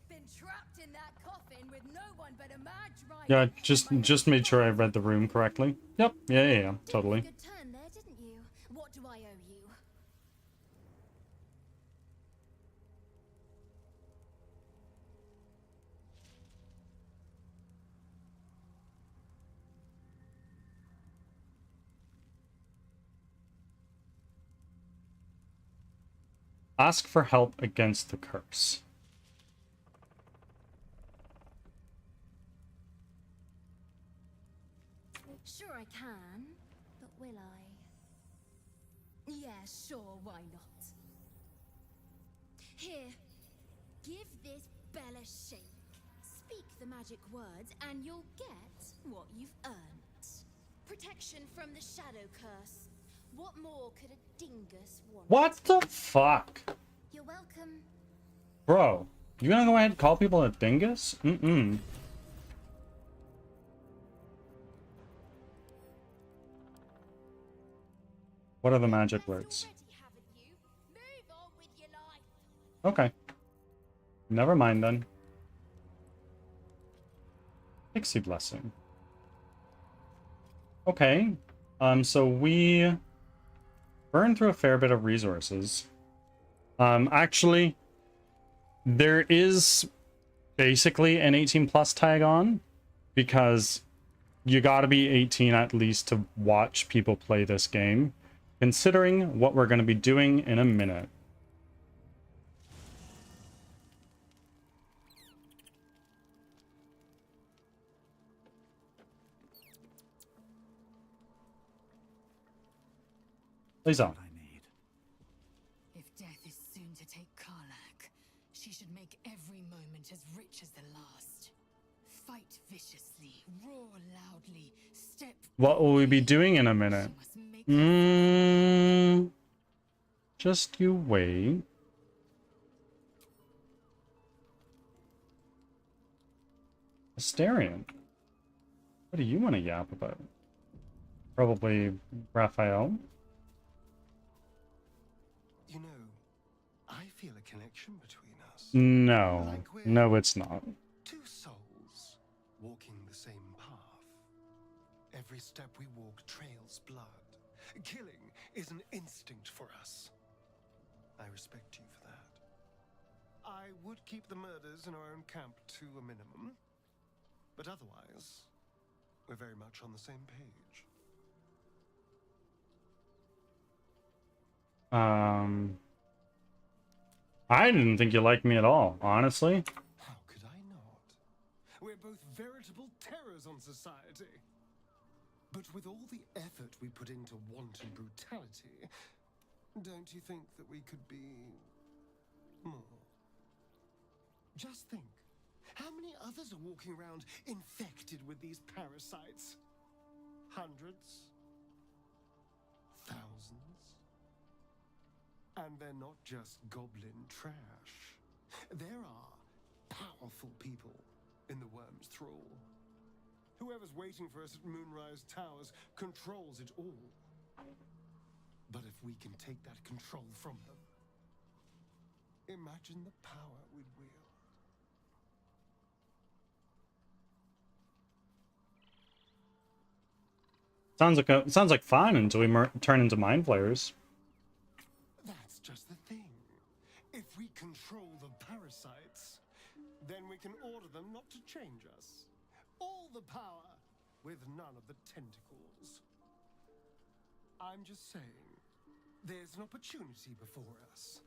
Been trapped in that coffin with no one but a mad driver.
Yeah, just made sure I read the room correctly. Yep, yeah, totally.
Good turn there, didn't you? What do I owe you?
Ask for help against the curse.
Sure I can, but will I? Yeah, sure, why not? Here, give this bell a shake. Speak the magic words and you'll get what you've earned. Protection from the shadow curse. What more could a dingus want?
What the fuck?
You're welcome.
Bro, you gonna go ahead and call people a dingus? Mm-mm. What are the magic words? Okay. Never mind then. Pixie blessing. Okay. So we burned through a fair bit of resources. Actually, there is basically an 18+ tag on because you gotta be 18 at least to watch people play this game, considering what we're gonna be doing in a minute. Lisa.
If death is soon to take Karlak, she should make every moment as rich as the last. Fight viciously, roar loudly, step.
What will we be doing in a minute? Just you wait. Asterion. What do you want to yap about? Probably Raphael.
You know, I feel a connection between us.
No.
Like we're
No, it's not.
two souls walking the same path. Every step we walk trails blood. Killing is an instinct for us. I respect you for that. I would keep the murders in our own camp to a minimum, but otherwise, we're very much on the same page.
I didn't think you liked me at all, honestly.
How could I not? We're both veritable terrors on society. But with all the effort we put into wanton brutality, don't you think that we could be more? Just think, how many others are walking around infected with these parasites? Hundreds? Thousands? And they're not just goblin trash. There are powerful people in the worm's thrall. Whoever's waiting for us at Moonrise Towers controls it all. But if we can take that control from them, imagine the power we'd wield.
Sounds like fun until we turn into mind flayers.
That's just the thing. If we control the parasites, then we can order them not to change us. All the power, with none of the tentacles. I'm just saying, there's an opportunity before us.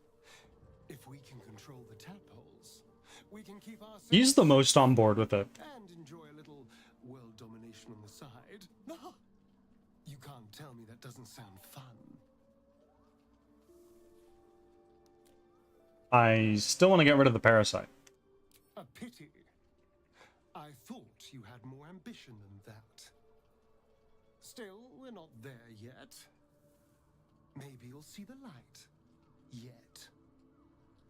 If we can control the tadpoles, we can keep ourselves...
He's the most on board with it.
And enjoy a little world domination on the side. You can't tell me that doesn't sound fun.
I still want to get rid of the parasite.
A pity. I thought you had more ambition than that. Still, we're not there yet. Maybe you'll see the light. Yet.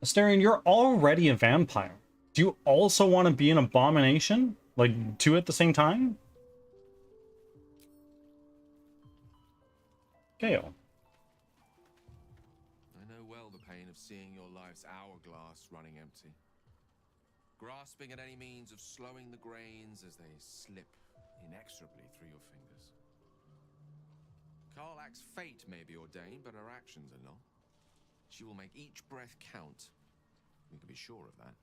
Asterion, you're already a vampire. Do you also want to be an abomination? Like, two at the same time? Gale.
I know well the pain of seeing your life's hourglass running empty. Grasping at any means of slowing the grains as they slip inexorably through your fingers. Karlach's fate may be ordained, but her actions are not. She will make each breath count. You can be sure of that.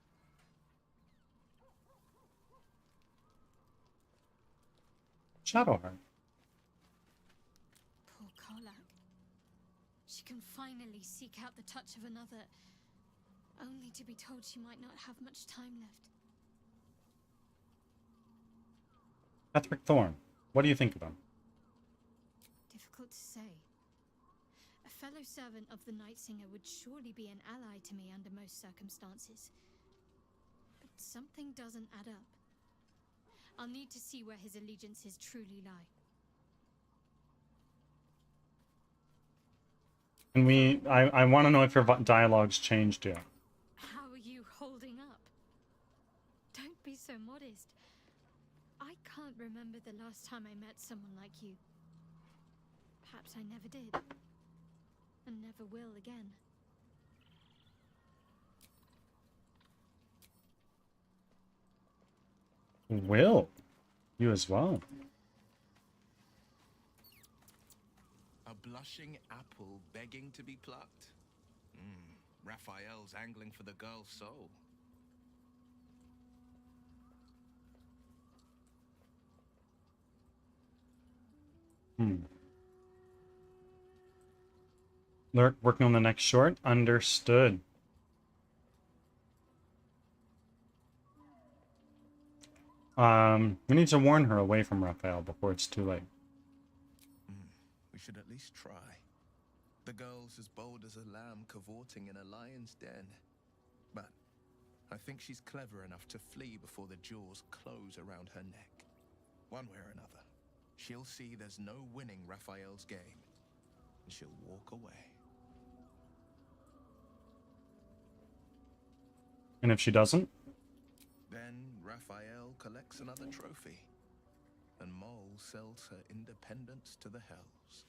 Shadowheart.
Poor Karlach. She can finally seek out the touch of another, only to be told she might not have much time left.
Patrick Thorne, what do you think of him?
Difficult to say. A fellow servant of the Night Singer would surely be an ally to me under most circumstances. But something doesn't add up. I'll need to see where his allegiances truly lie.
And I want to know if your dialogue's changed yet.
How are you holding up? Don't be so modest. I can't remember the last time I met someone like you. Perhaps I never did. And never will again.
Will. You as well.
A blushing apple begging to be plucked? Raphael's angling for the girl's soul.
Lurk working on the next short? Understood. We need to warn her away from Raphael before it's too late.
We should at least try. The girl's as bold as a lamb cavorting in a lion's den. But
I think she's clever enough to flee before the jaws close around her neck. One way or another, she'll see there's no winning Raphael's game, and she'll walk away.
And if she doesn't?
Then Raphael collects another trophy, and Mole sells her independence to the Hells.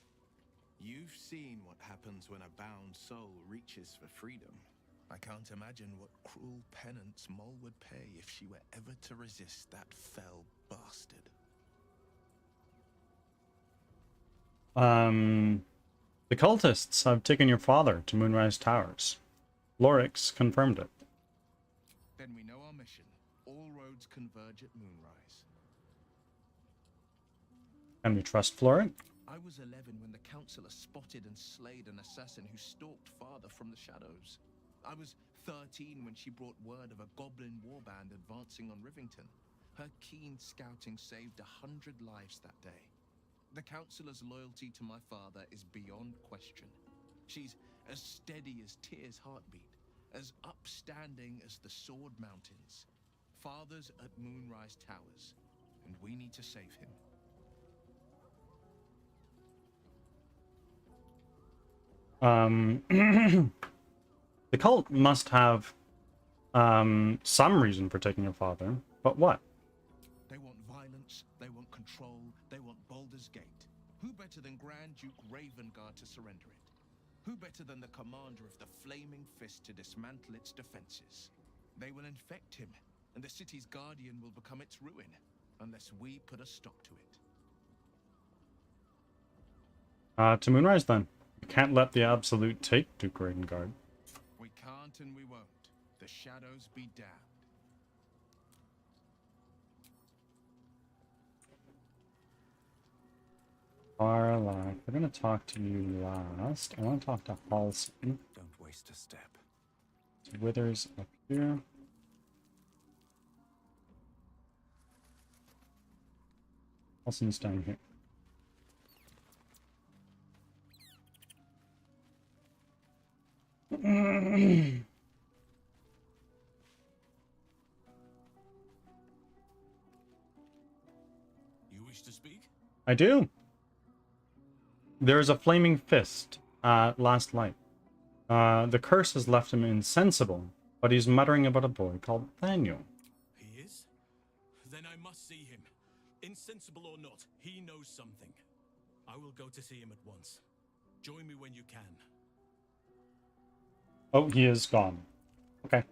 You've seen what happens when a bound soul reaches for freedom. I can't imagine what cruel penance Mole would pay if she were ever to resist that fell bastard.
The cultists have taken your father to Moonrise Towers. Lorix confirmed it.
Then we know our mission. All roads converge at Moonrise.
Can we trust Florent?
I was 11 when the Councillor spotted and slayed an assassin who stalked father from the shadows. I was 13 when she brought word of a goblin warband advancing on Rivington. Her keen scouting saved 100 lives that day. The Councillor's loyalty to my father is beyond question. She's as steady as Tyr's heartbeat, as upstanding as the Sword Mountains. Father's at Moonrise Towers, and we need to save him.
The cult must have some reason for taking your father, but what?
They want violence, they want control, they want Baldur's Gate. Who better than Grand Duke Ravengard to surrender it? Who better than the commander of the Flaming Fist to dismantle its defenses? They will infect him, and the city's guardian will become its ruin, unless we put a stop to it.
To Moonrise then. You can't let the Absolute take Duke Ravengard.
We can't and we won't. The shadows be damned.
Arla, we're gonna talk to you last. I want to talk to Halson.
Don't waste a step.
So Withers up here. Halson's down here.
You wish to speak?
I do. There's a flaming fist at last light. The curse has left him insensible, but he's muttering about a boy called Daniel.
He is? Then I must see him. Insensible or not, he knows something. I will go to see him at once. Join me when you can.
Oh, he is gone. Okay.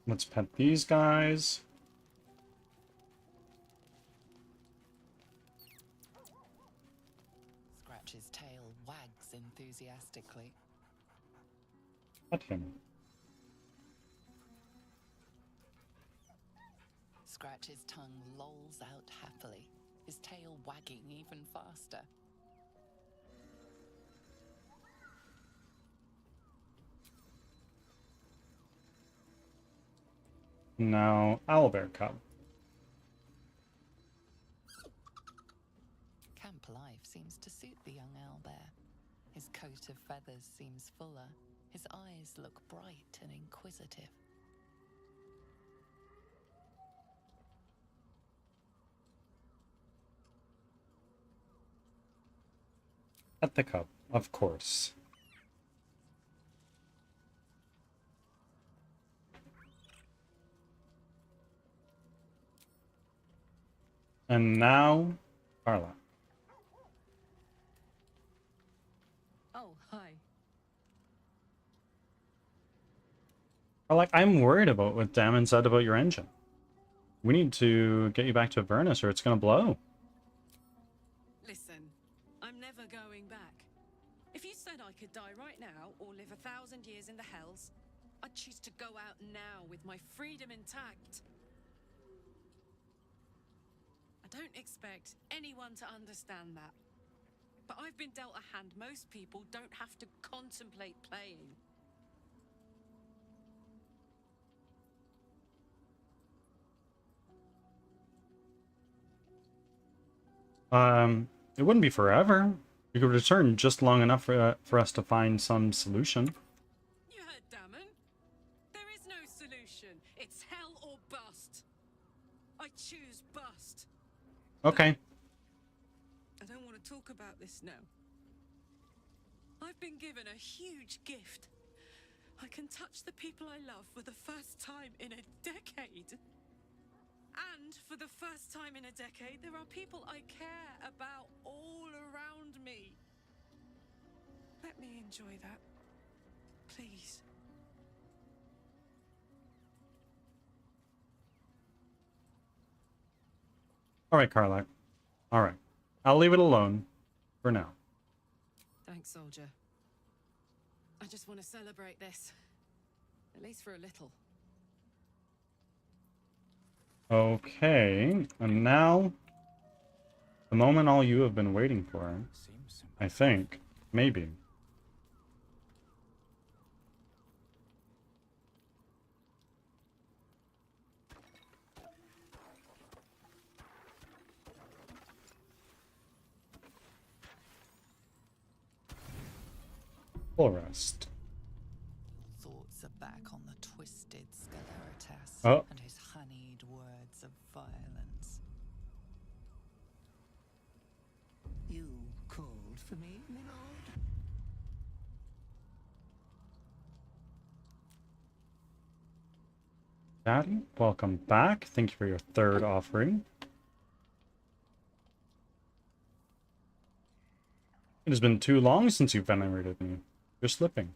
Let's pet these guys.
Scratch's tail wags enthusiastically.
Pet him.
Scratch's tongue lolls out happily, his tail wagging even faster.
Now, owlbear cub.
Camp life seems to suit the young owlbear. His coat of feathers seems fuller. His eyes look bright and inquisitive.
At the cub, of course. And now, Carla.
Oh, hi.
I'm worried about what Damon said about your engine. We need to get you back to Avernus or it's gonna blow.
Listen, I'm never going back. If you said I could die right now or live 1,000 years in the Hells, I'd choose to go out now with my freedom intact. I don't expect anyone to understand that. But I've been dealt a hand most people don't have to contemplate playing.
It wouldn't be forever. We could return just long enough for us to find some solution.
You heard Damon. There is no solution. It's hell or bust. I choose bust.
Okay.
I don't want to talk about this now. I've been given a huge gift. I can touch the people I love for the first time in a decade. And for the first time in a decade, there are people I care about all around me. Let me enjoy that. Please.
All right, Karlak. All right. I'll leave it alone for now.
Thanks, soldier. I just want to celebrate this. At least for a little.
Okay. And now, the moment all you have been waiting for, I think. Maybe. Full rest.
Thoughts are back on the twisted Scaleritas
Oh.
and his honeyed words of violence.
You called for me, my lord?
Daddy, welcome back. Thank you for your third offering. It has been too long since you venerated me. You're slipping.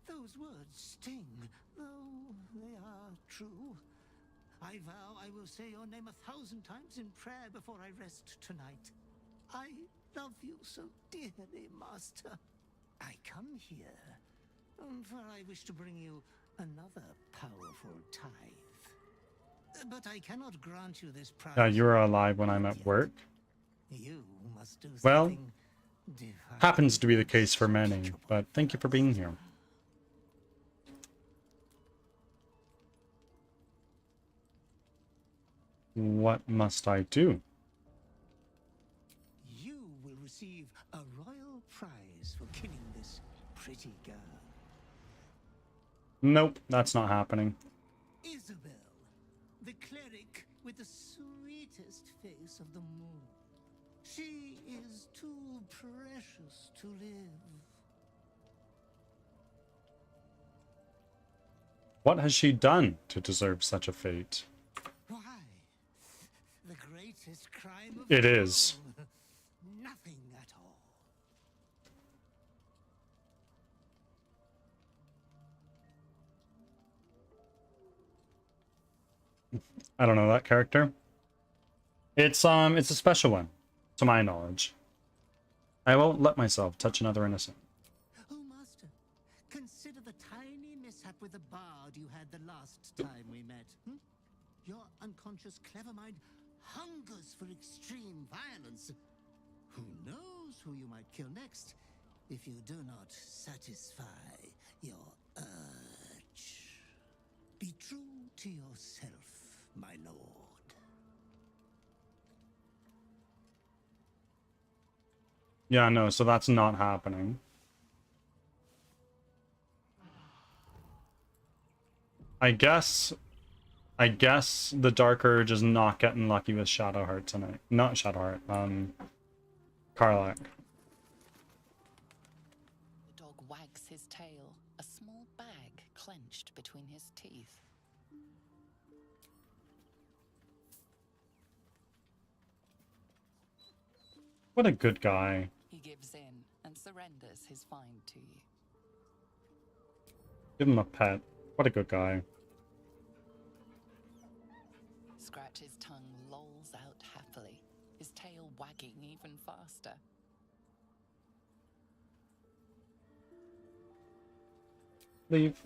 Those words sting, though they are true. I vow I will say your name 1,000 times in prayer before I rest tonight. I love you so dearly, Master. I come here, for I wish to bring you another powerful tithe. But I cannot grant you this prize.
Yeah, you are alive when I'm at work.
You must do
Well,
something divine.
happens to be the case for many, but thank you for being here. What must I do?
You will receive a royal prize for killing this pretty girl.
Nope, that's not happening.
Isabel, the cleric with the sweetest face of them all. She is too precious to live.
What has she done to deserve such a fate?
Why? The greatest crime of
It is.
all. Nothing at all.
I don't know that character. It's a special one, to my knowledge. I won't let myself touch another innocent.
Oh, Master, consider the tiny mishap with the bard you had the last time we met. Your unconscious clever mind hungers for extreme violence. Who knows who you might kill next if you do not satisfy your urge. Be true to yourself, my lord.
Yeah, no, so that's not happening. I guess the Dark Urge is not getting lucky with Shadowheart tonight. Not Shadowheart, Karlak.
The dog wags his tail, a small bag clenched between his teeth.
What a good guy.
He gives in and surrenders his find to you.
Give him a pet. What a good guy.
Scratch's tongue lolls out happily, his tail wagging even faster.
Leave.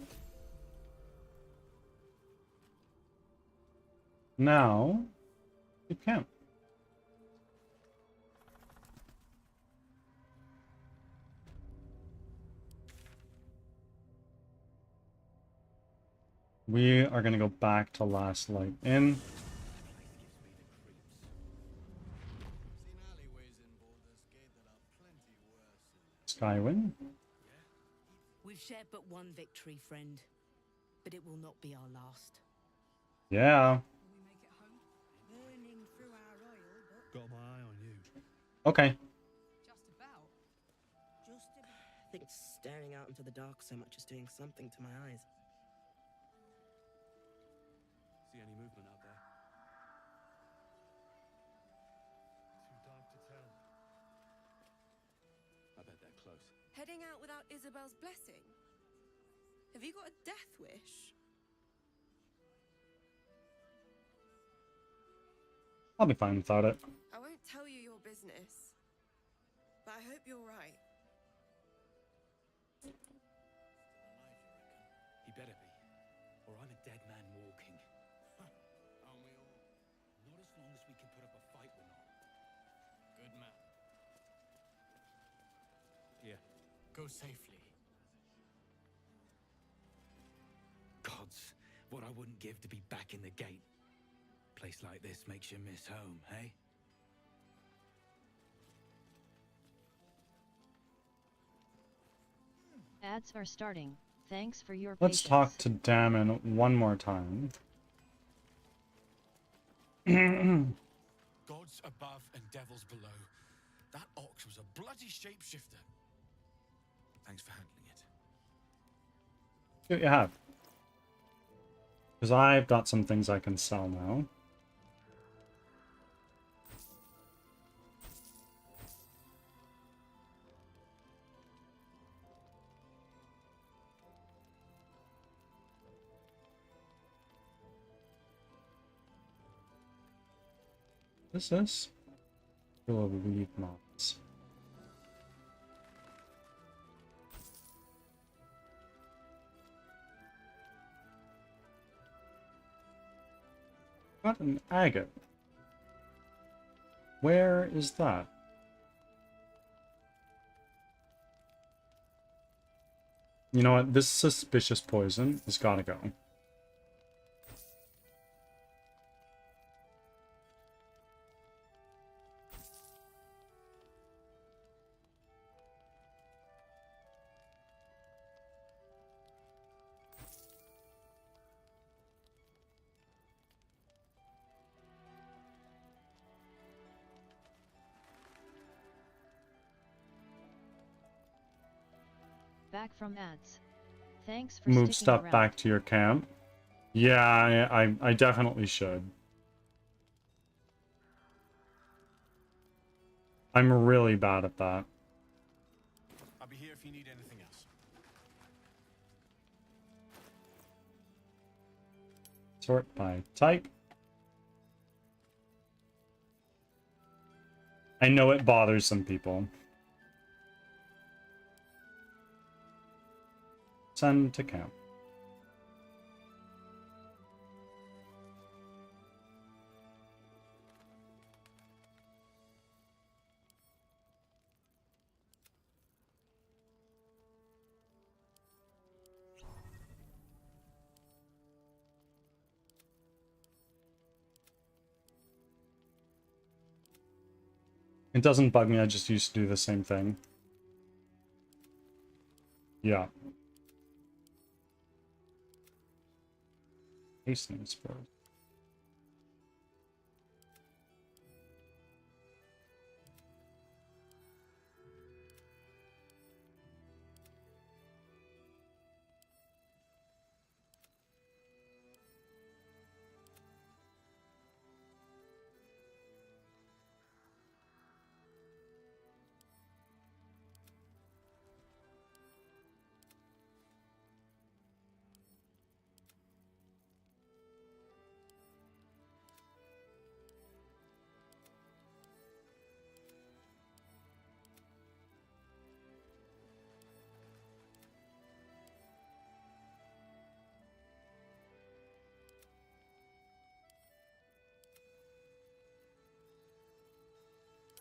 Now, you can't. We are going to go back to Last Light Inn. Skywin.
We've shared but one victory, friend, but it will not be our last.
Yeah.
Burning through our oil, but
Got my eye on you.
Okay.
just about.
I think staring out into the dark so much is doing something to my eyes.
See any movement out there?
Too dark to tell.
I bet they're close.
Heading out without Isabel's blessing? Have you got a death wish?
I'll be fine without it.
I won't tell you your business, but I hope you're right.
He better be, or I'm a dead man walking.
Aren't we all?
Not as long as we can put up a fight, we're not.
Good man.
Here.
Go safely.
Gods, what I wouldn't give to be back in the gate. Place like this makes you miss home, hey?
Ads are starting. Thanks for your
Let's
patience.
talk to Damon one more time.
Gods above and devils below. That ox was a bloody shapeshifter.
Thanks for handling it.
See what you have. Because I've got some things I can sell now. What is this? Full of leaf moths. Got an agate. Where is that? You know what? This suspicious poison has got to go.
Back from ads. Thanks for
Move
sticking
stuff
around.
back to your camp. Yeah, I definitely should. I'm really bad at that.
I'll be here if you need anything else.
Sort by type. I know it bothers some people. Send to camp. It doesn't bug me, I just used to do the same thing. Yeah. Hastening spores.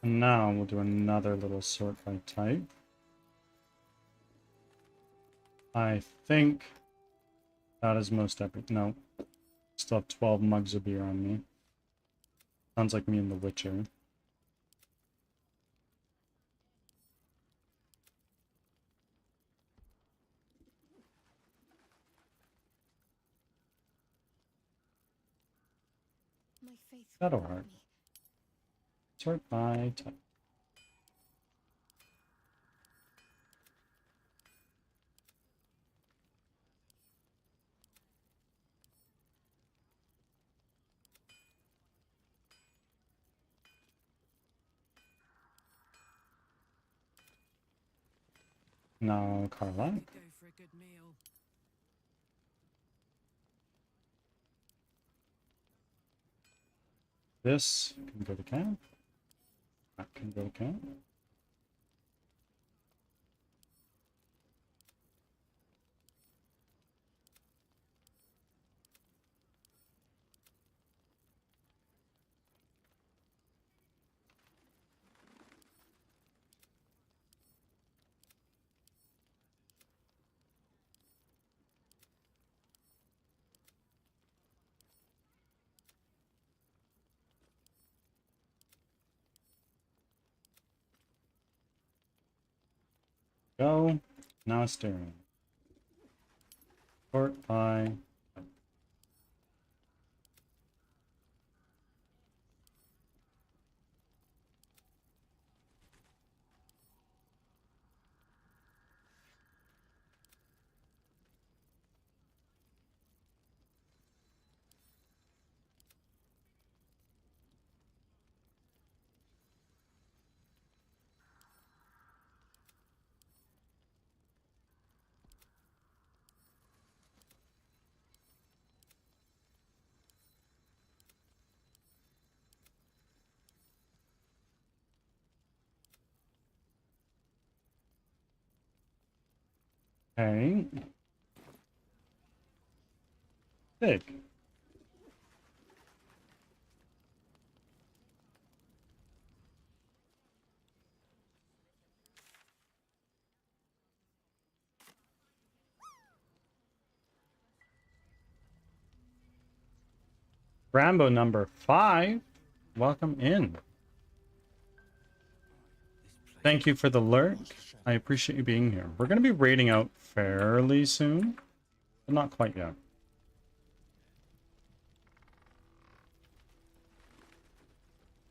And now we'll do another little sort by type. I think that is most epic. No. Still have 12 mugs of beer on me. Sounds like me in The Witcher. Shadow Heart. Sort by type. Now, Carla.
Go for a good meal.
This can go to camp. That can go to camp. Go. Now steering. Sort by. Okay. Big. Rambo number 5. Welcome in. Thank you for the lurk. I appreciate you being here. We're going to be raiding out fairly soon, but not quite yet.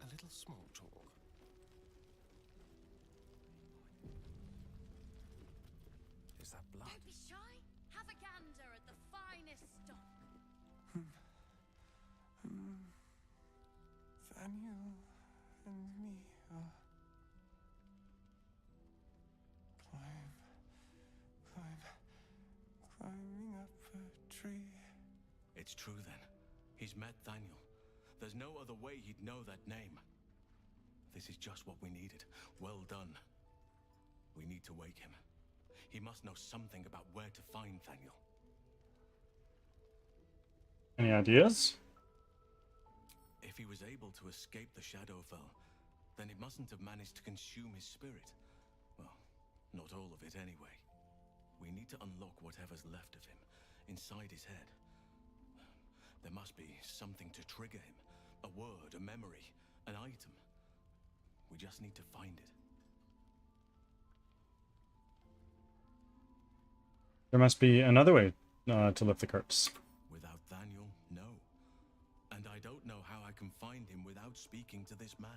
A little small talk. Is that blood?
Don't be shy. Have a gander at the finest stock.
Daniel and me are climbing up a tree.
It's true then. He's met Daniel. There's no other way he'd know that name. This is just what we needed. Well done. We need to wake him. He must know something about where to find Daniel.
Any ideas?
If he was able to escape the Shadowfell, then it mustn't have managed to consume his spirit. Well, not all of it anyway. We need to unlock whatever's left of him, inside his head. There must be something to trigger him. A word, a memory, an item. We just need to find it.
There must be another way to lift the curse.
Without Daniel, no. And I don't know how I can find him without speaking to this man.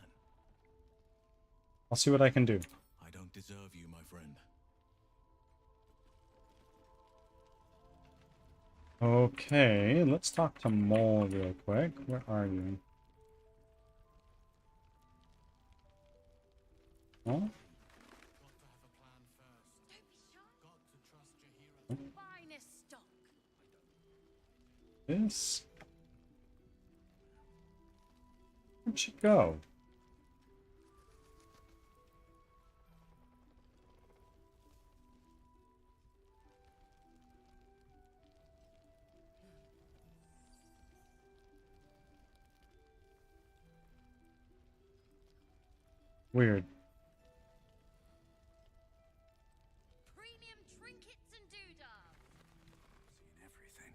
I'll see what I can do.
I don't deserve you, my friend.
Okay, let's talk to Mole real quick. Where are you? Oh?
Finest stock.
This? Where'd she go? Weird.
Premium trinkets and doodads.
Seen everything.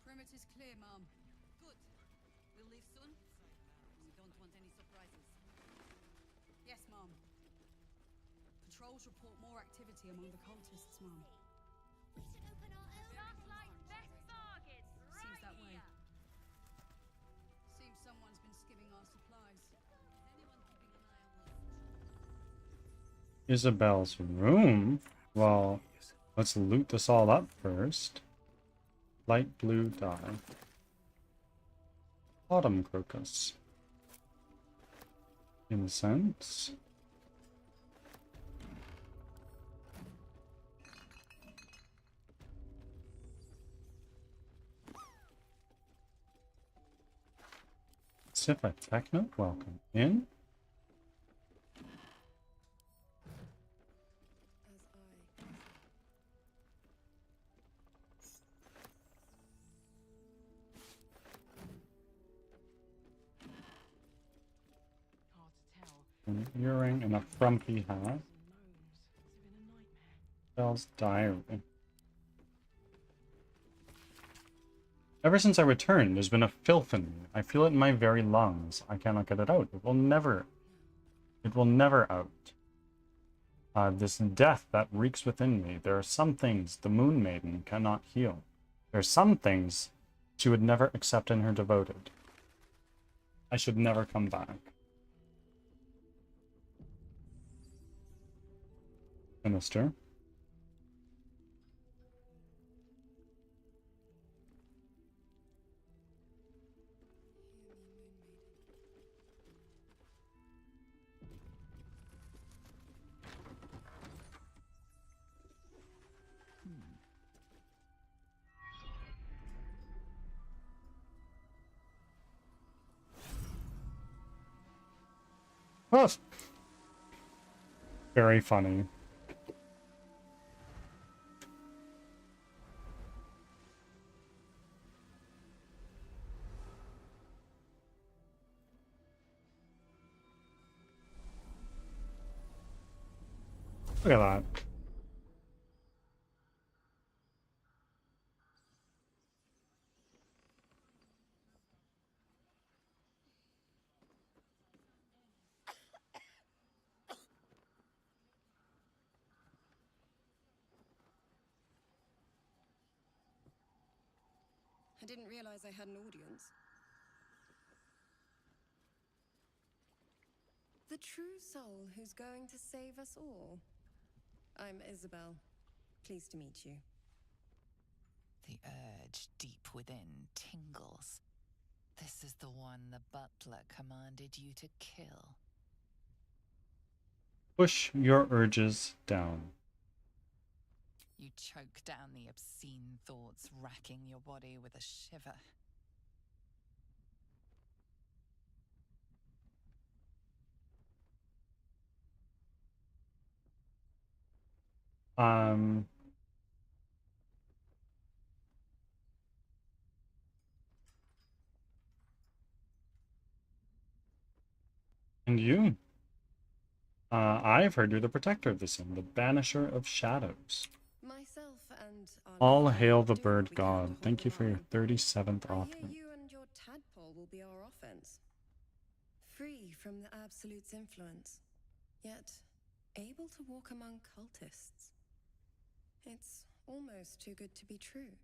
Perimeter's clear, Mom. Good. We'll leave soon. We don't want any surprises. Yes, Mom. Patrols report more activity among the cultists, Mom. Seems that way. Seems someone's been skimming our supplies.
Isabel's room? Well, let's loot this all up first. Light blue dye. Autumn crocus. Incense. Sifa Techno, welcome in. An earring and a frumpy hat. Bell's diary. Ever since I returned, there's been a filth in me. I feel it in my very lungs. I cannot get it out. It will never out. This death that reeks within me. There are some things the Moon Maiden cannot heal. There are some things she would never accept in her devoted. I should never come back. Minister. Oh, very funny. Look at that.
I didn't realize I had an audience. The true soul who's going to save us all. I'm Isabel. Pleased to meet you.
The urge deep within tingles. This is the one the butler commanded you to kill.
Push your urges down.
You choke down the obscene thoughts racking your body with a shiver.
And you? I've heard you're the protector of this inn, the banisher of shadows.
Myself and
All hail the bird god. Thank you for your 37th offering.
you and your tadpole will be our offense. Free from the Absolute's influence, yet able to walk among cultists. It's almost too good to be true.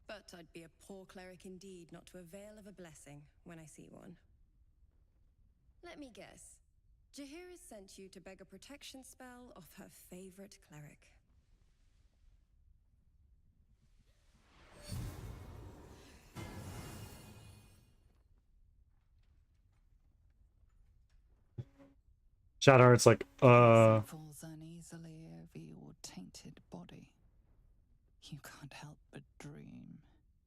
But I'd be a poor cleric indeed not to avail of a blessing when I see one. Let me guess. Jaheira sent you to beg a protection spell off her favorite cleric.
Shadowheart's like,
Falls uneasily over your tainted body. You can't help but dream.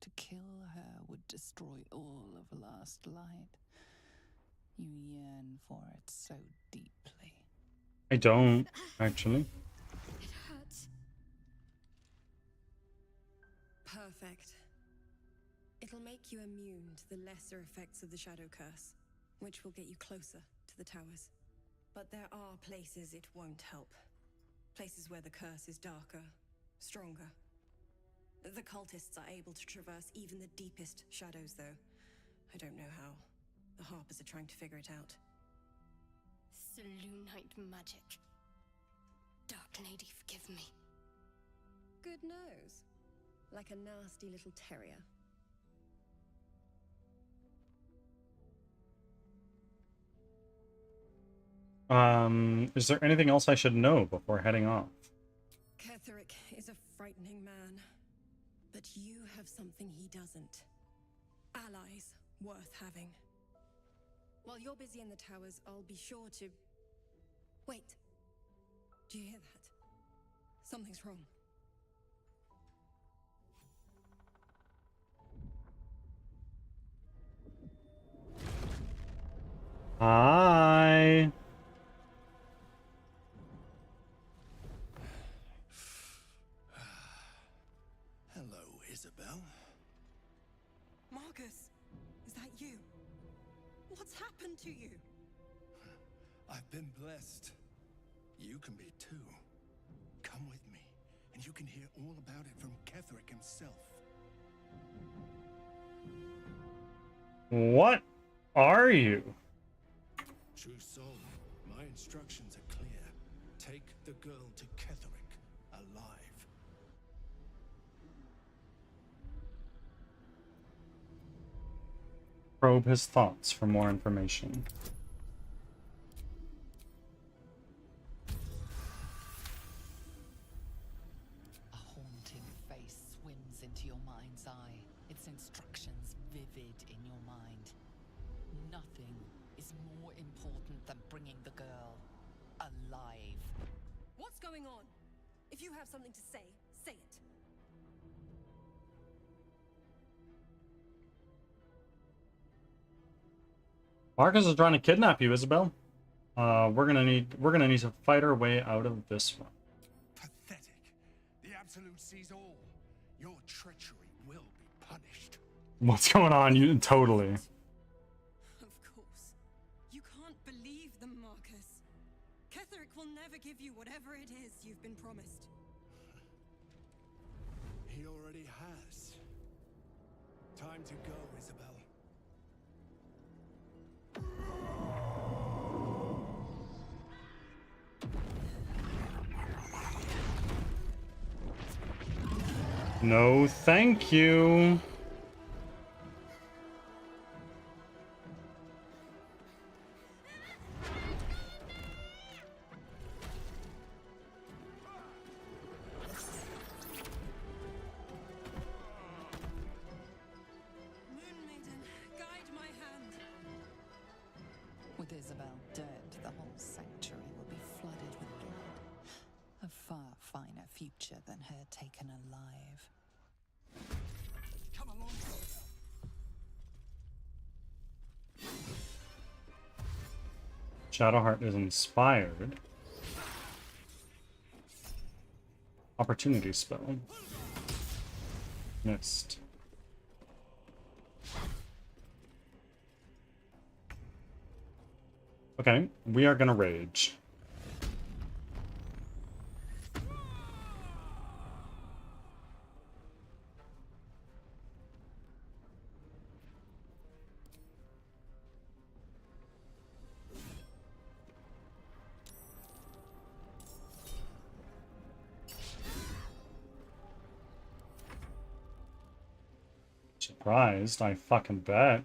To kill her would destroy all of last light. You yearn for it so deeply.
I don't, actually.
It hurts.
Perfect. It'll make you immune to the lesser effects of the Shadow Curse, which will get you closer to the towers. But there are places it won't help. Places where the curse is darker, stronger. The cultists are able to traverse even the deepest shadows, though. I don't know how. The Harpers are trying to figure it out.
Selûnite magic. Dark Lady, forgive me.
Good nose. Like a nasty little terrier.
Is there anything else I should know before heading off?
Ketheric is a frightening man. But you have something he doesn't. Allies worth having. While you're busy in the towers, I'll be sure to... Wait. Do you hear that? Something's wrong.
Hi.
Hello, Isabel.
Marcus, is that you? What's happened to you?
I've been blessed. You can be too. Come with me, and you can hear all about it from Ketheric himself.
What are you?
True soul, my instructions are clear. Take the girl to Ketheric, alive.
Probe his thoughts for more information.
A haunting face swims into your mind's eye, its instructions vivid in your mind. Nothing is more important than bringing the girl alive.
What's going on? If you have something to say, say it.
Marcus is trying to kidnap you, Isabel. We're gonna need to fight our way out of this one.
Pathetic. The Absolute sees all. Your treachery will be punished.
What's going on? You totally.
Of course. You can't believe them, Marcus. Ketheric will never give you whatever it is you've been promised.
He already has. Time to go, Isabel.
No, thank you.
With Isabel dead, the whole sanctuary will be flooded with blood. A far finer future than her taken alive.
Come along,
Shadowheart is inspired. Opportunity spell. Missed. Okay, we are gonna rage. Surprised, I fucking bet.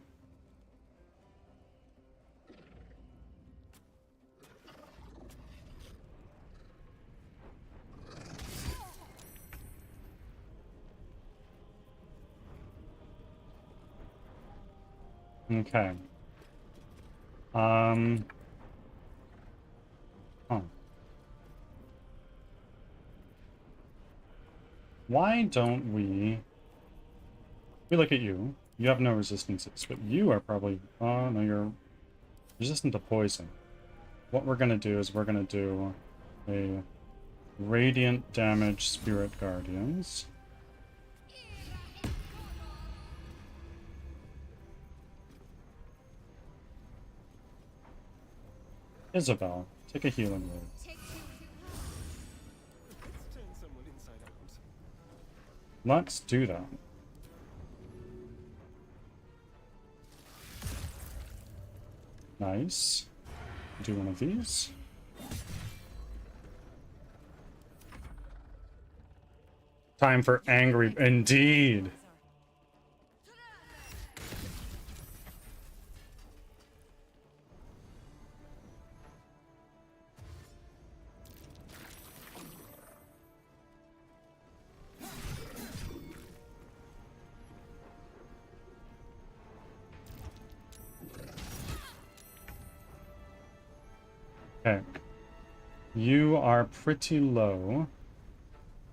Okay. Huh. Why don't we look at you. You have no resistances, but you are probably... Oh, no, you're resistant to poison. What we're gonna do is we're gonna do a radiant damage Spirit Guardians. Isabel, take a healing word. Let's do that. Nice. Do one of these. Time for angry, indeed. Okay. You are pretty low,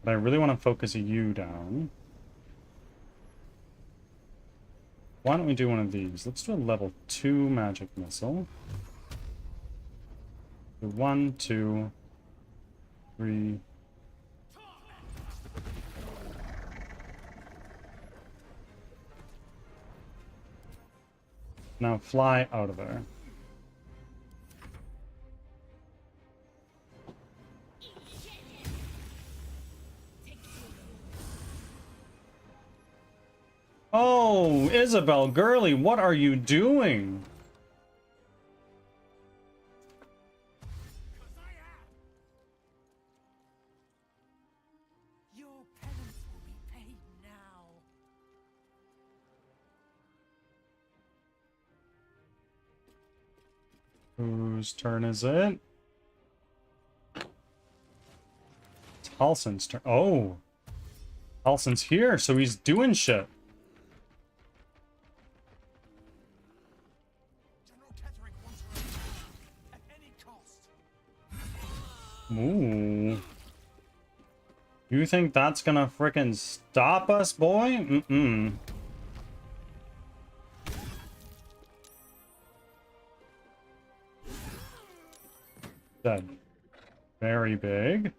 but I really want to focus you down. Why don't we do one of these? Let's do a level 2 magic missile. 1, 2, 3. Now fly out of there. Oh, Isabel, girly, what are you doing?
Your penance will be paid now.
Whose turn is it? It's Halsin's turn. Oh, Halsin's here, so he's doing shit. Ooh. You think that's gonna frickin' stop us, boy? Mm-mm. Dead. Very big.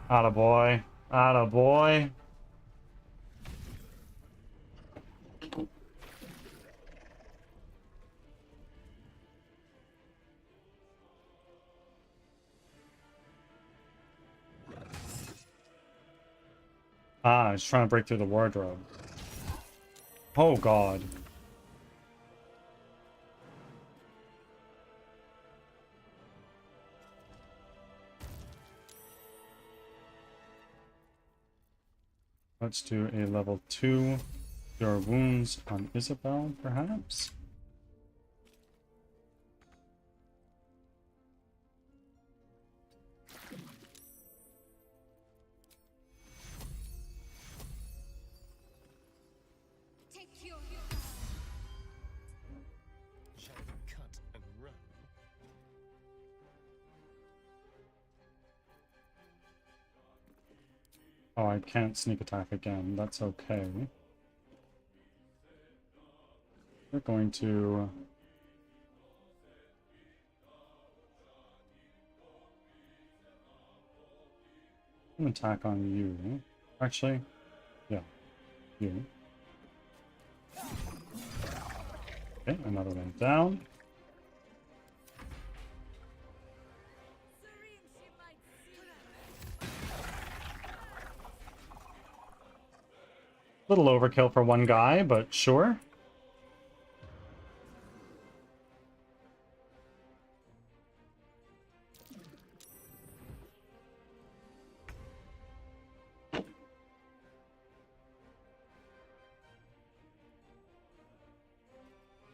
Attaboy. Attaboy. Ah, he's trying to break through the wardrobe. Oh, God. Let's do a level 2 Cure Wounds on Isabel, perhaps?
Shall we cut and run?
Oh, I can't sneak attack again. That's okay. We're going to... an attack on you. Actually, yeah, you. Okay, another one down. Little overkill for one guy, but sure.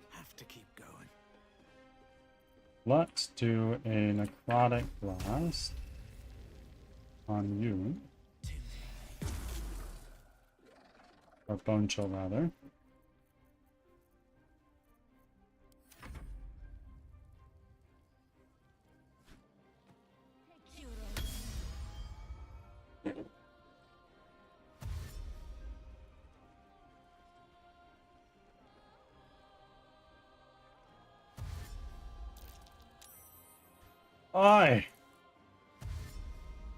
Have to keep going.
Let's do a necrotic blast on you. Or bone chill, rather. Aye.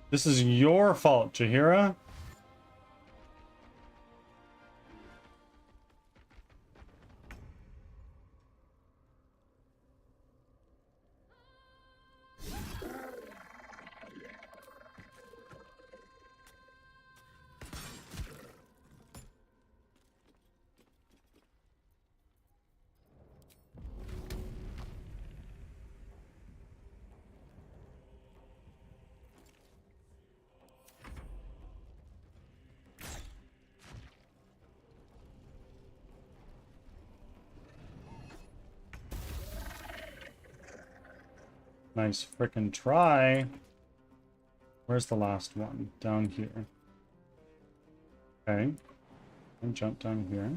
This is your fault, Jaheira. Nice frickin' try. Where's the last one? Down here. Okay. And jump down here.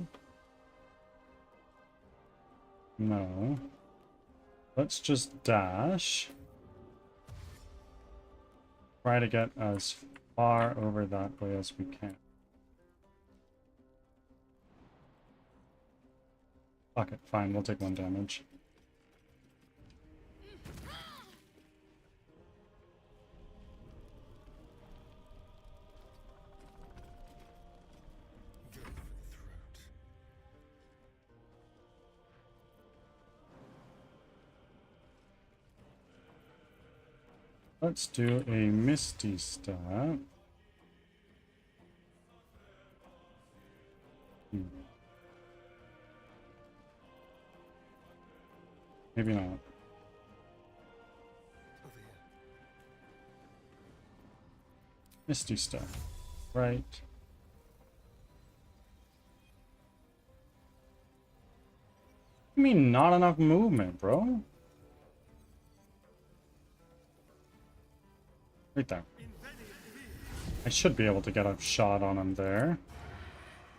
No. Let's just dash. Try to get as far over that way as we can. Fuck it, fine, we'll take 1 damage. Let's do a Misty Step. Maybe not. Misty Step. Right. I mean, not enough movement, bro. Right there. I should be able to get a shot on him there.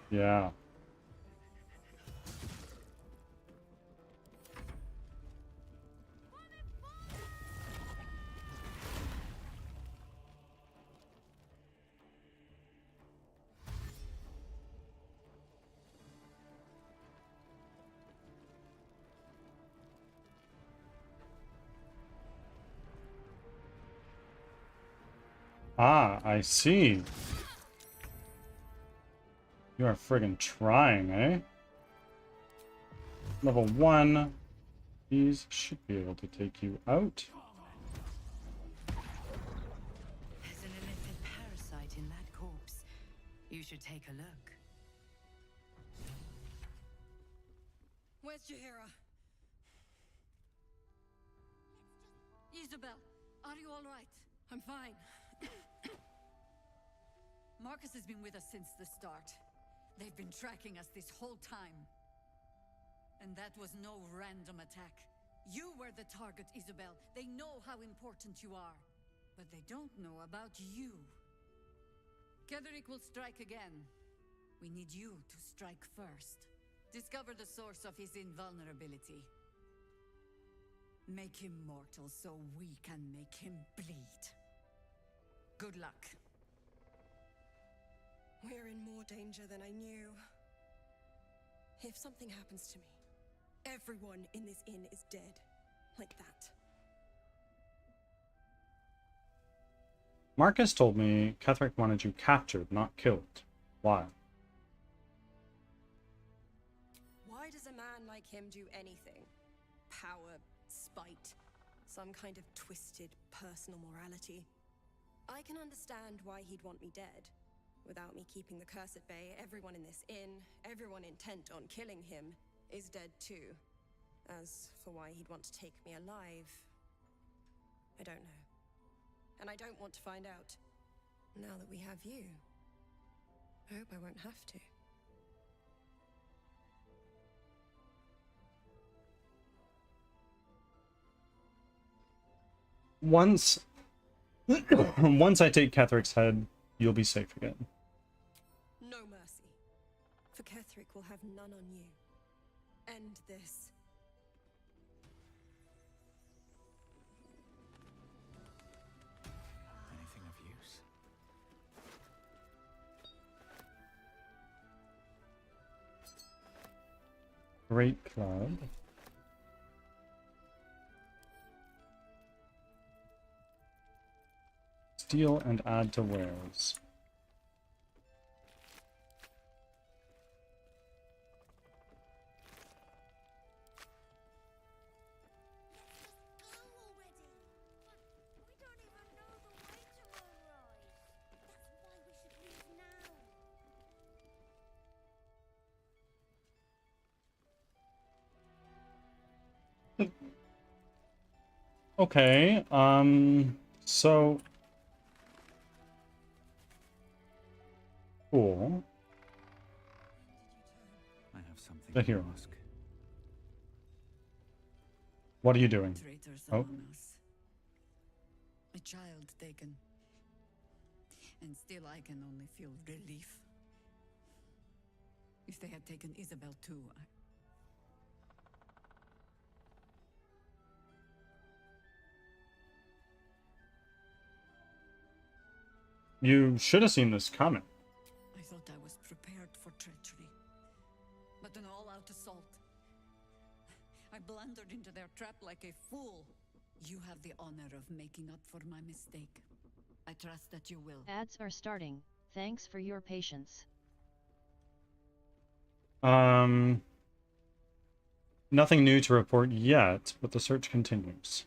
Yeah. Ah, I see. You are friggin' trying, eh? Level 1. These should be able to take you out.
There's an illicit parasite in that corpse. You should take a look.
Where's Jaheira? Isabel, are you all right? I'm fine.
Marcus has been with us since the start. They've been tracking us this whole time. And that was no random attack. You were the target, Isabel. They know how important you are. But they don't know about you. Ketheric will strike again. We need you to strike first. Discover the source of his invulnerability. Make him mortal so we can make him bleed. Good luck.
We're in more danger than I knew. If something happens to me, everyone in this inn is dead. Like that.
Marcus told me Ketheric wanted you captured, not killed. Why?
Why does a man like him do anything? Power, spite, some kind of twisted personal morality. I can understand why he'd want me dead. Without me keeping the curse at bay, everyone in this inn, everyone intent on killing him, is dead too. As for why he'd want to take me alive, I don't know. And I don't want to find out. Now that we have you, I hope I won't have to.
Once I take Ketheric's head, you'll be safe again.
No mercy. For Ketheric will have none on you. End this.
Anything of use?
Great club. Steal and add to wares. Okay, so cool.
I have something
The
to
hero.
ask.
What are you doing?
Traitors
Oh,
among us. A child taken. And still I can only feel relief. If they had taken Isabel too,
You should have seen this coming.
I thought I was prepared for treachery. But an all-out assault. I blundered into their trap like a fool. You have the honor of making up for my mistake. I trust that you will.
Ads are starting. Thanks for your patience.
Nothing new to report yet, but the search continues.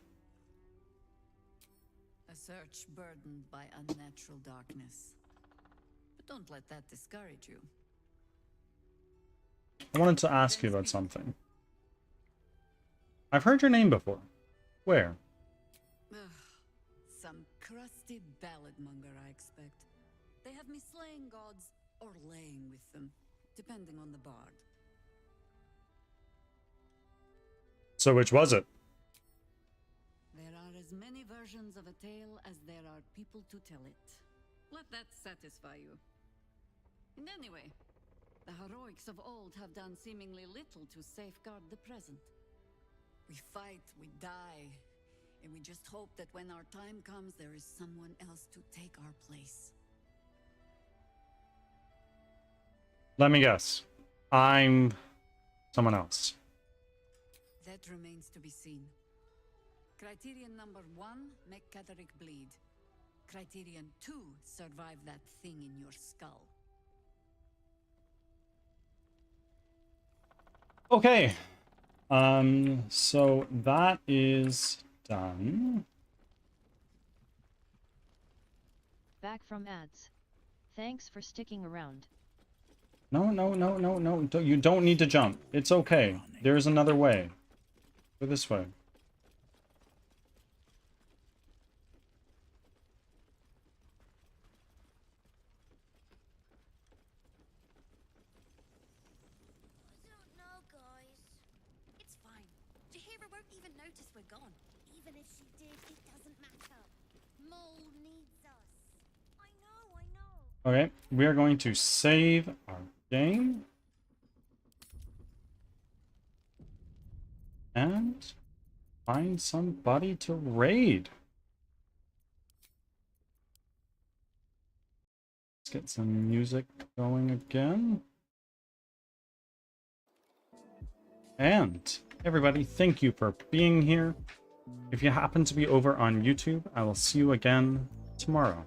A search burdened by unnatural darkness. But don't let that discourage you.
I wanted to ask you about something. I've heard your name before. Where?
Some crusty ballad monger, I expect. They have me slaying gods or laying with them, depending on the bard.
So which was it?
There are as many versions of a tale as there are people to tell it. Let that satisfy you. And anyway, the heroics of old have done seemingly little to safeguard the present. We fight, we die, and we just hope that when our time comes, there is someone else to take our place.
Let me guess. I'm someone else.
That remains to be seen. Criterion number 1, make Catherick bleed. Criterion 2, survive that thing in your skull.
Okay. So that is done.
Back from ads. Thanks for sticking around.
No. You don't need to jump. It's okay. There's another way. Go this way.
It's fine. Jahira won't even notice we're gone. Even if she did, it doesn't matter. Mole needs us. I know.
Okay, we are going to save our game. And find somebody to raid. Let's get some music going again. And everybody, thank you for being here. If you happen to be over on YouTube, I will see you again tomorrow.